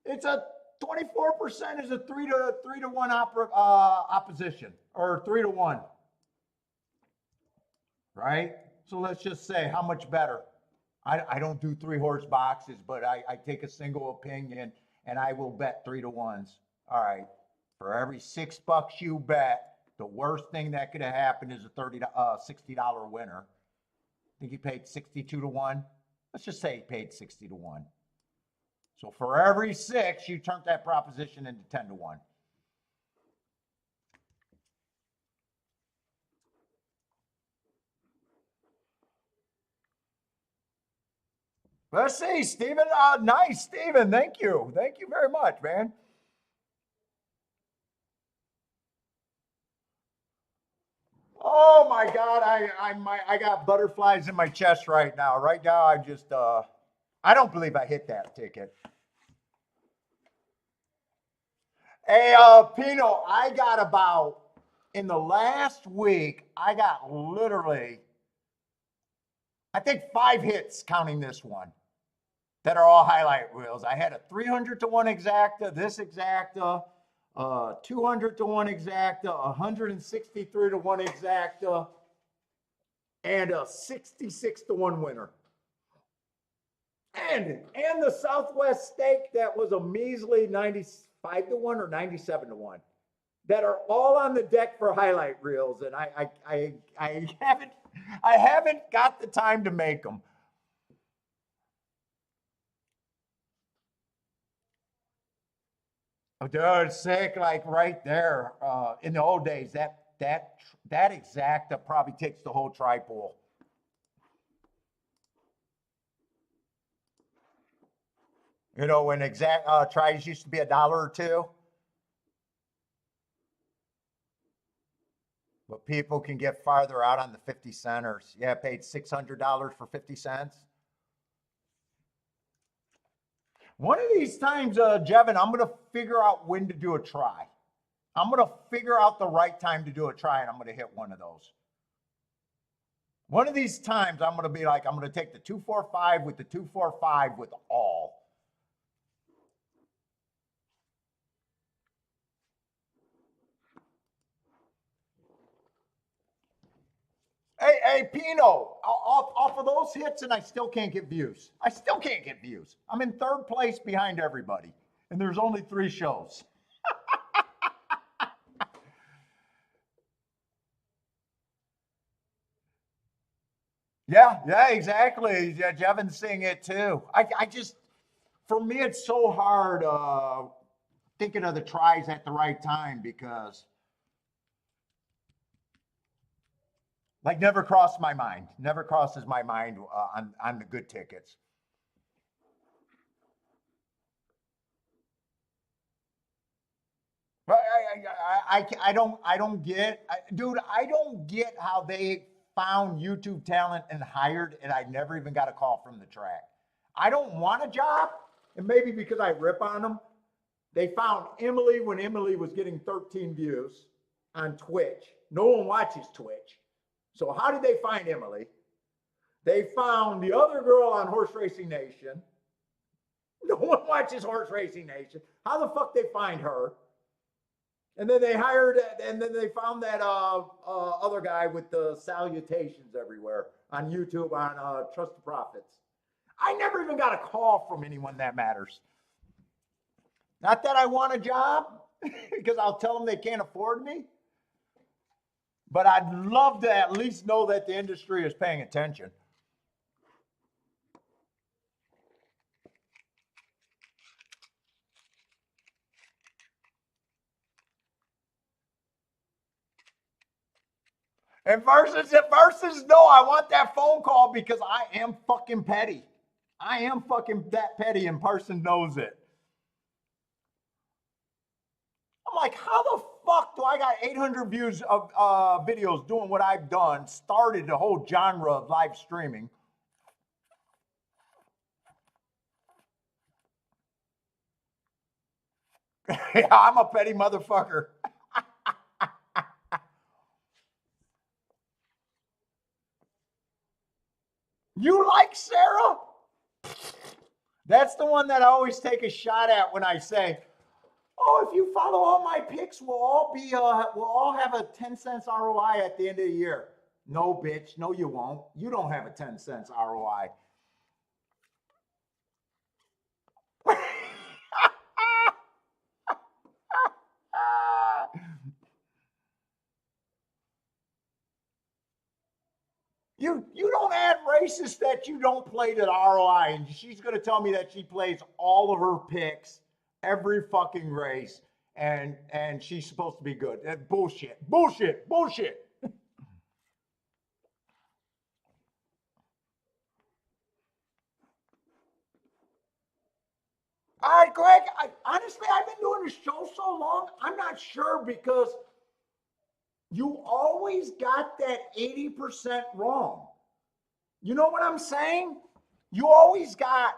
It's a 24% is a 3-1 opposition, or 3-1, right? So let's just say how much better. I don't do 3-horse boxes, but I take a single opinion and I will bet 3-1s. All right. For every $6 you bet, the worst thing that could have happened is a $60 winner. I think he paid 62-1. Let's just say he paid 60-1. So for every 6, you turned that proposition into 10-1. Let's see, Steven. Nice, Steven. Thank you. Thank you very much, man. Oh my God, I got butterflies in my chest right now. Right now, I don't believe I hit that ticket. Hey, Pino, I got about, in the last week, I got literally, I think 5 hits counting this one that are all highlight reels. I had a 300-1 exacta, this exacta, 200-1 exacta, 163-1 exacta, and a 66-1 winner. And the Southwest Stake that was a measly 95-1 or 97-1 that are all on the deck for highlight reels, and I haven't got the time to make them. Oh, dude, sick, like right there. In the old days, that exacta probably takes the whole tri pool. You know, when exact tries used to be $1 or $2. But people can get farther out on the 50 centers. Yeah, I paid $600 for 50 cents. One of these times, Jevin, I'm going to figure out when to do a try. I'm going to figure out the right time to do a try, and I'm going to hit one of those. One of these times, I'm going to be like, I'm going to take the 245 with the 245 with all. Hey, Pino, off of those hits, and I still can't get views. I still can't get views. I'm in 3rd place behind everybody, and there's only 3 shows. Yeah, exactly. Yeah, Jevin's seeing it too. I just, for me, it's so hard thinking of the tries at the right time because, like, never crossed my mind. Never crosses my mind on the good tickets. But I don't get, dude. I don't get how they found YouTube talent and hired, and I never even got a call from the track. I don't want a job, and maybe because I rip on them, they found Emily when Emily was getting 13 views on Twitch. No one watches Twitch, so how did they find Emily? They found the other girl on Horse Racing Nation. No one watches Horse Racing Nation. How the fuck they find her? And then they hired, and then they found that other guy with the salutations everywhere on YouTube on Trust the Profits. I never even got a call from anyone that matters. Not that I want a job, because I'll tell them they can't afford me. But I'd love to at least know that the industry is paying attention. And versus, no, I want that phone call because I am fucking petty. I am fucking that petty, and Parson knows it. I'm like, how the fuck do I got 800 views of videos doing what I've done, started the whole genre of live streaming? Yeah, I'm a petty motherfucker. You like Sarah? That's the one that I always take a shot at when I say, "Oh, if you follow all my picks, we'll all have a 10 cents ROI at the end of the year." No, bitch. No, you won't. You don't have a 10 cents ROI. You don't add races that you don't play to the ROI, and she's going to tell me that she plays all of her picks every fucking race, and she's supposed to be good. That's bullshit, bullshit, bullshit. All right, Greg. Honestly, I've been doing the show so long, I'm not sure because you always got that 80% wrong. You know what I'm saying? You always got,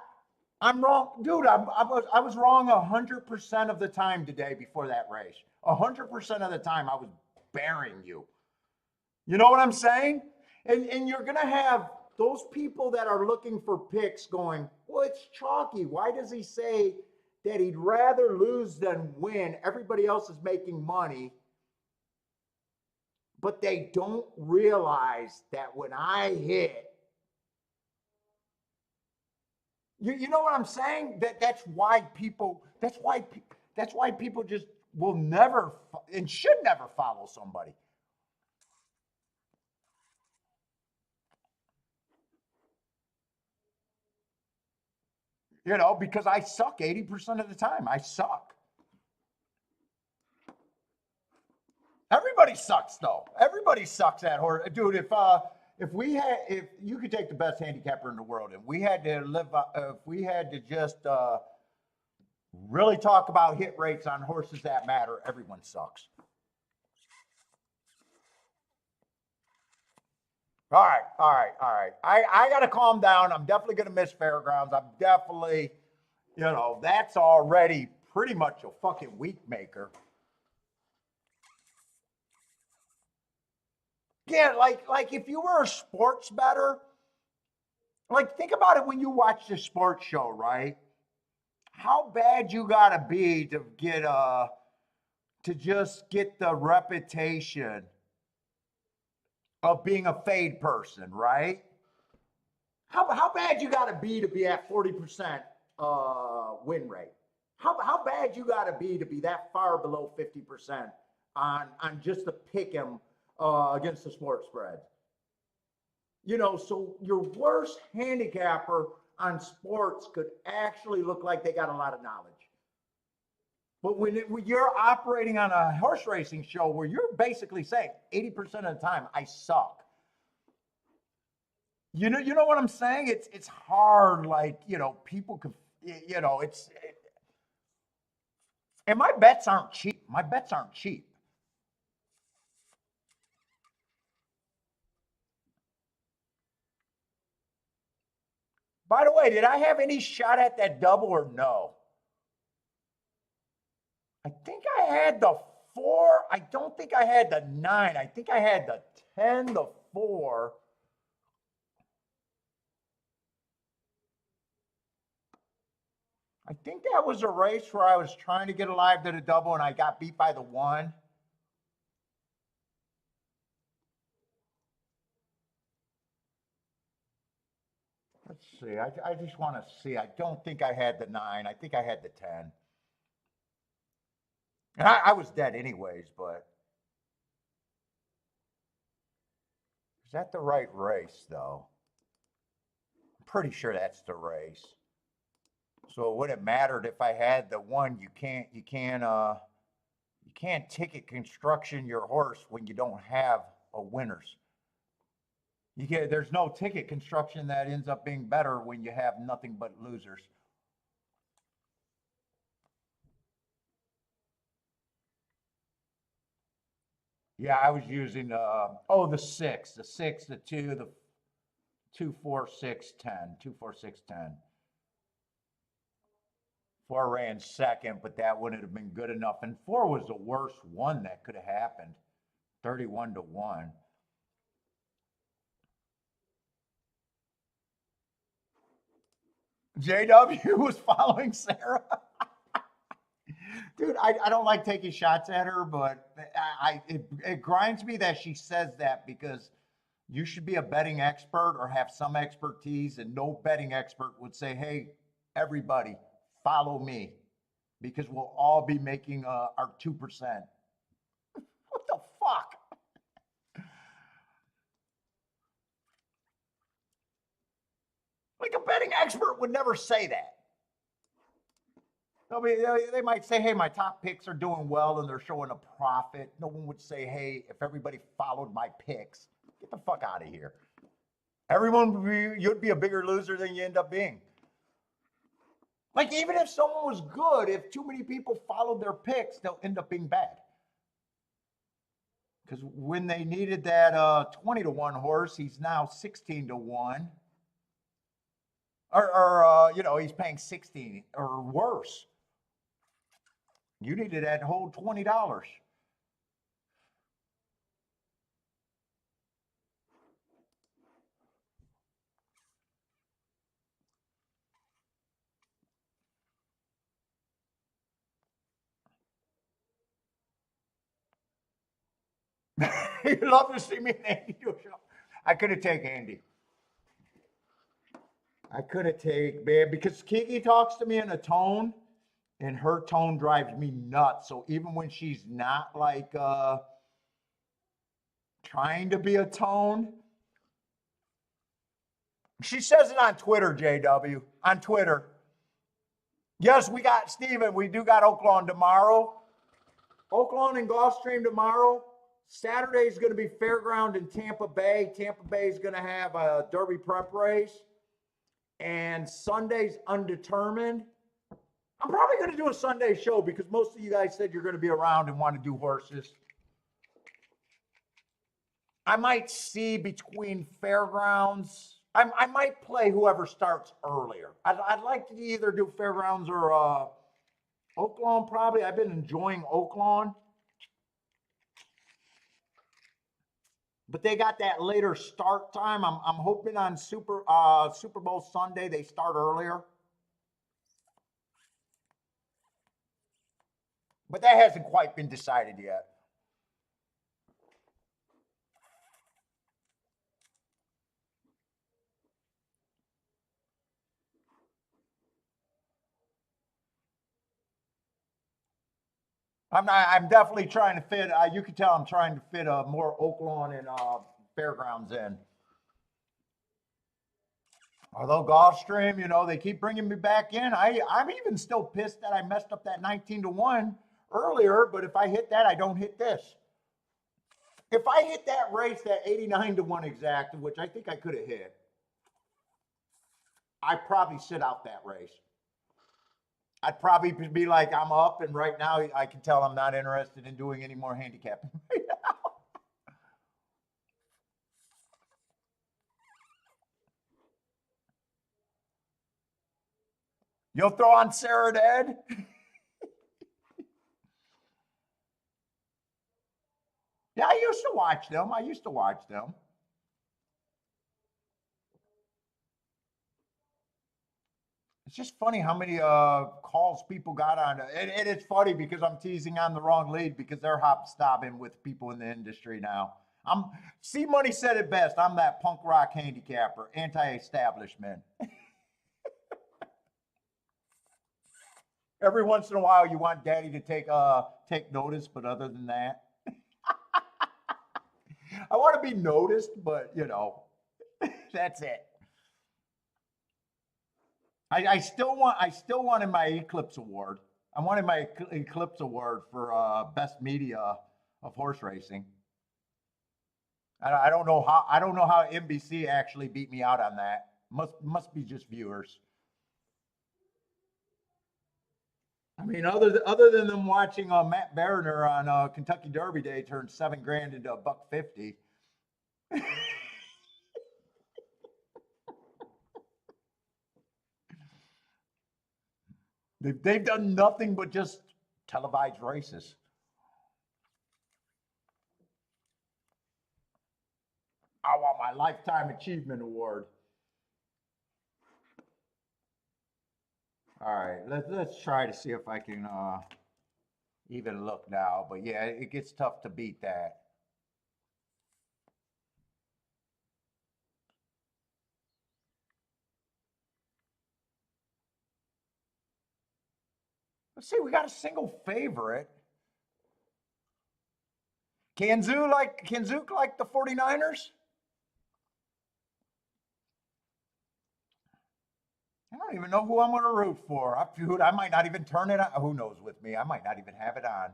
I'm wrong. Dude, I was wrong 100% of the time today before that race. 100% of the time I was burying you. You know what I'm saying? And you're going to have those people that are looking for picks going, well, it's chalky. Why does he say that he'd rather lose than win? Everybody else is making money. But they don't realize that when I hit, you know what I'm saying? That's why people just will never and should never follow somebody. You know, because I suck 80% of the time. I suck. Everybody sucks though. Everybody sucks at horse. Dude, if you could take the best handicapper in the world and we had to if we had to just really talk about hit rates on horses that matter, everyone sucks. All right, all right, all right. I got to calm down. I'm definitely going to miss fairgrounds. I'm definitely, that's already pretty much a fucking week maker. Yeah, like if you were a sports bettor, like think about it when you watch the sports show, right? How bad you got to be to get to just get the reputation of being a fade person, right? How bad you got to be at 40% win rate? How bad you got to be that far below 50% on just to pick him against the sport spread? So your worst handicapper on sports could actually look like they got a lot of knowledge. But when you're operating on a horse racing show where you're basically saying 80% of the time, I suck. You know what I'm saying? It's hard. Like people could, and my bets aren't cheap. My bets aren't cheap. By the way, did I have any shot at that double or no? I think I had the four. I don't think I had the nine. I think I had the 10, the four. I think that was a race where I was trying to get alive to the double and I got beat by the one. Let's see. I just want to see. I don't think I had the nine. I think I had the 10. And I was dead anyways, but is that the right race though? I'm pretty sure that's the race. So it wouldn't mattered if I had the one. You can't ticket construction your horse when you don't have a winners. There's no ticket construction that ends up being better when you have nothing but losers. Yeah, I was using the six, the two, the two, four, six, 10, 2, 4, 6, 10. Four ran second, but that wouldn't have been good enough. And four was the worst one that could have happened. 31 to 1. JW was following Sarah. Dude, I don't like taking shots at her, but it grinds me that she says that because you should be a betting expert or have some expertise, and no betting expert would say, "Hey, everybody, follow me," because we'll all be making our 2%. What the fuck? Like a betting expert would never say that. I mean, they might say, "Hey, my top picks are doing well and they're showing a profit." No one would say, "Hey, if everybody followed my picks, get the fuck out of here." You'd be a bigger loser than you end up being. Like, even if someone was good, if too many people followed their picks, they'll end up being bad. Because when they needed that 20 to 1 horse, he's now 16 to 1. He's paying 16 or worse. You needed that whole $20. You'd love to see me and Andy do a show. I couldn't take Andy. I couldn't take, man, because Kiki talks to me in a tone, and her tone drives me nuts. So even when she's not like trying to be a tone, she says it on Twitter, JW. On Twitter. Yes, we got Steven. We do got Oaklawn tomorrow. Oaklawn and Gulfstream tomorrow. Saturday is going to be Fairground in Tampa Bay. Tampa Bay is going to have a Derby prep race. And Sunday's undetermined. I'm probably going to do a Sunday show because most of you guys said you're going to be around and want to do horses. I might see between Fairgrounds. I might play whoever starts earlier. I'd like to either do Fairgrounds or Oaklawn probably. I've been enjoying Oaklawn. But they got that later start time. I'm hoping on Super Bowl Sunday they start earlier. But that hasn't quite been decided yet. I'm definitely trying to fit. You can tell I'm trying to fit more Oaklawn and Fairgrounds in. Although Gulfstream, they keep bringing me back in. I'm even still pissed that I messed up that 19 to 1 earlier. But if I hit that, I don't hit this. If I hit that race, that 89 to 1 exact, which I think I could have hit, I'd probably sit out that race. I'd probably be like, I'm up, and right now I can tell I'm not interested in doing any more handicapping right now. You'll throw on Sarah and Ed? Yeah, I used to watch them. It's just funny how many calls people got on. And it's funny because I'm teasing on the wrong lead because they're hopstopping with people in the industry now. C Money said it best. I'm that punk rock handicapper, anti-establishment. Every once in a while, you want Daddy to take notice, but other than that, I want to be noticed, but that's it. I still wanted my Eclipse Award. I wanted my Eclipse Award for best media of horse racing. I don't know how NBC actually beat me out on that. Must be just viewers. I mean, other than them watching Matt Berner on Kentucky Derby Day turn $7,000 into a $150. They've done nothing but just televised races. I want my lifetime achievement award. All right, let's try to see if I can even look now. But yeah, it gets tough to beat that. Let's see, we got a single favorite. Kanzuk like the 49ers? I don't even know who I'm going to root for. I might not even turn it on. Who knows with me? I might not even have it on.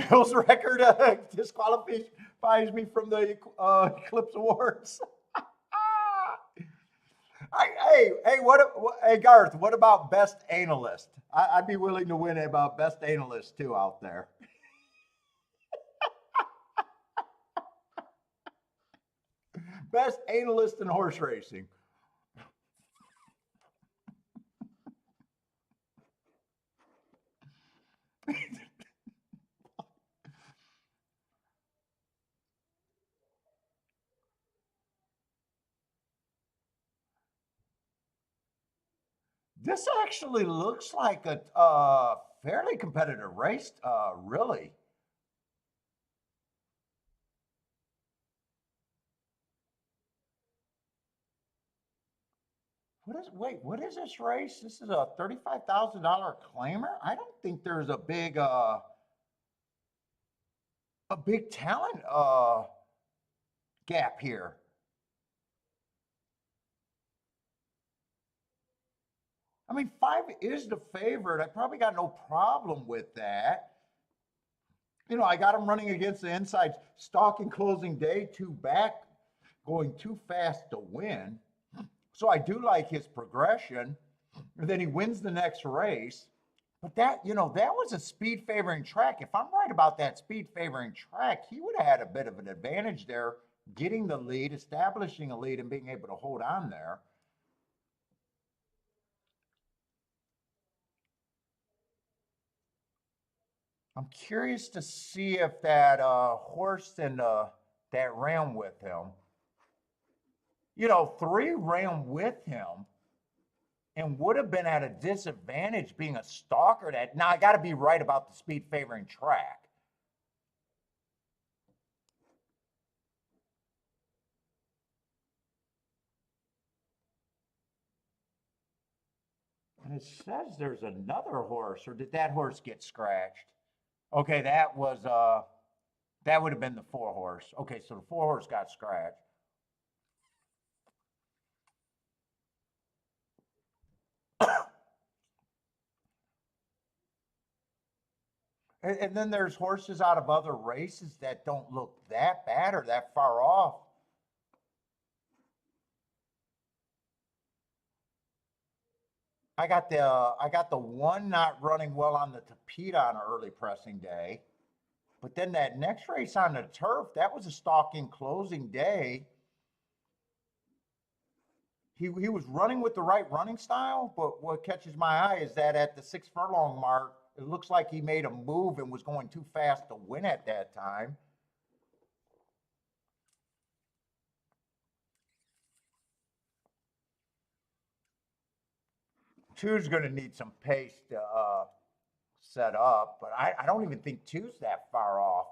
Bill's record disqualifies me from the Eclipse Awards. Hey, hey, Garth, what about best analyst? I'd be willing to win about best analyst too out there. Best analyst in horse racing. This actually looks like a fairly competitive race, really. What is this race? This is a $35,000 claimer. I don't think there's a big talent gap here. I mean, 5 is the favorite. I probably got no problem with that. You know, I got him running against the inside, stalking closing day, 2 back, going too fast to win. So I do like his progression. And then he wins the next race. But that was a speed favoring track. If I'm right about that speed favoring track, he would have had a bit of an advantage there, getting the lead, establishing a lead, and being able to hold on there. I'm curious to see if that horse and that ran with him. 3 ran with him and would have been at a disadvantage being a stalker. That now I got to be right about the speed favoring track. And it says there's another horse, or did that horse get scratched? Okay, that would have been the 4 horse. Okay, so the 4 horse got scratched. And then there's horses out of other races that don't look that bad or that far off. I got the one not running well on the Tapeta on an early pressing day, but then that next race on the turf, that was a stalking closing day. He was running with the right running style, but what catches my eye is that at the 6 furlong mark, it looks like he made a move and was going too fast to win at that time. Two's going to need some pace to set up, but I don't even think two's that far off.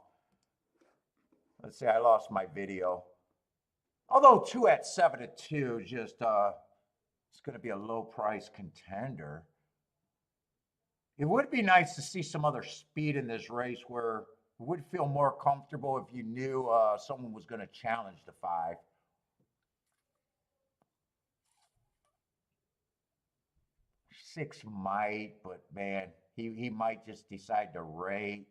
Let's see, I lost my video. Although two at 7-2, just it's going to be a low price contender. It would be nice to see some other speed in this race where it would feel more comfortable if you knew someone was going to challenge the 5. 6 might, but man, he might just decide to rate.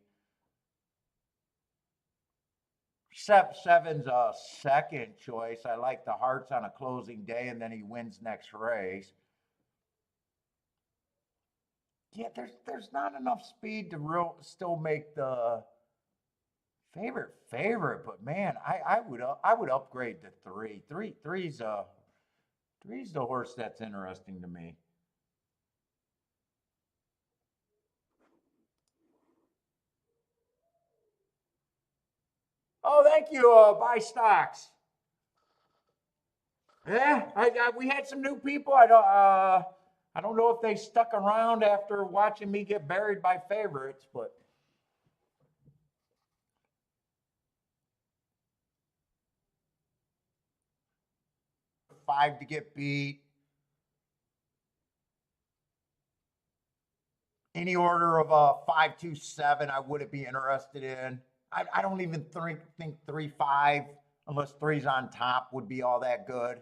Seven's a second choice. I like the hearts on a closing day, and then he wins next race. Yeah, there's not enough speed to still make the favorite, but man, I would upgrade to 3. Three's Three's the horse that's interesting to me. Oh, thank you, buy stocks. Yeah, we had some new people. I don't know if they stuck around after watching me get buried by favorites, but five to get beat. Any order of 5, 2, 7, I wouldn't be interested in. I don't even think 3, 5, unless three's on top, would be all that good.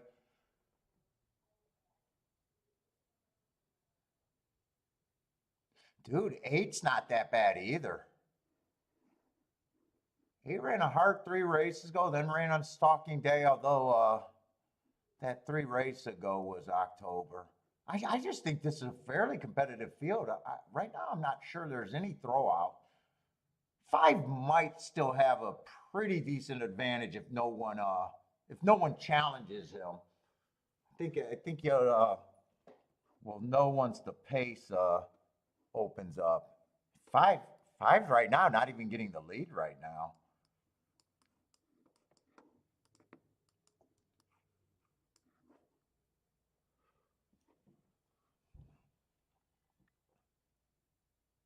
Dude, eight's not that bad either. He ran a hard 3 races ago, then ran on stalking day, although that 3 race ago was October. I just think this is a fairly competitive field. Right now, I'm not sure there's any throwout. Five might still have a pretty decent advantage if no one challenges him. I think we'll know once the pace opens up. Five five right now, not even getting the lead right now.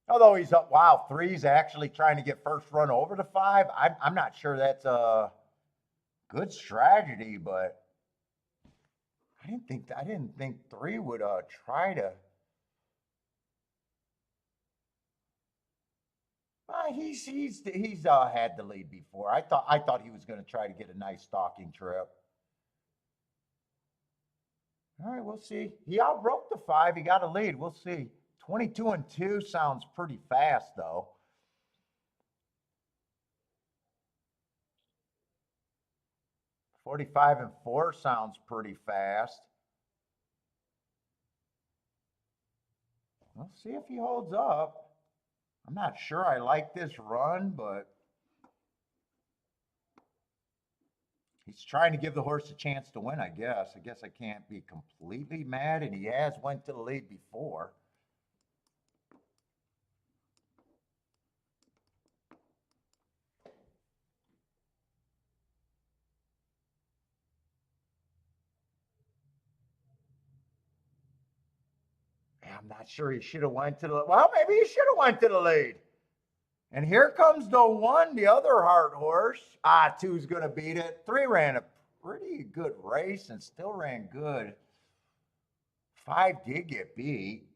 Although he's up, wow, three's actually trying to get first run over to five. I'm not sure that's a good strategy, but I didn't think three would try to. He's had the lead before. I thought he was going to try to get a nice stalking trip. All right, we'll see. He outbroke the five. He got a lead. We'll see. 22-2 sounds pretty fast though. 45-4 sounds pretty fast. We'll see if he holds up. I'm not sure I like this run, but he's trying to give the horse a chance to win, I guess. I guess I can't be completely mad, and he has went to the lead before. I'm not sure he should have went to the well, maybe he should have went to the lead. And here comes the one, the other hard horse. Two's gonna beat it. Three ran a pretty good race and still ran good. Five did get beat.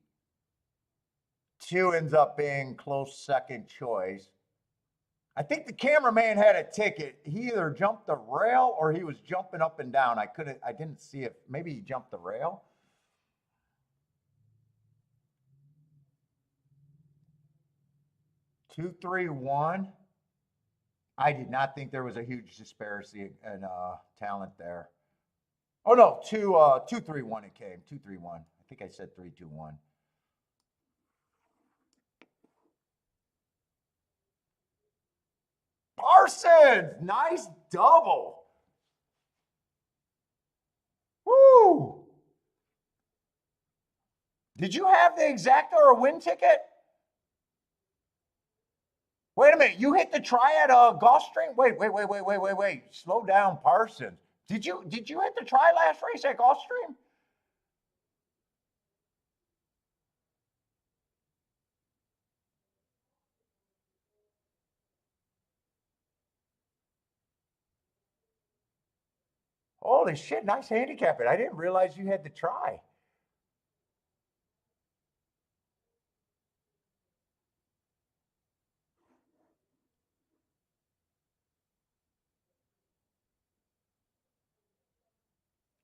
Two ends up being close second choice. I think the cameraman had a ticket. He either jumped the rail or he was jumping up and down. I didn't see it. Maybe he jumped the rail. 2, 3, 1. I did not think there was a huge disparity in talent there. Oh no, 2, 3, 1 it came. 2, 3, 1. I think I said 3, 2, 1. Parsons, nice double. Woo! Did you have the exacta or a win ticket? Wait a minute, you hit the try at Gulfstream? Wait. Slow down, Parsons. Did you hit the try last race at Gulfstream? Holy shit, nice handicapping. I didn't realize you had to try.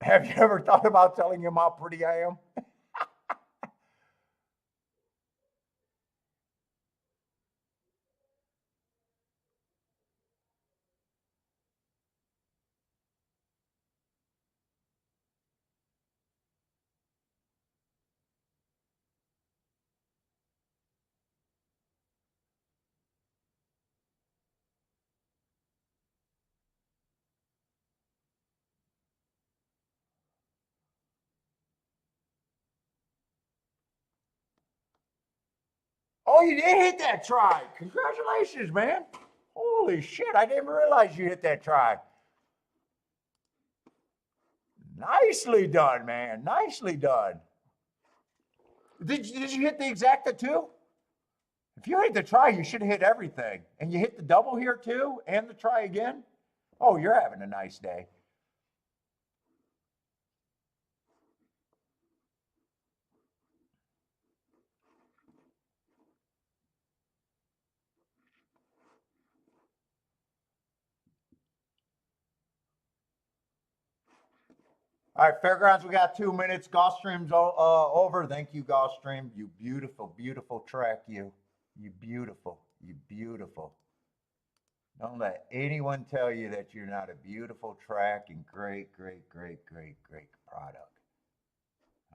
Have you ever thought about telling him how pretty I am? Oh, you did hit that try. Congratulations, man. Holy shit, I didn't realize you hit that try. Nicely done, man. Nicely done. Did you hit the exacta too? If you hit the try, you should hit everything. And you hit the double here too, and the try again. Oh, you're having a nice day. All right, Fairgrounds, we got 2 minutes. Gulfstream's over. Thank you, Gulfstream. You beautiful, beautiful track, you. You beautiful. You beautiful. Don't let anyone tell you that you're not a beautiful track and great, great, great, great, great product.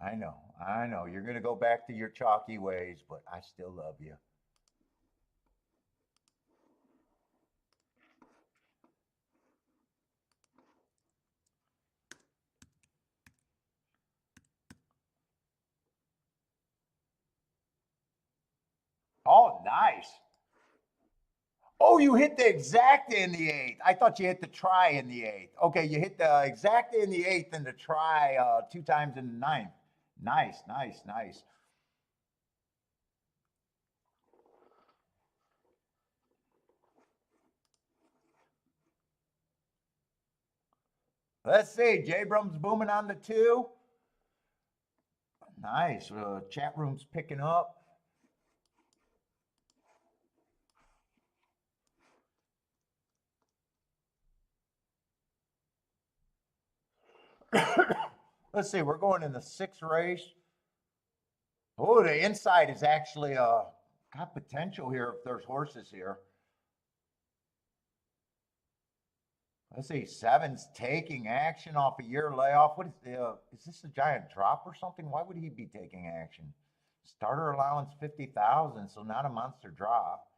I know. You're going to go back to your chalky ways, but I still love you. Oh, nice. Oh, you hit the exacta in the eighth. I thought you hit the try in the eighth. Okay, you hit the exacta in the eighth and the try 2 times in the ninth. Nice, nice, nice. Let's see. J Brum's booming on the 2. Nice. Chat room's picking up. Let's see. We're going in the 6th race. Oh, the inside is actually got potential here if there's horses here. Let's see, 7's taking action off a year layoff. What is this a giant drop or something? Why would he be taking action? Starter allowance 50,000, so not a monster drop.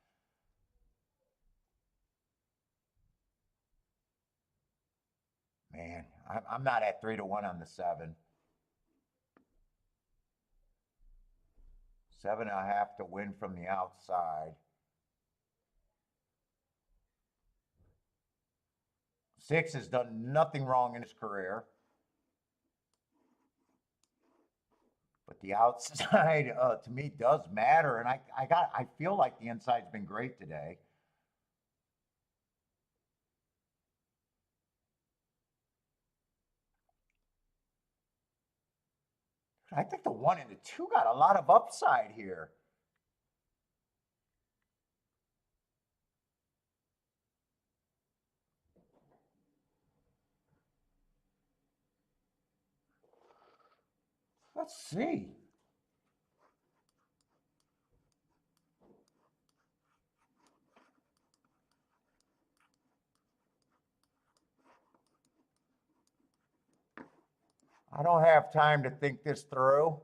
Man, I'm not at 3-1 on the 7. 7, I have to win from the outside. 6 has done nothing wrong in his career. But the outside, to me, does matter. And I feel like the inside's been great today. I think the 1 and the 2 got a lot of upside here. Let's see. I don't have time to think this through.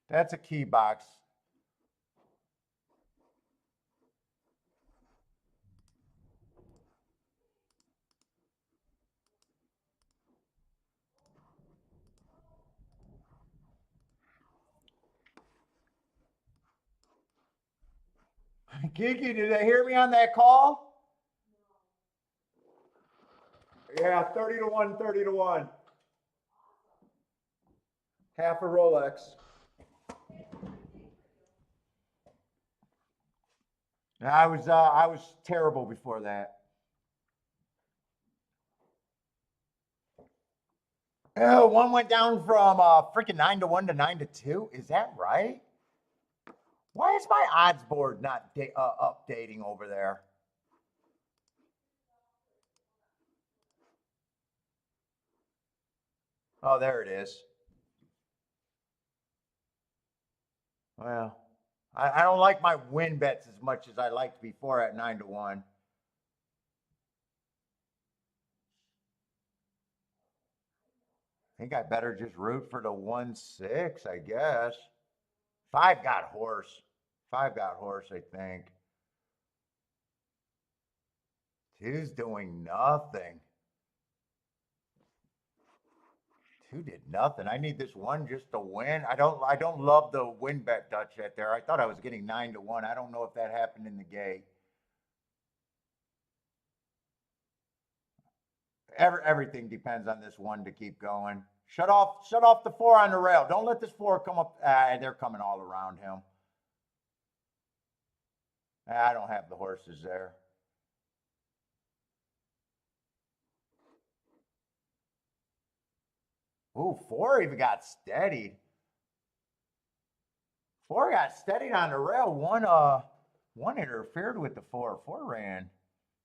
That's a key box. Kiki, did they hear me on that call? Yeah, 30-1, 30-1. Half a Rolex. I was terrible before that. Oh, one went down from freaking 9-1 to 9-2. Is that right? Why is my odds board not updating over there? Oh, there it is. Well, I don't like my win bets as much as I liked before at 9-1. I think I better just root for the 1-6, I guess. Five got horse. Five got horse, I think. Two's doing nothing. Two did nothing. I need this one just to win. I don't love the win bet Dutch at there. I thought I was getting 9-1. I don't know if that happened in the gate. Everything depends on this one to keep going. Shut off the four on the rail. Don't let this four come up. They're coming all around him. I don't have the horses there. Ooh, four even got steadied. Four got steadied on the rail. One interfered with the four. Four ran.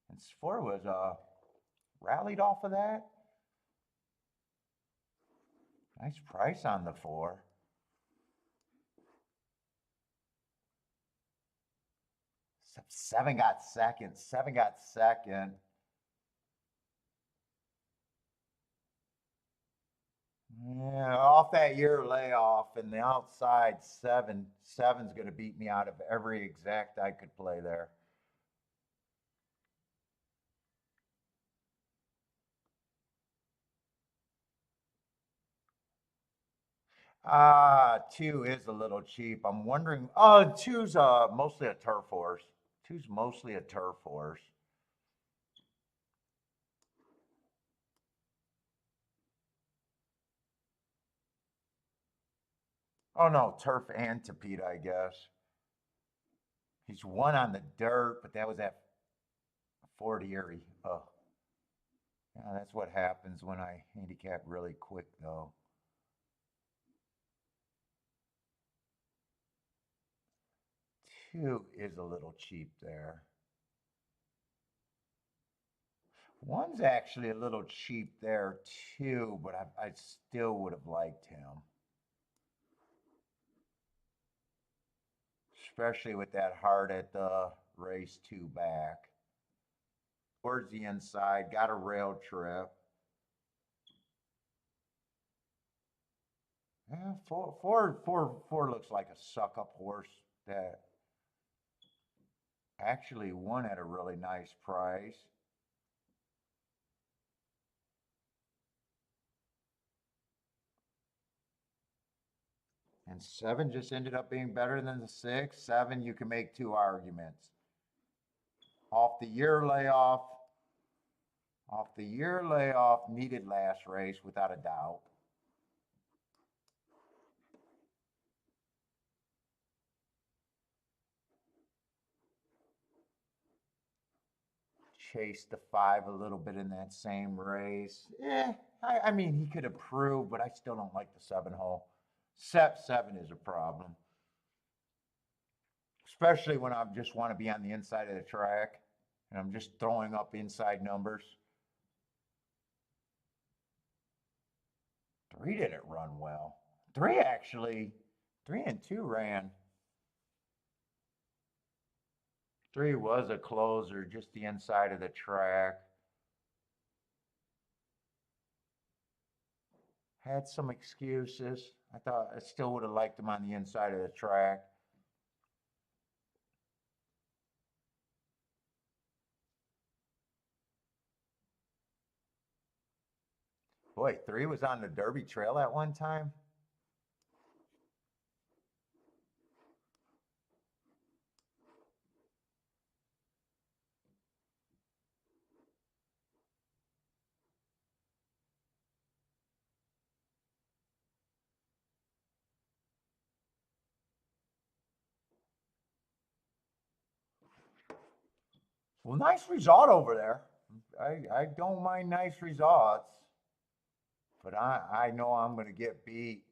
And four was rallied off of that. Nice price on the four. Seven got second. Seven got second. Yeah, off that year layoff and the outside seven. Seven's going to beat me out of every exact I could play there. Two is a little cheap. I'm wondering. Oh, two's mostly a turf horse. Two's mostly a turf horse. Oh no, turf and Tapeta, I guess. He's won on the dirt, but that was at Fort Erie. Oh, yeah, that's what happens when I handicap really quick, though. Two is a little cheap there. One's actually a little cheap there too, but I still would have liked him, especially with that heart at the race two back. Towards the inside, got a rail trip. Yeah, four looks like a suck up horse that actually won at a really nice price. And seven just ended up being better than the six. Seven, you can make two arguments. Off the year layoff, off the year layoff, needed last race without a doubt. Chased the five a little bit in that same race. I mean, he could improve, but I still don't like the seven hole. Seven is a problem, especially when I just want to be on the inside of the track and I'm just throwing up inside numbers. Three didn't run well. Three actually, three and two ran. Three was a closer, just the inside of the track. Had some excuses. I thought I still would have liked him on the inside of the track. Boy, three was on the Derby Trail at one time. Well, nice result over there. I don't mind nice results, but I know I'm going to get beat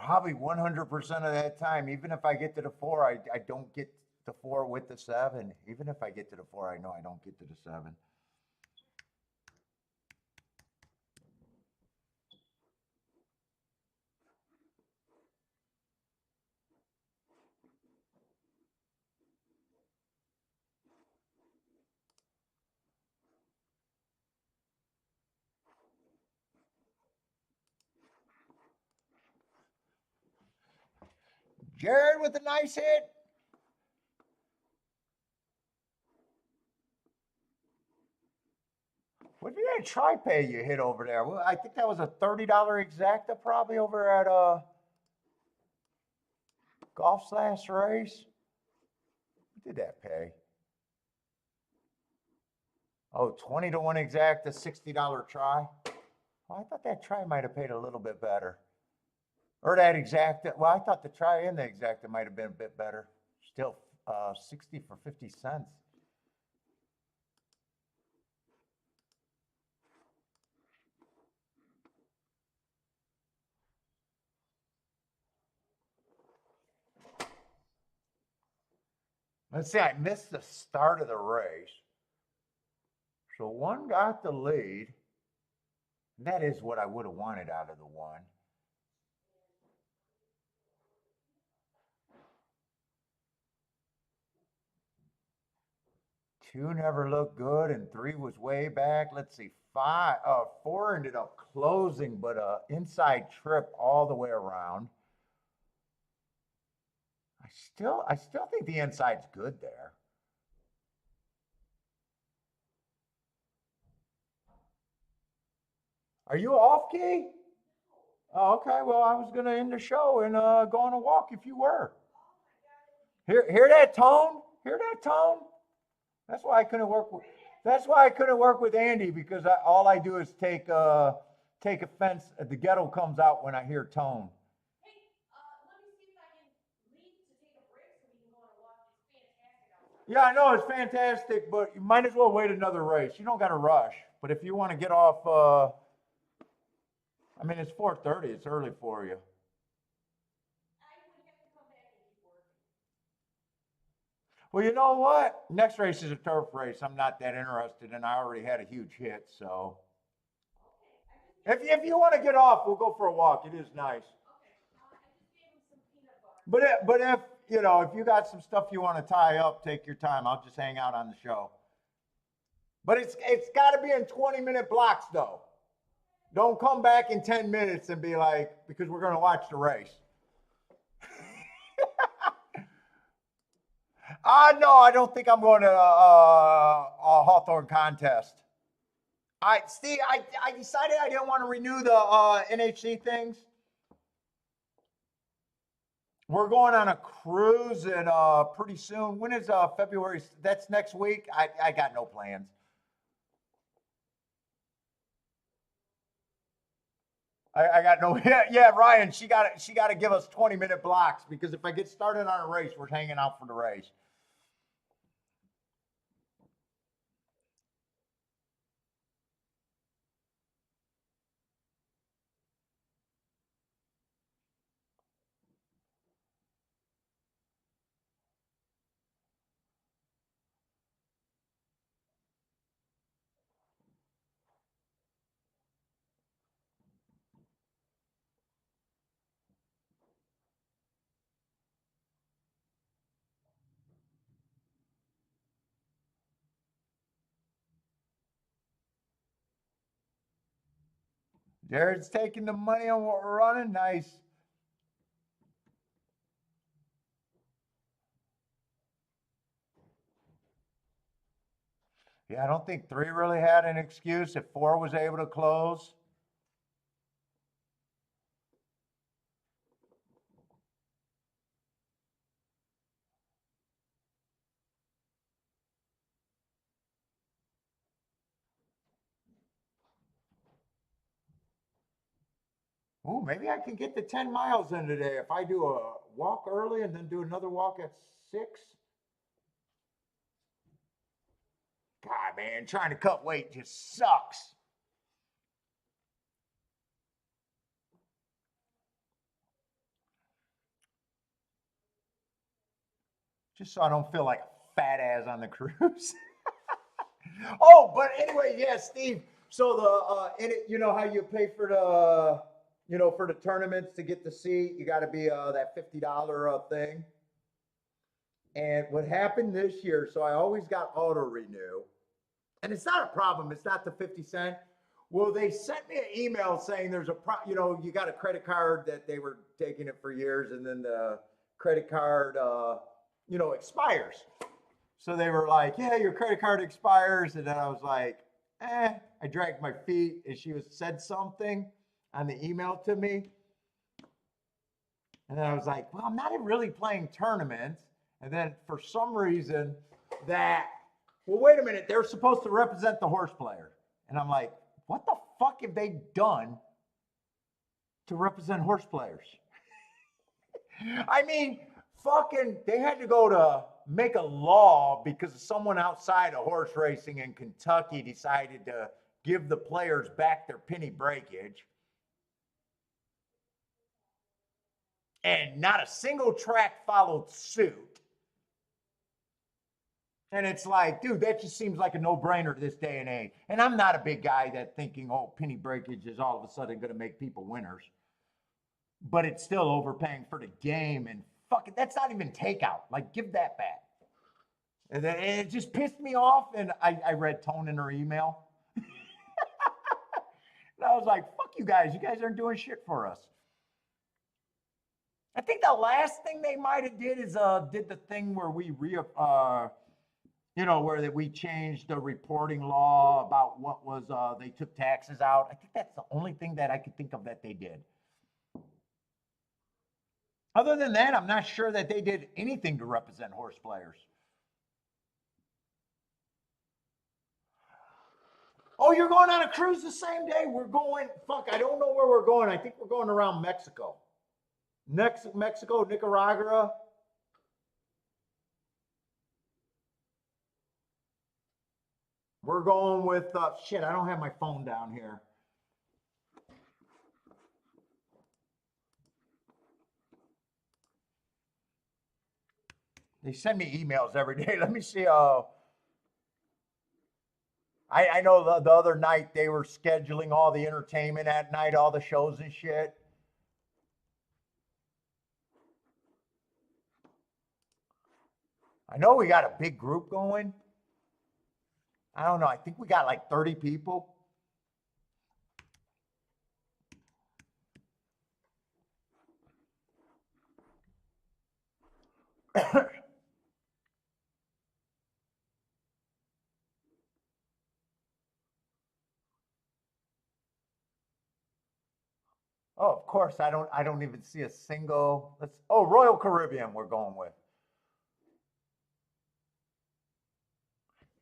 probably 100% of that time. Even if I get to the four, I don't get the four with the seven. Even if I get to the four, I know I don't get to the seven. Jared with a nice hit. What did that tri-pay you hit over there? Well, I think that was a $30 exacta probably over at Golf's last race. What did that pay? Oh, 20 to 1 exacta, $60 try. Well, I thought that try might have paid a little bit better. Or that exacta. Well, I thought the try and the exacta might have been a bit better. Still 60 for 50 cents. Let's see, I missed the start of the race. So one got the lead. And that is what I would have wanted out of the one. Two never looked good, and three was way back. Let's see, four ended up closing, but inside trip all the way around. I still think the inside's good there. Are you off key? Oh, okay. Well, I was gonna end the show and go on a walk if you were. Hear that tone? Hear that tone? That's why I couldn't work with. That's why I couldn't work with Andy because all I do is take offense. The ghetto comes out when I hear tone. Yeah, I know it's fantastic, but you might as well wait another race. You don't got to rush. But if you want to get off, I mean, it's 4:30. It's early for you. Well, you know what? Next race is a turf race. I'm not that interested, and I already had a huge hit. So, if you want to get off, we'll go for a walk. It is nice. But if if you got some stuff you want to tie up, take your time. I'll just hang out on the show. But it's got to be in 20-minute blocks though. Don't come back in 10 minutes and be like because we're going to watch the race. No, I don't think I'm going to a Hawthorne contest. Steve, I decided I didn't want to renew the NHC things. We're going on a cruise and pretty soon. When is February? That's next week. I got no plans. I got no. Yeah, Ryan. She got to give us 20-minute blocks because if I get started on a race, we're hanging out for the race. Jared's taking the money on what we're running. Nice. Yeah, I don't think three really had an excuse if four was able to close. Ooh, maybe I can get the 10 miles in today if I do a walk early and then do another walk at 6. God, man, trying to cut weight just sucks. Just so I don't feel like a fat ass on the cruise. Oh, but anyway, yeah, Steve. So you know how you pay for for the tournaments to get the seat, you got to be that $50 thing. And what happened this year? So I always got auto renew, and it's not a problem. It's not the 50 cent. Well, they sent me an email saying there's you got a credit card that they were taking it for years, and then credit card, expires. So they were like, yeah, your credit card expires. And then I was like, I dragged my feet and she said something on the email to me. And then I was like, well, I'm not really playing tournaments. And then for some reason wait a minute, they're supposed to represent the horse player. And I'm like, what the fuck have they done to represent horse players? I mean, they had to go to make a law because someone outside of horse racing in Kentucky decided to give the players back their penny breakage. And not a single track followed suit. And it's like, dude, that just seems like a no-brainer this day and age. And I'm not a big guy that thinking, penny breakage is all of a sudden going to make people winners. But it's still overpaying for the game. And fuck it, that's not even takeout. Like, give that back. And it just pissed me off. And I read tone in her email. And I was like, fuck you guys. You guys aren't doing shit for us. I think the last thing they might have did is did the thing where we where we changed the reporting law about what was they took taxes out. I think that's the only thing that I could think of that they did. Other than that, I'm not sure that they did anything to represent horse players. Oh, you're going on a cruise the same day? We're going, I don't know where we're going. I think we're going around Mexico. Mexico, Nicaragua. We're going with, I don't have my phone down here. They send me emails every day. Let me see. I know the other night they were scheduling all the entertainment at night, all the shows and shit. I know we got a big group going. I don't know. I think we got like 30 people. Oh, of course, I don't even see a single. Royal Caribbean we're going with.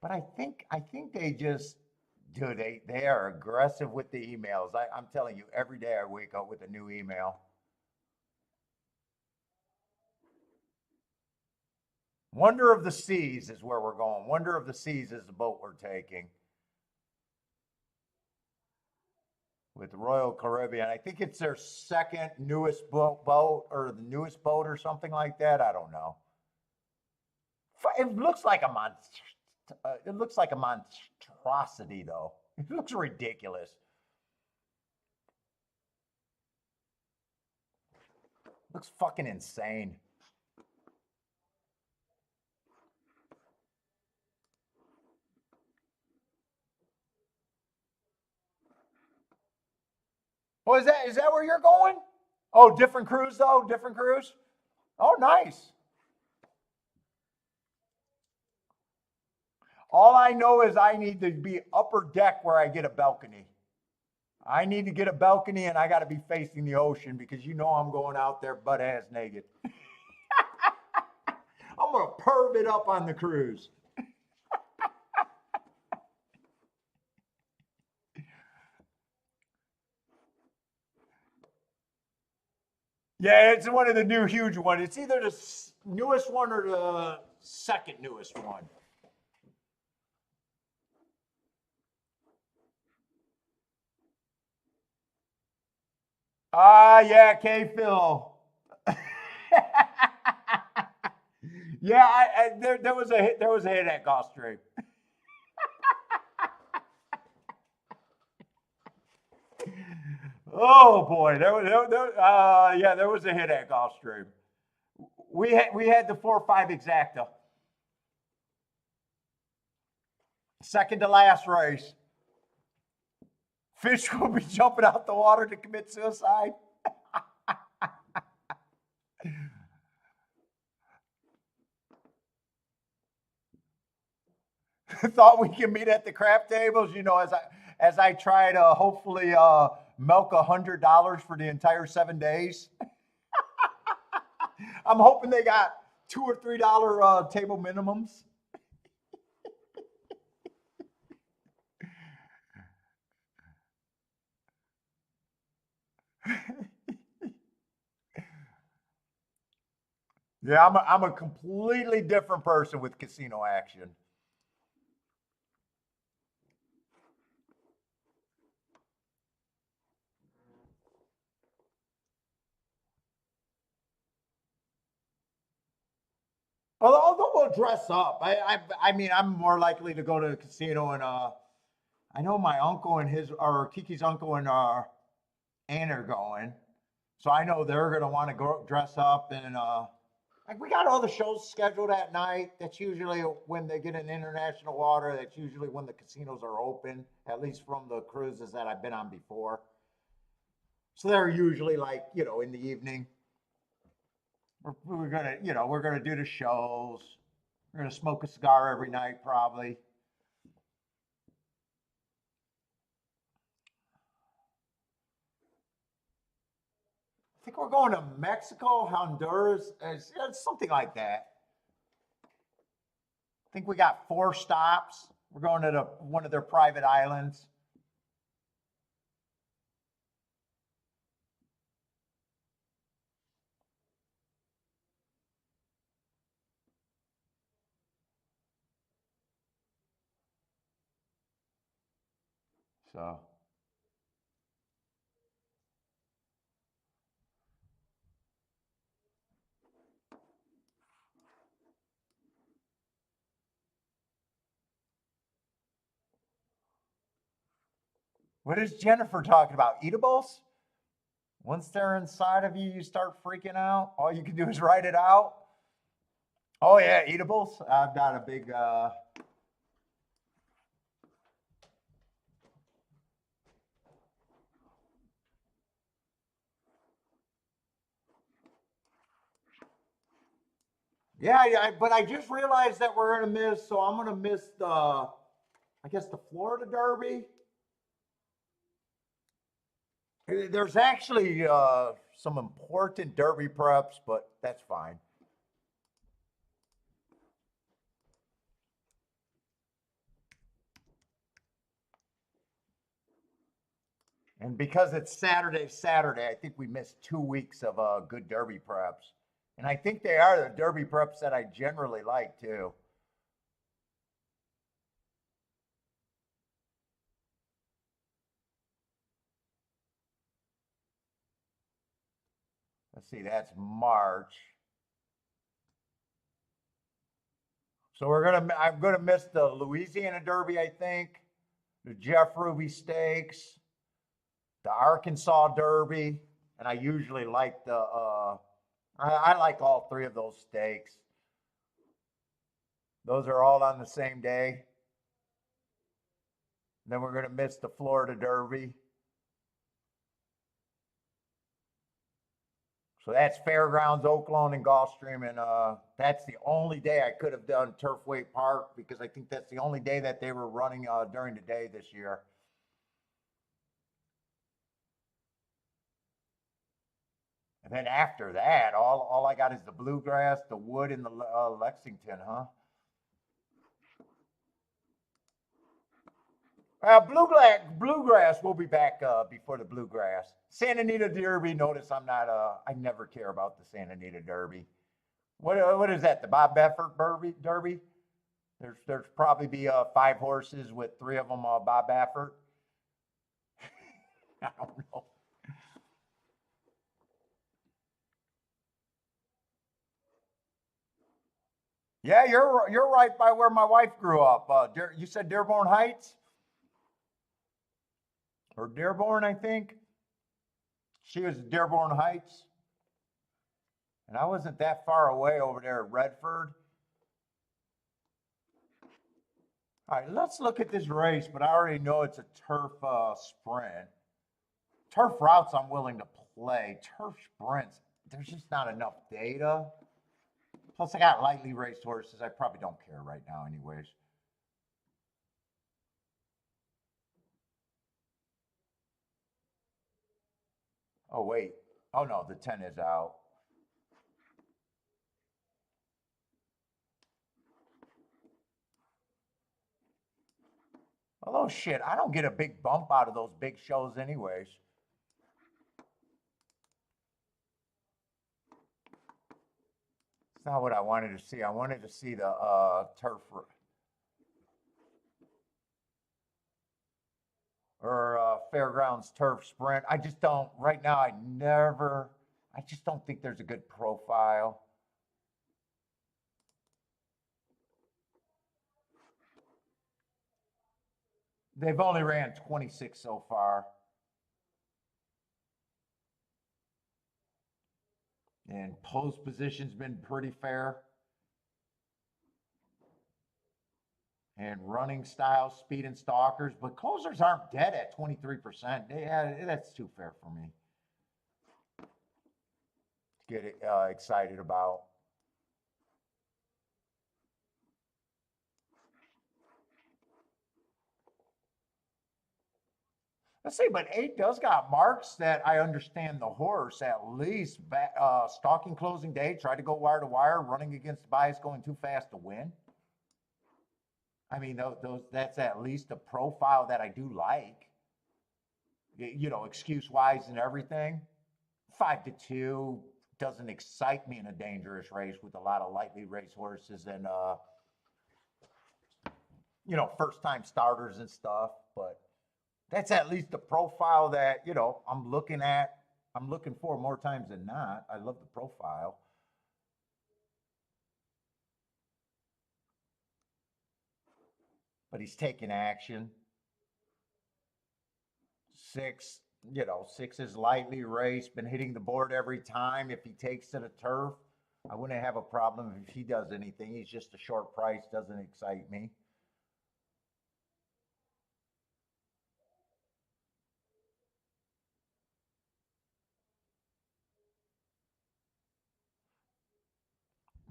But I think they just, dude, they are aggressive with the emails. I'm telling you, every day I wake up with a new email. Wonder of the Seas is where we're going. Wonder of the Seas is the boat we're taking. With the Royal Caribbean. I think it's their second newest boat or the newest boat or something like that. I don't know. It looks like a monstrosity, though. It looks ridiculous. Looks fucking insane. Oh, is that where you're going? Oh, different cruise though? Different cruise? Oh, nice. All I know is I need to be upper deck where I get a balcony. I need to get a balcony and I got to be facing the ocean because I'm going out there butt ass naked. I'm going to perv it up on the cruise. Yeah, it's one of the new huge ones. It's either the newest one or the second newest one. Yeah, K-Phil. Yeah, there was a hit at Gulfstream. Oh boy, there was a hit at Gulfstream. We had the 4-5 exacta. Second to last race. Fish will be jumping out the water to commit suicide. Thought we can meet at the crap tables, as I try to hopefully milk $100 for the entire 7 days. I'm hoping they got $2 or $3 table minimums. Yeah, I'm a completely different person with casino action. Although we'll dress up. I mean, I'm more likely to go to the casino and I know my uncle and his or Kiki's uncle and aunt are going, so I know they're gonna want to go dress up and like we got all the shows scheduled at night. That's usually when they get in international water. That's usually when the casinos are open, at least from the cruises that I've been on before. So they're usually like in the evening. We're gonna we're gonna do the shows. We're gonna smoke a cigar every night probably. I think we're going to Mexico, Honduras, it's something like that. I think we got 4 stops. We're going to one of their private islands. So, what is Jennifer talking about? Eatables? Once they're inside of you, you start freaking out. All you can do is write it out. Oh yeah, eatables. I'm not a big. Yeah, yeah, but I just realized that we're gonna miss. So I'm gonna miss I guess the Florida Derby. There's actually some important Derby preps, but that's fine. And because it's Saturday, I think we missed 2 weeks of good Derby preps. And I think they are the Derby preps that I generally like too. Let's see, that's March. So I'm gonna miss the Louisiana Derby, I think, the Jeff Ruby Stakes, the Arkansas Derby, and I usually like I like all 3 of those stakes. Those are all on the same day. Then we're gonna miss the Florida Derby. So that's Fairgrounds, Oaklawn, and Gulfstream, and that's the only day I could have done Turfway Park because I think that's the only day that they were running during the day this year. And then after that, all I got is the Bluegrass, the Wood, and the Lexington, huh? Bluegrass will be back before the Bluegrass. Santa Anita Derby. Notice I'm not. I never care about the Santa Anita Derby. What is that? The Bob Baffert Derby. There's probably be 5 horses with 3 of them Bob Baffert. I don't know. Yeah, you're right by where my wife grew up. You said Dearborn Heights or Dearborn, I think. She was Dearborn Heights, and I wasn't that far away over there at Redford. All right, let's look at this race, but I already know it's a turf sprint. Turf routes I'm willing to play. Turf sprints, there's just not enough data. Plus, I got lightly raced horses. I probably don't care right now, anyways. Oh, wait. Oh, no, the 10 is out. Although, shit, I don't get a big bump out of those big shows, anyways. It's not what I wanted to see. I wanted to see the turf or fairgrounds turf sprint. I just don't, right now, I just don't think there's a good profile. They've only ran 26 so far. And post position's been pretty fair. And running style, speed and stalkers, but closers aren't dead at 23%. Yeah, that's too fair for me to get excited about. Let's see, but 8 does got marks that I understand the horse at least. Stalking closing day, tried to go wire to wire, running against the bias, going too fast to win. I mean, those that's at least a profile that I do like. You know, excuse wise and everything. 5-2 doesn't excite me in a dangerous race with a lot of lightly raced horses and you know, first time starters and stuff. But that's at least a profile that, you know, I'm looking at. I'm looking for more times than not. I love the profile. But he's taking action. 6, you know, 6 is lightly raced, been hitting the board every time. If he takes to the turf, I wouldn't have a problem if he does anything. He's just a short price, doesn't excite me.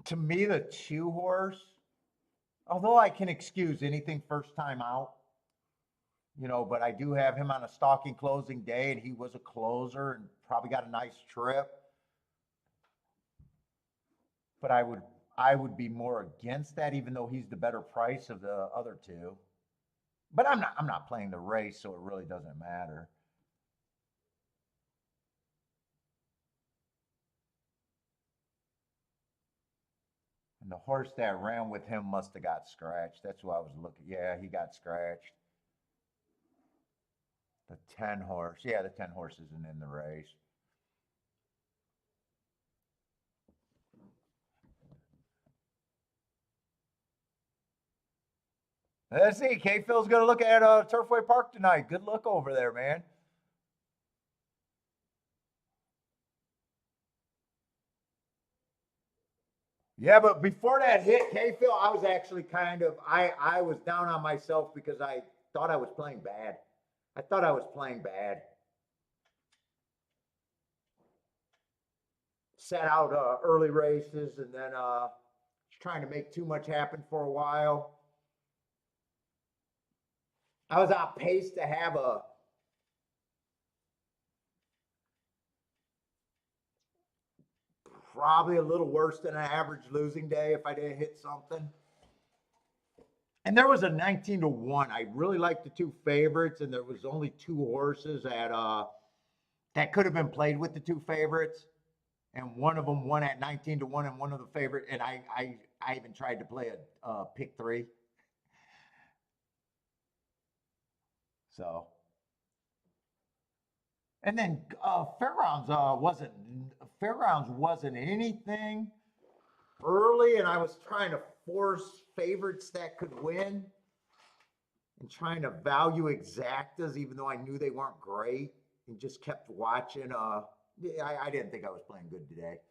To me, the 2 horse, although I can excuse anything first time out, you know, but I do have him on a stalking closing day, and he was a closer and probably got a nice trip. But I would be more against that, even though he's the better price of the other 2. But I'm not playing the race, so it really doesn't matter. And the horse that ran with him must have got scratched. That's what I was looking. Yeah, he got scratched. The 10 horse. Yeah, the 10 horse isn't in the race. Let's see. K Phil's going to look at Turfway Park tonight. Good luck over there, man. Yeah, but before that hit, K Phil, I was actually I was down on myself because I thought I was playing bad. I thought I was playing bad. Sat out early races and then trying to make too much happen for a while. I was on pace to have a probably a little worse than an average losing day if I didn't hit something. And there was a 19-1. I really liked the 2 favorites, and there was only 2 horses that could have been played with the 2 favorites. And one of them won at 19-1, and one of the favorite. And I even tried to play a pick 3. So, and then Fairgrounds wasn't anything early, and I was trying to force favorites that could win and trying to value exactas, even though I knew they weren't great, and just kept watching. Yeah, I didn't think I was playing good today.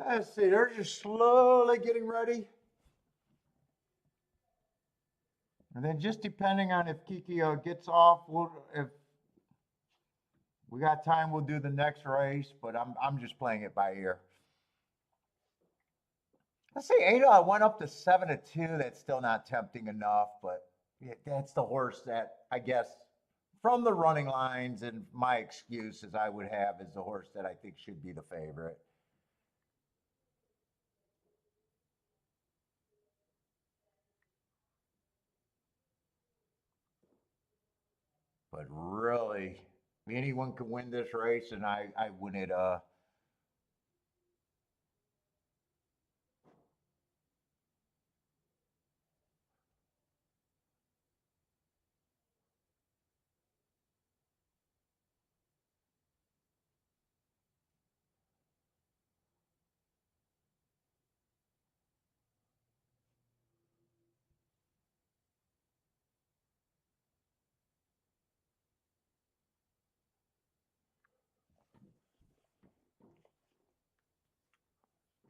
Let's see, they're just slowly getting ready. And then just depending on if Kiki gets off, if we got time, we'll do the next race, but I'm just playing it by ear. Let's see, Ada went up to 7-2. That's still not tempting enough, but yeah, that's the horse that I guess from the running lines and my excuses I would have is the horse that I think should be the favorite. But really, anyone can win this race, and I win it.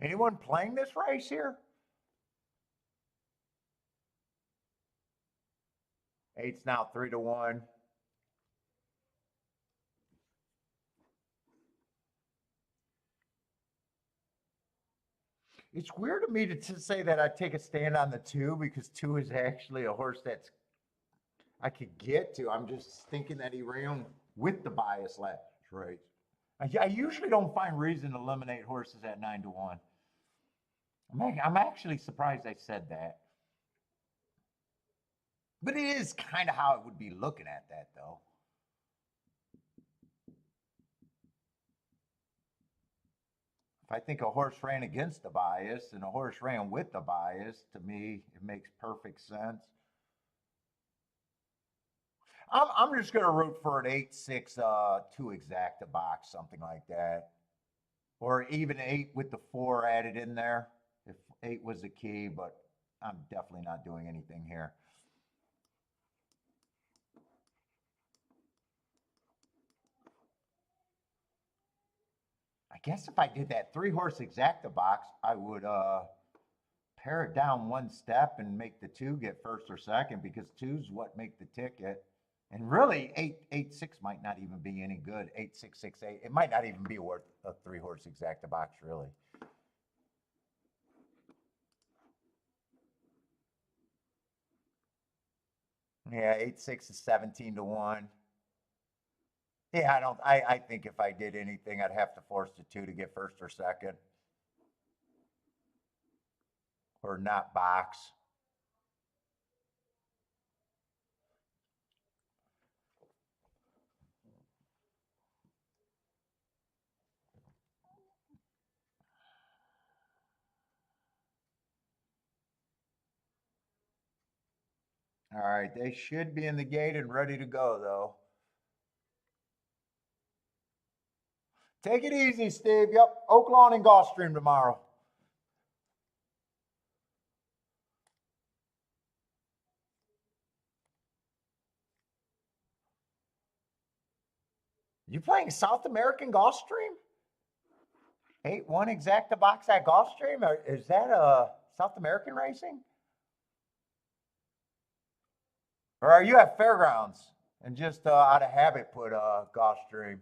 Anyone playing this race here? Eight's now 3-1. It's weird to me to say that I take a stand on the 2 because 2 is actually a horse that's I could get to. I'm just thinking that he ran with the bias last race. I usually don't find reason to eliminate horses at 9-1. I'm actually surprised I said that. But it is kind of how it would be looking at that, though. If I think a horse ran against the bias and a horse ran with the bias, to me, it makes perfect sense. I'm just going to root for an 8-6 2 exacta box, something like that. Or even 8 with the 4 added in there, if 8 was the key, but I'm definitely not doing anything here. I guess if I did that 3-horse exacta box, I would pare it down one step and make the 2 get first or second because 2's what make the ticket. And really, 8-6 might not even be any good. 8-6-6-8. It might not even be worth a 3-horse exacta box, really. Yeah, 8-6 is 17-1. Yeah, I think if I did anything, I'd have to force the 2 to get first or second. Or not box. All right, they should be in the gate and ready to go, though. Take it easy, Steve. Yep, Oaklawn and Gulfstream tomorrow. You playing South American Gulfstream? 8-1 exacta box at Gulfstream? Or is that South American racing? Or are you at Fairgrounds and just out of habit put Gulfstream?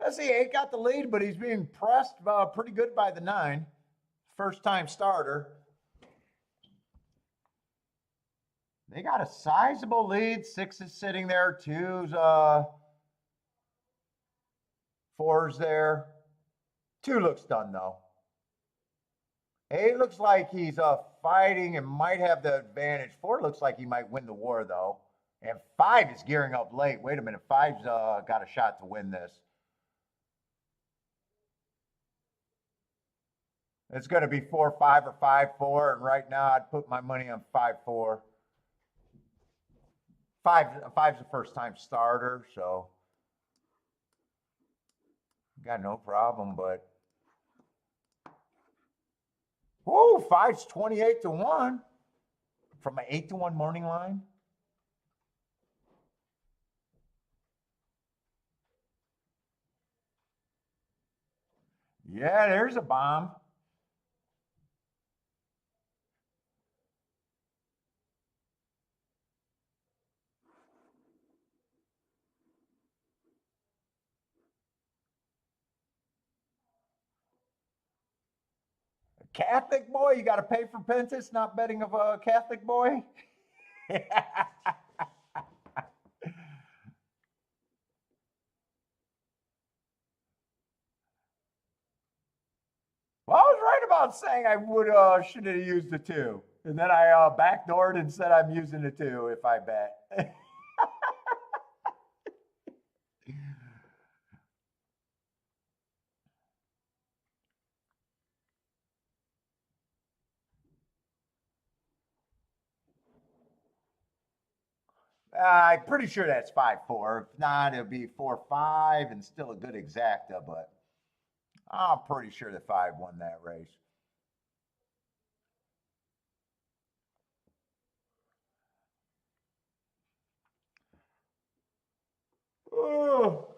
Let's see, 8 got the lead, but he's being pressed pretty good by the 9. First time starter. They got a sizable lead. 6 is sitting there. 2's 4's there. 2 looks done though. 8 looks like he's fighting and might have the advantage. 4 looks like he might win the war though. And 5 is gearing up late. Wait a minute. 5's got a shot to win this. It's going to be 4-5 or 5-4. And right now I'd put my money on 5-4. Five's a first time starter, so got no problem, but whoa, 5's 28-1 from an 8-1 morning line. Yeah, there's a bomb. Catholic boy, you got to pay for penance, not betting of a Catholic boy. Well, I was right about saying I would should have used the two, and then I backdoored and said I'm using the two if I bet. I'm pretty sure that's 5-4. If not, it'll be 4-5 and still a good exacta, but I'm pretty sure the 5 won that race. Oh.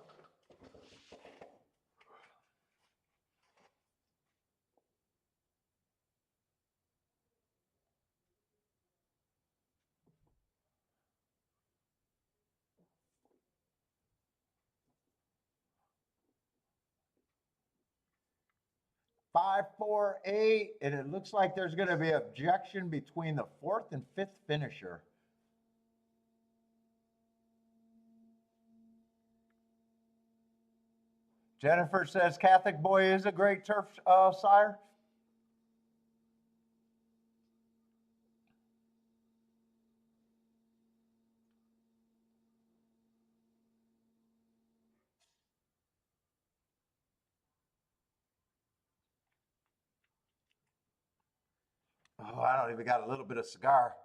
5-4-8, and it looks like there's going to be objection between the fourth and fifth finisher. Jennifer says Catholic boy is a great turf sire. Oh, I don't even got a little bit of cigar.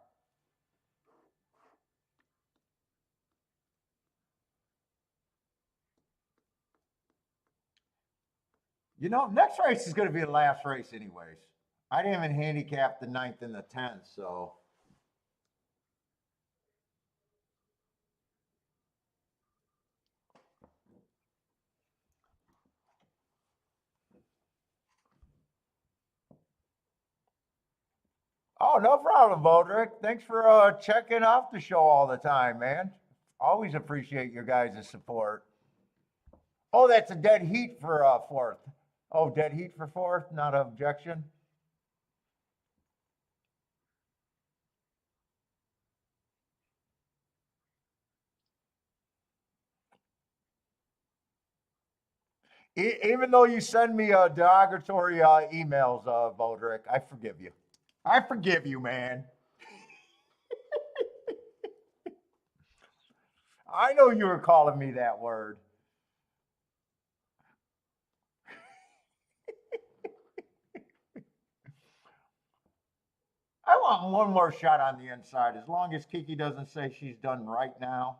You know, next race is going to be the last race, anyways. I didn't even handicap the 9th and the 10th, so. Oh, no problem, Vodrick. Thanks for checking off the show all the time, man. Always appreciate your guys' support. Oh, that's a dead heat for fourth. Oh, dead heat for fourth, not an objection. Even though you send me derogatory emails, Vodrick, I forgive you. I forgive you, man. I know you were calling me that word. I want one more shot on the inside. As long as Kiki doesn't say she's done right now.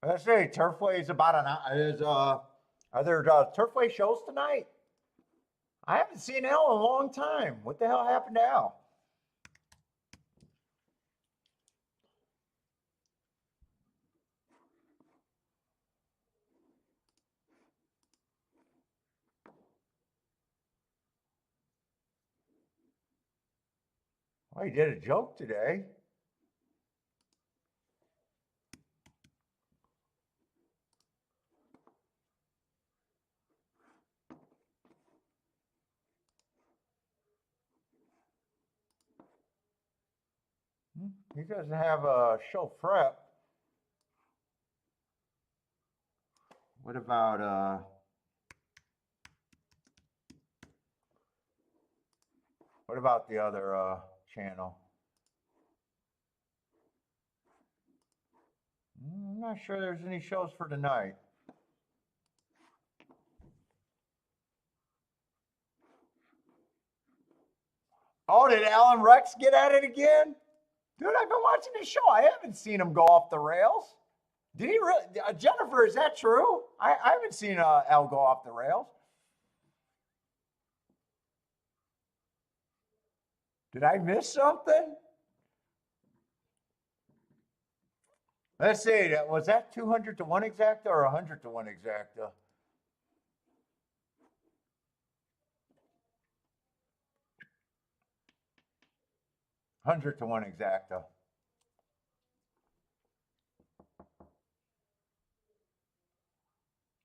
Let's say Turfway is about an is are there Turfway shows tonight? I haven't seen Al in a long time. What the hell happened to Al? Well, he did a joke today. He doesn't have a show prep. What about the other channel? I'm not sure there's any shows for tonight. Oh, did Alan Rex get at it again? Dude, I've been watching the show. I haven't seen him go off the rails. Did he really? Jennifer, is that true? I haven't seen L go off the rails. Did I miss something? Let's see. Was that 200 to 1 exacta or 100 to 1 exacta? 100 to 1 exacta.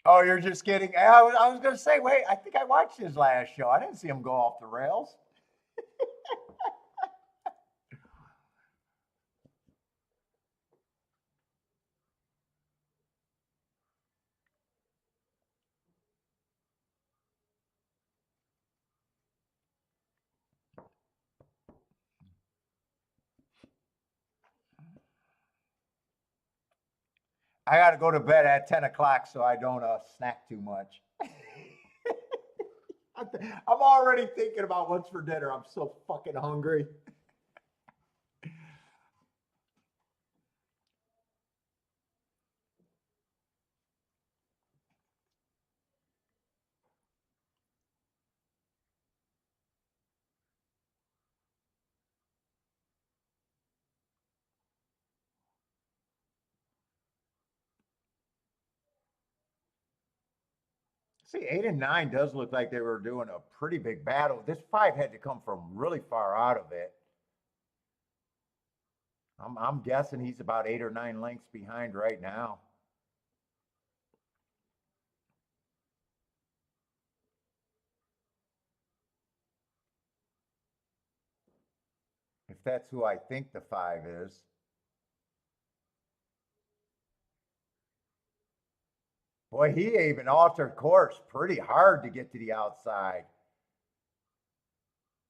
Oh, you're just kidding. I was going to say, wait, I think I watched his last show. I didn't see him go off the rails. I got to go to bed at 10 o'clock so I don't snack too much. I'm already thinking about what's for dinner. I'm so fucking hungry. See, 8 and 9 does look like they were doing a pretty big battle. This 5 had to come from really far out of it. I'm guessing he's about 8 or 9 lengths behind right now. If that's who I think the 5 is. Boy, he even altered course pretty hard to get to the outside.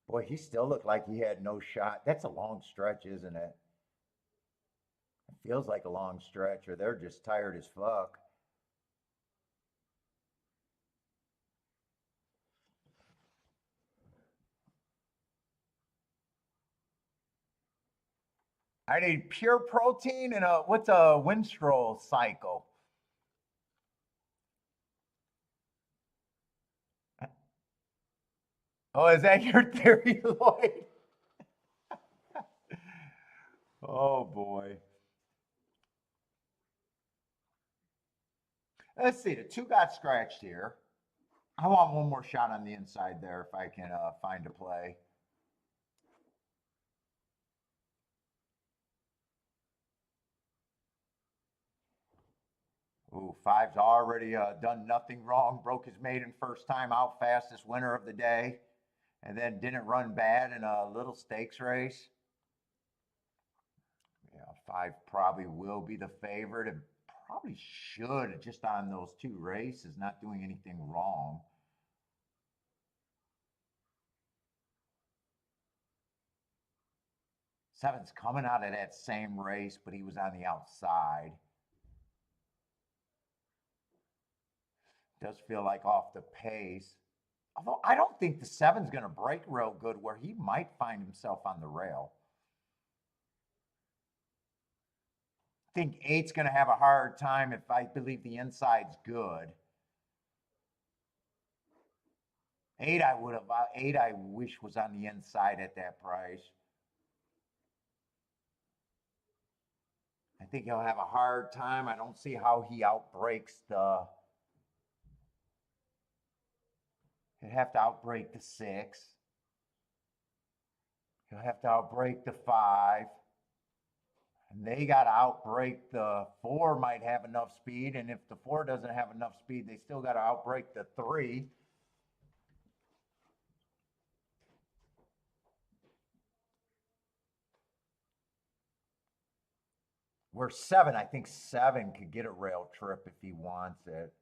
Boy, he still looked like he had no shot. That's a long stretch, isn't it? It feels like a long stretch, or they're just tired as fuck. I need pure protein and what's a Winstrol cycle? Oh, is that your theory, Lloyd? Oh boy. Let's see. The 2 got scratched here. I want one more shot on the inside there if I can find a play. Ooh, 5's already done nothing wrong. Broke his maiden first time out, fastest winner of the day, and then didn't run bad in a little stakes race. Yeah, 5 probably will be the favorite. It probably should, just on those 2 races, not doing anything wrong. 7's coming out of that same race, but he was on the outside. Does feel like off the pace. Although I don't think the 7's going to break real good where he might find himself on the rail. I think 8's going to have a hard time if I believe the inside's good. 8 I would have 8 I wish was on the inside at that price. I think he'll have a hard time. I don't see how he outbreaks the. He'll have to outbreak the 6. He'll have to outbreak the 5. And they got to outbreak the 4, might have enough speed. And if the 4 doesn't have enough speed, they still got to outbreak the 3. Where 7, I think 7 could get a rail trip if he wants it.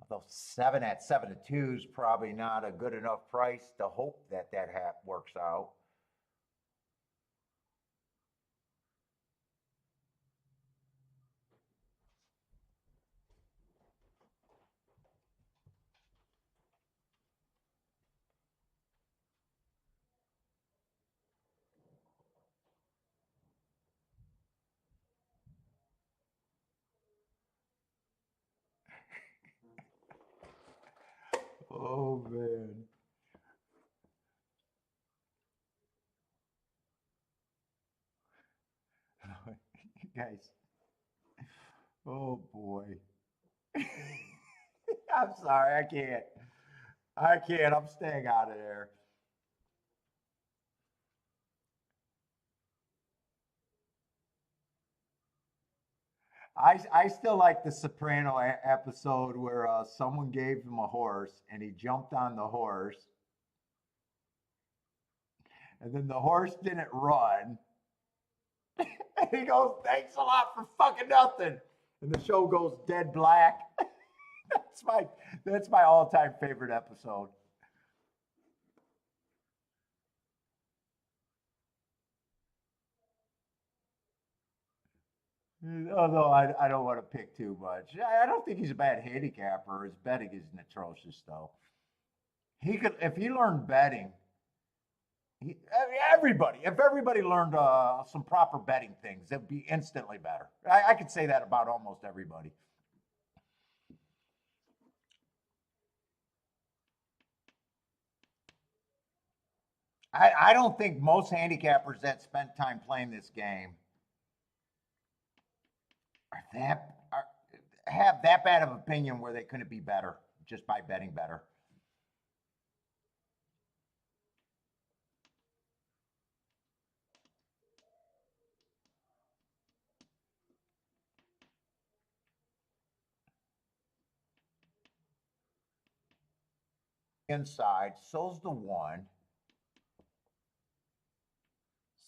Although 7 at 7 to 2 is probably not a good enough price to hope that works out. Oh man. You guys. Oh boy. I'm sorry, I can't. I can't. I'm staying out of there. I still like the Soprano episode where someone gave him a horse and he jumped on the horse, and then the horse didn't run, and he goes, "Thanks a lot for fucking nothing," and the show goes dead black. that's my that's my all time favorite episode. Although I don't want to pick too much. I don't think he's a bad handicapper. His betting is atrocious, though. He could, if he learned betting, everybody, if everybody learned some proper betting things, it'd be instantly better. I could say that about almost everybody. I don't think most handicappers that spent time playing this game are have that bad of opinion where they couldn't be better just by betting better. Inside, so's the one,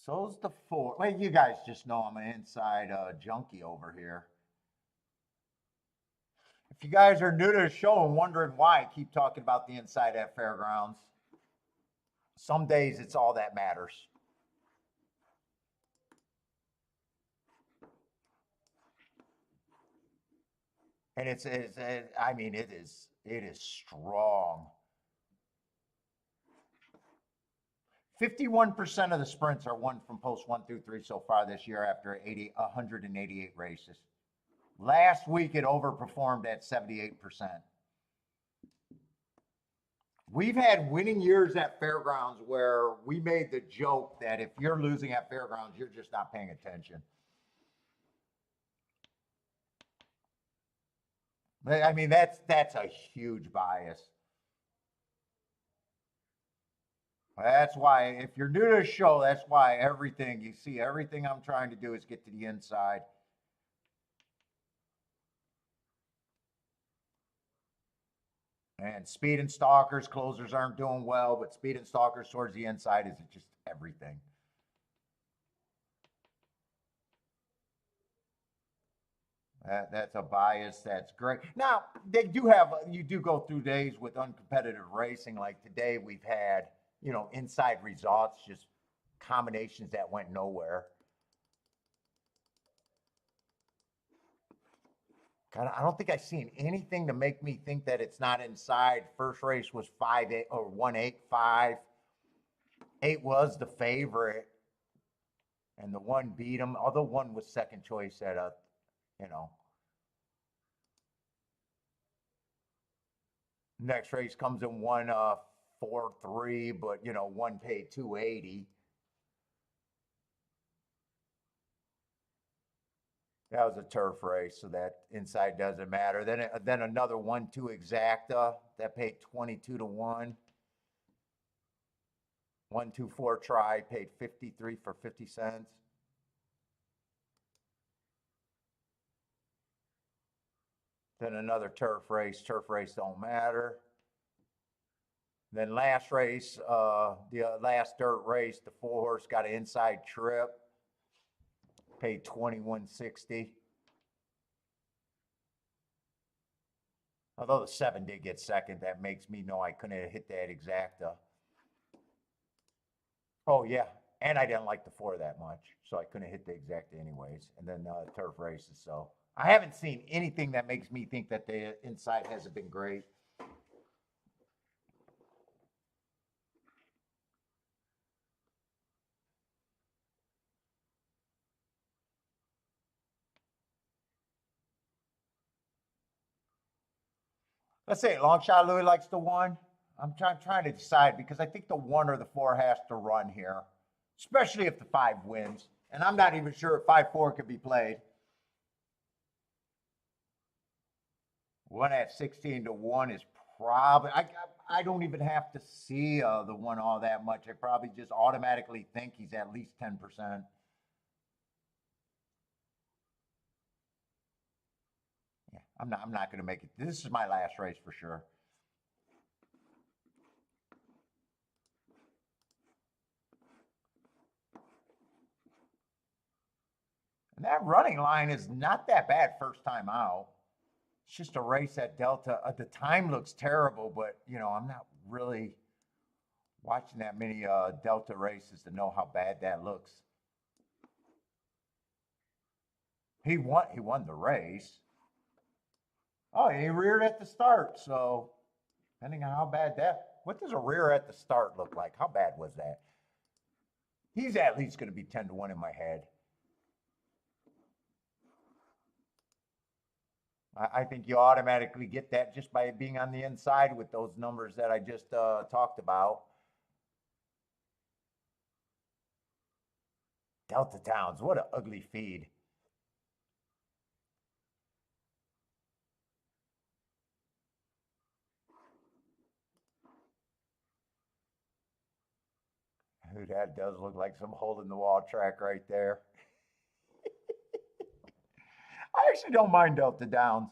so's the four. Well, you guys just know I'm an inside junkie over here. If you guys are new to the show and wondering why I keep talking about the inside at fairgrounds, some days it's all that matters. And I mean, it is strong. 51% of the sprints are won from post 1 through 3 so far this year after 188 races. Last week it overperformed at 78%. We've had winning years at fairgrounds where we made the joke that if you're losing at fairgrounds, you're just not paying attention. I mean, that's a huge bias. That's why, if you're new to the show, that's why everything you see, everything I'm trying to do is get to the inside. And speed and stalkers, closers aren't doing well, but speed and stalkers towards the inside is just everything. That's a bias. That's great. Now, you do go through days with uncompetitive racing. Like today, we've had, inside results, just combinations that went nowhere. God, I don't think I've seen anything to make me think that it's not inside. First race was 5-8 or 1-8-5. Eight was the favorite, and the one beat him. Although one was second choice at a, you know, next race comes in 1 4-3, but one paid 280. That was a turf race, so that inside doesn't matter. Then another 1-2 exacta that paid 22 to 1. 1-2-4 try paid 53 for 50 cents. Then another turf race. Turf race don't matter. Then last race, the last dirt race, the 4 horse got an inside trip, paid 21.60. Although the 7 did get second, that makes me know I couldn't have hit that exacta. Oh yeah, and I didn't like the 4 that much, so I couldn't hit the exacta anyways. And then turf races. So I haven't seen anything that makes me think that the inside hasn't been great. Let's say long shot Louis likes the 1. trying to decide because I think the 1 or the 4 has to run here, especially if the 5 wins. And I'm not even sure if 5-4 could be played. 1 at 16-1 is probably, I don't even have to see the 1 all that much. I probably just automatically think he's at least 10%. Yeah, I'm not going to make it. This is my last race for sure. And that running line is not that bad first time out. It's just a race at Delta. The time looks terrible, but I'm not really watching that many Delta races to know how bad that looks. He won the race. Oh, he reared at the start. So depending on how bad what does a rear at the start look like? How bad was that? He's at least going to be 10-1 in my head. I think you automatically get that just by being on the inside with those numbers that I just talked about. Delta Towns, what an ugly feed. Dude, that does look like some hole in the wall track right there. I actually don't mind Delta Downs.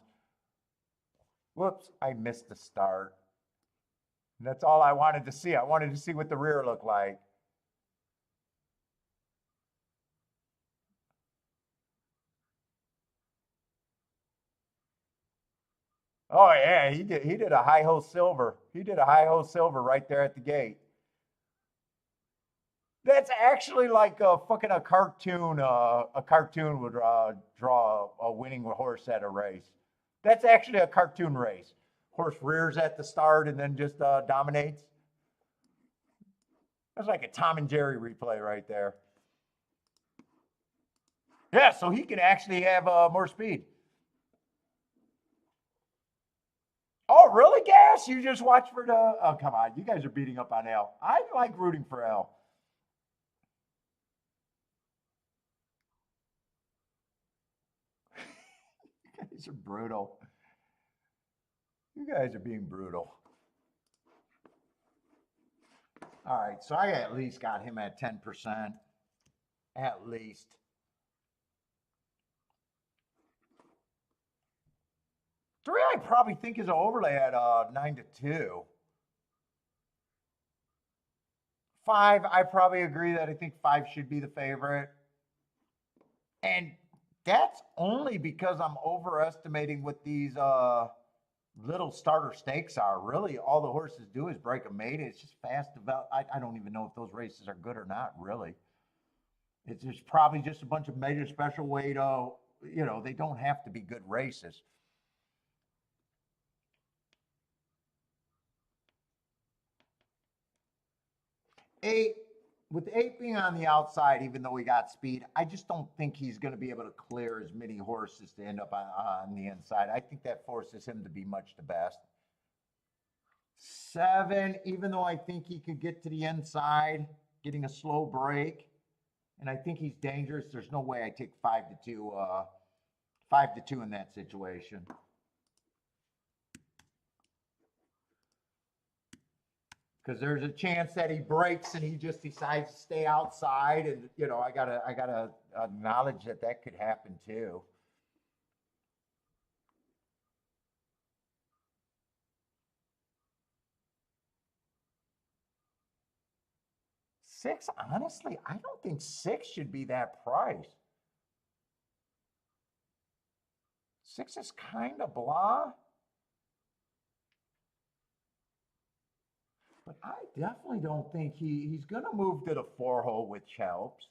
Whoops, I missed the start. And that's all I wanted to see. I wanted to see what the rear looked like. Oh yeah, he did a high ho silver. He did a high ho silver right there at the gate. That's actually like a fucking a cartoon. A cartoon would draw a winning horse at a race. That's actually a cartoon race. Horse rears at the start and then just dominates. That's like a Tom and Jerry replay right there. Yeah, so he can actually have more speed. Oh, really, Gas? You just watch for the. Oh, come on. You guys are beating up on L. I like rooting for L. You guys are brutal. You guys are being brutal. All right, so I at least got him at 10%. At least. 3, I probably think is an overlay at 9-2. 5, I probably agree that I think 5 should be the favorite. And that's only because I'm overestimating what these little starter stakes are. Really, all the horses do is break a maiden. It's just fast develop. I don't even know if those races are good or not, really. It's just probably just a bunch of major special weight. They don't have to be good races. 8, with 8 being on the outside, even though he got speed, I just don't think he's going to be able to clear as many horses to end up on the inside. I think that forces him to be much the best. 7, even though I think he could get to the inside, getting a slow break, and I think he's dangerous, there's no way I take 5-2, 5-2 in that situation. Because there's a chance that he breaks and he just decides to stay outside, and I gotta acknowledge that could happen too. 6, honestly, I don't think 6 should be that price. 6 is kind of blah. But I definitely don't think he's going to move to the 4-hole, which helps.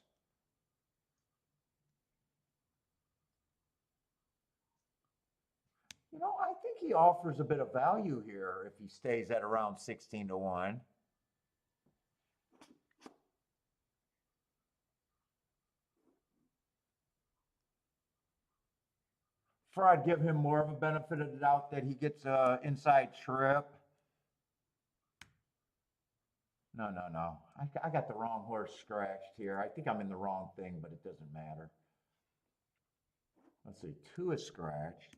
I think he offers a bit of value here if he stays at around 16-1. For I'd give him more of a benefit of the doubt that he gets an inside trip. No, no, no. I got the wrong horse scratched here. I think I'm in the wrong thing, but it doesn't matter. Let's see, two is scratched.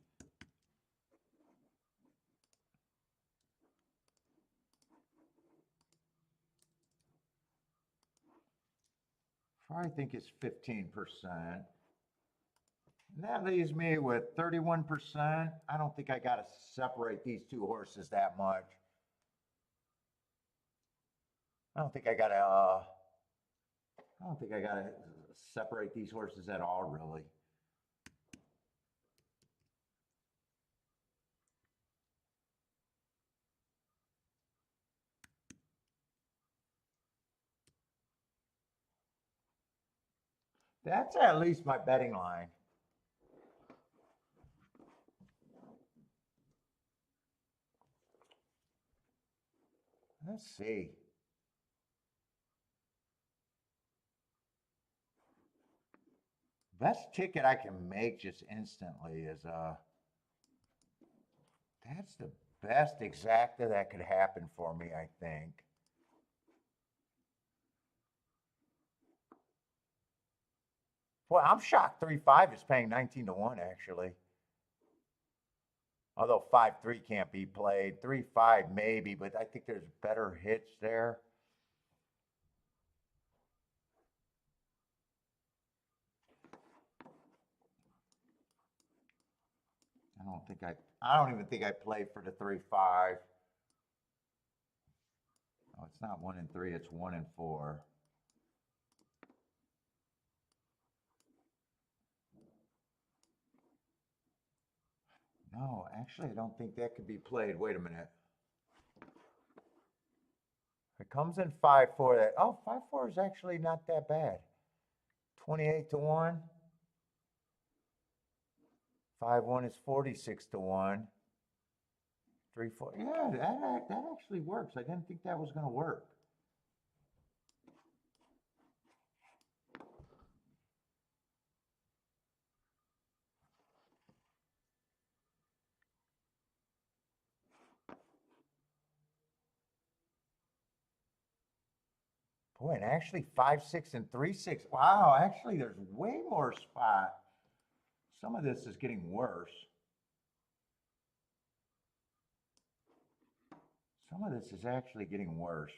I think it's 15%. And that leaves me with 31%. I don't think I got to separate these two horses that much. I don't think I got to, I don't think I got to separate these horses at all, really. That's at least my betting line. Let's see. Best ticket I can make just instantly is that's the best exacta that could happen for me, I think. Boy, I'm shocked 3-5 is paying 19 to 1 actually. Although 5-3 can't be played. 3-5 maybe, but I think there's better hits there. I don't even think I played for the 3-5. Oh, it's not 1 and 3, it's 1 and 4. No, actually, I don't think that could be played. Wait a minute. It comes in 5-4. That 5-4 is actually not that bad. 28 to 1. 5-1 is 46 to 1. 3-4. Yeah, that actually works. I didn't think that was going to work. Boy, and actually 5-6 and 3-6. Wow, actually, there's way more spot. Some of this is getting worse. Some of this is actually getting worse.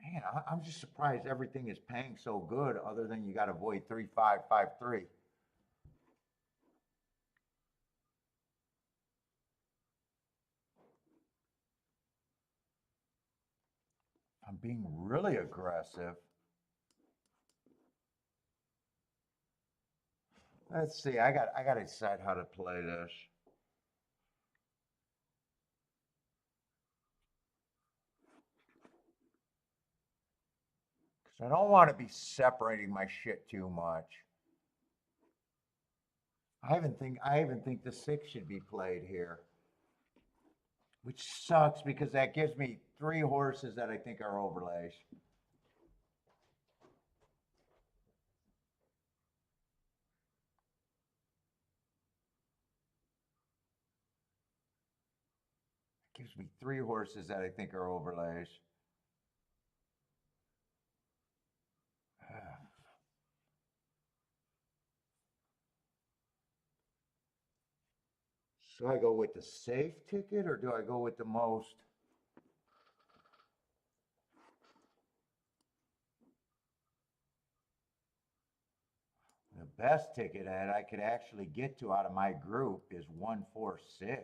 Man, I'm just surprised everything is paying so good other than you got to avoid 3-5, 5-3. I'm being really aggressive. Let's see. I got to decide how to play this. Cuz I don't want to be separating my shit too much. I even think the 6 should be played here. Which sucks because that gives me 3 horses that I think are overlays. It gives me 3 horses that I think are overlays. So I go with the safe ticket or do I go with the most? The best ticket that I could actually get to out of my group is 146.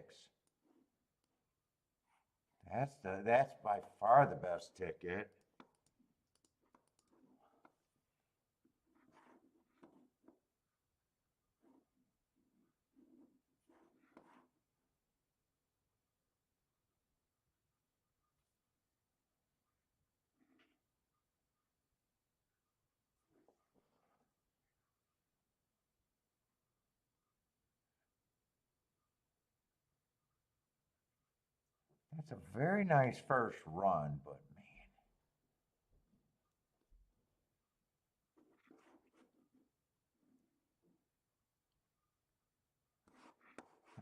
That's by far the best ticket. That's a very nice first run, but man.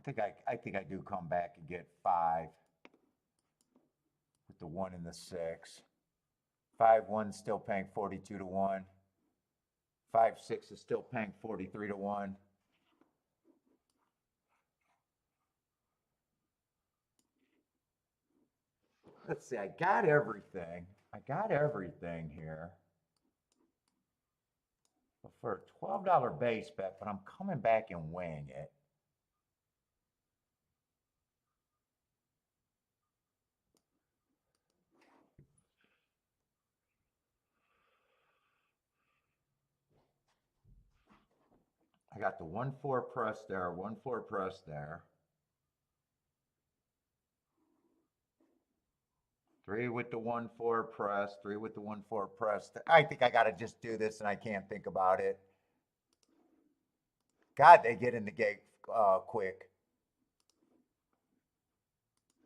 I think I do come back and get 5 with the 1 and the 6. 5-1 still paying 42 to 1. 5-6 is still paying 43 to 1. Let's see, I got everything. I got everything here. For a $12 base bet, but I'm coming back and weighing it. I got the 1-4 press there, 1-4 press there. 3 with the 1-4 press, 3 with the 1-4 press. I think I got to just do this and I can't think about it. God, they get in the gate quick.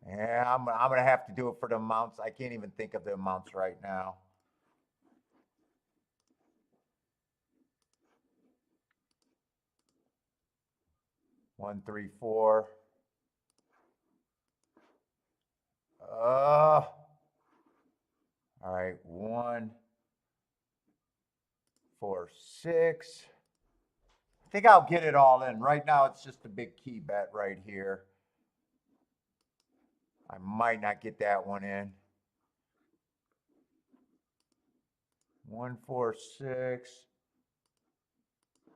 Yeah, I'm going to have to do it for the amounts. I can't even think of the amounts right now. One, 3, 4. All right, 1, 4, 6. I think I'll get it all in. Right now, it's just a big key bet right here. I might not get that one in. 1, 4, 6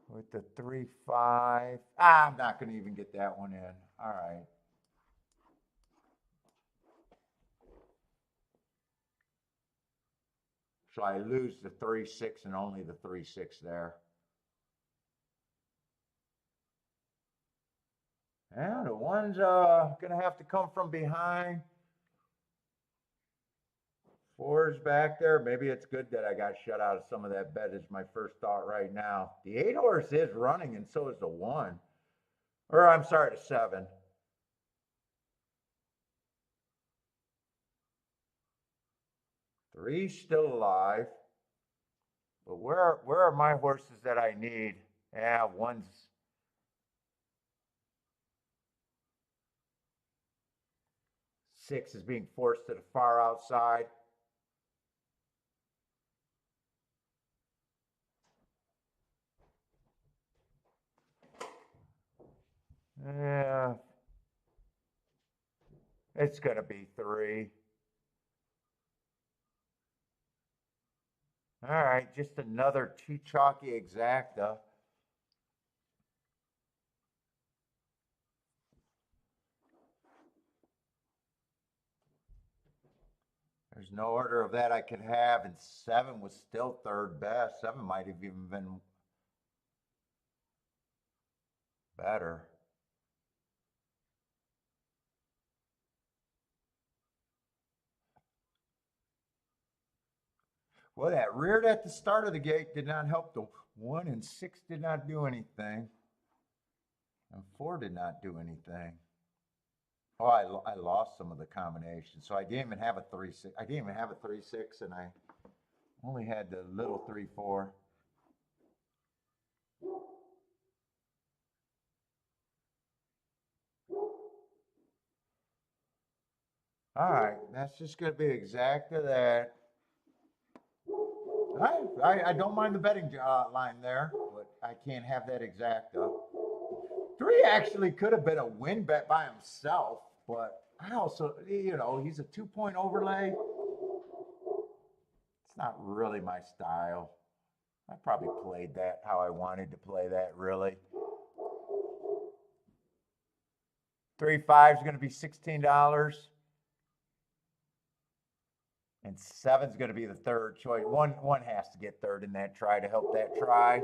with the 3, 5. I'm not going to even get that one in. All right. So I lose the 3, 6 and only the 3, 6 there. And the one's going to have to come from behind. 4's back there. Maybe it's good that I got shut out of some of that bet is my first thought right now. The 8 horse is running and so is the 1. Or I'm sorry, the 7. Three's still alive. But where are my horses that I need? Yeah, 1's. 6 is being forced to the far outside. Yeah. It's going to be 3. All right, just another too chalky exacta. There's no order of that I could have, and 7 was still third best. 7 might have even been better. Well, that reared at the start of the gate did not help. The 1 and 6 did not do anything. And 4 did not do anything. Oh, I lost some of the combinations. So I didn't even have a 3, 6. I didn't even have a 3, 6, and I only had the little 3, 4. All right, that's just going to be exacta that. I don't mind the betting line there, but I can't have that exacta. 3 actually could have been a win bet by himself, but I also, he's a 2-point overlay. It's not really my style. I probably played that how I wanted to play that, really. 3, 5 is going to be $16. And 7's going to be the third choice. One has to get third in that try to help that try.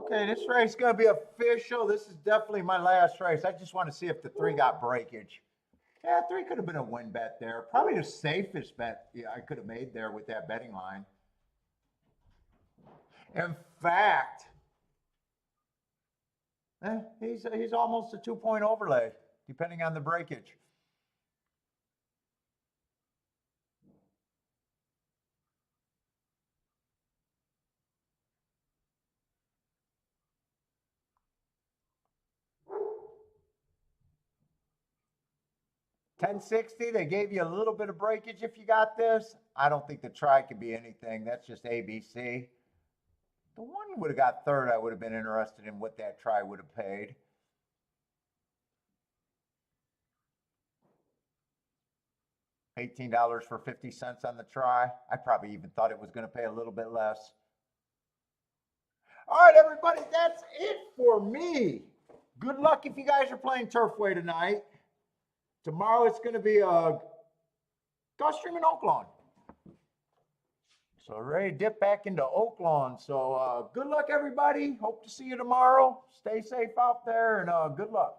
Okay, this race is going to be official. This is definitely my last race. I just want to see if the 3 got breakage. Yeah, 3 could have been a win bet there. Probably the safest bet I could have made there with that betting line. In fact, He's almost a 2-point overlay, depending on the breakage. $10.60, they gave you a little bit of breakage if you got this. I don't think the try could be anything. That's just ABC. The one would have got third. I would have been interested in what that try would have paid. $18 for 50 cents on the try. I probably even thought it was going to pay a little bit less. All right, everybody, that's it for me. Good luck if you guys are playing Turfway tonight. Tomorrow it's going to be a Gulfstream in Oaklawn. So ready to dip back into Oaklawn. So good luck, everybody. Hope to see you tomorrow. Stay safe out there, and good luck.